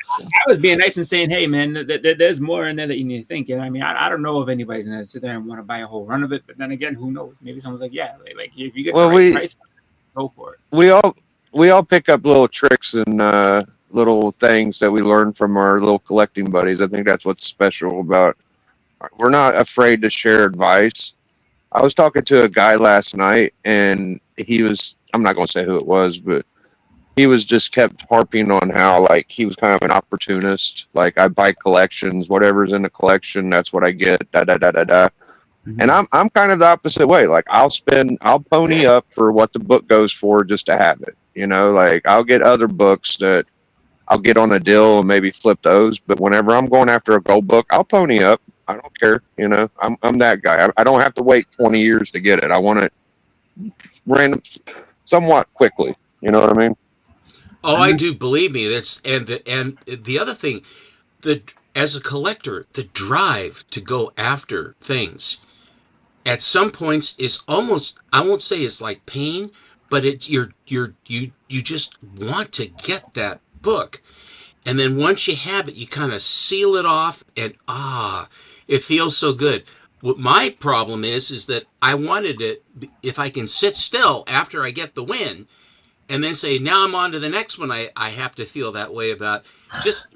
was being nice and saying, "Hey, man, there's more in there that you need to think." And I mean, I don't know if anybody's gonna sit there and want to buy a whole run of it. But then again, who knows? Maybe someone's like, "Yeah, like if you get the right price, go for it." We all pick up little tricks and little things that we learn from our little collecting buddies. I think that's what's special about. We're not afraid to share advice. I was talking to a guy last night, and I'm not going to say who it was, but he was just kept harping on how, like, he was kind of an opportunist. Like, I buy collections, whatever's in the collection, that's what I get, Mm-hmm. And I'm kind of the opposite way. Like, I'll pony up for what the book goes for just to have it. Like, I'll get other books that I'll get on a deal and maybe flip those. But whenever I'm going after a gold book, I'll pony up. I don't care. You know, I'm that guy. I don't have to wait 20 years to get it. I want it somewhat quickly. You know what I mean? Oh, I do. Believe me. That's and the other thing, as a collector, the drive to go after things at some points is almost, I won't say it's like pain, but it's you just want to get that book. And then once you have it, you kind of seal it off and it feels so good. What my problem is that I wanted it, if I can sit still after I get the win and then say, now I'm on to the next one, I have to feel that way about. Just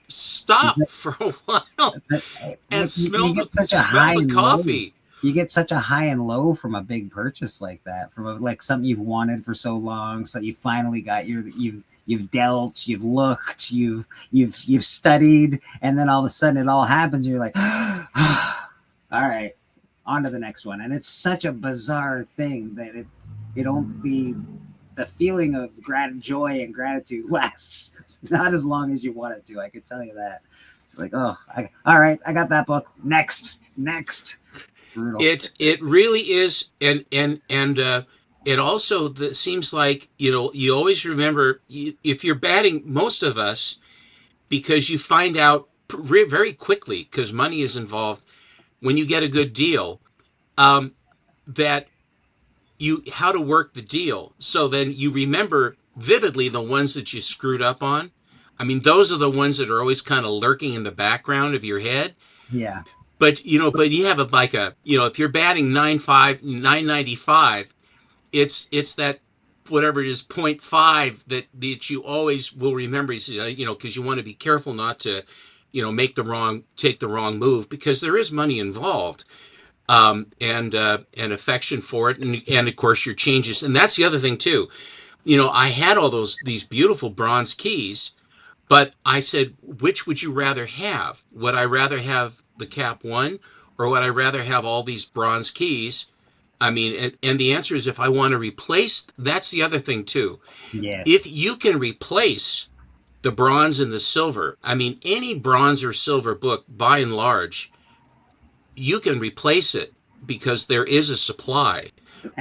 stop for a while and smell the coffee. You get such a high and low from a big purchase like that, from like something you've wanted for so long, so you finally got you've dealt, you've looked, you've studied, and then all of a sudden it all happens. And you're like, all right, on to the next one. And it's such a bizarre thing that it only, the feeling of joy and gratitude lasts not as long as you want it to. I can tell you that. It's like, all right, I got that book. Next. Brutal. It really is, and it also seems like, you know, you always remember, if you're batting, most of us, because you find out very quickly, because money is involved, when you get a good deal, that how to work the deal. So then you remember vividly the ones that you screwed up on. I mean, those are the ones that are always kind of lurking in the background of your head. Yeah. But you have if you're batting 995, it's that whatever it is 0.5 that you always will remember. Because you want to be careful not to, take the wrong move, because there is money involved, and affection for it, and of course your changes. And that's the other thing too. I had all these beautiful bronze keys, but I said, which would you rather have? Would I rather have the Cap 1, or would I rather have all these bronze keys? I mean, and the answer is, if I want to replace, that's the other thing too. Yes. If you can replace the bronze and the silver, I mean, any bronze or silver book, by and large, you can replace it because there is a supply.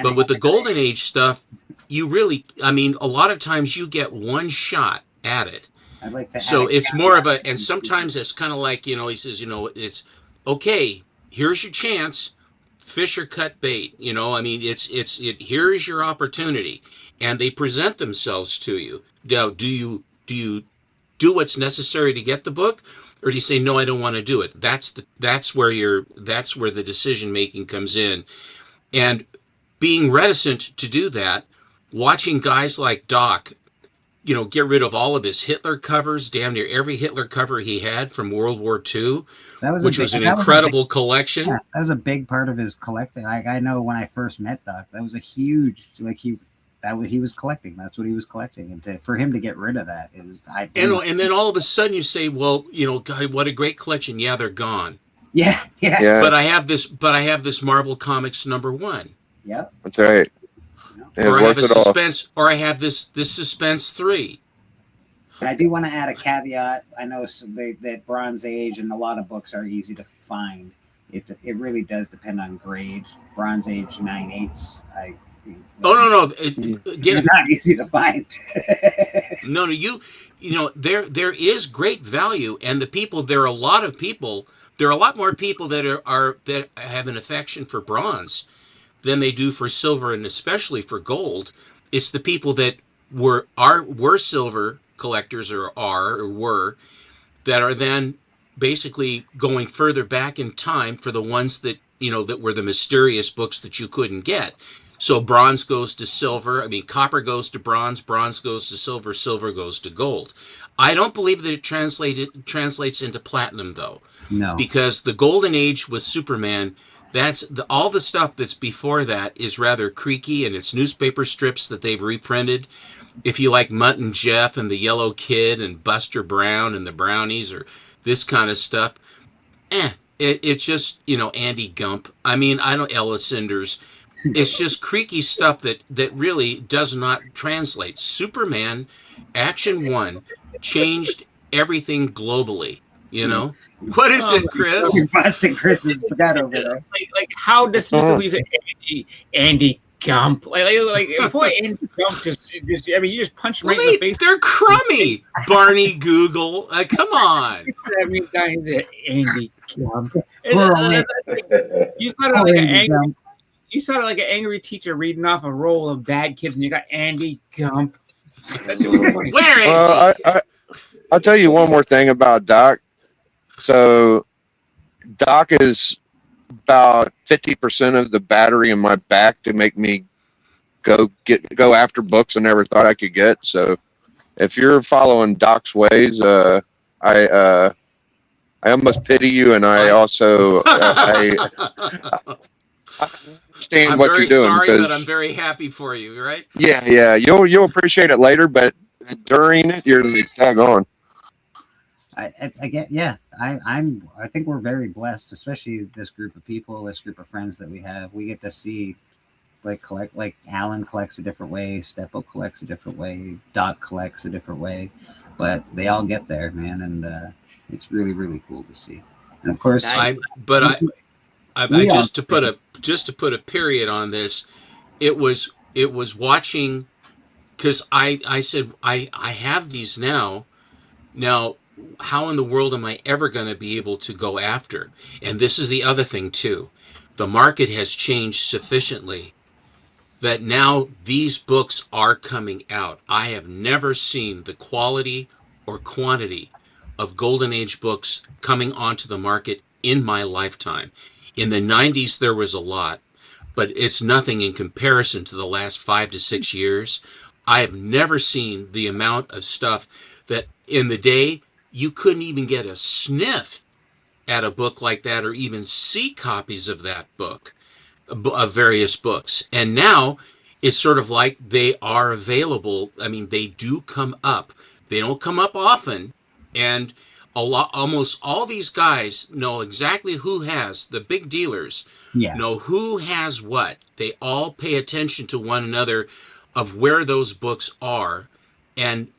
But with the Golden Age stuff, you really, I mean, a lot of times you get one shot at it. I'd like to So it's more of a, and sometimes it's kind of like, he says, it's okay, here's your chance, fish or cut bait, I mean, here's your opportunity, and they present themselves to you. Now, do you do what's necessary to get the book, or do you say, no, I don't want to do it? That's where the decision making comes in. And being reticent to do that, watching guys like Doc, get rid of all of his Hitler covers, damn near every Hitler cover he had from World War II, which was an incredible collection. Yeah, that was a big part of his collecting. Like, I know when I first met Doc, that was a huge, he was collecting. That's what he was collecting. And for him to get rid of that is, and then all of a sudden you say, well, God, what a great collection. Yeah, they're gone. Yeah. But I have this Marvel Comics #1. Yep. That's right. Or I have a suspense, or I have this Suspense 3. I do want to add a caveat. I know that Bronze Age and a lot of books are easy to find. It really does depend on grade. Bronze Age 9/8. No. They're not easy to find. No, there is great value, and there are a lot more people that have an affection for bronze than they do for silver, and especially for gold. It's the people that were silver collectors or were, that are then basically going further back in time for the ones that that were the mysterious books that you couldn't get. So bronze goes to silver. I mean, copper goes to bronze. Bronze goes to silver. Silver goes to gold. I don't believe that it translates into platinum, though. No. Because the Golden Age with Superman, all the stuff that's before that is rather creaky, and it's newspaper strips that they've reprinted. If you like Mutt and Jeff and the Yellow Kid and Buster Brown and the Brownies or this kind of stuff, it's just, Andy Gump. I mean, Ella Cinders. It's just creaky stuff that really does not translate. Superman Action 1 changed everything globally, you know? What is it, Chris? You're busting Chris's butt over there. Like how dismissively is it Andy Gump? Like boy, Andy Gump just I mean, you just punch him right in the face. They're crummy. Barney Google. Come on. I mean, guys, Andy Gump. Poor You sounded like an angry. You sounded like an angry teacher reading off a roll of bad kids, and you got Andy Gump. Where is he? I'll tell you one more thing about Doc. So, Doc is about 50% of the battery in my back to make me go after books I never thought I could get. So, if you're following Doc's ways, I almost pity you, and I also I understand what you're doing. I'm very sorry, but I'm very happy for you. Right? Yeah. You'll appreciate it later, but during it, you're like, tag on. I get, yeah. I think we're very blessed, especially this group of people, this group of friends that we have. We get to see, like Alan collects a different way, Steppo collects a different way, Doc collects a different way, but they all get there, man, and it's really, really cool to see. And of course, just to put a period on this, it was watching, because I said I have these now. How in the world am I ever going to be able to go after? And this is the other thing too. The market has changed sufficiently that now these books are coming out. I have never seen the quality or quantity of Golden Age books coming onto the market in my lifetime. In the 90s, there was a lot, but it's nothing in comparison to the last 5 to 6 years. I have never seen the amount of stuff that in the day, you couldn't even get a sniff at a book like that or even see copies of that book, of various books. And now it's sort of like they are available. I mean, they do come up. They don't come up often. And almost all these guys know exactly who has, the big dealers know who has what. They all pay attention to one another of where those books are and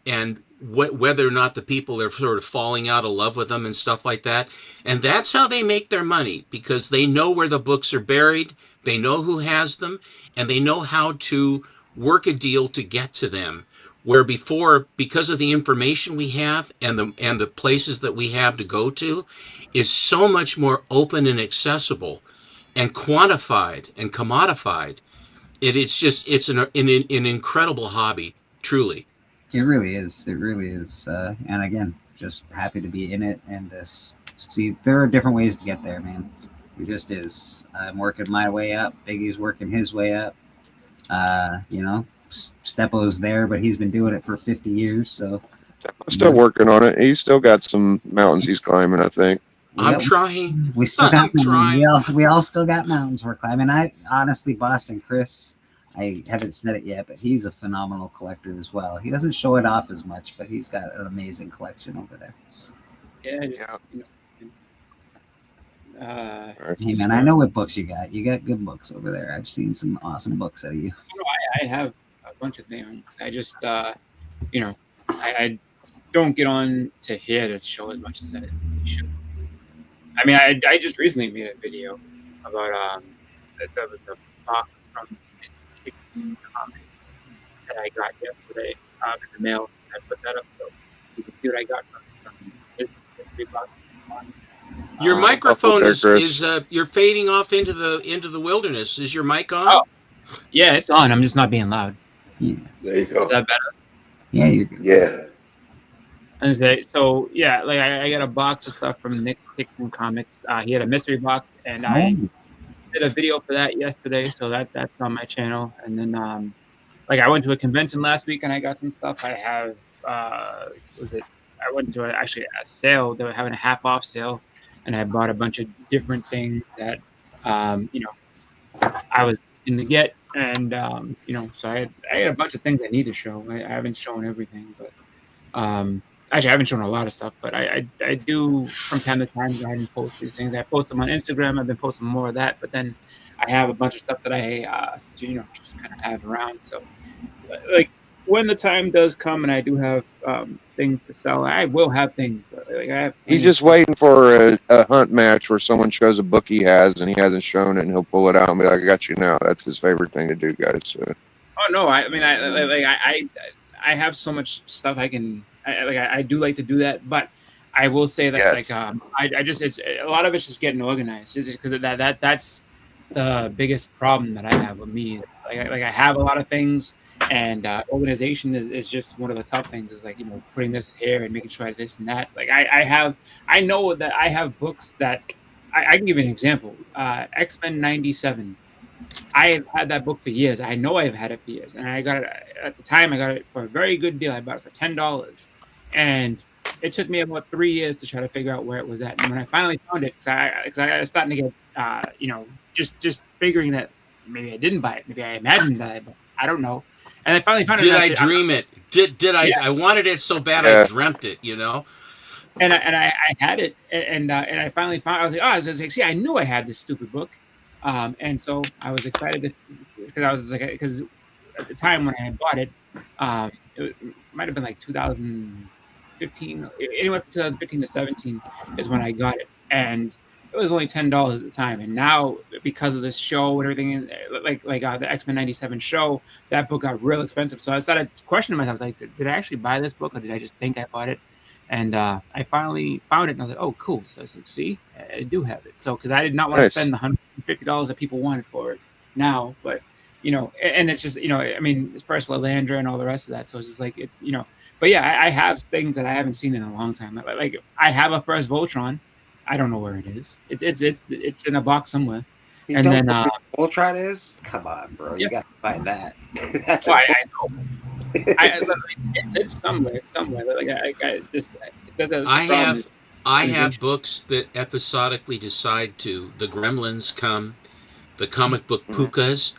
whether or not the people are sort of falling out of love with them and stuff like that. And that's how they make their money, because they know where the books are buried, they know who has them, and they know how to work a deal to get to them. Where before, because of the information we have and the places that we have to go to, is so much more open and accessible and quantified and commodified. It's an incredible hobby, truly. It really is. It really is. And again, just happy to be in it and see there are different ways to get there, man. It just is. I'm working my way up. Biggie's working his way up. Steppo's there, but he's been doing it for 50 years. So I'm still working on it. He's still got some mountains he's climbing, I think. I'm trying. We still got we all still got mountains we're climbing. I honestly, Boston Chris, I haven't said it yet, but he's a phenomenal collector as well. He doesn't show it off as much, but he's got an amazing collection over there. Hey man, I know what books you got. You got good books over there. I've seen some awesome books out of you. I have a bunch of things. I just, I don't get on to here to show as much as I should. I mean, I just recently made a video about that was a box from Comics that I got yesterday in the mail. I put that up so you can see what I got from this box. Your microphone is you're fading off into the wilderness. Is your mic on? Oh. Yeah, it's on. I'm just not being loud. Yeah. There you go. Is that better? Yeah, you're good. Yeah. So yeah, like I got a box of stuff from Nick Dixon Comics. He had a mystery box, and I did a video for that yesterday. So that's on my channel. And then I went to a convention last week, and I got some stuff. I have I went to a sale. They were having a half off sale, and I bought a bunch of different things that I was in the get, and so I had a bunch of things I need to show. I haven't shown everything, but actually I haven't shown a lot of stuff, but I do from time to time go ahead and post these things. I post them on Instagram. I've been posting more of that, but then I have a bunch of stuff that I just kind of have around. So like when the time does come and I do have things to sell, I will have things. Like I have. He's just waiting for a hunt match where someone shows a book he has and he hasn't shown it, and he'll pull it out and be like, "I got you now." That's his favorite thing to do, guys. So. Oh no! I have so much stuff I can. I do like to do that, but I will say that it's a lot of it's just getting organized. Just because that's the biggest problem that I have with me. Like I have a lot of things, and organization is just one of the tough things. Is like putting this here and making sure this and that. Like I know that I have books that I can give you an example. X-Men 97. I have had that book for years. I know I've had it for years, and I got it at the time. I got it for a very good deal. I bought it for $10, and it took me about 3 years to try to figure out where it was at. And when I finally found it, because I was starting to get, just figuring that maybe I didn't buy it, maybe I imagined that I bought it. I don't know. And I finally found it. Did I dream it? Did I? Yeah. I wanted it so bad I dreamt it. And I had it, and I finally found. I was like, see, I knew I had this stupid book. And so I was excited because at the time when I had bought it, it might have been like 2015, anyway, from 2015 to 17 is when I got it, and it was only $10 at the time. And now because of this show and everything, like the X-Men 97 show, that book got real expensive. So I started questioning myself, like, did I actually buy this book or did I just think I bought it? And I finally found it, and I was like, "Oh, cool!" So I was like, "See, I do have it." So because I did not want to spend the $150 that people wanted for it now, but and it's just I mean, as far as Lalandra and all the rest of that, so it's just like it, But yeah, I have things that I haven't seen in a long time. Like I have a first Voltron, I don't know where it is. It's in a box somewhere. You don't know what Voltron is? Come on, bro, you got to find that. That's I know. It's somewhere. It's somewhere. Like I have books that episodically decide to. The Gremlins come, the comic book Pukas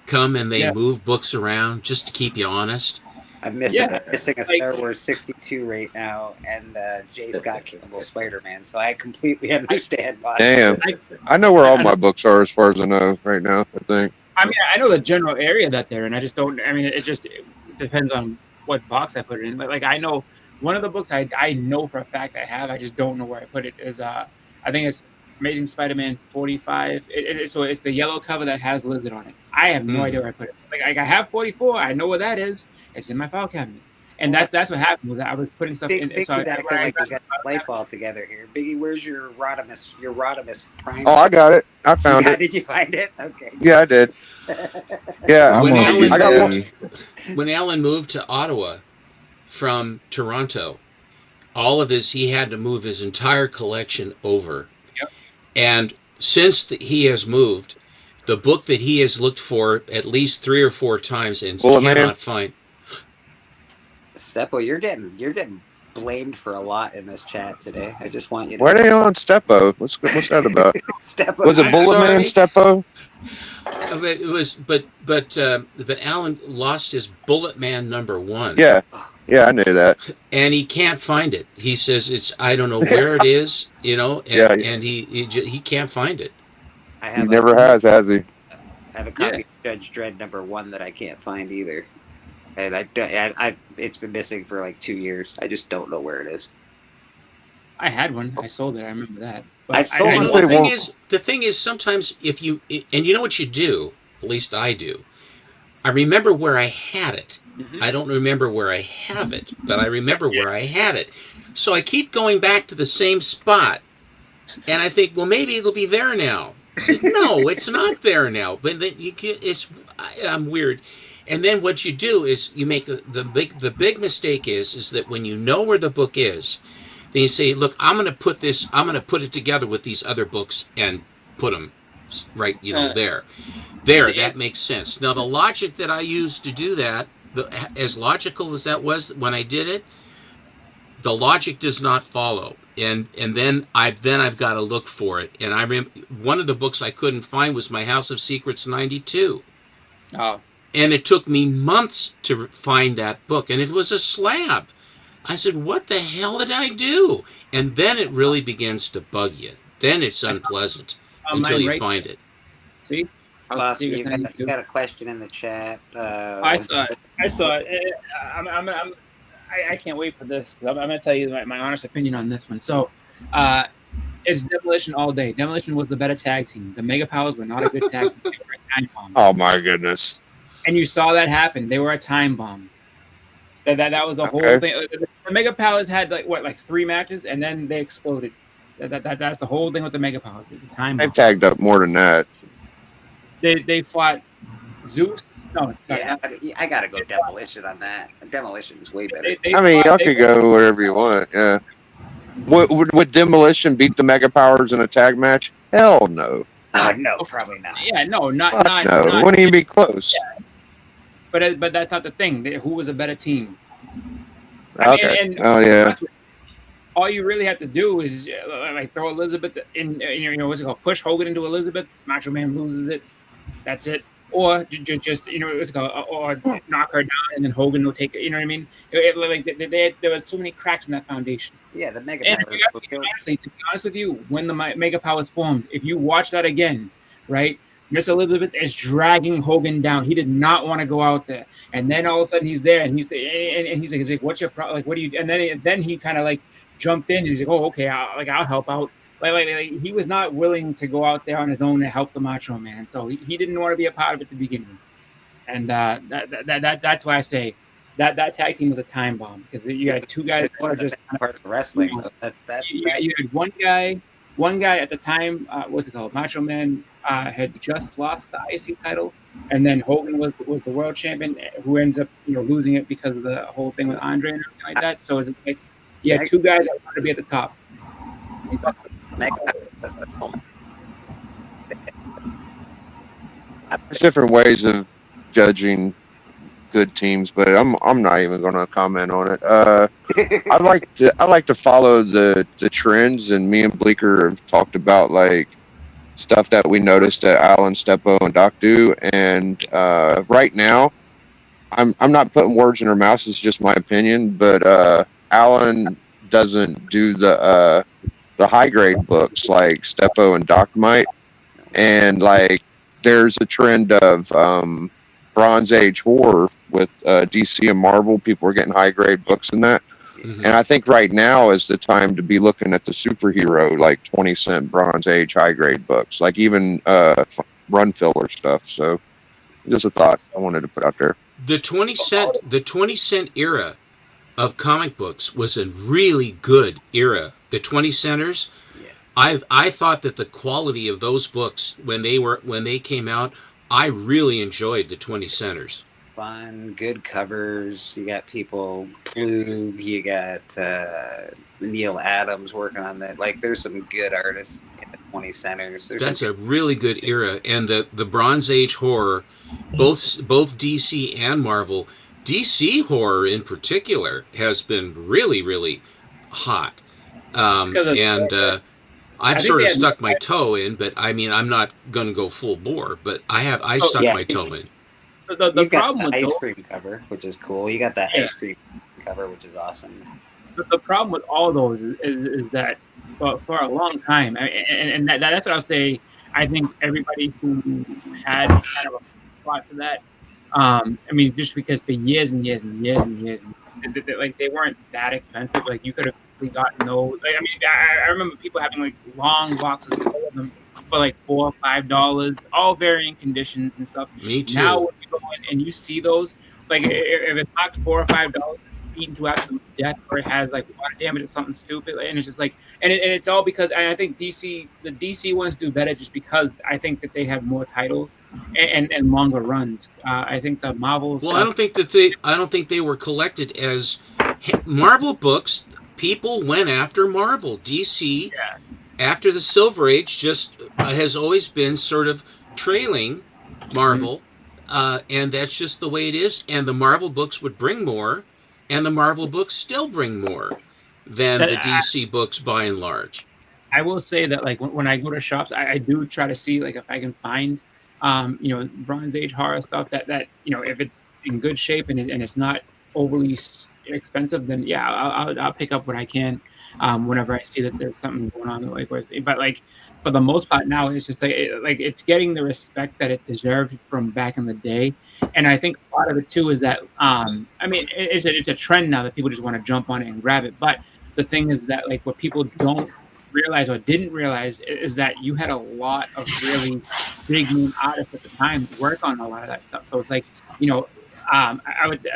come, and they move books around just to keep you honest. I'm missing a Star Wars 62 right now, and J. Scott Campbell Spider-Man. So I completely understand why. Damn, I know where all my books are as far as I know right now. I think. I mean, I know the general area that they're in. I just don't. I mean, it depends on what box I put it in. But like I know one of the books I know for a fact I have. I just don't know where I put it. Is I think it's Amazing Spider-Man 45. So it's the yellow cover that has Lizard on it. I have no idea where I put it. Like I have 44. I know where that is. It's in my file cabinet. And that's what happened was I was putting stuff in. Biggie's acting like he's got life all together here. Biggie, where's your Rodimus Prime? Oh, I got it. I found it. Did you find it? Okay. Yeah, I did. Yeah, when Alan moved to Ottawa from Toronto, he had to move his entire collection over. Yep. And since he has moved, the book that he has looked for at least 3 or 4 times and cannot find. Steppo, you're getting blamed for a lot in this chat today. I just want you to. Why are they on Steppo? What's that about? Steppo. Was it Bullet Man Steppo? It was, but Alan lost his Bullet Man #1. Yeah, I knew that. And he can't find it. He says I don't know where it is, and he can't find it. He never has he? I have a copy of Judge Dredd #1 that I can't find either. And it's been missing for like 2 years. I just don't know where it is. I had one. I sold it. I remember that. But the thing is, sometimes if you and you know what you do, at least I do. I remember where I had it. Mm-hmm. I don't remember where I have it, but I remember where I had it. So I keep going back to the same spot, and I think, well, maybe it'll be there now. No, it's not there now. But then I'm weird. And then what you do is you make the big mistake is that when you know where the book is, then you say, look, I'm going to put it together with these other books and put them right, there. That makes sense. Now, the logic that I used to do that, as logical as that was when I did it, the logic does not follow. And then I've got to look for it. And I remember one of the books I couldn't find was my House of Secrets 92. Oh. And it took me months to find that book. And it was a slab. I said, what the hell did I do? And then it really begins to bug you. Then it's unpleasant until you find it. See? Boss, you got a question in the chat. I saw it. I can't wait for this because I'm going to tell you my honest opinion on this one. So, it's Demolition all day. Demolition was the better tag team. The Mega Powers were not a good tag team. They were a time bomb. Oh my goodness! And you saw that happen. They were a time bomb. That was the whole thing. The Mega Powers had like 3 matches, and then they exploded. That's the whole thing with the Mega Powers. The time bomb. They tagged up more than that. They fought Zeus. No, yeah, I gotta go Demolition on that. Demolition is way better. I mean, y'all could go wherever you want. Yeah. Would Demolition beat the Mega Powers in a tag match? Hell no. No, probably not. Yeah, no, not. It wouldn't even be close. Yeah. But that's not the thing. Who was a better team? Okay. And oh yeah. All you really have to do is like throw Elizabeth in. What's it called? Push Hogan into Elizabeth. Macho Man loses it. That's it. Or just what's it called? Or knock her down and then Hogan will take it. You know what I mean? There was so many cracks in that foundation. Yeah, the Mega And Powers. honestly, to be honest with you, when the Mega Powers formed, if you watch that again, right? Miss Elizabeth is dragging Hogan down. He did not want to go out there, and then all of a sudden he's there, and he's like, "What's your problem? Like, what do you?" And then he kind of like jumped in, and he's like, "Oh, okay, I'll help out." Like he was not willing to go out there on his own to help the Macho Man, so he didn't want to be a part of it to begin with, and that's why I say that tag team was a time bomb because you had 2 guys that were just parts of wrestling. You had one guy at the time. What's it called? Macho Man had just lost the IC title, and then Hogan was the world champion, who ends up losing it because of the whole thing with Andre and everything like that. So it's like you had 2 guys that wanted to be at the top. There's different ways of judging good teams, but I'm not even going to comment on it. I like to follow the trends, and me and Bleecker have talked about like stuff that we noticed that Alan, Steppo, and Doc do, and right now, I'm not putting words in her mouth. It's just my opinion, but Alan doesn't do the high grade books like Steppo and Doc might, and like there's a trend of Bronze Age horror with DC and Marvel. People are getting high grade books in that. And I think right now is the time to be looking at the superhero, like 20-cent Bronze Age high grade books, like even run filler stuff. So just a thought I wanted to put out there. The 20-cent era of comic books was a really good era. The 20 centers, I thought that the quality of those books when they came out, I really enjoyed the 20 centers. Fun, good covers. You got people, Plug, you got Neil Adams working on that. Like, there's some good artists in the 20 centers. That's a really good era. And the Bronze Age horror, both DC and Marvel, DC horror in particular has been really, really hot. I've sort of stuck my toe in, but I mean, I'm not going to go full bore, but I stuck my toe in. The problem with the ice cream cover, which is cool. You got that ice cream cover, which is awesome. The problem with all those is that for a long time, and that's what I'll say. I think everybody who had kind of a spot for that, I mean, just because for years and years and years and years, like they weren't that expensive. Like you could have gotten those. Like, I mean, I remember people having like long boxes of them for like $4 or $5, all varying conditions and stuff. Me too. Now when you go in and you see those, like if it's not $4 or $5, beaten to absolute death, or it has like water damage or something stupid, and it's just like, and it's all because I think the DC ones do better just because I think that they have more titles and longer runs. I think the Marvel. Well, I don't think they were collected as Marvel books. People went after Marvel. DC, after the Silver Age, just has always been sort of trailing Marvel, and that's just the way it is. And the Marvel books would bring more, and the Marvel books still bring more than the DC books by and large. I will say that, like, when I go to shops, I do try to see, like, if I can find, Bronze Age horror stuff that if it's in good shape and it's not overly expensive, then yeah, I'll pick up what I can whenever I see that there's something going on. Like, but like for the most part now, it's just like it's getting the respect that it deserved from back in the day. And I think part of it too is that I mean, it's a trend now that people just want to jump on it and grab it. But the thing is that like what people don't realize or didn't realize is that you had a lot of really big name artists at the time work on a lot of that stuff. So it's like, you know, I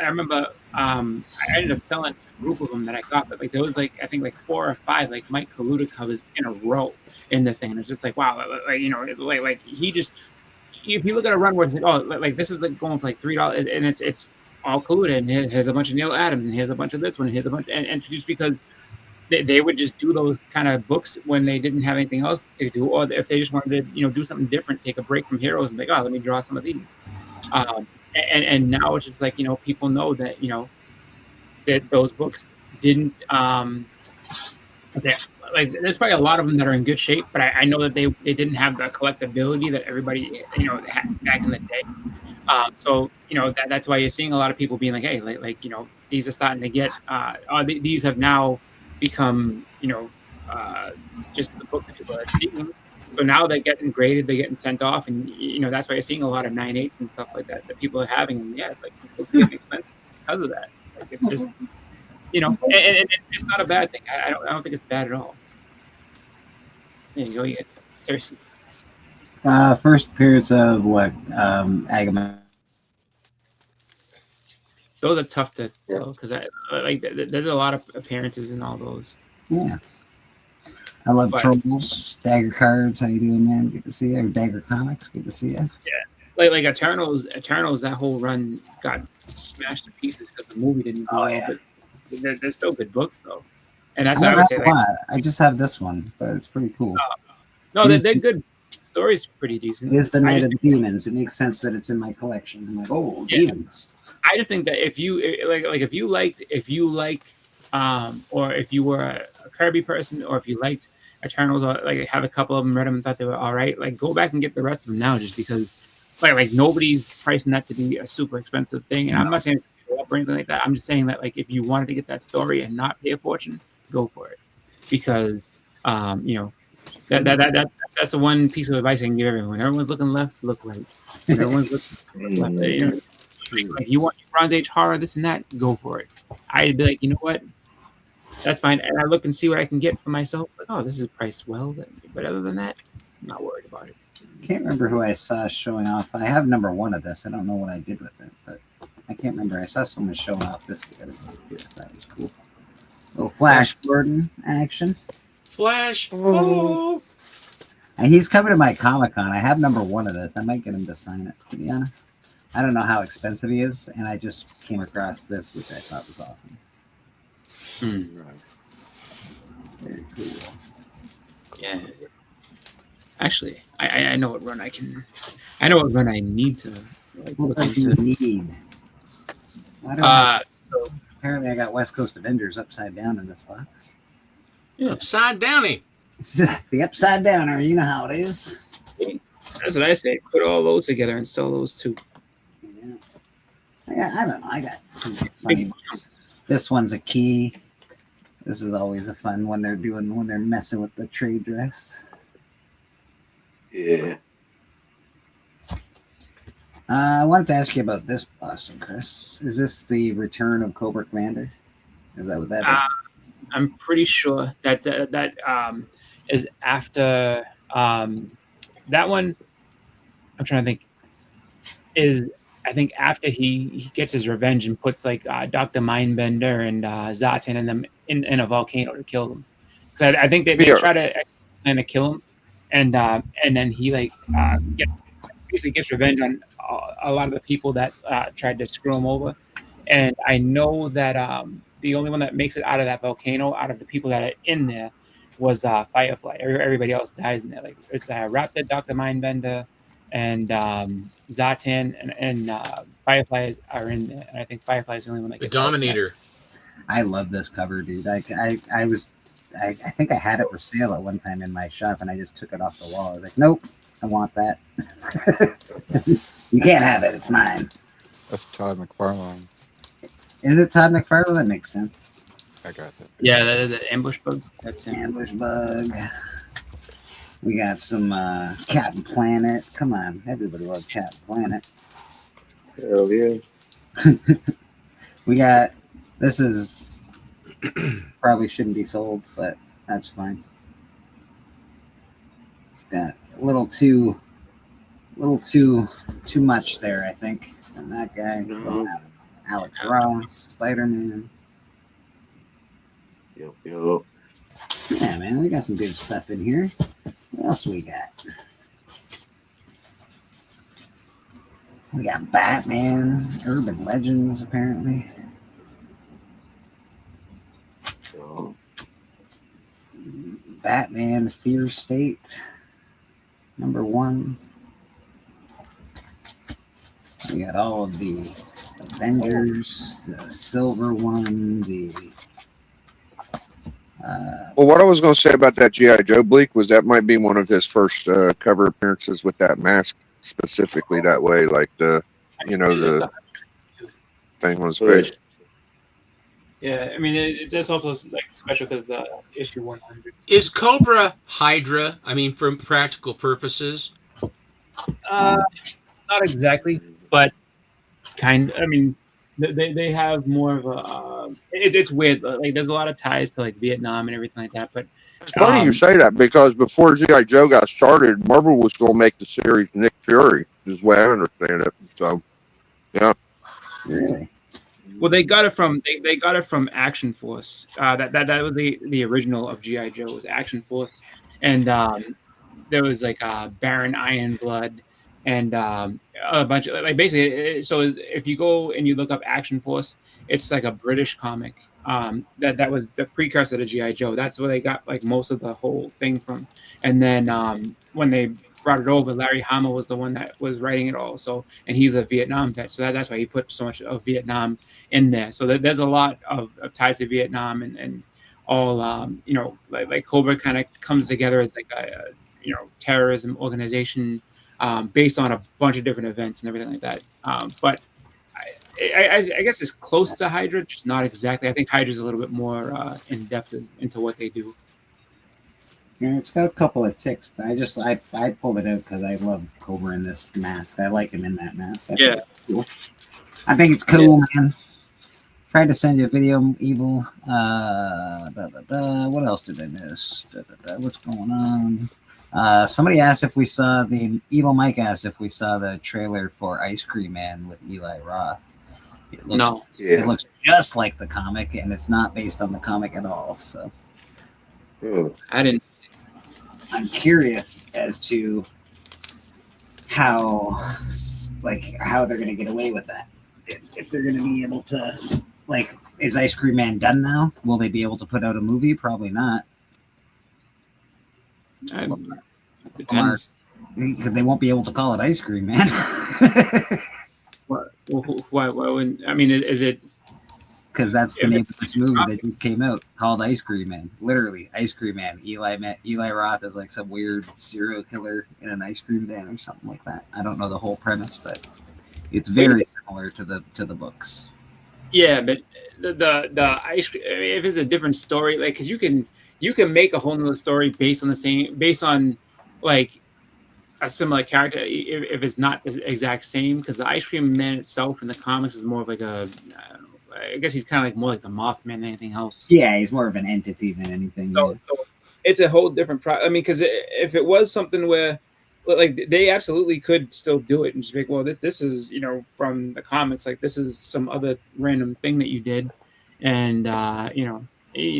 remember I ended up selling a group of them that I got, but like there was like I think like 4 or 5 like Mike Kaluta covers in a row in this thing, and it's just like wow, like you know, like he just, if you look at a run where it's like oh like this is like going for like $3 and it's all Kaluta, and here's a bunch of Neil Adams, and here's a bunch of this one, and here's a bunch, and just because they would just do those kind of books when they didn't have anything else to do, or if they just wanted to, you know, do something different, take a break from heroes and be like, oh, let me draw some of these. And now it's just like, you know, people know that, you know, that those books didn't, like there's probably a lot of them that are in good shape, but I know that they didn't have the collectability that everybody, you know, had back in the day. So, you know, that's why you're seeing a lot of people being like, hey, like you know, these are starting to get, these have now become, you know, just the books that people are seeing. So now they're getting graded, they're getting sent off, and you know that's why you're seeing a lot of 9.8s and stuff like that people are having. And yeah, it's like it's getting expensive because of that. Like it's just, you know, and it's not a bad thing. I don't think it's bad at all. There you go. You get seriously. First appearance of what Agamemnon. Those are tough to tell because I like there's a lot of appearances in all those. Yeah, I love Trolls, Dagger Cards. How you doing, man? Good to see you. Or Dagger Comics. Good to see you. Yeah, like Eternals. That whole run got smashed to pieces because the movie didn't go well. But they're still good books though, and that's what I would say. Like, I just have this one, but it's pretty cool. No, they're good. Story's pretty decent. It is the Night of the Demons. It makes sense that it's in my collection. I'm like, oh, demons. I just think that if you if you like or if you were a Kirby person, or if you liked Eternals, or like have a couple of them, read them and thought they were all right, like go back and get the rest of them now, just because like nobody's pricing that to be a super expensive thing. And I'm not saying or anything like that. I'm just saying that like if you wanted to get that story and not pay a fortune, go for it, because you know that's the one piece of advice I can give everyone. Everyone's looking left, look right. Everyone's looking left. You know, like you want Bronze Age horror, this and that, go for it. I'd be like, you know what, that's fine. And I look and see what I can get for myself. Like, oh, this is priced well. But other than that, I'm not worried about it. Can't remember who I saw showing off. I have number 1 of this. I don't know what I did with it, but I can't remember. I saw someone showing off this the other day too. That was cool. Little Flash Gordon action. Flash. Oh. And he's coming to my Comic-Con. I have number 1 of this. I might get him to sign it, to be honest. I don't know how expensive he is, and I just came across this, which I thought was awesome. Very cool. Yeah. Actually, I know what run I can. I know what run I need to. Like, what do you need? So apparently, I got West Coast Avengers upside down in this box. Yeah. Upside downy. The upside downer. You know how it is. That's what I say. Put all those together and sell those too. Yeah, I don't know. I got some funny ones. This one's a key. This is always a fun when they're messing with the trade dress. Yeah. I wanted to ask you about this, Boston Chris. Is this the return of Cobra Commander? Is that what that is? I'm pretty sure that is after that one. I'm trying to think. I think after he gets his revenge and puts like Dr. Mindbender and Zatan in them in a volcano to kill them. Because I think they try to kill him, and then he like basically gets revenge on a lot of the people that tried to screw him over. And I know that the only one that makes it out of that volcano, out of the people that are in there, was Firefly. Everybody else dies in there. Like it's Raptor, Dr. Mindbender, and Zatan and Firefly are in there. And I think Firefly is the only one that gets the Dominator. I love this cover, dude. I think I had it for sale at one time in my shop, and I just took it off the wall. I was like, nope, I want that. You can't have it. It's mine. That's Todd McFarlane. Is it Todd McFarlane? That makes sense. I got that. Yeah, that is an ambush bug. That's him. Ambush bug. We got some Captain Planet. Come on, everybody loves Captain Planet. Hell yeah. We got, this is probably shouldn't be sold, but that's fine. It's got a little too much there, I think. And that guy, Alex Ross, Spider-Man. Yep. Yeah, man, we got some good stuff in here. What else we got? We got Batman, Urban Legends, apparently. Batman, Fear State, #1. We got all of the Avengers, the Silver one, the... Well, what I was going to say about that G.I. Joe Bleak was that might be one of his first cover appearances with that mask specifically that way. Like the thing was very. Yeah, I mean, that's also like special because issue 100. Is Cobra Hydra? I mean, for practical purposes. Not exactly, but kind. I mean, they have more of a. It's weird. Like, there's a lot of ties to like Vietnam and everything like that. But It's funny you say that because before G.I. Joe got started, Marvel was going to make the series Nick Fury, is the way I understand it. So, yeah. Really? Well, they got it from they got it from Action Force. That was the original of G.I. Joe was Action Force, and there was like Baron Ironblood and a bunch of like basically. So if you go and you look up Action Force, it's like a British comic. That was the precursor to G.I. Joe. That's where they got like most of the whole thing from. And then when they brought it over, Larry Hama was the one that was writing it all. So, and he's a Vietnam vet, so that's why he put so much of Vietnam in there. So there's a lot of ties to Vietnam and all. Like Cobra kind of comes together as like a terrorism organization based on a bunch of different events and everything like that. But I guess it's close to Hydra, just not exactly. I think Hydra's a little bit more in depth into what they do. Yeah, it's got a couple of ticks, but I pulled it out because I love Cobra in this mask. I like him in that mask. Cool. I think it's cool, man. Tried to send you a video, Evil. What else did I miss? What's going on? Somebody asked if we saw Evil Mike asked if we saw the trailer for Ice Cream Man with Eli Roth. It looks just like the comic, and it's not based on the comic at all. So I didn't. I'm curious as to how they're going to get away with that. If they're going to be able to, like, is Ice Cream Man done now? Will they be able to put out a movie? Probably not. Depends. Because they won't be able to call it Ice Cream Man. Why wouldn't? I mean, is it? Because that's the name of this movie that just came out, called Ice Cream Man. Literally, Ice Cream Man. Eli Roth is like some weird serial killer in an ice cream van or something like that. I don't know the whole premise, but it's very similar to the books. Yeah, but the ice cream. If it's a different story, like, because you can make a whole nother story based on like a similar character if it's not the exact same. Because the Ice Cream Man itself in the comics is more of like I guess he's kind of like more like the Mothman than anything else. Yeah, he's more of an entity than anything. So it's a whole different I mean, because if it was something where, like, they absolutely could still do it and just be like, well, this is from the comics, like this is some other random thing that you did, and they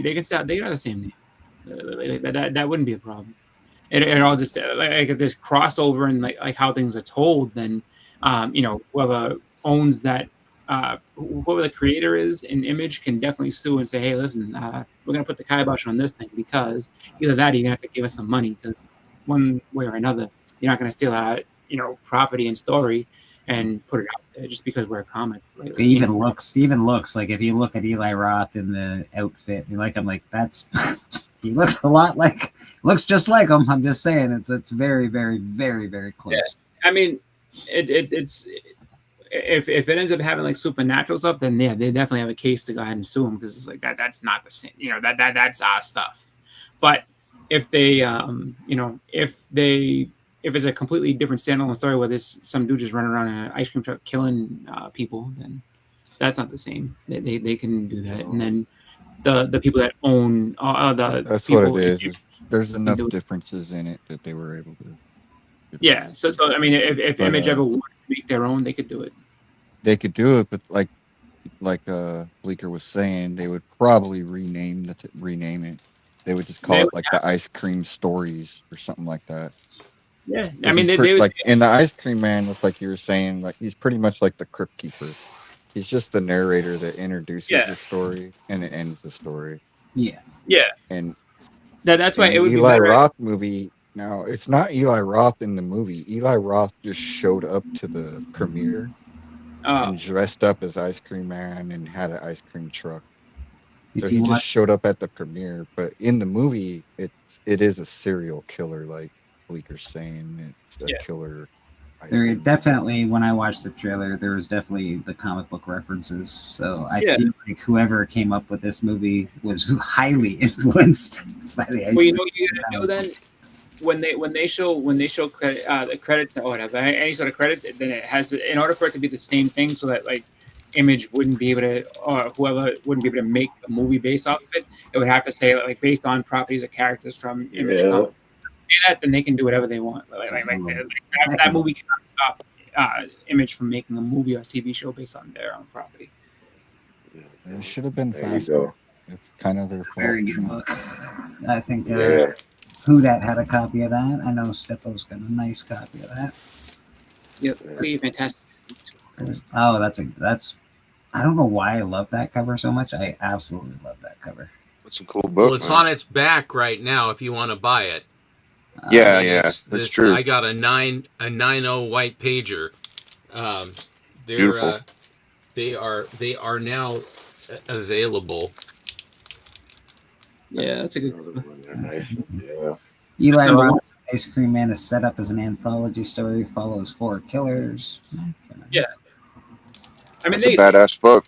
can have the same name. That wouldn't be a problem. It all just like if there's crossover and like how things are told, then whoever owns that. Whoever the creator is in Image can definitely sue and say, hey, listen, we're going to put the kibosh on this thing because either that or you're going to have to give us some money because one way or another, you're not going to steal our property and story and put it out there just because we're a comic. Right? It even looks like, if you look at Eli Roth in the outfit, I'm like, that's he looks looks just like him. I'm just saying that's very, very, very, very close. Yeah. I mean, it's if it ends up having like supernatural stuff, then yeah, they definitely have a case to go ahead and sue them because it's like that's not the same. You know, that's our stuff. But if they, you know, if it's a completely different standalone story where there's some dude just running around in an ice cream truck killing people, then that's not the same. They can do that, and then the people that own that's people, what it is. There's enough differences in it that they were able to. Yeah. So I mean, if Image ever wanted to make their own, they could do it. They could do it, but like Bleeker was saying, they would probably rename it. They would just call it like the Ice Cream Stories or something like that. Yeah, I mean, they would, like in the Ice Cream Man, was like you were saying, like he's pretty much like the Crypt Keeper. He's just the narrator that introduces the story and it ends the story. Yeah. And that's why it would Eli be better. Roth movie. Now it's not Eli Roth in the movie. Eli Roth just showed up to the premiere and dressed up as Ice Cream Man and had an ice cream truck. So he just showed up at the premiere, but in the movie, it is a serial killer, like Bleeker's saying. It's a killer. There definitely, when I watched the trailer, there was definitely the comic book references. So I feel like whoever came up with this movie was highly influenced by the ice Well, you cream. know what you gotta know then, when they show the credits or whatever, any sort of credits, then it has to, in order for it to be the same thing, so that like Image wouldn't be able to, or whoever wouldn't be able to make a movie based off of it, it would have to say like based on properties or characters from Image comics. Do that, then they can do whatever they want. That movie cannot stop Image from making a movie or TV show based on their own property. It should have been faster. It's kind of their fault. Very good book. I think Whodat had a copy of that. I know Steppo's got a nice copy of that. Yep, pretty fantastic. Oh, that's. I don't know why I love that cover so much. I absolutely love that cover. It's a cool book. Well, it's on its back right now if you want to buy it. That's true. I got a 9.0 white pager. Beautiful. They are now available. Yeah, that's a good. Nice. Yeah. Eli Roth's Ice Cream Man is set up as an anthology story, follows 4 killers. Yeah, I mean, It's a badass book.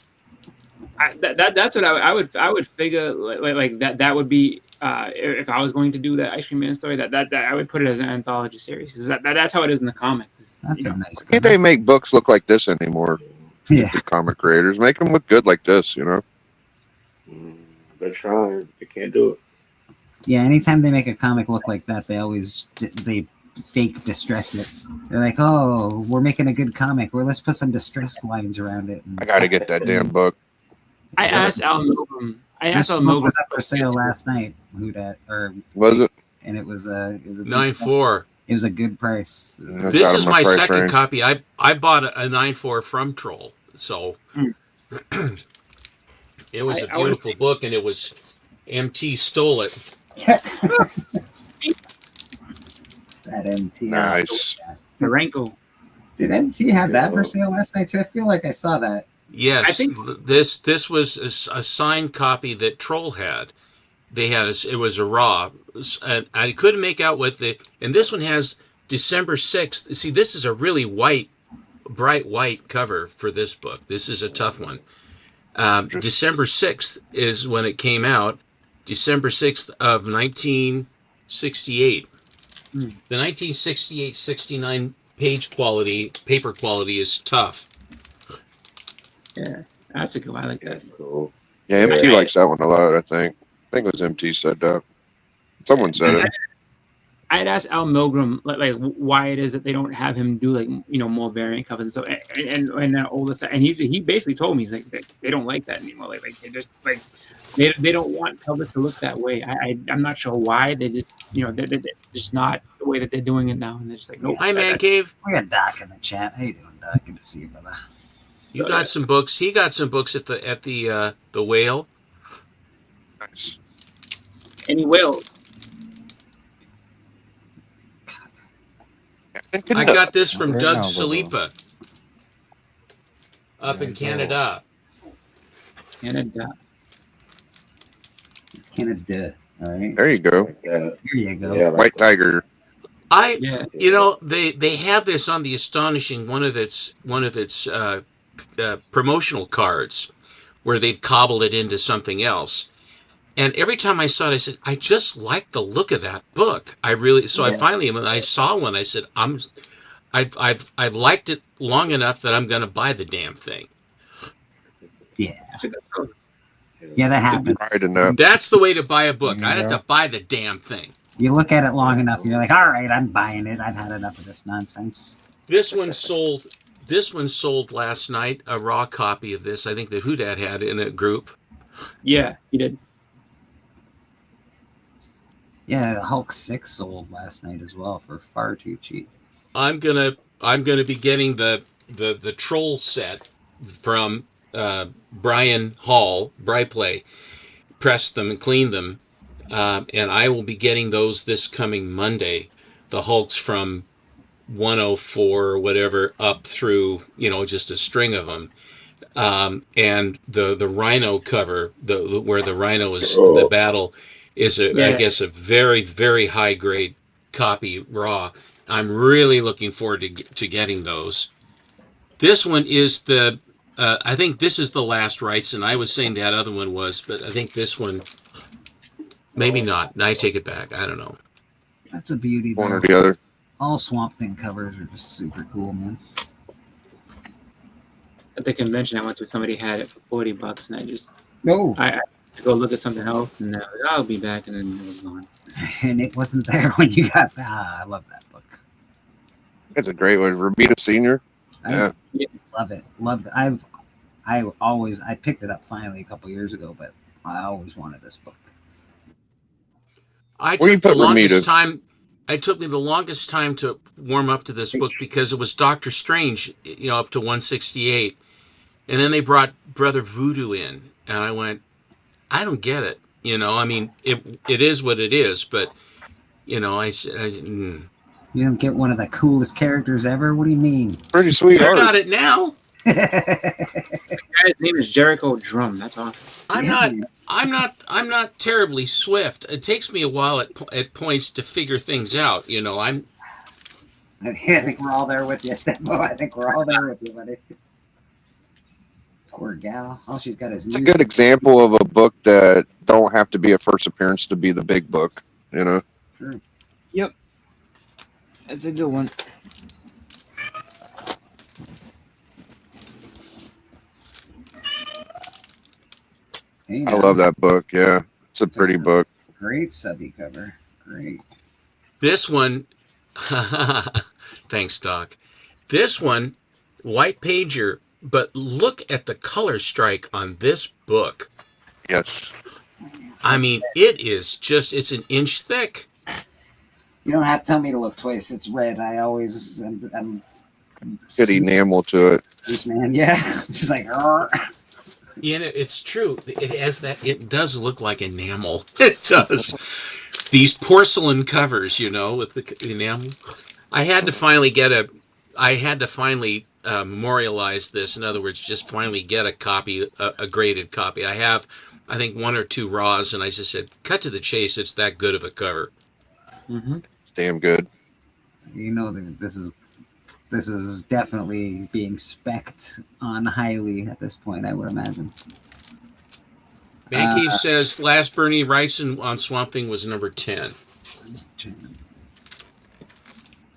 That's what I would figure like that would be if I was going to do that Ice Cream Man story, that I would put it as an anthology series because that's how it is in the comics. That's a nice. Can't they make books look like this anymore? Yeah. The comic creators make them look good like this, you know. They're trying. They can't do it. Yeah, anytime they make a comic look like that, they fake distress it. They're like, "Oh, we're making a good comic. Well, let's put some distress lines around it." I gotta get that damn book. I asked Al Milgram. This book was up for sale last night. Whodat or was it? And it was a 9.4. It was a good price. This is my second copy. I bought a 9.4 from Troll, so it was a beautiful book, and it was MT stole it. That MT. Nice. Taranko. Did MT have that for sale last night too? I feel like I saw that. Yes, I think this was a signed copy that Troll had. They had it was a raw, and I couldn't make out what and this one has December 6th. See, this is a really bright white cover for this book. This is a tough one. December 6th is when it came out. December 6th of 1968. The 1968-69 paper quality is tough. Yeah, that's a good one. I like that. Cool. Yeah, MT likes that one a lot. I think it was MT said that. Someone said it. I'd asked Al Milgram like why it is that they don't have him do like more variant covers and stuff and that older stuff, and he basically told me he's like they don't like that anymore. Like they just like they don't want covers to look that way. I'm not sure why. They just it's just not the way that they're doing it now, and they're just like nope. Hi, Man Cave. We got Doc in the chat. How you doing, Doc? Good to see you, brother. You got some books. He got some books at the Whale. Nice. Any whales? I got this from Right Doug now, Salipa up in Canada. Canada. It's Canada. All right. There you go. Yeah. Here you go. Yeah, like White Tiger. You know, they have this on the Astonishing, one of its promotional cards, where they've cobbled it into something else. And every time I saw it, I said, I just like the look of that book. I finally, when I saw one, I said, I've liked it long enough that I'm going to buy the damn thing. Yeah. Yeah, that happens. That's the way to buy a book. I have to buy the damn thing. You look at it long enough, and you're like, all right, I'm buying it. I've had enough of this nonsense. This one sold last night, a raw copy of this. I think that Houdat had in a group. Yeah, he did. Yeah, the Hulk 6 sold last night as well for far too cheap. I'm gonna be getting the Troll set from Brian Hall, Bryplay, pressed them and cleaned them, and I will be getting those this coming Monday. The Hulks from 104 or whatever up through, just a string of them, and the Rhino cover, where the Rhino is the battle, is I guess a very, very high grade copy raw. I'm really looking forward to getting those. This one is I think this is the last rights, and I was saying that other one was, but I think this one, maybe not. I take it back. I don't know. That's a beauty. One or the other. All Swamp Thing covers are just super cool, man. At the convention I went to, somebody had it for $40, and I just I had to go look at something else, and I'll be back, and then it was gone. And it wasn't there when you got back. I love that book. It's a great one. Romita Senior. I love it. I picked it up finally a couple years ago, but I always wanted this book. It took me the longest time to warm up to this book because it was Doctor Strange, up to 168. And then they brought Brother Voodoo in, and I went, I don't get it. I mean, it is what it is, but, I said, You don't get one of the coolest characters ever? What do you mean? Pretty sweet I got it now. The guy's name is Jericho Drum. That's awesome. I'm not terribly swift. It takes me a while at points to figure things out. I think we're all there with you, Stepmo. I think we're all there with you, buddy. Poor gal. All she's got is. It's a good example of a book that don't have to be a first appearance to be the big book. True. Yep. That's a good one. Hey, I love that book. Yeah, it's a pretty book. Great subby cover. Great. This one, thanks, Doc. This one, white pager, but look at the color strike on this book. Yes. I mean, it's an inch thick. You don't have to tell me to look twice. It's red. I always I'm good enamel to it. Man, yeah. Just like, Yeah, it's true. It has that. It does look like enamel. It does. These porcelain covers, with the enamel. I had to finally memorialize this. In other words, just finally get a copy, a graded copy. I have, I think, one or two raws, and I just said, cut to the chase. It's that good of a cover. Mm-hmm. It's damn good. This is definitely being spec'd on highly at this point, I would imagine. Man Cave says last Bernie Wrights on Swamp Thing was number 10.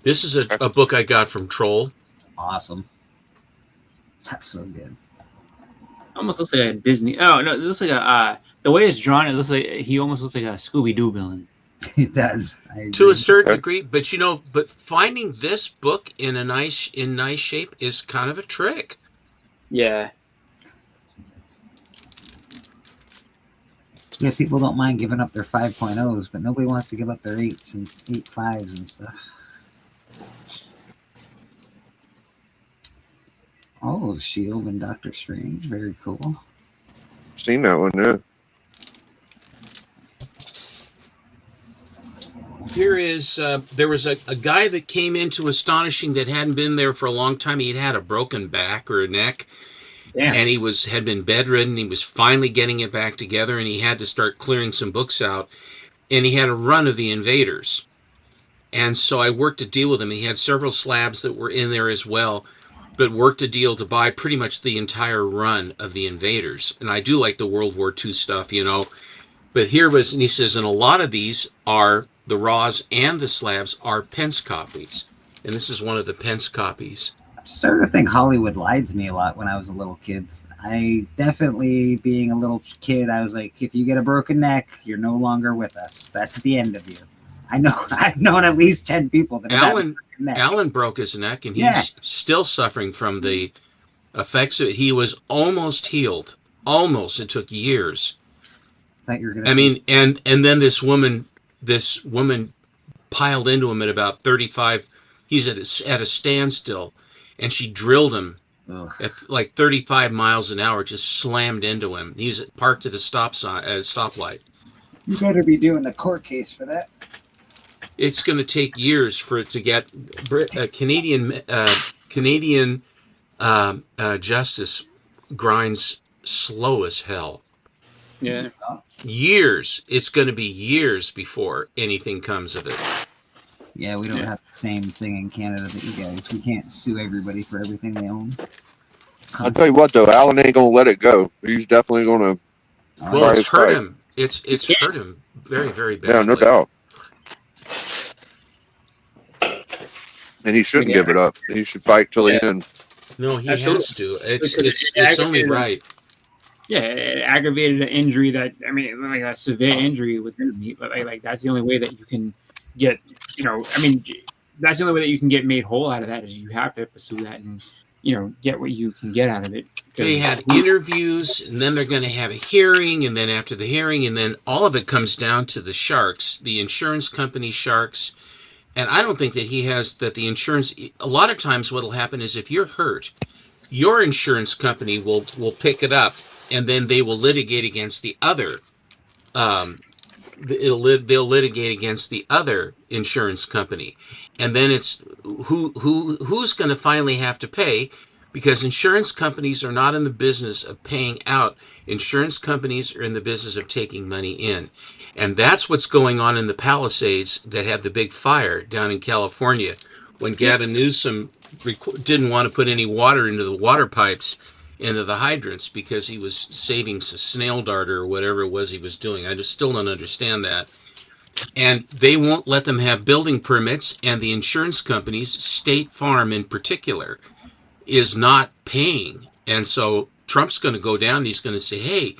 This is a book I got from Troll. It's awesome. That's so good. Almost looks like a Disney. Oh no, it looks like the way it's drawn. It looks like he almost looks like a Scooby-Doo villain. It does, to a certain degree, but but finding this book in nice shape is kind of a trick. Yeah. Yeah, people don't mind giving up their 5.0s, but nobody wants to give up their 8s and 8.5s and stuff. Oh, Shield and Doctor Strange, very cool. Seen that one, yeah. Here is, there was a guy that came into Astonishing that hadn't been there for a long time. He'd had a broken back or a neck. Damn. And he had been bedridden. He was finally getting it back together, and he had to start clearing some books out. And he had a run of the Invaders. And so I worked a deal with him. He had several slabs that were in there as well, but worked a deal to buy pretty much the entire run of the Invaders. And I do like the World War II stuff, you know. But here was, and he says, and a lot of these are, the raws and the slabs are Pence copies. And this is one of the Pence copies. I'm starting to think Hollywood lied to me a lot when I was a little kid. I definitely, being a little kid, I was like, if you get a broken neck, you're no longer with us. That's the end of you. I know, I've known at least 10 people that Alan broke his neck, and he's still suffering from the effects of it. He was almost healed. Almost. It took years. I thought you were gonna and then this woman piled into him at about 35. He's at a standstill, and she drilled him at like 35 miles an hour, just slammed into him. He's parked at a stoplight. You better be doing the court case for that. It's going to take years for it to get Canadian justice grinds slow as hell. Yeah. Years. It's going to be years before anything comes of it. Yeah, we don't have the same thing in Canada that you guys. We can't sue everybody for everything they own. I'll tell you what, though, Alan ain't gonna let it go. He's definitely gonna. Well, it's hurt him. It's hurt him very, very badly. Yeah, no doubt. And he shouldn't give it up. He should fight till the end. No, he has to. It's only right. Yeah, it aggravated an injury that, I mean, like a severe injury with me, but like that's the only way that you can get, you know, I mean, that's the only way that you can get made whole out of that is you have to pursue that and, you know, get what you can get out of it. They had interviews, and then they're going to have a hearing, and then after the hearing, and then all of it comes down to the sharks, the insurance company sharks. And I don't think that the insurance, a lot of times what will happen is if you're hurt, your insurance company will pick it up, and then they will litigate against the other. They'll litigate against the other insurance company, and then it's who's going to finally have to pay, because insurance companies are not in the business of paying out. Insurance companies are in the business of taking money in. And that's what's going on in the Palisades that had the big fire down in California when Gavin Newsom didn't want to put any water into the water pipes, into the hydrants, because he was saving snail darter or whatever it was he was doing. I just still don't understand that. And they won't let them have building permits, and the insurance companies, State Farm in particular, is not paying. And so Trump's going to go down and he's going to say, hey,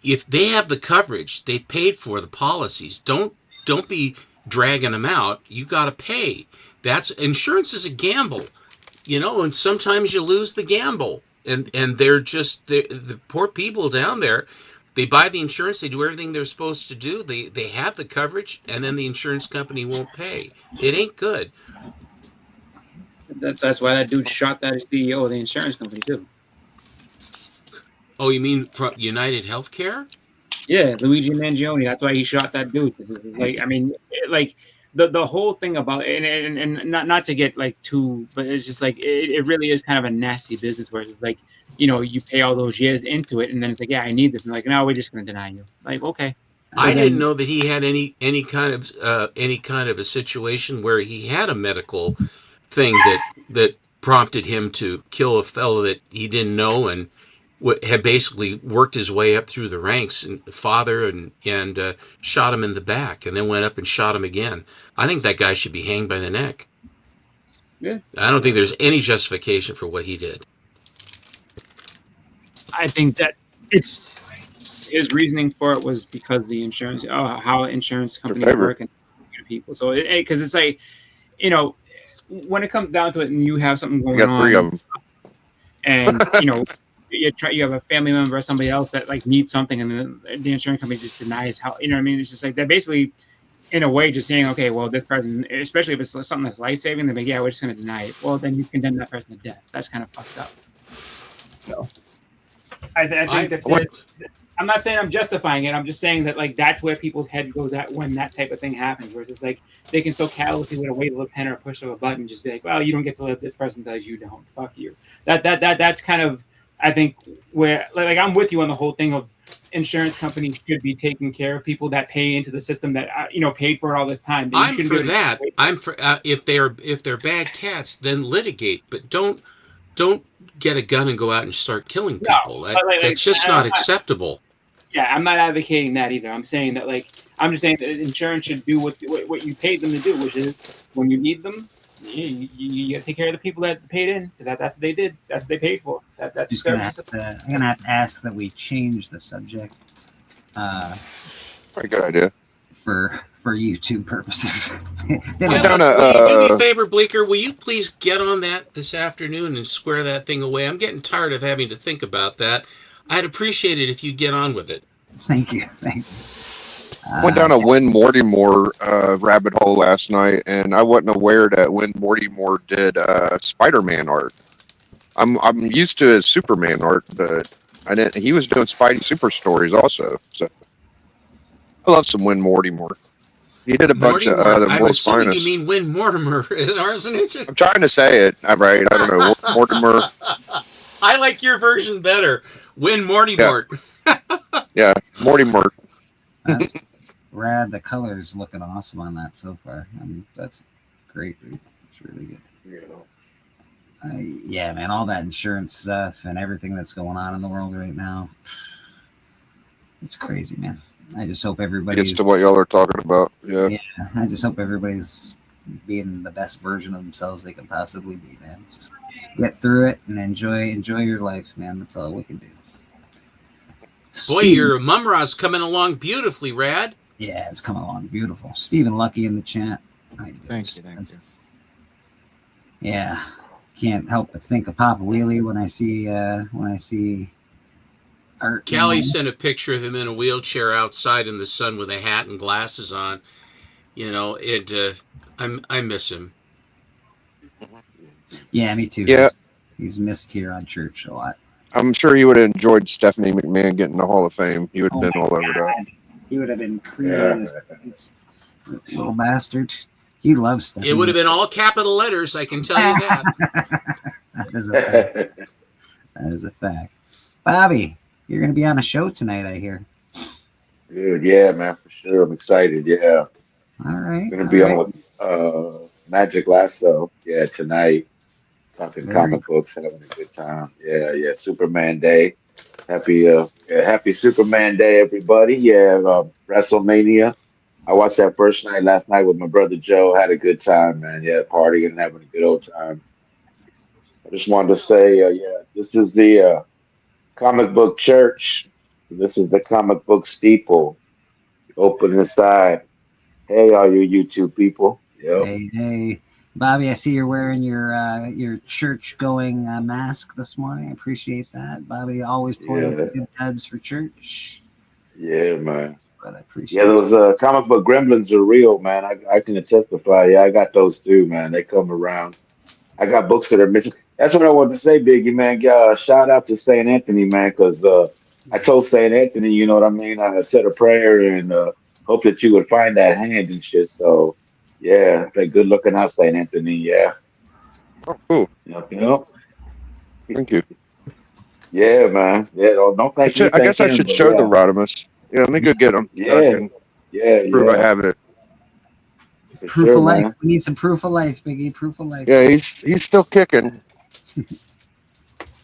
if they have the coverage, they paid for the policies. Don't be dragging them out. You got to pay. Insurance is a gamble, you know, and sometimes you lose the gamble. And they're just the poor people down there. They buy the insurance. They do everything they're supposed to do. They have the coverage, and then the insurance company won't pay. It ain't good. That's why that dude shot that CEO of the insurance company too. Oh, you mean from United Healthcare? Yeah, Luigi Mangione. That's why he shot that dude. It's like, I mean, like the whole thing about and not to get like too, but it's just like it really is kind of a nasty business where it's like, you know, you pay all those years into it, and then it's like, yeah, I need this, and like, no, we're just going to deny you. Like, okay. I didn't know that he had any kind of a situation where he had a medical thing that prompted him to kill a fellow that he didn't know and had basically worked his way up through the ranks and father and shot him in the back, and then went up and shot him again. I think that guy should be hanged by the neck. Yeah. I don't think there's any justification for what he did. I think that his reasoning for it was because the insurance, how insurance companies work and people. So because it's like, you know, when it comes down to it, and you have something going on, 3 of them, and you know, you have a family member or somebody else that like needs something, and then the insurance company just denies how, you know what I mean? It's just like they're basically in a way just saying, okay, well, this person, especially if it's something that's life-saving, they're like, yeah, we're just going to deny it. Well, then you condemn that person to death. That's kind of fucked up. So I think that I'm not saying I'm justifying it. I'm just saying that like that's where people's head goes at when that type of thing happens, where it's like they can so callously with a wave of a pen or a push of a button just be like, well, you don't get to live, this person does, you don't. Fuck you. That's kind of, I think, where like I'm with you on the whole thing of insurance companies should be taking care of people that pay into the system that paid for it all this time. I'm for that. I'm for if they're bad cats, then litigate, but don't get a gun and go out and start killing people. That's just not acceptable. Yeah, I'm not advocating that either. I'm saying that I'm just saying that insurance should do what you paid them to do, which is when you need them, you got to take care of the people that paid in, because that's what they did. That's what they paid for. That's Just gonna have to, I'm gonna have to ask that we change the subject. Pretty good idea. For YouTube purposes. Will you do me a favor, Bleeker? Will you please get on that this afternoon and square that thing away? I'm getting tired of having to think about that. I'd appreciate it if you get on with it. Thank you. Went down a Win Mortimer rabbit hole last night, and I wasn't aware that Win Mortimer did Spider-Man art. I'm used to his Superman art, but I didn't. He was doing Spidey Super Stories also. So I love some Win Mortimer. He did a bunch of the I'm World's assuming Finest. you mean Win Mortimer, isn't it? I'm trying to say it right. I don't know. Mortimer. I like your version better. Win Mortimer. Yeah, Mortimer. That's rad. The colors looking awesome on that so far. That's great. It's really good. Yeah, man, all that insurance stuff and everything that's going on in the world right now. It's crazy, man. I just hope everybody's Gets to what y'all are talking about. Yeah. I just hope everybody's being the best version of themselves they can possibly be, man. Just get through it and enjoy your life, man. That's all we can do. Boy, your Mumra's coming along beautifully, Rad. Yeah, it's coming along beautiful. Stephen Lucky in the chat. How you doing? Thank you. Yeah, can't help but think of Papa Wheelie when I see art. Callie sent a picture of him in a wheelchair outside in the sun with a hat and glasses on. You know, I miss him. Yeah, me too. Yeah. He's missed here on church a lot. I'm sure you would have enjoyed Stephanie McMahon getting the Hall of Fame. He would have been all over that. He would have been creating this little bastard. He loves Stephanie. It would have been all capital letters, I can tell you that. That is a fact. That is a fact. Bobby, you're going to be on a show tonight, I hear. Dude, yeah, man, for sure. I'm excited. Yeah. All right. Going to be on with Magic Lasso. Yeah, tonight. Talking comic books, having a good time. Yeah. Superman Day. Happy Superman Day, everybody. Yeah, WrestleMania. I watched that first night last night with my brother Joe. Had a good time, man. Yeah, partying and having a good old time. I just wanted to say, this is the comic book church. This is the comic book steeple. Open inside. Hey, all you YouTube people. Yep. Hey. Bobby, I see you're wearing your church-going mask this morning. I appreciate that. Bobby always pulling out the good duds for church. Yeah, man. But I appreciate those comic book gremlins are real, man. I can testify. Yeah, I got those too, man. They come around. I got books that are missing. That's what I wanted to say, Biggie, man. Shout out to St. Anthony, man, because I told St. Anthony, you know what I mean? I said a prayer and hope that you would find that hand and shit. So, yeah, it's a good looking out, St. Anthony. Yeah. Oh, cool. Yep. Thank you. Yeah, man. Yeah, don't thank me. I guess I should show the Rodimus. Yeah, let me go get them. Yeah. Prove I have it. Proof of life. We need some proof of life, Biggie. Proof of life. Yeah, he's still kicking.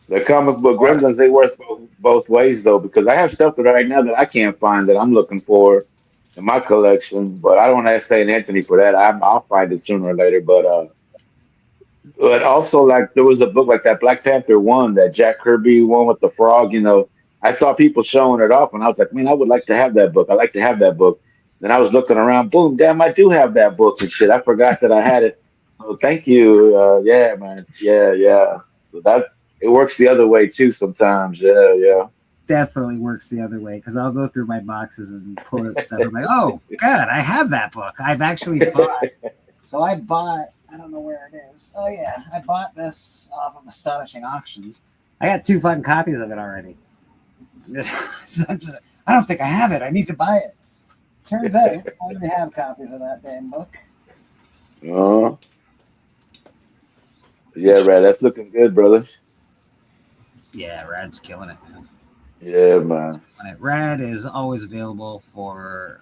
The comic book gremlins, they work both ways though, because I have stuff right now that I can't find that I'm looking for in my collection, but I don't want to ask St. Anthony for that. I'll find it sooner or later. But also, like, there was a book like that Black Panther one, that Jack Kirby one with the frog. You know, I saw people showing it off, and I was like, man, I would like to have that book. I like to have that book. Then I was looking around, boom, damn, I do have that book and shit. I forgot that I had it. So thank you. Yeah, man. Yeah. So it works the other way too sometimes. Yeah. Definitely works the other way, because I'll go through my boxes and pull out stuff. I'm like, oh God, I have that book. I've actually bought. So I bought. I don't know where it is. Oh yeah, I bought this off of Astonishing Auctions. I got 2 fucking copies of it already. I don't think I have it. I need to buy it. Turns out I only have copies of that damn book. Yeah, Rad, that's looking good, brother. Yeah, Rad's killing it, man. Yeah, man. Rad is always available for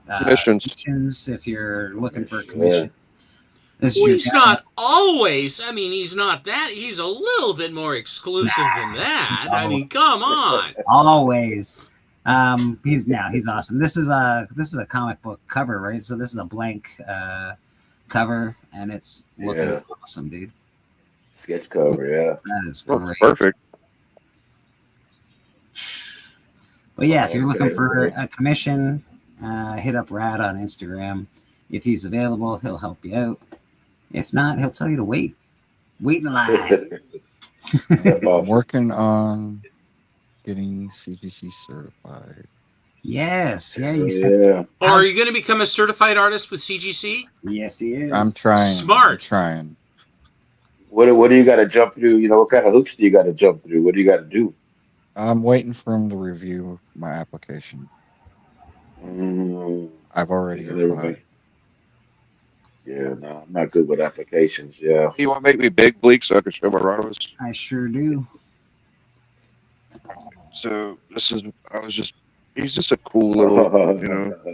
Commissions. if you're looking for a Yeah. commission. This is Well, your he's guy. not always. I mean, he's not that. He's a little bit more exclusive than that. I mean, come on. Always. He's awesome. This is a comic book cover, right? So this is a blank cover, and it's looking awesome, dude. Sketch cover, yeah. That is Looks great. perfect. But yeah, if you're looking for a commission, hit up Rad on Instagram. If he's available, he'll help you out. If not, he'll tell you to wait. Wait in line. I'm working on getting CGC certified. Yes, yeah, Or are you going to become a certified artist with CGC? Yes, he is. I'm trying. Smart. I'm trying. What do you got to jump through? You know, what kind of hoops do you got to jump through? What do you got to do? I'm waiting for him to review my application. I've already applied. Yeah, no, I'm not good with applications. Yeah. You want to make me big, Bleak, so I can show my Rodimus? I sure do. So he's just a cool little,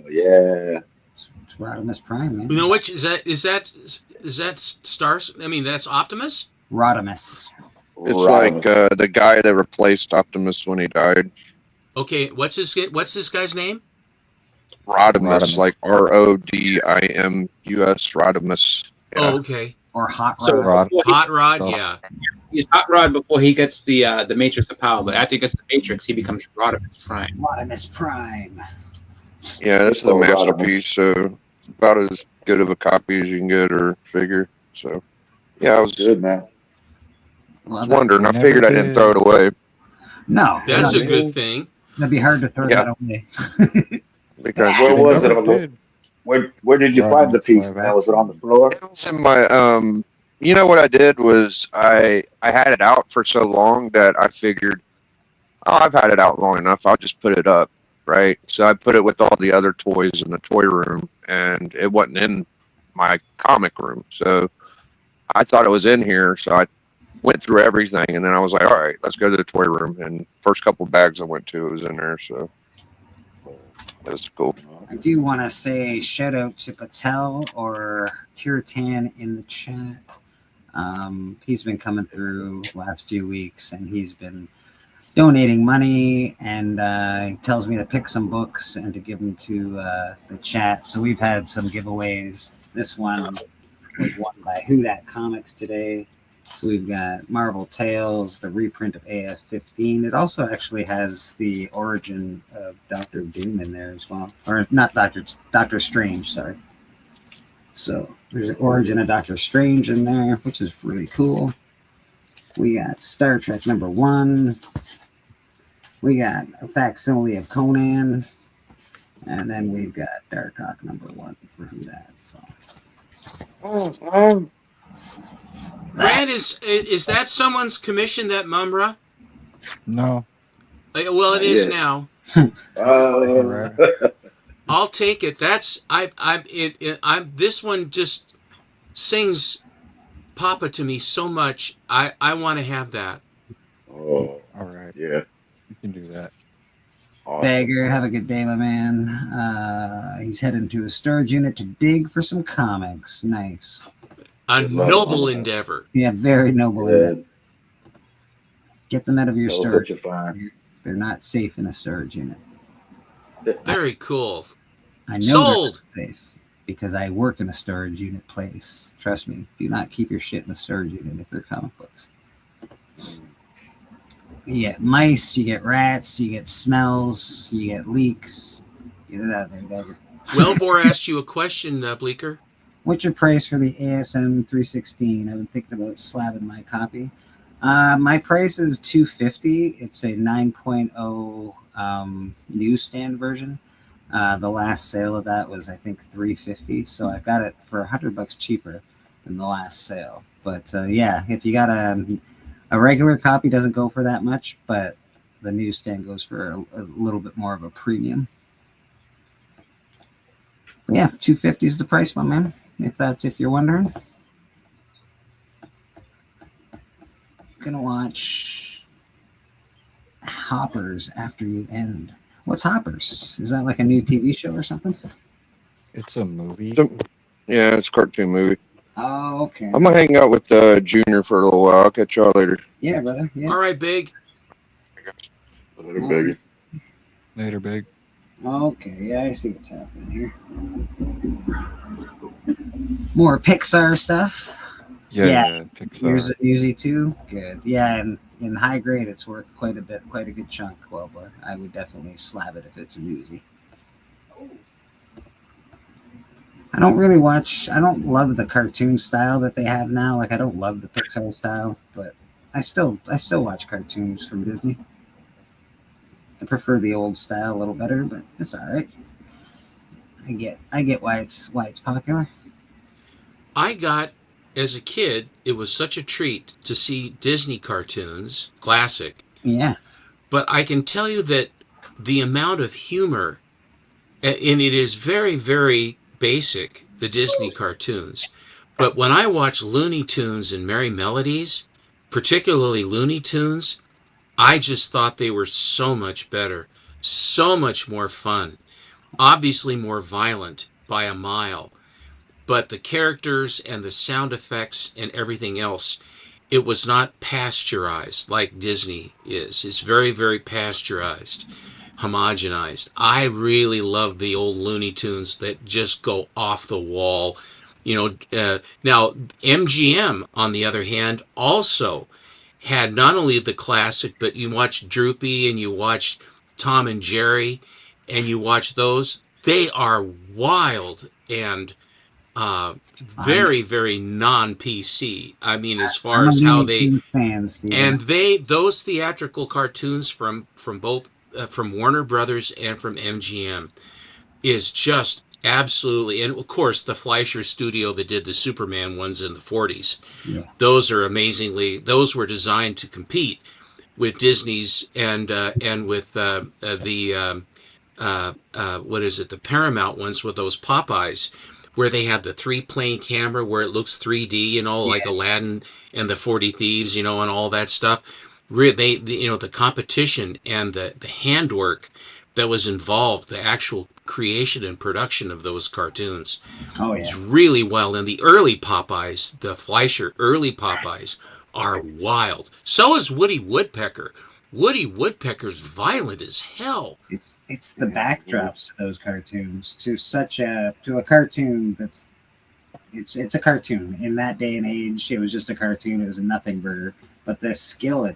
Yeah. It's Rodimus Prime, man. You know which is that Stars? I mean, that's Optimus. Rodimus. It's like the guy that replaced Optimus when he died. Okay, what's this guy's name? Rodimus, like Rodimus, Rodimus. Yeah. Oh, okay. Or Hot Rod. So Hot Rod, yeah. He's Hot Rod before he gets the Matrix of Power, but after he gets the Matrix, he becomes Rodimus Prime. Rodimus Prime. Yeah, this is a masterpiece, so it's about as good of a copy as you can get or figure. So, yeah, I was good, man. Wondering. I figured I didn't throw it away. No, that's a good thing. That'd be hard to throw that away. Because where was it? Where did you find the piece, man? Was it on the floor? It was in my you know what I did was I had it out for so long that I figured, oh, I've had it out long enough, I'll just put it up, right? So I put it with all the other toys in the toy room, and it wasn't in my comic room. So I thought it was in here, so I went through everything, and then I was like, all right, let's go to the toy room. And first couple bags I went to, it was in there, so that was cool. I do want to say shout out to Patel or Kirtan in the chat. He's been coming through the last few weeks, and he's been donating money, and he tells me to pick some books and to give them to the chat. So we've had some giveaways. This one was won by Who Dat Comics today. So we've got Marvel Tales, the reprint of AF-15. It also actually has the origin of Doctor Doom in there as well. Or not Doctor Strange, sorry. So there's an origin of Doctor Strange in there, which is really cool. We got Star Trek #1. We got a facsimile of Conan. And then we've got Darkhawk #1 for Who Dat. So. Brad, is that someone's commission, that Mumra? No. Well, it is now. I'll take it. That's I'm this one just sings Papa to me so much. I want to have that. Oh, all right. Yeah, you can do that. Awesome. Bagger, have a good day, my man. He's heading to a storage unit to dig for some comics. Nice. A noble endeavor. Yeah, very noble endeavor. Get them out of your storage. They're not safe in a storage unit. Very cool. I know Sold. they're not safe because I work in a storage unit place. Trust me. Do not keep your shit in a storage unit if they're comic books. You get mice, you get rats, you get smells, you get leaks. Get it out of there, Dagger. Wellbore asked you a question, Bleeker. What's your price for the ASM 316? I've been thinking about slabbing my copy. My price is $250. It's a 9.0 newsstand version. The last sale of that was, I think, $350. So I got it for $100 cheaper than the last sale. But yeah, if you got a regular copy, doesn't go for that much, but the newsstand goes for a little bit more of a premium. But yeah, $250 is the price, my man. If you're wondering. Gonna watch Hoppers after you end. What's Hoppers? Is that like a new TV show or something? It's a movie. Yeah, it's a cartoon movie. Oh, okay. I'm gonna hang out with Junior for a little while. I'll catch y'all later. Yeah, brother. Yeah. All right, Big. Later, Big. Later, Big. Okay, yeah, I see what's happening here. More Pixar stuff. Yeah, Pixar. Usually too. Good. Yeah, and in high grade, it's worth quite a good chunk. Well, I would definitely slab it if it's a Uzi. I don't love the cartoon style that they have now. Like, I don't love the Pixar style, but I still watch cartoons from Disney. I prefer the old style a little better, but it's all right. I get why it's popular. I got, as a kid, it was such a treat to see Disney cartoons, classic. Yeah. But I can tell you that the amount of humor, and it is very, very basic, the Disney cartoons. But when I watch Looney Tunes and Merry Melodies, particularly Looney Tunes, I just thought they were so much better, so much more fun, obviously more violent by a mile. But the characters and the sound effects and everything else, it was not pasteurized like Disney is. It's very, very pasteurized, homogenized. I really love the old Looney Tunes that just go off the wall. Now, MGM, on the other hand, also had not only the classic, but you watch Droopy and you watch Tom and Jerry, and you watch those. They are wild and very, very non-PC. I mean, as far as how they fans, and those theatrical cartoons from both from Warner Brothers and from MGM is just absolutely, and of course the Fleischer studio that did the Superman ones in the 40s. Yeah. Those were designed to compete with Disney's and with the Paramount ones with those Popeyes, where they had the 3-plane camera where it looks 3D, like Aladdin and the 40 Thieves, and all that stuff. The competition and the handwork that was involved, the actual creation and production of those cartoons, is really well. And the early Popeyes, the Fleischer early Popeyes, are wild. So is Woody Woodpecker. Woody Woodpecker's violent as hell. It's the backdrops to those cartoons, to a cartoon that's it's a cartoon. In that day and age, it was just a cartoon. It was a nothing burger. But the skill,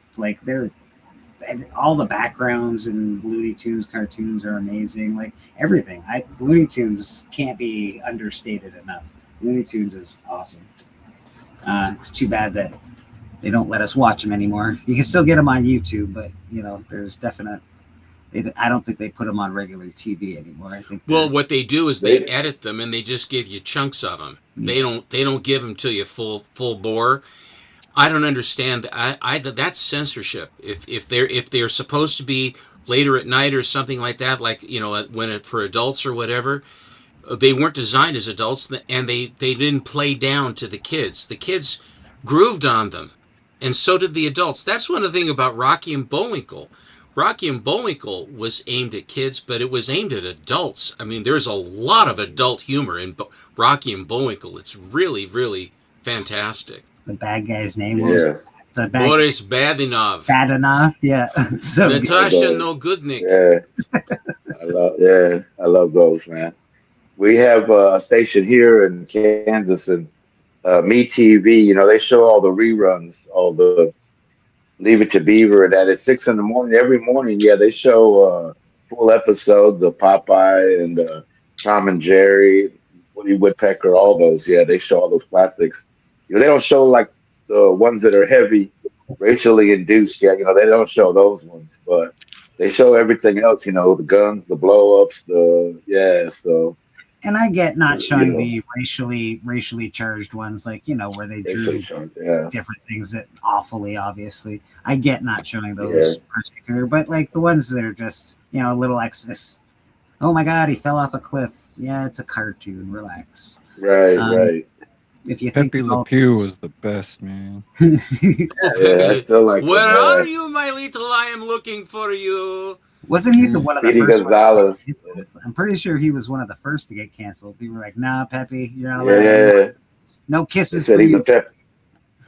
all the backgrounds in Looney Tunes cartoons are amazing. Like everything, Looney Tunes can't be understated enough. Looney Tunes is awesome. It's too bad that they don't let us watch them anymore. You can still get them on YouTube, but there's I don't think they put them on regular TV anymore. I think. Well, what they do is they edit them and they just give you chunks of them. Yeah. They don't give them to you full bore. I don't understand. That's censorship. If they're supposed to be later at night or something like that, for adults or whatever, they weren't designed as adults, and they didn't play down to the kids. The kids grooved on them, and so did the adults. That's one of the things about Rocky and Bullwinkle. Rocky and Bullwinkle was aimed at kids, but it was aimed at adults. I mean, there's a lot of adult humor in Rocky and Bullwinkle. It's really, really fantastic. The bad guy's name was Boris Badenov. Badenov, yeah. So Natasha Nogudnik. Yeah, I love those, man. We have a station here in Kansas, and MeTV. They show all the reruns, all the Leave It to Beaver, and that at 6 a.m. every morning. Yeah, they show full episodes of Popeye and Tom and Jerry, Woody Woodpecker, all those. Yeah, they show all those classics. They don't show like the ones that are heavy, racially induced. Yeah, they don't show those ones, but they show everything else. The guns, the blow-ups, so. And I get not showing the racially charged ones, like where they drew different things that awfully obviously. I get not showing those particular, but like the ones that are just a little excess. Oh my God, he fell off a cliff. Yeah, it's a cartoon. Relax. Right. if you think Pepe of all- Le Pew was the best, man. Yeah, I still like Where him, are man. you, my little? I am looking for you. wasn't he the one of the Speedy first Gonzalez. ones? I'm pretty sure he was one of the first to get canceled. People were like, "Nah, Pepe, you're not allowed. Yeah, No they kisses said for he you." was Pepe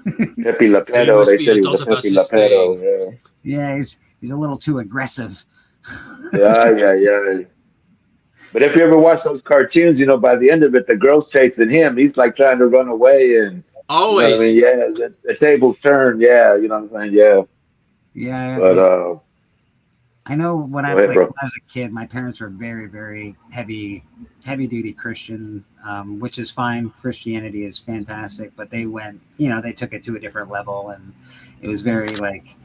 Le He Pedo. must They be said he adult was a about Pepe his Le Pedo. thing. Yeah, he's a little too aggressive. Yeah. But if you ever watch those cartoons, by the end of it, the girl's chasing him. He's like trying to run away, and Always. you know what I mean? Yeah, the tables turn. Yeah, you know what I'm saying? Yeah. Yeah, But I know when Go ahead, bro. when I was a kid, my parents were very, very heavy duty Christian, which is fine. Christianity is fantastic, but they went, they took it to a different level, and it was very like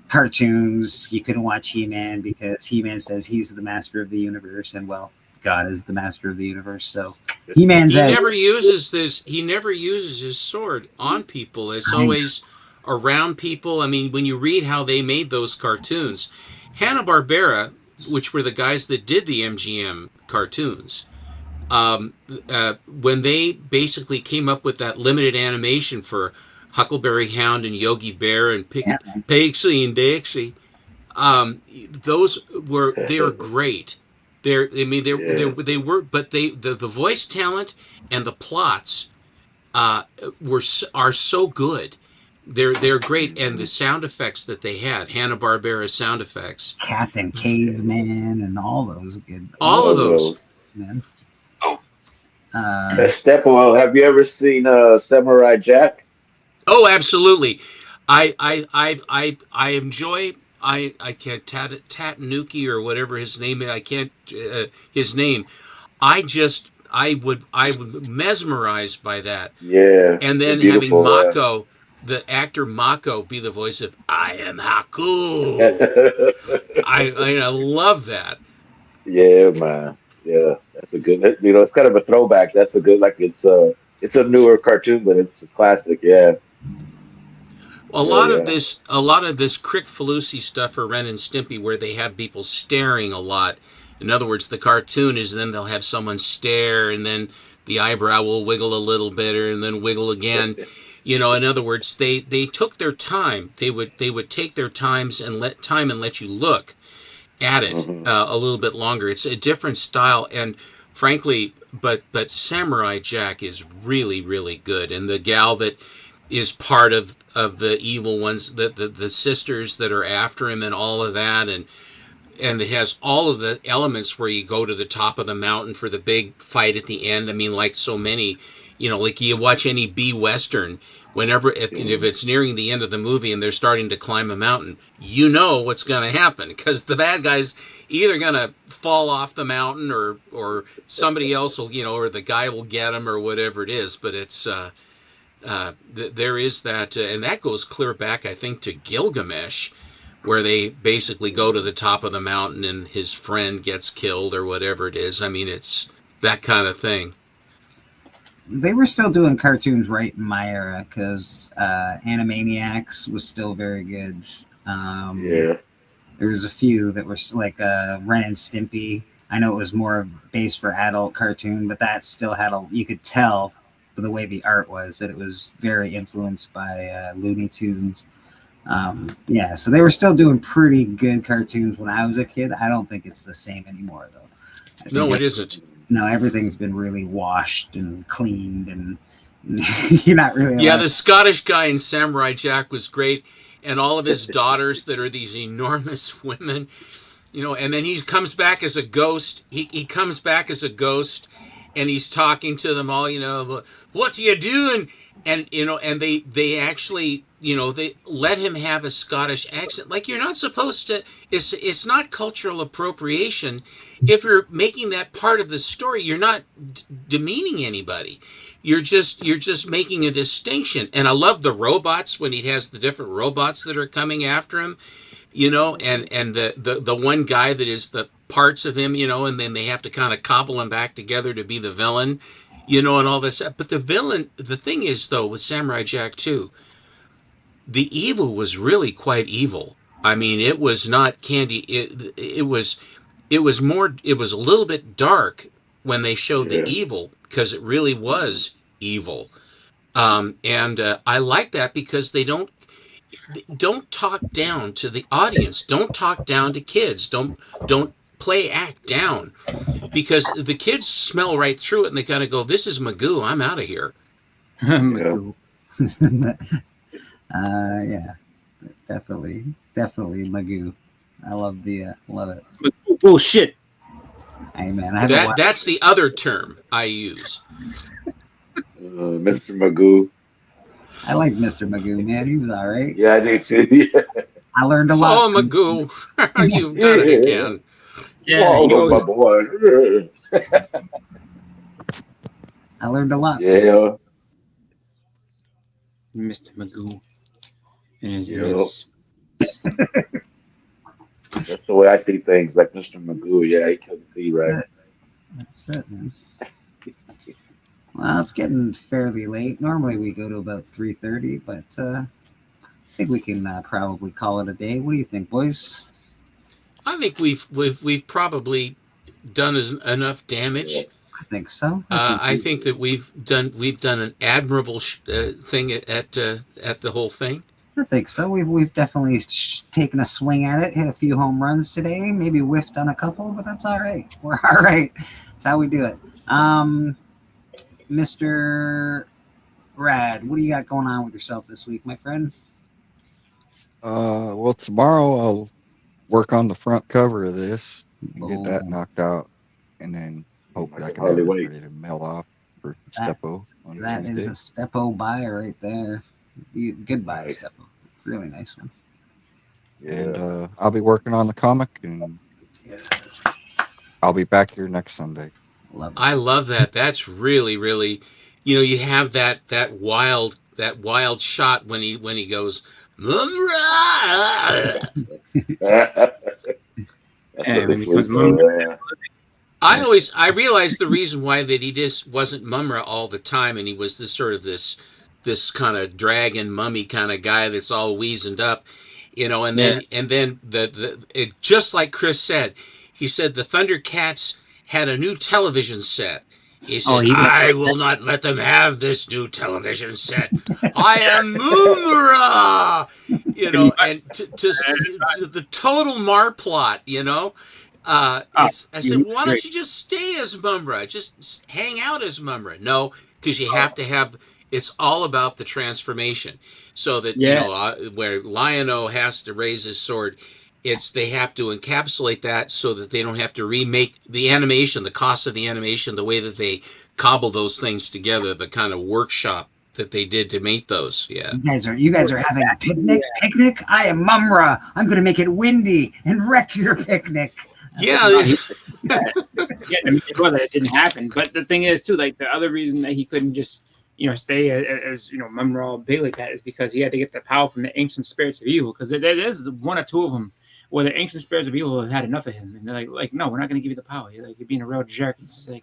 cartoons. You couldn't watch He-Man because He-Man says he's the master of the universe, and well, God is the master of the universe. So He-Man's He out. never uses this. He never uses his sword on people. It's always around people. I mean, when you read how they made those cartoons, Hanna-Barbera, which were the guys that did the MGM cartoons, when they basically came up with that limited animation for Huckleberry Hound and Yogi Bear and Pixie and Dixie, they were great. They were, but the voice talent and the plots are so good. They're great, and the sound effects that they had, Hanna-Barbera sound effects, Captain Caveman, and all those good. all of those. Man. Estepo, have you ever seen Samurai Jack? Oh, absolutely. I enjoy. I can't Tanuki or whatever his name is. I can't his name. I would mesmerized by that. Yeah. And then they're having beautiful, Mako, the actor Mako, be the voice of I am Haku. I love that. Yeah, man. Yeah, that's a good. It's kind of a throwback. That's a good. Like it's a newer cartoon, but it's classic. Yeah. A lot of this Crick Falusi stuff for Ren and Stimpy, where they have people staring a lot. In other words, the cartoon is then they'll have someone stare, and then the eyebrow will wiggle a little bit, and then wiggle again. In other words, they took their time. They would take their times and let you look at it a little bit longer. It's a different style, and frankly, but Samurai Jack is really, really good. And the gal that is part of the evil ones, the sisters that are after him and all of that, and it has all of the elements where you go to the top of the mountain for the big fight at the end. I mean, like so many, like you watch any B Western, whenever, if it's nearing the end of the movie and they're starting to climb a mountain, you know what's going to happen, because the bad guy's either going to fall off the mountain or somebody else will, or the guy will get him or whatever it is. But it's, there is that, and that goes clear back, I think, to Gilgamesh, where they basically go to the top of the mountain and his friend gets killed or whatever it is. I mean, it's that kind of thing. They were still doing cartoons right in my era, because Animaniacs was still very good. Yeah. There was a few that were like Ren and Stimpy. I know it was more based for adult cartoon, but that still had you could tell the way the art was that it was very influenced by Looney Tunes. So they were still doing pretty good cartoons when I was a kid. I don't think it's the same anymore, though. No, it isn't. No, everything's been really washed and cleaned, and you're not really. Yeah, the Scottish guy in Samurai Jack was great, and all of his daughters that are these enormous women, and then he comes back as a ghost. He comes back as a ghost, and he's talking to them all, what are you doing? And, and they actually, they let him have a Scottish accent. Like, you're not supposed to, it's not cultural appropriation. If you're making that part of the story, you're not demeaning anybody. You're just making a distinction. And I love the robots when he has the different robots that are coming after him, and the one guy that is the parts of him, and then they have to kind of cobble him back together to be the villain, and all this. But the villain, the thing is, though, with Samurai Jack 2, the evil was really quite evil. I mean, it was not candy. It was more, it was a little bit dark when they showed the evil, because it really was evil. And I like that because they don't talk down to the audience. Don't talk down to kids. Don't play act down, because the kids smell right through it and they kind of go, "This is Magoo. I'm out of here." Magoo. Yeah, definitely Magoo. I love it. Magoo bullshit. Hey man, I haven't watched That's the other term I use. Mr. Magoo. I like Mr. Magoo, man. He was all right. Yeah, I do too. Yeah. I learned a lot. Oh, Magoo, you've done it again. Yeah, Oh, my boy. I learned a lot. Yeah. Mr. Magoo. And his That's the way I see things, like Mr. Magoo. Yeah, he can see right. That's it, man. Well, it's getting fairly late. Normally we go to about 3:30, but I think we can probably call it a day. What do you think, boys? I think we've probably done enough damage. I think so. I think that we've done an admirable thing at the whole thing. I think so. We've definitely taken a swing at it, hit a few home runs today, maybe whiffed on a couple, but that's all right. We're all right. That's how we do it. Mr. Rad, what do you got going on with yourself this week, my friend? Well, tomorrow I'll work on the front cover of this and get that knocked out, and then hopefully I can have it ready to mail off for Stepo. That is a Stepo buy right there. Good buy, Stepo. Really nice one. And I'll be working on the comic, and I'll be back here next Sunday. I love that. That's really, really, you have that wild shot when he goes, Mumra! I realized the reason why that he just wasn't Mumra all the time, and he was this sort of this kind of dragon mummy kind of guy that's all weazened up, and then it, just like Chris said, he said the Thundercats had a new television set. He said, I will not let them have this new television set. I am Mumra! And to the total Marplot, I said, why don't you just stay as Mumra? Just hang out as Mumra. No, because you have to have, it's all about the transformation. So that, where Lion-O has to raise his sword, they have to encapsulate that so that they don't have to remake the animation, the cost of the animation, the way that they cobble those things together, the kind of workshop that they did to make those. Yeah. You guys are having a picnic? I am Mumra. I'm going to make it windy and wreck your picnic. It didn't happen. But the thing is, too, like the other reason that he couldn't just, stay as Mumra all big like that is because he had to get the power from the ancient spirits of evil. Because there is one or two of them where the ancient spirits of evil have had enough of him, and they're like, no, we're not going to give you the power. You're being a real jerk. It's like,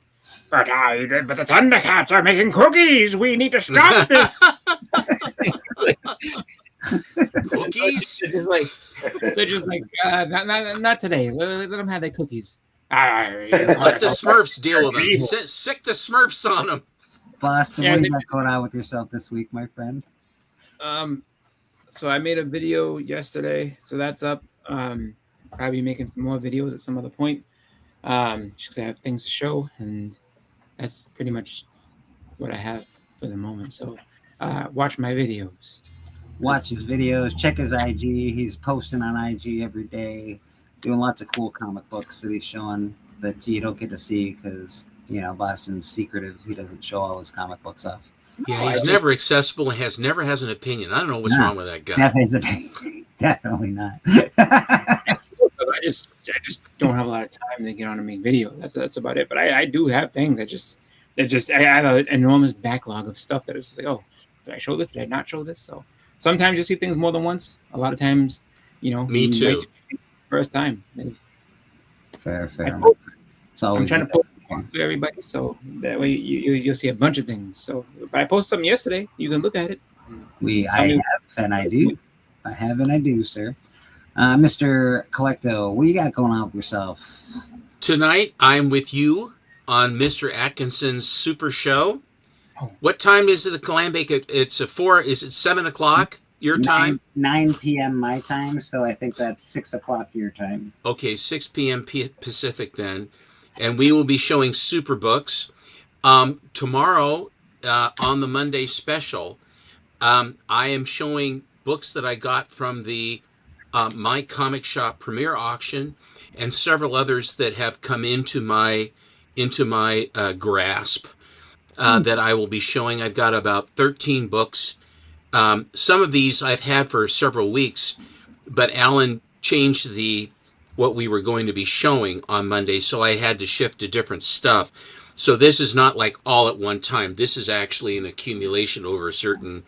but the Thundercats are making cookies. We need to stop this. Cookies? They're just like, not today. Let them have their cookies. Let the Smurfs deal with them. Sick the Smurfs on them. Boston, what do you got going on with yourself this week, my friend? So I made a video yesterday, so that's up. Probably making some more videos at some other point. Just because I have things to show, and that's pretty much what I have for the moment. So watch my videos. Watch his videos, check his IG. He's posting on IG every day, doing lots of cool comic books that he's showing that you don't get to see because, Boston's secretive. He doesn't show all his comic book stuff. Yeah, he's never accessible and never has an opinion. I don't know what's wrong with that guy. Definitely not. I just don't have a lot of time to get on and make videos. That's about it. But I do have things I have an enormous backlog of stuff that it's like, oh, did I show this? Did I not show this? So sometimes you see things more than once. A lot of times, me too. First time. Fair. I'm trying to post to everybody, so that way you'll see a bunch of things. So, but I posted something yesterday. You can look at it. I have and I do, sir. Mr. Collecto, what you got going on with yourself? Tonight, I'm with you on Mr. Atkinson's Super Show. What time is it? The Calambake? It's a 4. Is it 7 o'clock your time? 9 p.m. my time. So I think that's 6 o'clock your time. Okay, 6 p.m. Pacific then, and we will be showing Superbooks tomorrow on the Monday special. I am showing books that I got from the My Comic Shop premiere auction, and several others that have come into my grasp that I will be showing. I've got about 13 books. Some of these I've had for several weeks, but Alan changed what we were going to be showing on Monday, so I had to shift to different stuff. So this is not like all at one time. This is actually an accumulation over a certain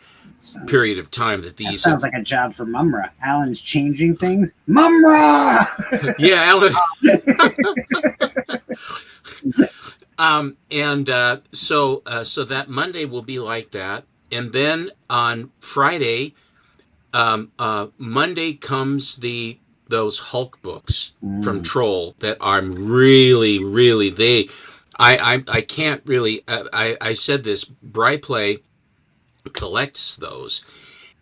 period of time that these. That sounds like a job for Mumra. Alan's changing things. Mumra. Yeah, Alan. So that Monday will be like that, and then on Friday, Monday comes those Hulk books from Troll that are really I can't really I said this. Bryplay collects those,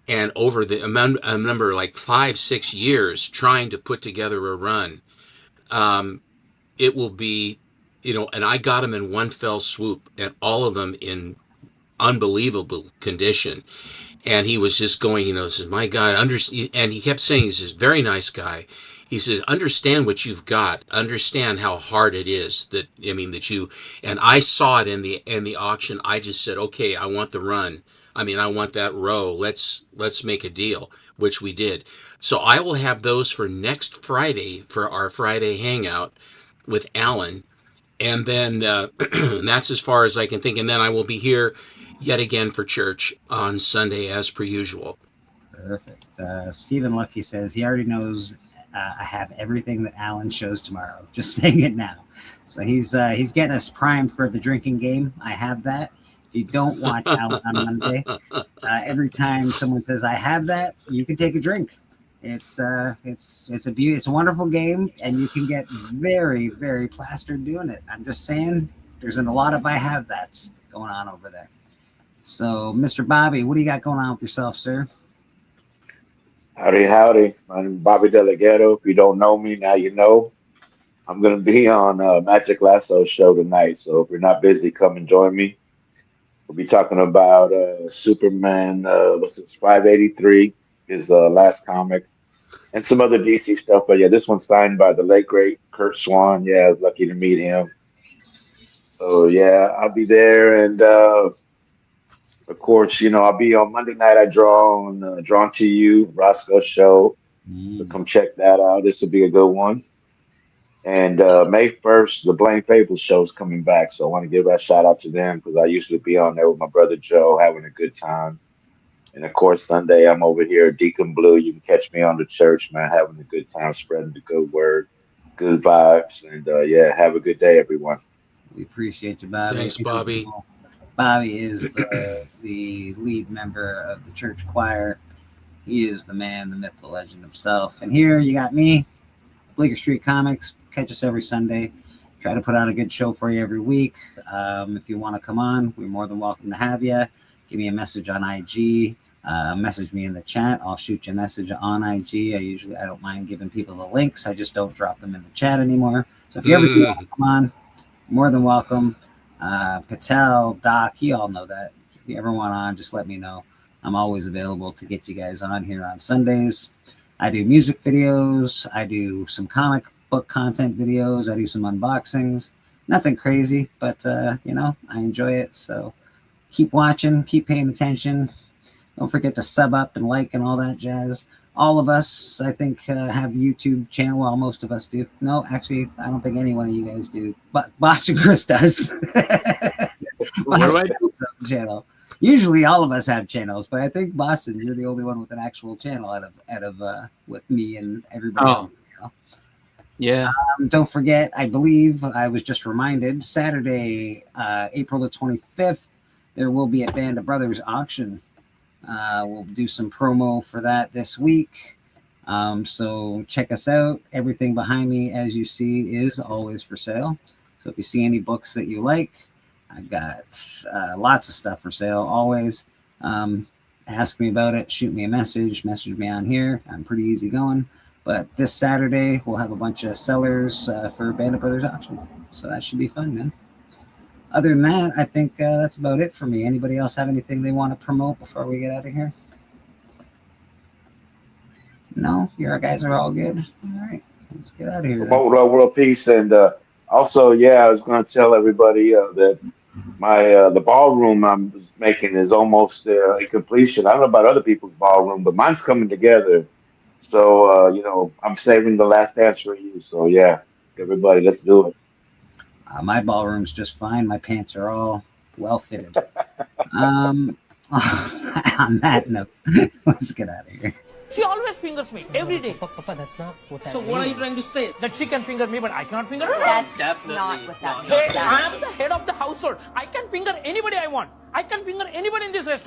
and over a number like 5-6 years trying to put together a run, it will be, and I got them in one fell swoop, and all of them in unbelievable condition. And he was just going, says, my God, and he kept saying, he's this very nice guy. He says, understand what you've got. Understand how hard it is that you, and I saw it in the auction. I just said, okay, I want the run. I want that row. Let's make a deal, which we did. So I will have those for next Friday for our Friday hangout with Alan. And then and that's as far as I can think. And then I will be here yet again for church on Sunday as per usual. Perfect. Stephen Lucky says he already knows I have everything that Alan shows tomorrow. Just saying it now. So he's getting us primed for the drinking game. I have that. If you don't watch Alan on Monday, every time someone says I have that, you can take a drink. It's a wonderful game, and you can get very, very plastered doing it. I'm just saying, there's a lot of I have that's going on over there. So, Mr. Bobby, what do you got going on with yourself, sir? Howdy, howdy. I'm Bobby Delgado. If you don't know me, now you know. I'm going to be on Magic Lasso show tonight, so if you're not busy, come and join me. We'll be talking about Superman, 583, his last comic, and some other DC stuff. But yeah, this one's signed by the late, great Kurt Swan. Yeah, I was lucky to meet him. So yeah, I'll be there. And of course, I'll be on Monday night. I draw on Drawn to You, Roscoe's show. So come check that out. This will be a good one. And May 1st, the Blaine Fables show is coming back. So I want to give a shout out to them because I usually be on there with my brother Joe having a good time. And of course, Sunday, I'm over here at Deacon Blue. You can catch me on the church, man, having a good time, spreading the good word, good vibes. And yeah, have a good day, everyone. We appreciate you, Bobby. Thanks, Bobby. Bobby is the lead member of the church choir. He is the man, the myth, the legend himself. And here you got me, Bleecker Street Comics. Catch us every Sunday. Try to put out a good show for you every week. If you want to come on, we're more than welcome to have you. Give me a message on IG. Message me in the chat. I'll shoot you a message on IG. I don't mind giving people the links. I just don't drop them in the chat anymore. So if you ever do want to come on, more than welcome. Patel, Doc, you all know that. If you ever want on, just let me know. I'm always available to get you guys on here on Sundays. I do music videos. I do some comic book content videos. I do some unboxings. Nothing crazy, but I enjoy it. So keep watching, keep paying attention. Don't forget to sub up and like and all that jazz. All of us, I think, have YouTube channel. Well, most of us do. No, actually, I don't think any one of you guys do. But Boston Chris does. Boston does have a channel. Usually, all of us have channels, but I think Boston, you're the only one with an actual channel out of with me and everybody else. Yeah. Don't forget, I believe I was just reminded, Saturday, April the 25th, there will be a Band of Brothers auction. We'll do some promo for that this week. So check us out. Everything behind me, as you see, is always for sale. So if you see any books that you like, I've got lots of stuff for sale. Always ask me about it. Shoot me a message me on here. I'm pretty easy going. But this Saturday, we'll have a bunch of sellers for Bandit Brothers auction. So that should be fun, man. Other than that, I think that's about it for me. Anybody else have anything they want to promote before we get out of here? No? Your guys are all good? All right. Let's get out of here. Promote world peace. And also, I was going to tell everybody that the ballroom I'm making is almost a completion. I don't know about other people's ballroom, but mine's coming together. So, I'm saving the last dance for you. So, everybody, let's do it. My ballroom's just fine. My pants are all well fitted. On that note, let's get out of here. She always fingers me every day. Papa, that's not what that means. So what are you trying to say? That she can finger me, but I cannot finger her? That's definitely not what that means. Hey, I am the head of the household. I can finger anybody I want. I can finger anybody in this restaurant.